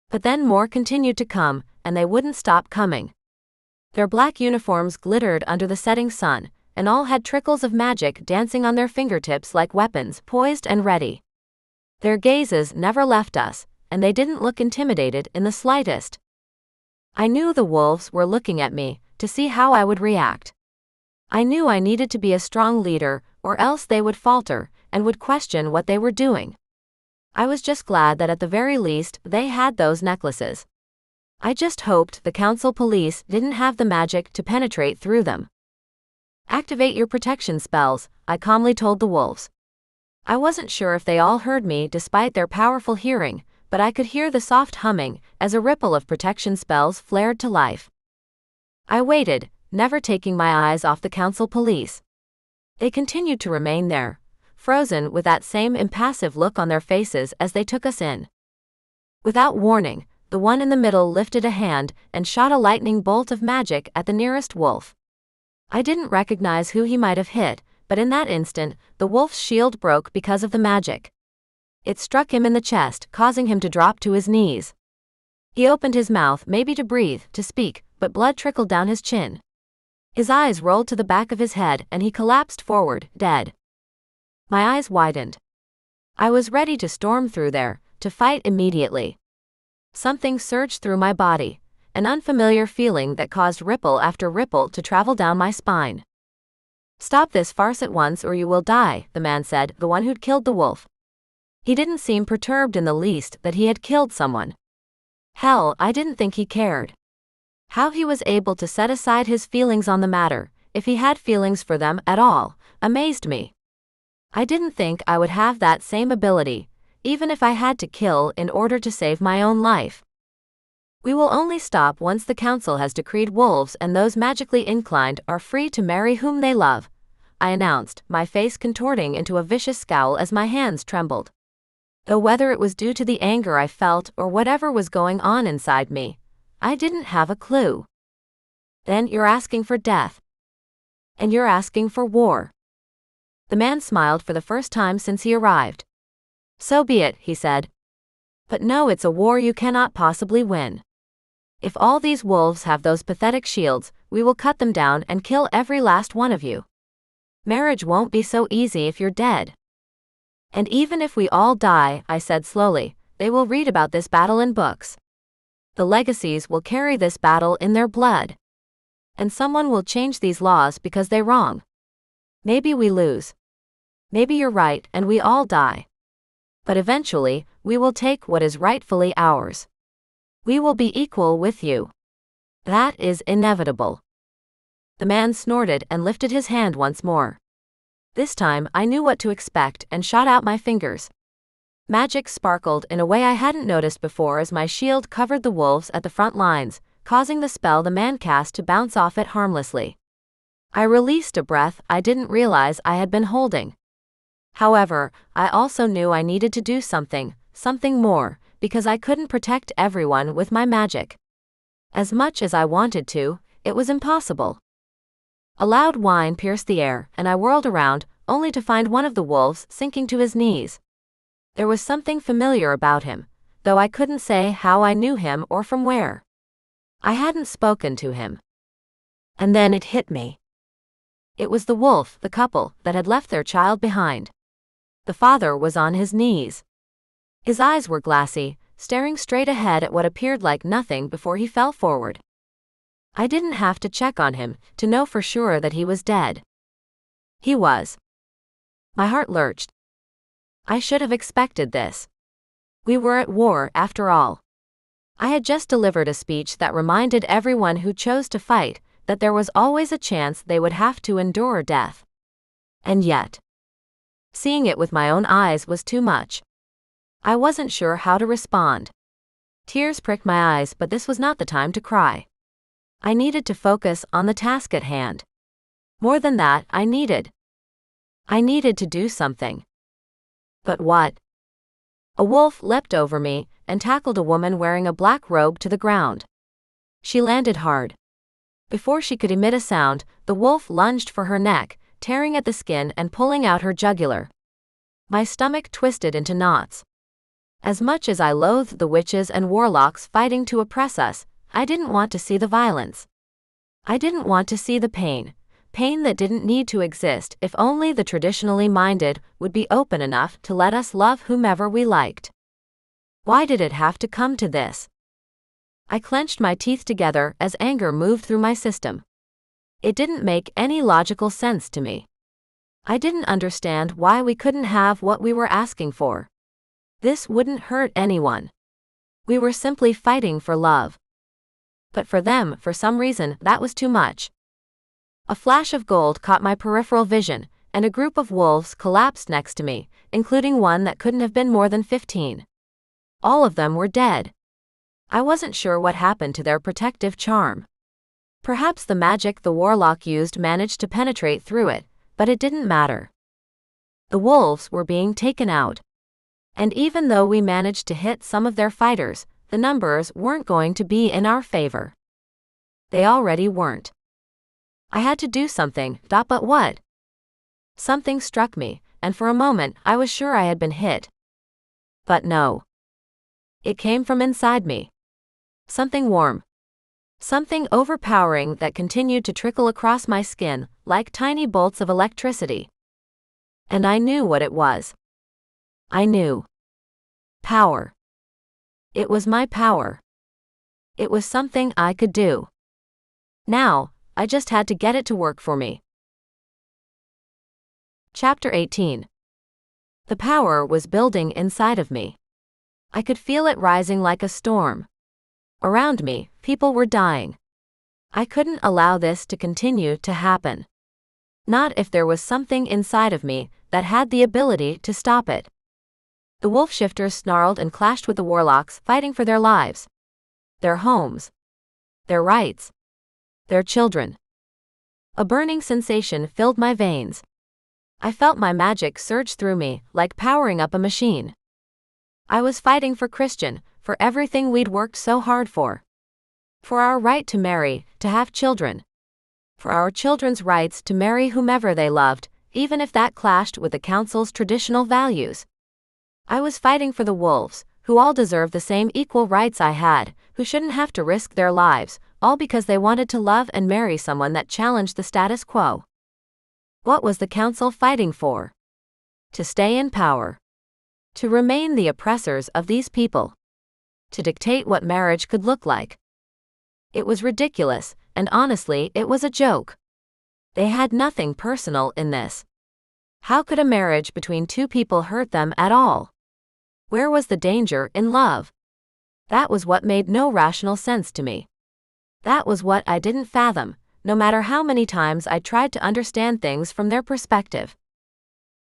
But then more continued to come, and they wouldn't stop coming. Their black uniforms glittered under the setting sun, and all had trickles of magic dancing on their fingertips like weapons, poised and ready. Their gazes never left us, and they didn't look intimidated in the slightest. I knew the wolves were looking at me to see how I would react. I knew I needed to be a strong leader, or else they would falter and would question what they were doing. I was just glad that at the very least they had those necklaces. I just hoped the council police didn't have the magic to penetrate through them. Activate your protection spells, I calmly told the wolves. I wasn't sure if they all heard me despite their powerful hearing, but I could hear the soft humming as a ripple of protection spells flared to life. I waited, never taking my eyes off the council police. They continued to remain there, frozen with that same impassive look on their faces as they took us in. Without warning, the one in the middle lifted a hand and shot a lightning bolt of magic at the nearest wolf. I didn't recognize who he might have hit, but in that instant, the wolf's shield broke because of the magic. It struck him in the chest, causing him to drop to his knees. He opened his mouth, maybe to breathe, to speak, but blood trickled down his chin. His eyes rolled to the back of his head and he collapsed forward, dead. My eyes widened. I was ready to storm through there, to fight immediately. Something surged through my body, an unfamiliar feeling that caused ripple after ripple to travel down my spine. Stop this farce at once or you will die, the man said, the one who'd killed the wolf. He didn't seem perturbed in the least that he had killed someone. Hell, I didn't think he cared. How he was able to set aside his feelings on the matter, if he had feelings for them at all, amazed me. I didn't think I would have that same ability, even if I had to kill in order to save my own life. We will only stop once the council has decreed wolves and those magically inclined are free to marry whom they love, I announced, my face contorting into a vicious scowl as my hands trembled. Though whether it was due to the anger I felt or whatever was going on inside me, I didn't have a clue. Then you're asking for death. And you're asking for war. The man smiled for the first time since he arrived. So be it, he said. But no, it's a war you cannot possibly win. If all these wolves have those pathetic shields, we will cut them down and kill every last one of you. Marriage won't be so easy if you're dead. And even if we all die, I said slowly, they will read about this battle in books. The legacies will carry this battle in their blood. And someone will change these laws because they're wrong. Maybe we lose. Maybe you're right and we all die. But eventually, we will take what is rightfully ours. We will be equal with you. That is inevitable. The man snorted and lifted his hand once more. This time I knew what to expect and shot out my fingers. Magic sparkled in a way I hadn't noticed before as my shield covered the wolves at the front lines, causing the spell the man cast to bounce off it harmlessly. I released a breath I didn't realize I had been holding. However, I also knew I needed to do something more, because I couldn't protect everyone with my magic. As much as I wanted to, it was impossible. A loud whine pierced the air, and I whirled around, only to find one of the wolves sinking to his knees. There was something familiar about him, though I couldn't say how I knew him or from where. I hadn't spoken to him. And then it hit me. It was the wolf, the couple, that had left their child behind. The father was on his knees. His eyes were glassy, staring straight ahead at what appeared like nothing before he fell forward. I didn't have to check on him to know for sure that he was dead. He was. My heart lurched. I should have expected this. We were at war, after all. I had just delivered a speech that reminded everyone who chose to fight that there was always a chance they would have to endure death. And yet, seeing it with my own eyes was too much. I wasn't sure how to respond. Tears pricked my eyes, but this was not the time to cry. I needed to focus on the task at hand. More than that, I needed to do something. But what? A wolf leapt over me and tackled a woman wearing a black robe to the ground. She landed hard. Before she could emit a sound, the wolf lunged for her neck, tearing at the skin and pulling out her jugular. My stomach twisted into knots. As much as I loathed the witches and warlocks fighting to oppress us, I didn't want to see the violence. I didn't want to see the pain that didn't need to exist if only the traditionally minded would be open enough to let us love whomever we liked. Why did it have to come to this? I clenched my teeth together as anger moved through my system. It didn't make any logical sense to me. I didn't understand why we couldn't have what we were asking for. This wouldn't hurt anyone. We were simply fighting for love. But for them, for some reason, that was too much. A flash of gold caught my peripheral vision, and a group of wolves collapsed next to me, including one that couldn't have been more than 15. All of them were dead. I wasn't sure what happened to their protective charm. Perhaps the magic the warlock used managed to penetrate through it, but it didn't matter. The wolves were being taken out. And even though we managed to hit some of their fighters, the numbers weren't going to be in our favor. They already weren't. I had to do something, but what? Something struck me, and for a moment I was sure I had been hit. But no. It came from inside me. Something warm. Something overpowering that continued to trickle across my skin, like tiny bolts of electricity. And I knew what it was. I knew. Power. It was my power. It was something I could do. Now, I just had to get it to work for me. Chapter 18. The power was building inside of me. I could feel it rising like a storm. Around me, people were dying. I couldn't allow this to continue to happen. Not if there was something inside of me that had the ability to stop it. The wolf shifters snarled and clashed with the warlocks, fighting for their lives, their homes, their rights, their children. A burning sensation filled my veins. I felt my magic surge through me, like powering up a machine. I was fighting for Christian, for everything we'd worked so hard for. For our right to marry, to have children. For our children's rights to marry whomever they loved, even if that clashed with the council's traditional values. I was fighting for the wolves, who all deserve the same equal rights I had, who shouldn't have to risk their lives, all because they wanted to love and marry someone that challenged the status quo. What was the council fighting for? To stay in power. To remain the oppressors of these people. To dictate what marriage could look like. It was ridiculous, and honestly, it was a joke. They had nothing personal in this. How could a marriage between two people hurt them at all? Where was the danger in love? That was what made no rational sense to me. That was what I didn't fathom, no matter how many times I tried to understand things from their perspective.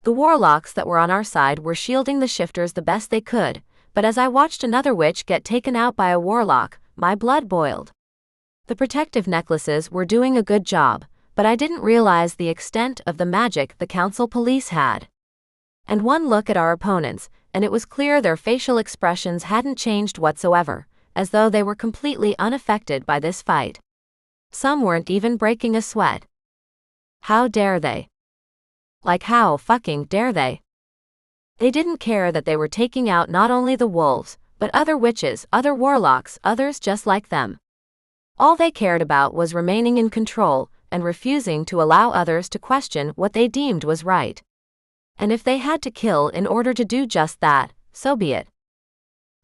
The warlocks that were on our side were shielding the shifters the best they could, but as I watched another witch get taken out by a warlock, my blood boiled. The protective necklaces were doing a good job, but I didn't realize the extent of the magic the council police had. And one look at our opponents, and it was clear their facial expressions hadn't changed whatsoever, as though they were completely unaffected by this fight. Some weren't even breaking a sweat. How dare they? Like how fucking dare they? They didn't care that they were taking out not only the wolves, but other witches, other warlocks, others just like them. All they cared about was remaining in control, and refusing to allow others to question what they deemed was right. And if they had to kill in order to do just that, so be it.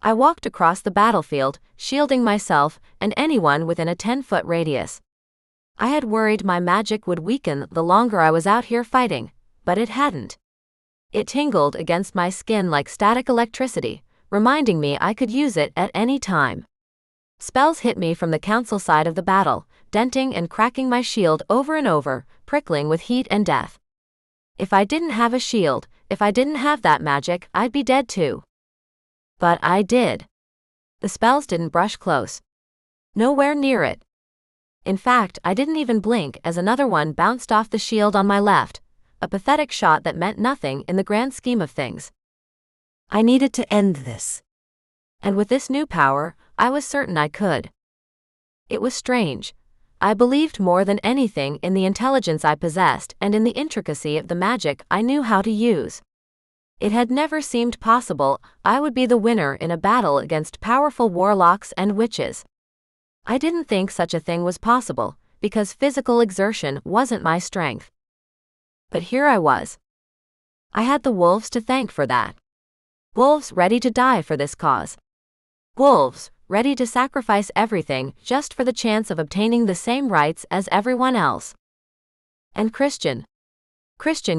I walked across the battlefield, shielding myself and anyone within a 10-foot radius. I had worried my magic would weaken the longer I was out here fighting, but it hadn't. It tingled against my skin like static electricity, reminding me I could use it at any time. Spells hit me from the council side of the battle, denting and cracking my shield over and over, prickling with heat and death. If I didn't have a shield, if I didn't have that magic, I'd be dead too. But I did. The spells didn't brush close. Nowhere near it. In fact, I didn't even blink as another one bounced off the shield on my left, a pathetic shot that meant nothing in the grand scheme of things. I needed to end this. And with this new power, I was certain I could. It was strange. I believed more than anything in the intelligence I possessed and in the intricacy of the magic I knew how to use. It had never seemed possible I would be the winner in a battle against powerful warlocks and witches. I didn't think such a thing was possible, because physical exertion wasn't my strength. But here I was. I had the wolves to thank for that. Wolves ready to die for this cause. Wolves ready to sacrifice everything just for the chance of obtaining the same rights as everyone else. And Christian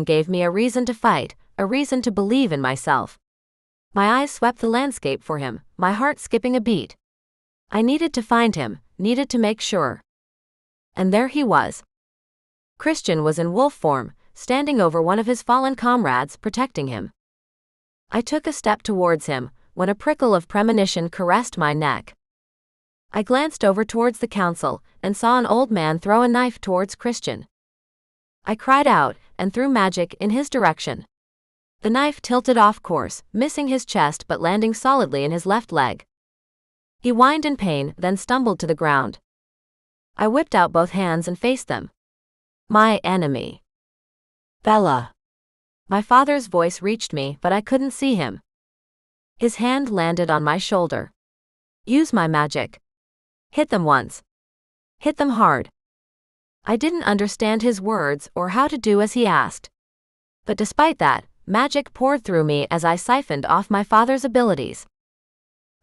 gave me a reason to fight, a reason to believe in myself. My eyes swept the landscape for him, my heart skipping a beat. I needed to find him, needed to make sure. And there he was. Christian was in wolf form, standing over one of his fallen comrades, protecting him. I took a step towards him, when a prickle of premonition caressed my neck. I glanced over towards the council, and saw an old man throw a knife towards Christian. I cried out, and threw magic in his direction. The knife tilted off course, missing his chest but landing solidly in his left leg. He whined in pain, then stumbled to the ground. I whipped out both hands and faced them. My enemy. Bella. My father's voice reached me, but I couldn't see him. His hand landed on my shoulder. Use my magic. Hit them once. Hit them hard. I didn't understand his words or how to do as he asked. But despite that, magic poured through me as I siphoned off my father's abilities.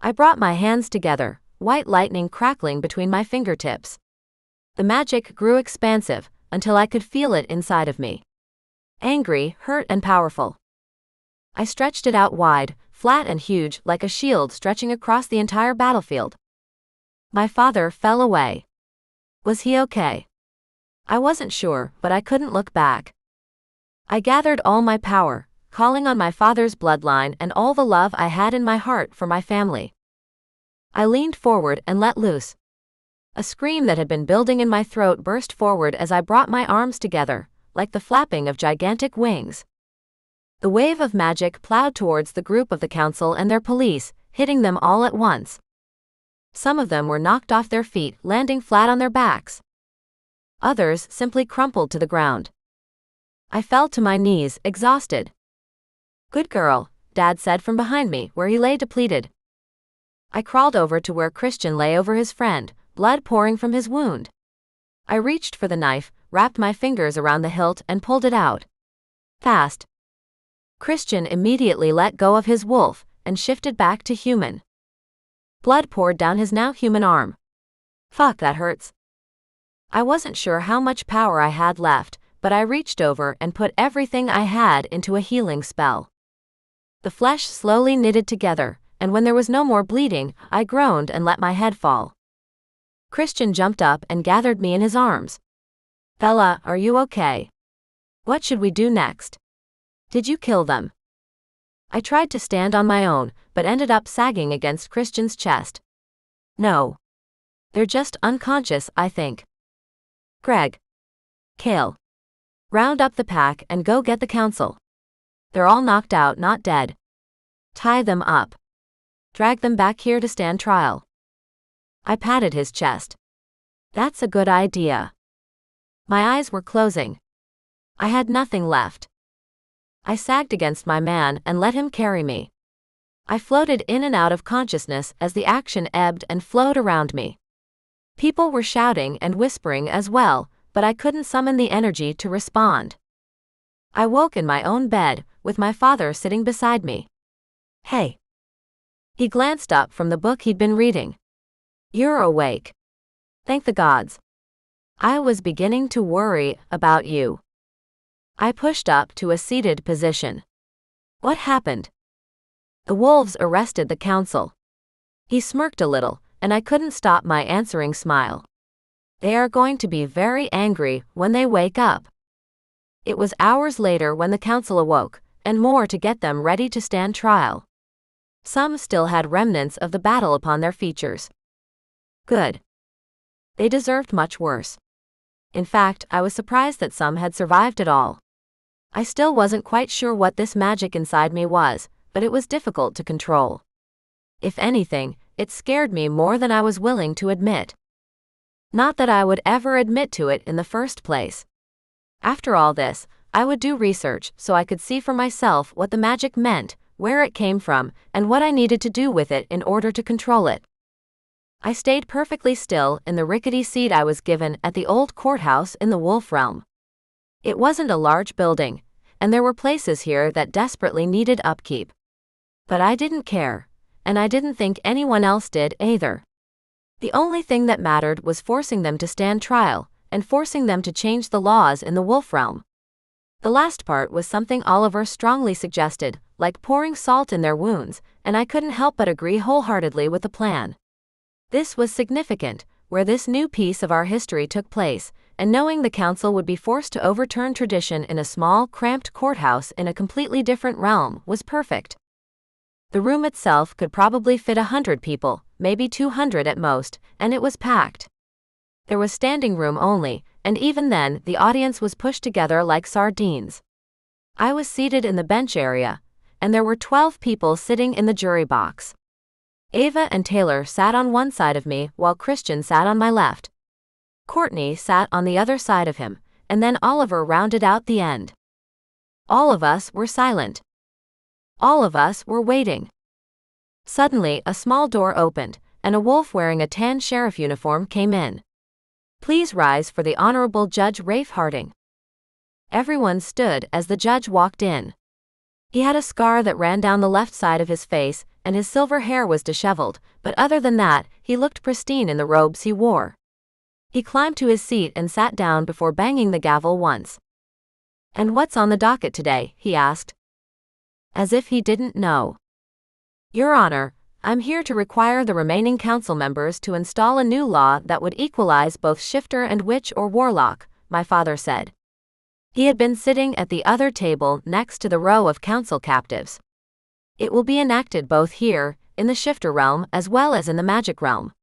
I brought my hands together, white lightning crackling between my fingertips. The magic grew expansive, until I could feel it inside of me. Angry, hurt, and powerful. I stretched it out wide, flat and huge, like a shield stretching across the entire battlefield. My father fell away. Was he okay? I wasn't sure, but I couldn't look back. I gathered all my power, calling on my father's bloodline and all the love I had in my heart for my family. I leaned forward and let loose. A scream that had been building in my throat burst forward as I brought my arms together, like the flapping of gigantic wings. The wave of magic plowed towards the group of the council and their police, hitting them all at once. Some of them were knocked off their feet, landing flat on their backs. Others simply crumpled to the ground. I fell to my knees, exhausted. Good girl, Dad said from behind me, where he lay depleted. I crawled over to where Christian lay over his friend, blood pouring from his wound. I reached for the knife, wrapped my fingers around the hilt and pulled it out. Fast. Christian immediately let go of his wolf and shifted back to human. Blood poured down his now human arm. Fuck, that hurts. I wasn't sure how much power I had left, but I reached over and put everything I had into a healing spell. The flesh slowly knitted together, and when there was no more bleeding, I groaned and let my head fall. Christian jumped up and gathered me in his arms. Bella, are you okay? What should we do next? Did you kill them? I tried to stand on my own, but ended up sagging against Christian's chest. No. They're just unconscious, I think. Greg. Kale. Round up the pack and go get the council. They're all knocked out, not dead. Tie them up. Drag them back here to stand trial. I patted his chest. That's a good idea. My eyes were closing. I had nothing left. I sagged against my man and let him carry me. I floated in and out of consciousness as the action ebbed and flowed around me. People were shouting and whispering as well, but I couldn't summon the energy to respond. I woke in my own bed, with my father sitting beside me. Hey. He glanced up from the book he'd been reading. You're awake. Thank the gods. I was beginning to worry about you. I pushed up to a seated position. What happened? The wolves arrested the council. He smirked a little, and I couldn't stop my answering smile. They are going to be very angry when they wake up. It was hours later when the council awoke, and more to get them ready to stand trial. Some still had remnants of the battle upon their features. Good. They deserved much worse. In fact, I was surprised that some had survived at all. I still wasn't quite sure what this magic inside me was, but it was difficult to control. If anything, it scared me more than I was willing to admit. Not that I would ever admit to it in the first place. After all this, I would do research so I could see for myself what the magic meant, where it came from, and what I needed to do with it in order to control it. I stayed perfectly still in the rickety seat I was given at the old courthouse in the Wolf Realm. It wasn't a large building, and there were places here that desperately needed upkeep. But I didn't care, and I didn't think anyone else did either. The only thing that mattered was forcing them to stand trial, and forcing them to change the laws in the Wolf Realm. The last part was something Oliver strongly suggested, like pouring salt in their wounds, and I couldn't help but agree wholeheartedly with the plan. This was significant, where this new piece of our history took place, and knowing the council would be forced to overturn tradition in a small, cramped courthouse in a completely different realm was perfect. The room itself could probably fit 100 people, maybe 200 at most, and it was packed. There was standing room only, and even then the audience was pushed together like sardines. I was seated in the bench area, and there were 12 people sitting in the jury box. Ava and Taylor sat on one side of me while Christian sat on my left. Courtney sat on the other side of him, and then Oliver rounded out the end. All of us were silent. All of us were waiting. Suddenly, a small door opened, and a wolf wearing a tan sheriff uniform came in. "Please rise for the Honorable Judge Rafe Harding." Everyone stood as the judge walked in. He had a scar that ran down the left side of his face, and his silver hair was disheveled, but other than that, he looked pristine in the robes he wore. He climbed to his seat and sat down before banging the gavel once. "And what's on the docket today?" he asked. As if he didn't know. "Your Honor, I'm here to require the remaining council members to install a new law that would equalize both shifter and witch or warlock," my father said. He had been sitting at the other table next to the row of council captives. "It will be enacted both here, in the shifter realm, as well as in the magic realm.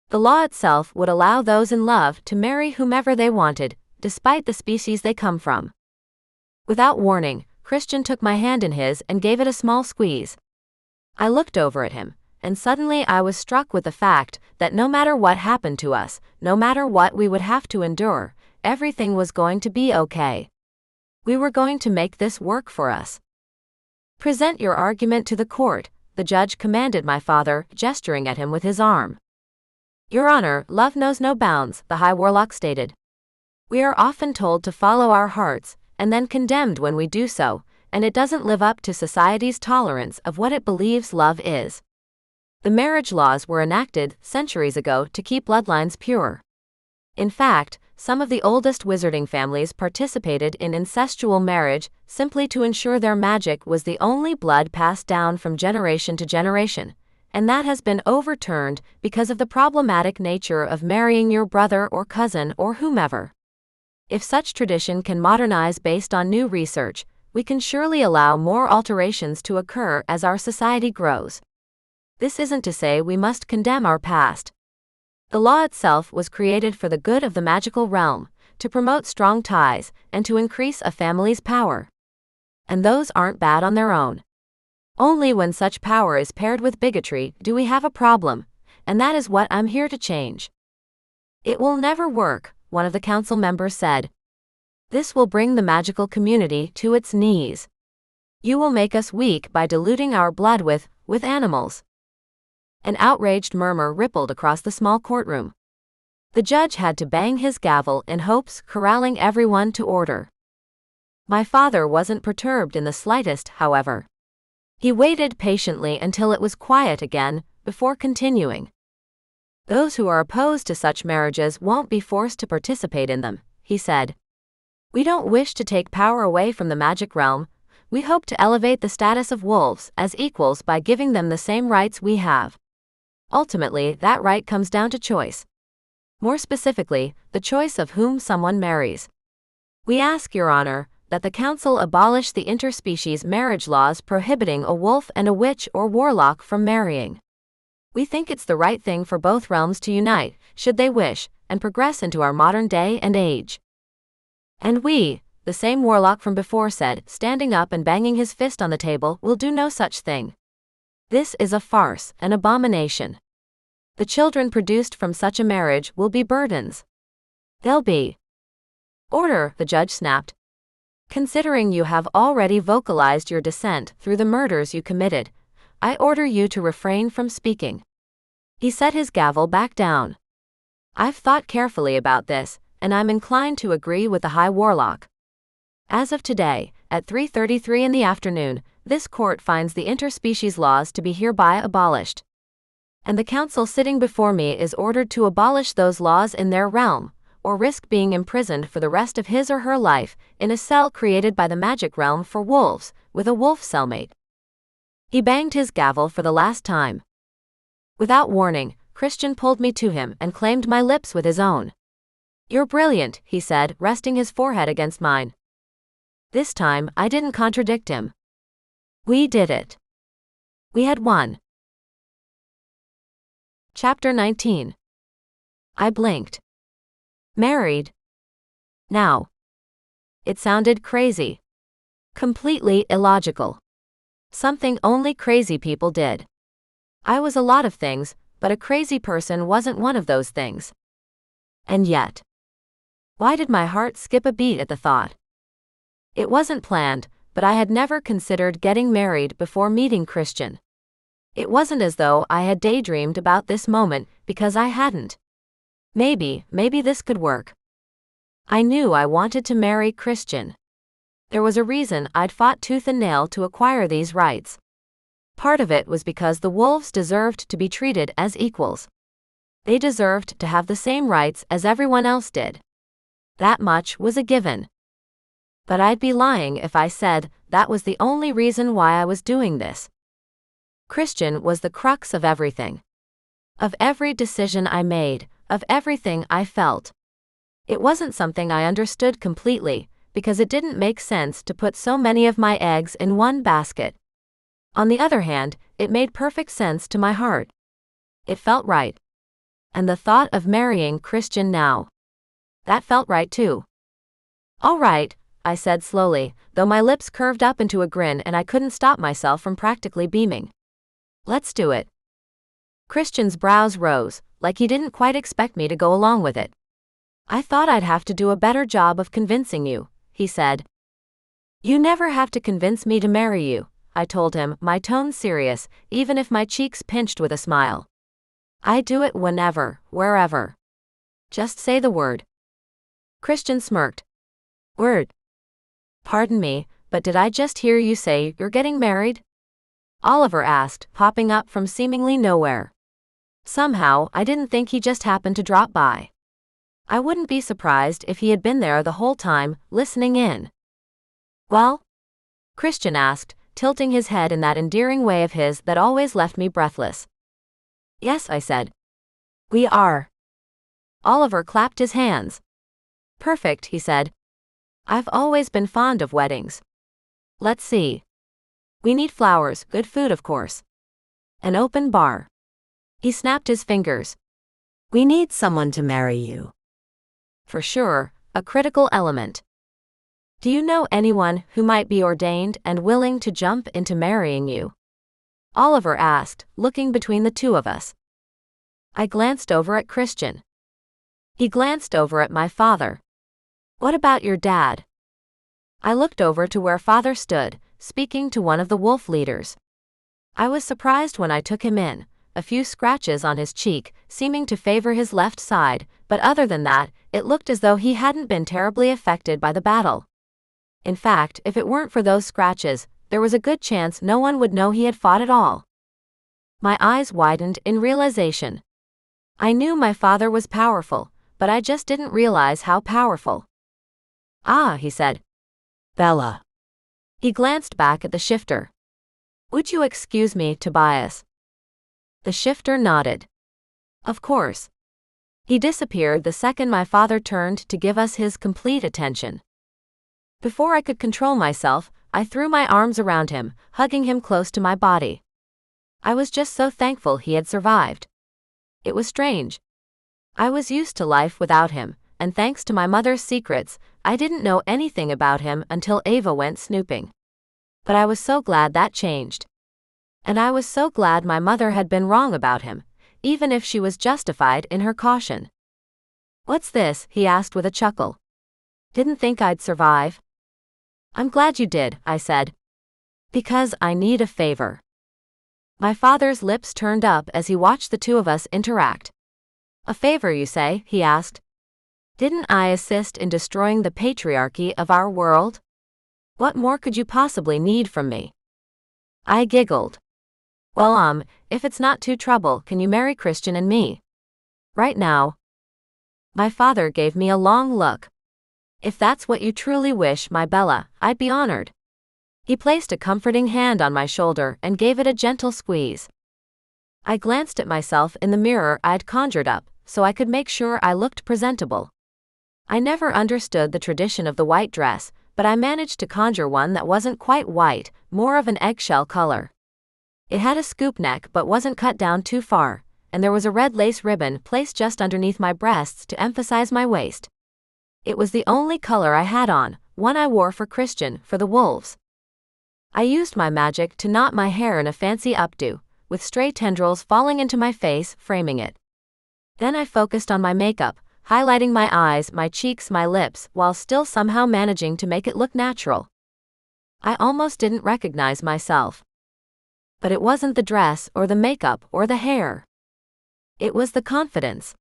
The law itself would allow those in love to marry whomever they wanted, despite the species they come from." Without warning, Christian took my hand in his and gave it a small squeeze. I looked over at him, and suddenly I was struck with the fact that no matter what happened to us, no matter what we would have to endure, everything was going to be okay. We were going to make this work for us. "Present your argument to the court," the judge commanded my father, gesturing at him with his arm. "Your Honor, love knows no bounds," the High Warlock stated. "We are often told to follow our hearts, and then condemned when we do so, and it doesn't live up to society's tolerance of what it believes love is. The marriage laws were enacted centuries ago to keep bloodlines pure. In fact, some of the oldest wizarding families participated in incestual marriage simply to ensure their magic was the only blood passed down from generation to generation, and that has been overturned because of the problematic nature of marrying your brother or cousin or whomever. If such tradition can modernize based on new research, we can surely allow more alterations to occur as our society grows. This isn't to say we must condemn our past. The law itself was created for the good of the magical realm, to promote strong ties, and to increase a family's power. And those aren't bad on their own. Only when such power is paired with bigotry do we have a problem, and that is what I'm here to change." "It will never work," one of the council members said. "This will bring the magical community to its knees. You will make us weak by diluting our blood with animals." An outraged murmur rippled across the small courtroom. The judge had to bang his gavel in hopes, corralling everyone to order. My father wasn't perturbed in the slightest, however. He waited patiently until it was quiet again, before continuing. "Those who are opposed to such marriages won't be forced to participate in them," he said. "We don't wish to take power away from the magic realm. We hope to elevate the status of wolves as equals by giving them the same rights we have. Ultimately, that right comes down to choice. More specifically, the choice of whom someone marries. We ask, Your Honor, that the council abolish the interspecies marriage laws prohibiting a wolf and a witch or warlock from marrying. We think it's the right thing for both realms to unite, should they wish, and progress into our modern day and age." "And we," the same warlock from before said, standing up and banging his fist on the table, "will do no such thing. This is a farce, an abomination. The children produced from such a marriage will be burdens. They'll be. Order, the judge snapped. Considering you have already vocalized your dissent through the murders you committed, I order you to refrain from speaking. He set his gavel back down. I've thought carefully about this, and I'm inclined to agree with the High Warlock. As of today, at 3:33 in the afternoon, this court finds the interspecies laws to be hereby abolished. And the council sitting before me is ordered to abolish those laws in their realm, or risk being imprisoned for the rest of his or her life in a cell created by the magic realm for wolves, with a wolf cellmate. He banged his gavel for the last time. Without warning, Christian pulled me to him and claimed my lips with his own. You're brilliant, he said, resting his forehead against mine. This time, I didn't contradict him. We did it. We had won. Chapter 19. I blinked. Married? Now. It sounded crazy. Completely illogical. Something only crazy people did. I was a lot of things, but a crazy person wasn't one of those things. And yet. Why did my heart skip a beat at the thought? It wasn't planned, but I had never considered getting married before meeting Christian. It wasn't as though I had daydreamed about this moment, because I hadn't. Maybe this could work. I knew I wanted to marry Christian. There was a reason I'd fought tooth and nail to acquire these rights. Part of it was because the wolves deserved to be treated as equals. They deserved to have the same rights as everyone else did. That much was a given. But I'd be lying if I said that was the only reason why I was doing this. Christian was the crux of everything. Of every decision I made, of everything I felt. It wasn't something I understood completely, because it didn't make sense to put so many of my eggs in one basket. On the other hand, it made perfect sense to my heart. It felt right. And the thought of marrying Christian now. That felt right too. All right, I said slowly, though my lips curved up into a grin and I couldn't stop myself from practically beaming. Let's do it. Christian's brows rose, like he didn't quite expect me to go along with it. I thought I'd have to do a better job of convincing you, he said. You never have to convince me to marry you, I told him, my tone serious, even if my cheeks pinched with a smile. I do it whenever, wherever. Just say the word. Christian smirked. Word. Pardon me, but did I just hear you say you're getting married? Oliver asked, popping up from seemingly nowhere. Somehow, I didn't think he just happened to drop by. I wouldn't be surprised if he had been there the whole time, listening in. Well? Christian asked, tilting his head in that endearing way of his that always left me breathless. Yes, I said. We are. Oliver clapped his hands. Perfect, he said. I've always been fond of weddings. Let's see. We need flowers, good food of course. An open bar. He snapped his fingers. We need someone to marry you. For sure, a critical element. Do you know anyone who might be ordained and willing to jump into marrying you? Oliver asked, looking between the two of us. I glanced over at Christian. He glanced over at my father. What about your dad? I looked over to where father stood, speaking to one of the wolf leaders. I was surprised when I took him in, a few scratches on his cheek, seeming to favor his left side, but other than that, it looked as though he hadn't been terribly affected by the battle. In fact, if it weren't for those scratches, there was a good chance no one would know he had fought at all. My eyes widened in realization. I knew my father was powerful, but I just didn't realize how powerful. Ah, he said. Bella. He glanced back at the shifter. Would you excuse me, Tobias? The shifter nodded. Of course. He disappeared the second my father turned to give us his complete attention. Before I could control myself, I threw my arms around him, hugging him close to my body. I was just so thankful he had survived. It was strange. I was used to life without him, and thanks to my mother's secrets, I didn't know anything about him until Ava went snooping. But I was so glad that changed. And I was so glad my mother had been wrong about him, even if she was justified in her caution. "What's this?" he asked with a chuckle. "Didn't think I'd survive." "I'm glad you did," I said. "Because I need a favor." My father's lips turned up as he watched the two of us interact. "A favor, you say?" he asked. "Didn't I assist in destroying the patriarchy of our world? What more could you possibly need from me?" I giggled. "Well, if it's not too trouble, can you marry Christian and me? Right now?" My father gave me a long look. "If that's what you truly wish, my Bella, I'd be honored." He placed a comforting hand on my shoulder and gave it a gentle squeeze. I glanced at myself in the mirror I'd conjured up, so I could make sure I looked presentable. I never understood the tradition of the white dress, but I managed to conjure one that wasn't quite white, more of an eggshell color. It had a scoop neck but wasn't cut down too far, and there was a red lace ribbon placed just underneath my breasts to emphasize my waist. It was the only color I had on, one I wore for Christian, for the wolves. I used my magic to knot my hair in a fancy updo, with stray tendrils falling into my face, framing it. Then I focused on my makeup, highlighting my eyes, my cheeks, my lips, while still somehow managing to make it look natural. I almost didn't recognize myself. But it wasn't the dress or the makeup or the hair. It was the confidence.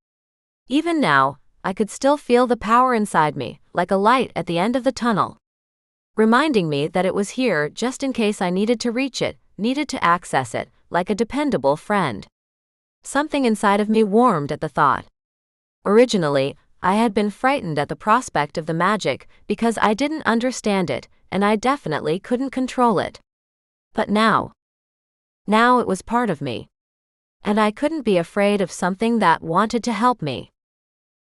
Even now, I could still feel the power inside me, like a light at the end of the tunnel, reminding me that it was here just in case I needed to reach it, needed to access it, like a dependable friend. Something inside of me warmed at the thought. Originally, I had been frightened at the prospect of the magic because I didn't understand it, and I definitely couldn't control it. But now it was part of me. And I couldn't be afraid of something that wanted to help me.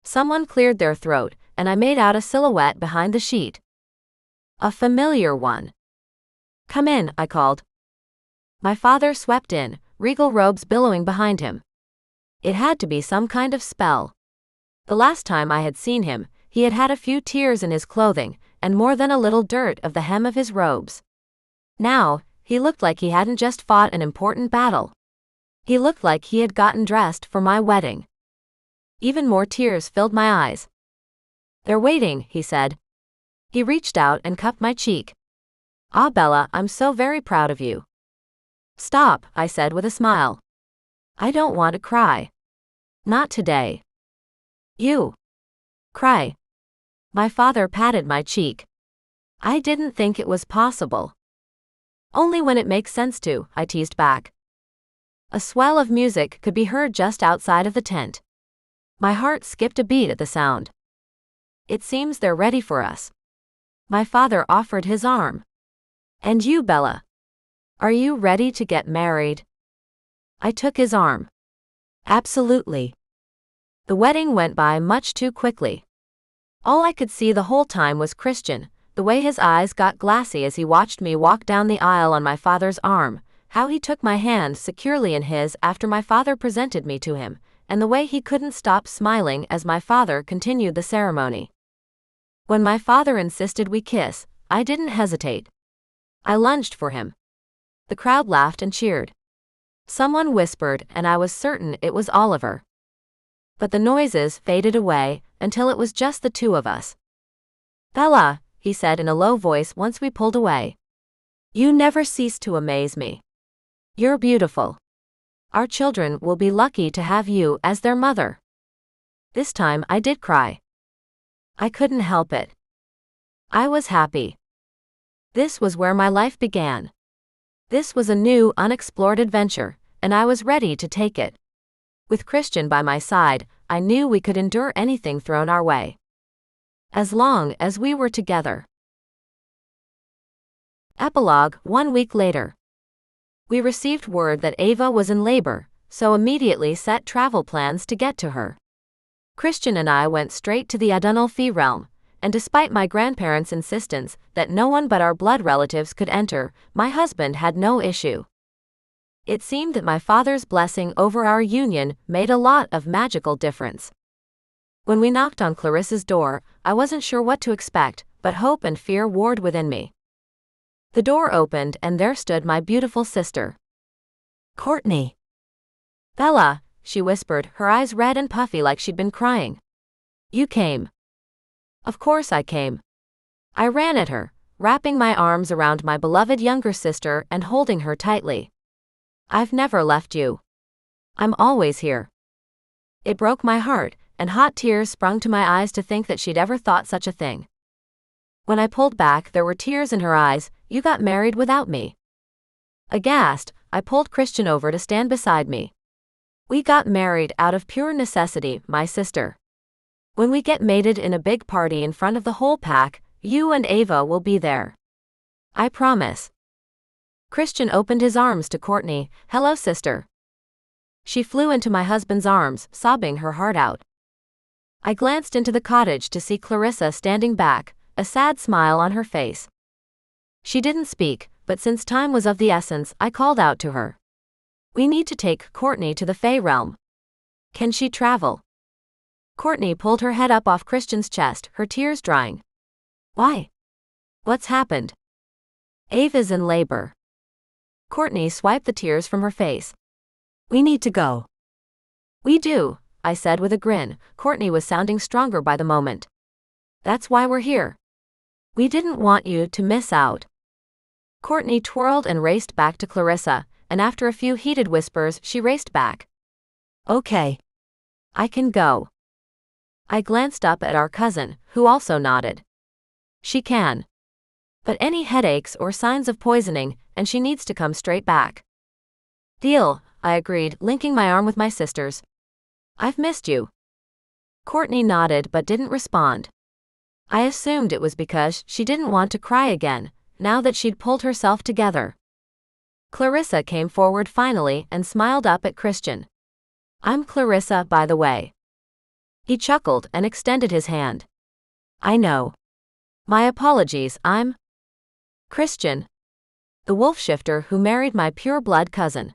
Someone cleared their throat, and I made out a silhouette behind the sheet. A familiar one. "Come in," I called. My father swept in, regal robes billowing behind him. It had to be some kind of spell. The last time I had seen him, he had had a few tears in his clothing, and more than a little dirt of the hem of his robes. Now, he looked like he hadn't just fought an important battle. He looked like he had gotten dressed for my wedding. Even more tears filled my eyes. "They're waiting," he said. He reached out and cupped my cheek. "Ah, Bella, I'm so very proud of you." "Stop," I said with a smile. "I don't want to cry. Not today." "You cry." My father patted my cheek. "I didn't think it was possible." "Only when it makes sense to," I teased back. A swell of music could be heard just outside of the tent. My heart skipped a beat at the sound. "It seems they're ready for us." My father offered his arm. "And you, Bella? Are you ready to get married?" I took his arm. "Absolutely." The wedding went by much too quickly. All I could see the whole time was Christian, the way his eyes got glassy as he watched me walk down the aisle on my father's arm, how he took my hand securely in his after my father presented me to him, and the way he couldn't stop smiling as my father continued the ceremony. When my father insisted we kiss, I didn't hesitate. I lunged for him. The crowd laughed and cheered. Someone whispered, and I was certain it was Oliver. But the noises faded away until it was just the two of us. "Bella," he said in a low voice once we pulled away. "You never cease to amaze me. You're beautiful. Our children will be lucky to have you as their mother." This time I did cry. I couldn't help it. I was happy. This was where my life began. This was a new, unexplored adventure, and I was ready to take it. With Christian by my side, I knew we could endure anything thrown our way. As long as we were together. Epilogue. 1 week later. We received word that Ava was in labor, so immediately set travel plans to get to her. Christian and I went straight to the Adunulfi realm, and despite my grandparents' insistence that no one but our blood relatives could enter, my husband had no issue. It seemed that my father's blessing over our union made a lot of magical difference. When we knocked on Clarissa's door, I wasn't sure what to expect, but hope and fear warred within me. The door opened and there stood my beautiful sister. "Courtney." "Bella," she whispered, her eyes red and puffy like she'd been crying. You came. Of course I came. I ran at her, wrapping my arms around my beloved younger sister and holding her tightly. I've never left you. I'm always here. It broke my heart, and hot tears sprung to my eyes to think that she'd ever thought such a thing. When I pulled back, there were tears in her eyes. You got married without me. Aghast, I pulled Christian over to stand beside me. We got married out of pure necessity, my sister. When we get mated in a big party in front of the whole pack, you and Ava will be there. I promise. Christian opened his arms to Courtney. Hello, sister. She flew into my husband's arms, sobbing her heart out. I glanced into the cottage to see Clarissa standing back, a sad smile on her face. She didn't speak, but since time was of the essence, I called out to her. We need to take Courtney to the Fey realm. Can she travel? Courtney pulled her head up off Christian's chest, her tears drying. Why? What's happened? Ava's in labor. Courtney swiped the tears from her face. We need to go. We do, I said with a grin. Courtney was sounding stronger by the moment. That's why we're here. We didn't want you to miss out. Courtney twirled and raced back to Clarissa, and after a few heated whispers, she raced back. Okay. I can go. I glanced up at our cousin, who also nodded. She can. But any headaches or signs of poisoning, and she needs to come straight back. Deal, I agreed, linking my arm with my sister's. I've missed you. Courtney nodded but didn't respond. I assumed it was because she didn't want to cry again, now that she'd pulled herself together. Clarissa came forward finally and smiled up at Christian. I'm Clarissa, by the way. He chuckled and extended his hand. I know. My apologies, I'm Christian, the wolf shifter who married my pure-blood cousin.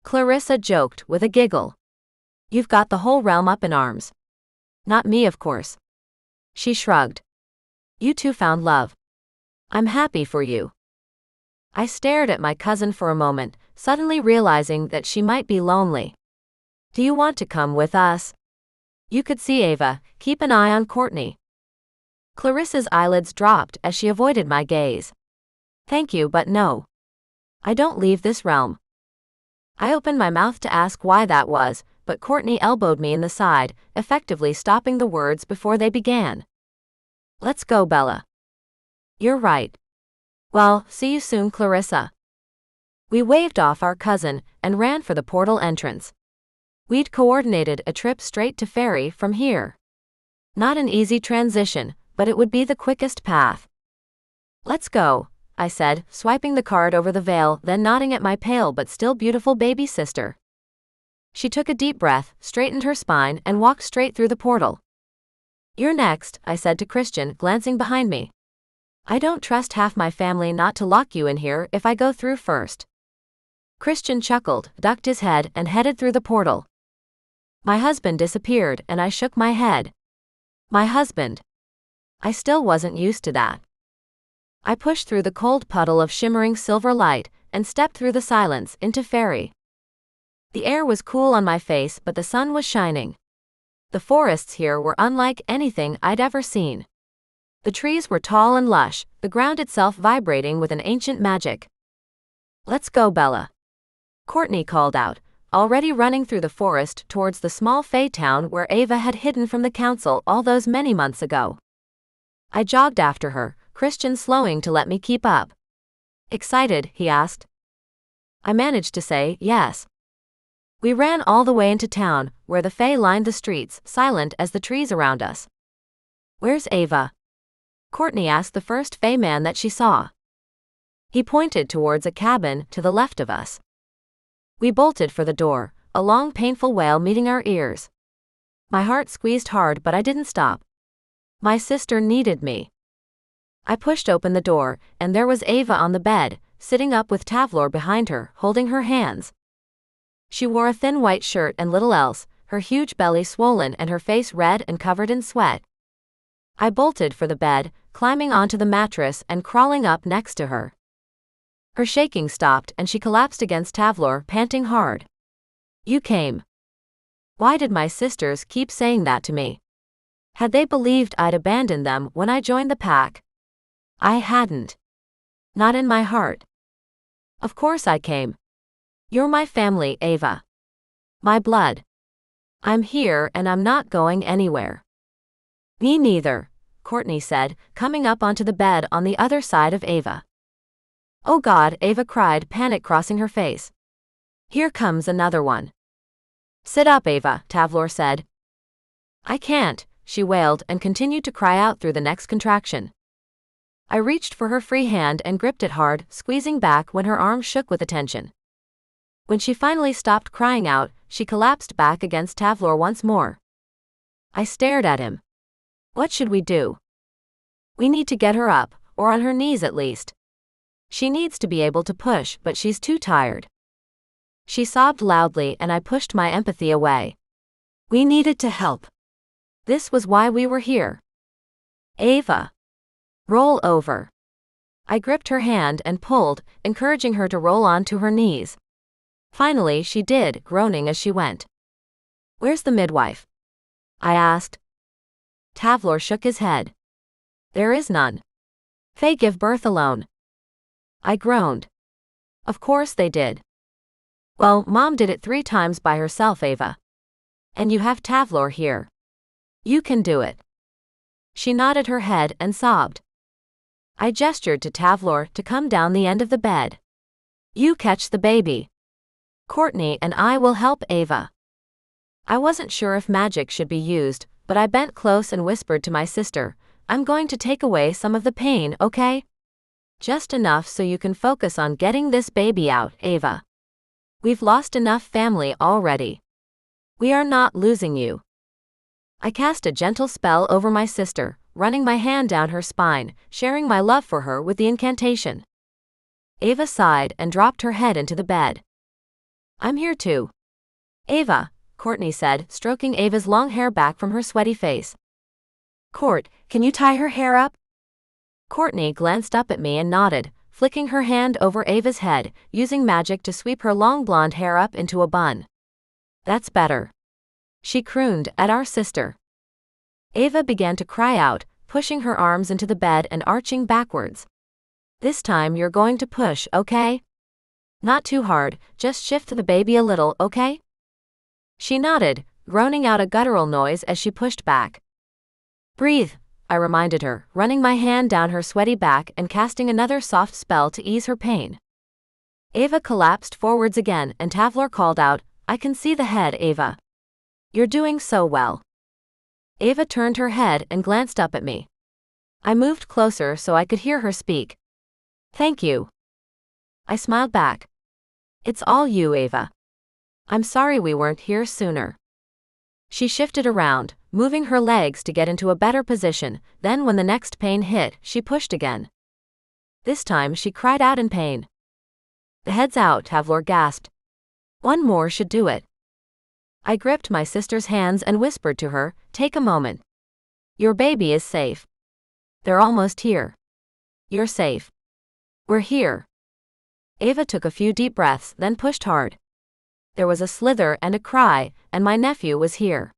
Clarissa joked with a giggle. You've got the whole realm up in arms. Not me, of course. She shrugged. You two found love. I'm happy for you. I stared at my cousin for a moment, suddenly realizing that she might be lonely. Do you want to come with us? You could see Ava. Keep an eye on Courtney. Clarissa's eyelids dropped as she avoided my gaze. Thank you, but no. I don't leave this realm. I opened my mouth to ask why that was, but Courtney elbowed me in the side, effectively stopping the words before they began. Let's go, Bella. You're right. Well, see you soon, Clarissa. We waved off our cousin and ran for the portal entrance. We'd coordinated a trip straight to Fairy from here. Not an easy transition, but it would be the quickest path. Let's go, I said, swiping the card over the veil, then nodding at my pale but still beautiful baby sister. She took a deep breath, straightened her spine, and walked straight through the portal. You're next, I said to Christian, glancing behind me. I don't trust half my family not to lock you in here if I go through first. Christian chuckled, ducked his head, and headed through the portal. My husband disappeared, and I shook my head. My husband. I still wasn't used to that. I pushed through the cold puddle of shimmering silver light, and stepped through the silence into Fairy. The air was cool on my face, but the sun was shining. The forests here were unlike anything I'd ever seen. The trees were tall and lush, the ground itself vibrating with an ancient magic. Let's go, Bella. Courtney called out, already running through the forest towards the small Fey town where Ava had hidden from the council all those many months ago. I jogged after her, Christian slowing to let me keep up. Excited, he asked. I managed to say yes. We ran all the way into town, where the Fey lined the streets, silent as the trees around us. Where's Ava? Courtney asked the first Fey man that she saw. He pointed towards a cabin to the left of us. We bolted for the door, a long painful wail meeting our ears. My heart squeezed hard, but I didn't stop. My sister needed me. I pushed open the door, and there was Ava on the bed, sitting up with Tavlor behind her, holding her hands. She wore a thin white shirt and little else, her huge belly swollen and her face red and covered in sweat. I bolted for the bed, climbing onto the mattress and crawling up next to her. Her shaking stopped and she collapsed against Tavlor, panting hard. You came. Why did my sisters keep saying that to me? Had they believed I'd abandoned them when I joined the pack? I hadn't. Not in my heart. Of course I came. You're my family, Ava. My blood. I'm here and I'm not going anywhere. Me neither, Courtney said, coming up onto the bed on the other side of Ava. Oh God, Ava cried, panic crossing her face. Here comes another one. Sit up, Ava, Tavlor said. I can't, she wailed and continued to cry out through the next contraction. I reached for her free hand and gripped it hard, squeezing back when her arm shook with attention. When she finally stopped crying out, she collapsed back against Tavlor once more. I stared at him. What should we do? We need to get her up, or on her knees at least. She needs to be able to push, but she's too tired. She sobbed loudly and I pushed my empathy away. We needed to help. This was why we were here. Ava. Roll over. I gripped her hand and pulled, encouraging her to roll onto her knees. Finally she did, groaning as she went. Where's the midwife? I asked. Tavlor shook his head. There is none. They give birth alone. I groaned. Of course they did. Well, Mom did it 3 times by herself, Ava. And you have Tavlor here. You can do it. She nodded her head and sobbed. I gestured to Tavlor to come down the end of the bed. You catch the baby. Courtney and I will help Ava. I wasn't sure if magic should be used, but I bent close and whispered to my sister, I'm going to take away some of the pain, okay? Just enough so you can focus on getting this baby out, Ava. We've lost enough family already. We are not losing you. I cast a gentle spell over my sister, running my hand down her spine, sharing my love for her with the incantation. Ava sighed and dropped her head into the bed. I'm here too. Ava, Courtney said, stroking Ava's long hair back from her sweaty face. Court, can you tie her hair up? Courtney glanced up at me and nodded, flicking her hand over Ava's head, using magic to sweep her long blonde hair up into a bun. That's better. She crooned at our sister. Ava began to cry out, pushing her arms into the bed and arching backwards. This time you're going to push, okay? Not too hard, just shift the baby a little, okay? She nodded, groaning out a guttural noise as she pushed back. Breathe, I reminded her, running my hand down her sweaty back and casting another soft spell to ease her pain. Ava collapsed forwards again and Tavlor called out, I can see the head, Ava. You're doing so well. Ava turned her head and glanced up at me. I moved closer so I could hear her speak. Thank you. I smiled back. It's all you, Ava. I'm sorry we weren't here sooner. She shifted around, moving her legs to get into a better position, then when the next pain hit, she pushed again. This time she cried out in pain. The head's out, Tavlor gasped. One more should do it. I gripped my sister's hands and whispered to her, take a moment. Your baby is safe. They're almost here. You're safe. We're here. Ava took a few deep breaths, then pushed hard. There was a slither and a cry, and my nephew was here.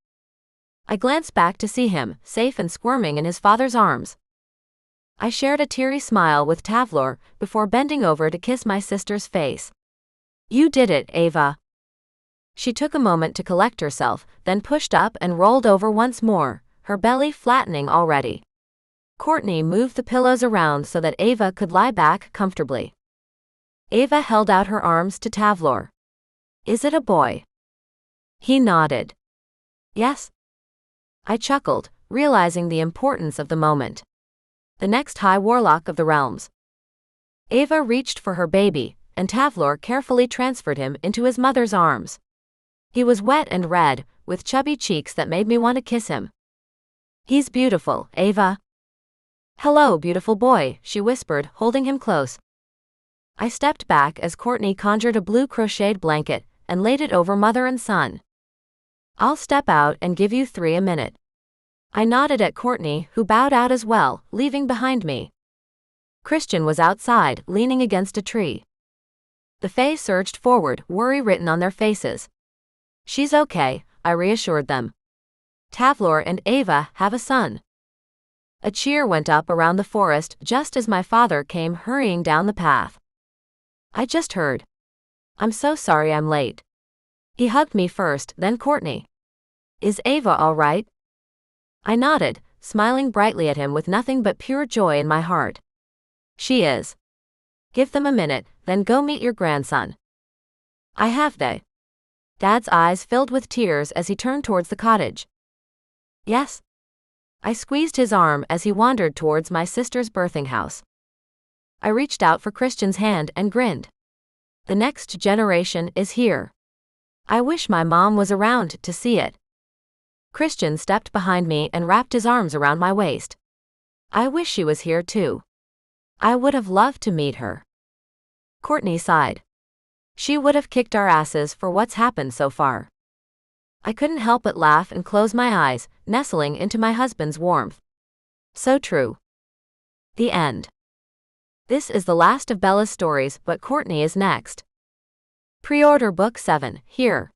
I glanced back to see him, safe and squirming in his father's arms. I shared a teary smile with Tavlor before bending over to kiss my sister's face. You did it, Ava. She took a moment to collect herself, then pushed up and rolled over once more, her belly flattening already. Courtney moved the pillows around so that Ava could lie back comfortably. Ava held out her arms to Tavlor. Is it a boy? He nodded. Yes. I chuckled, realizing the importance of the moment. The next high warlock of the realms. Ava reached for her baby, and Tavlor carefully transferred him into his mother's arms. He was wet and red, with chubby cheeks that made me want to kiss him. He's beautiful, Ava. Hello, beautiful boy, she whispered, holding him close. I stepped back as Courtney conjured a blue crocheted blanket and laid it over mother and son. I'll step out and give you 3 a minute. I nodded at Courtney, who bowed out as well, leaving behind me. Christian was outside, leaning against a tree. The Fae surged forward, worry written on their faces. She's okay, I reassured them. Tavlor and Ava have a son. A cheer went up around the forest just as my father came hurrying down the path. I just heard. I'm so sorry I'm late. He hugged me first, then Courtney. Is Ava all right? I nodded, smiling brightly at him with nothing but pure joy in my heart. She is. Give them a minute, then go meet your grandson. I have they. Dad's eyes filled with tears as he turned towards the cottage. Yes. I squeezed his arm as he wandered towards my sister's birthing house. I reached out for Christian's hand and grinned. The next generation is here. I wish my mom was around to see it. Christian stepped behind me and wrapped his arms around my waist. I wish she was here too. I would have loved to meet her. Courtney sighed. She would have kicked our asses for what's happened so far. I couldn't help but laugh and close my eyes, nestling into my husband's warmth. So true. The end. This is the last of Bella's stories, but Courtney is next. Pre-order book 7, here.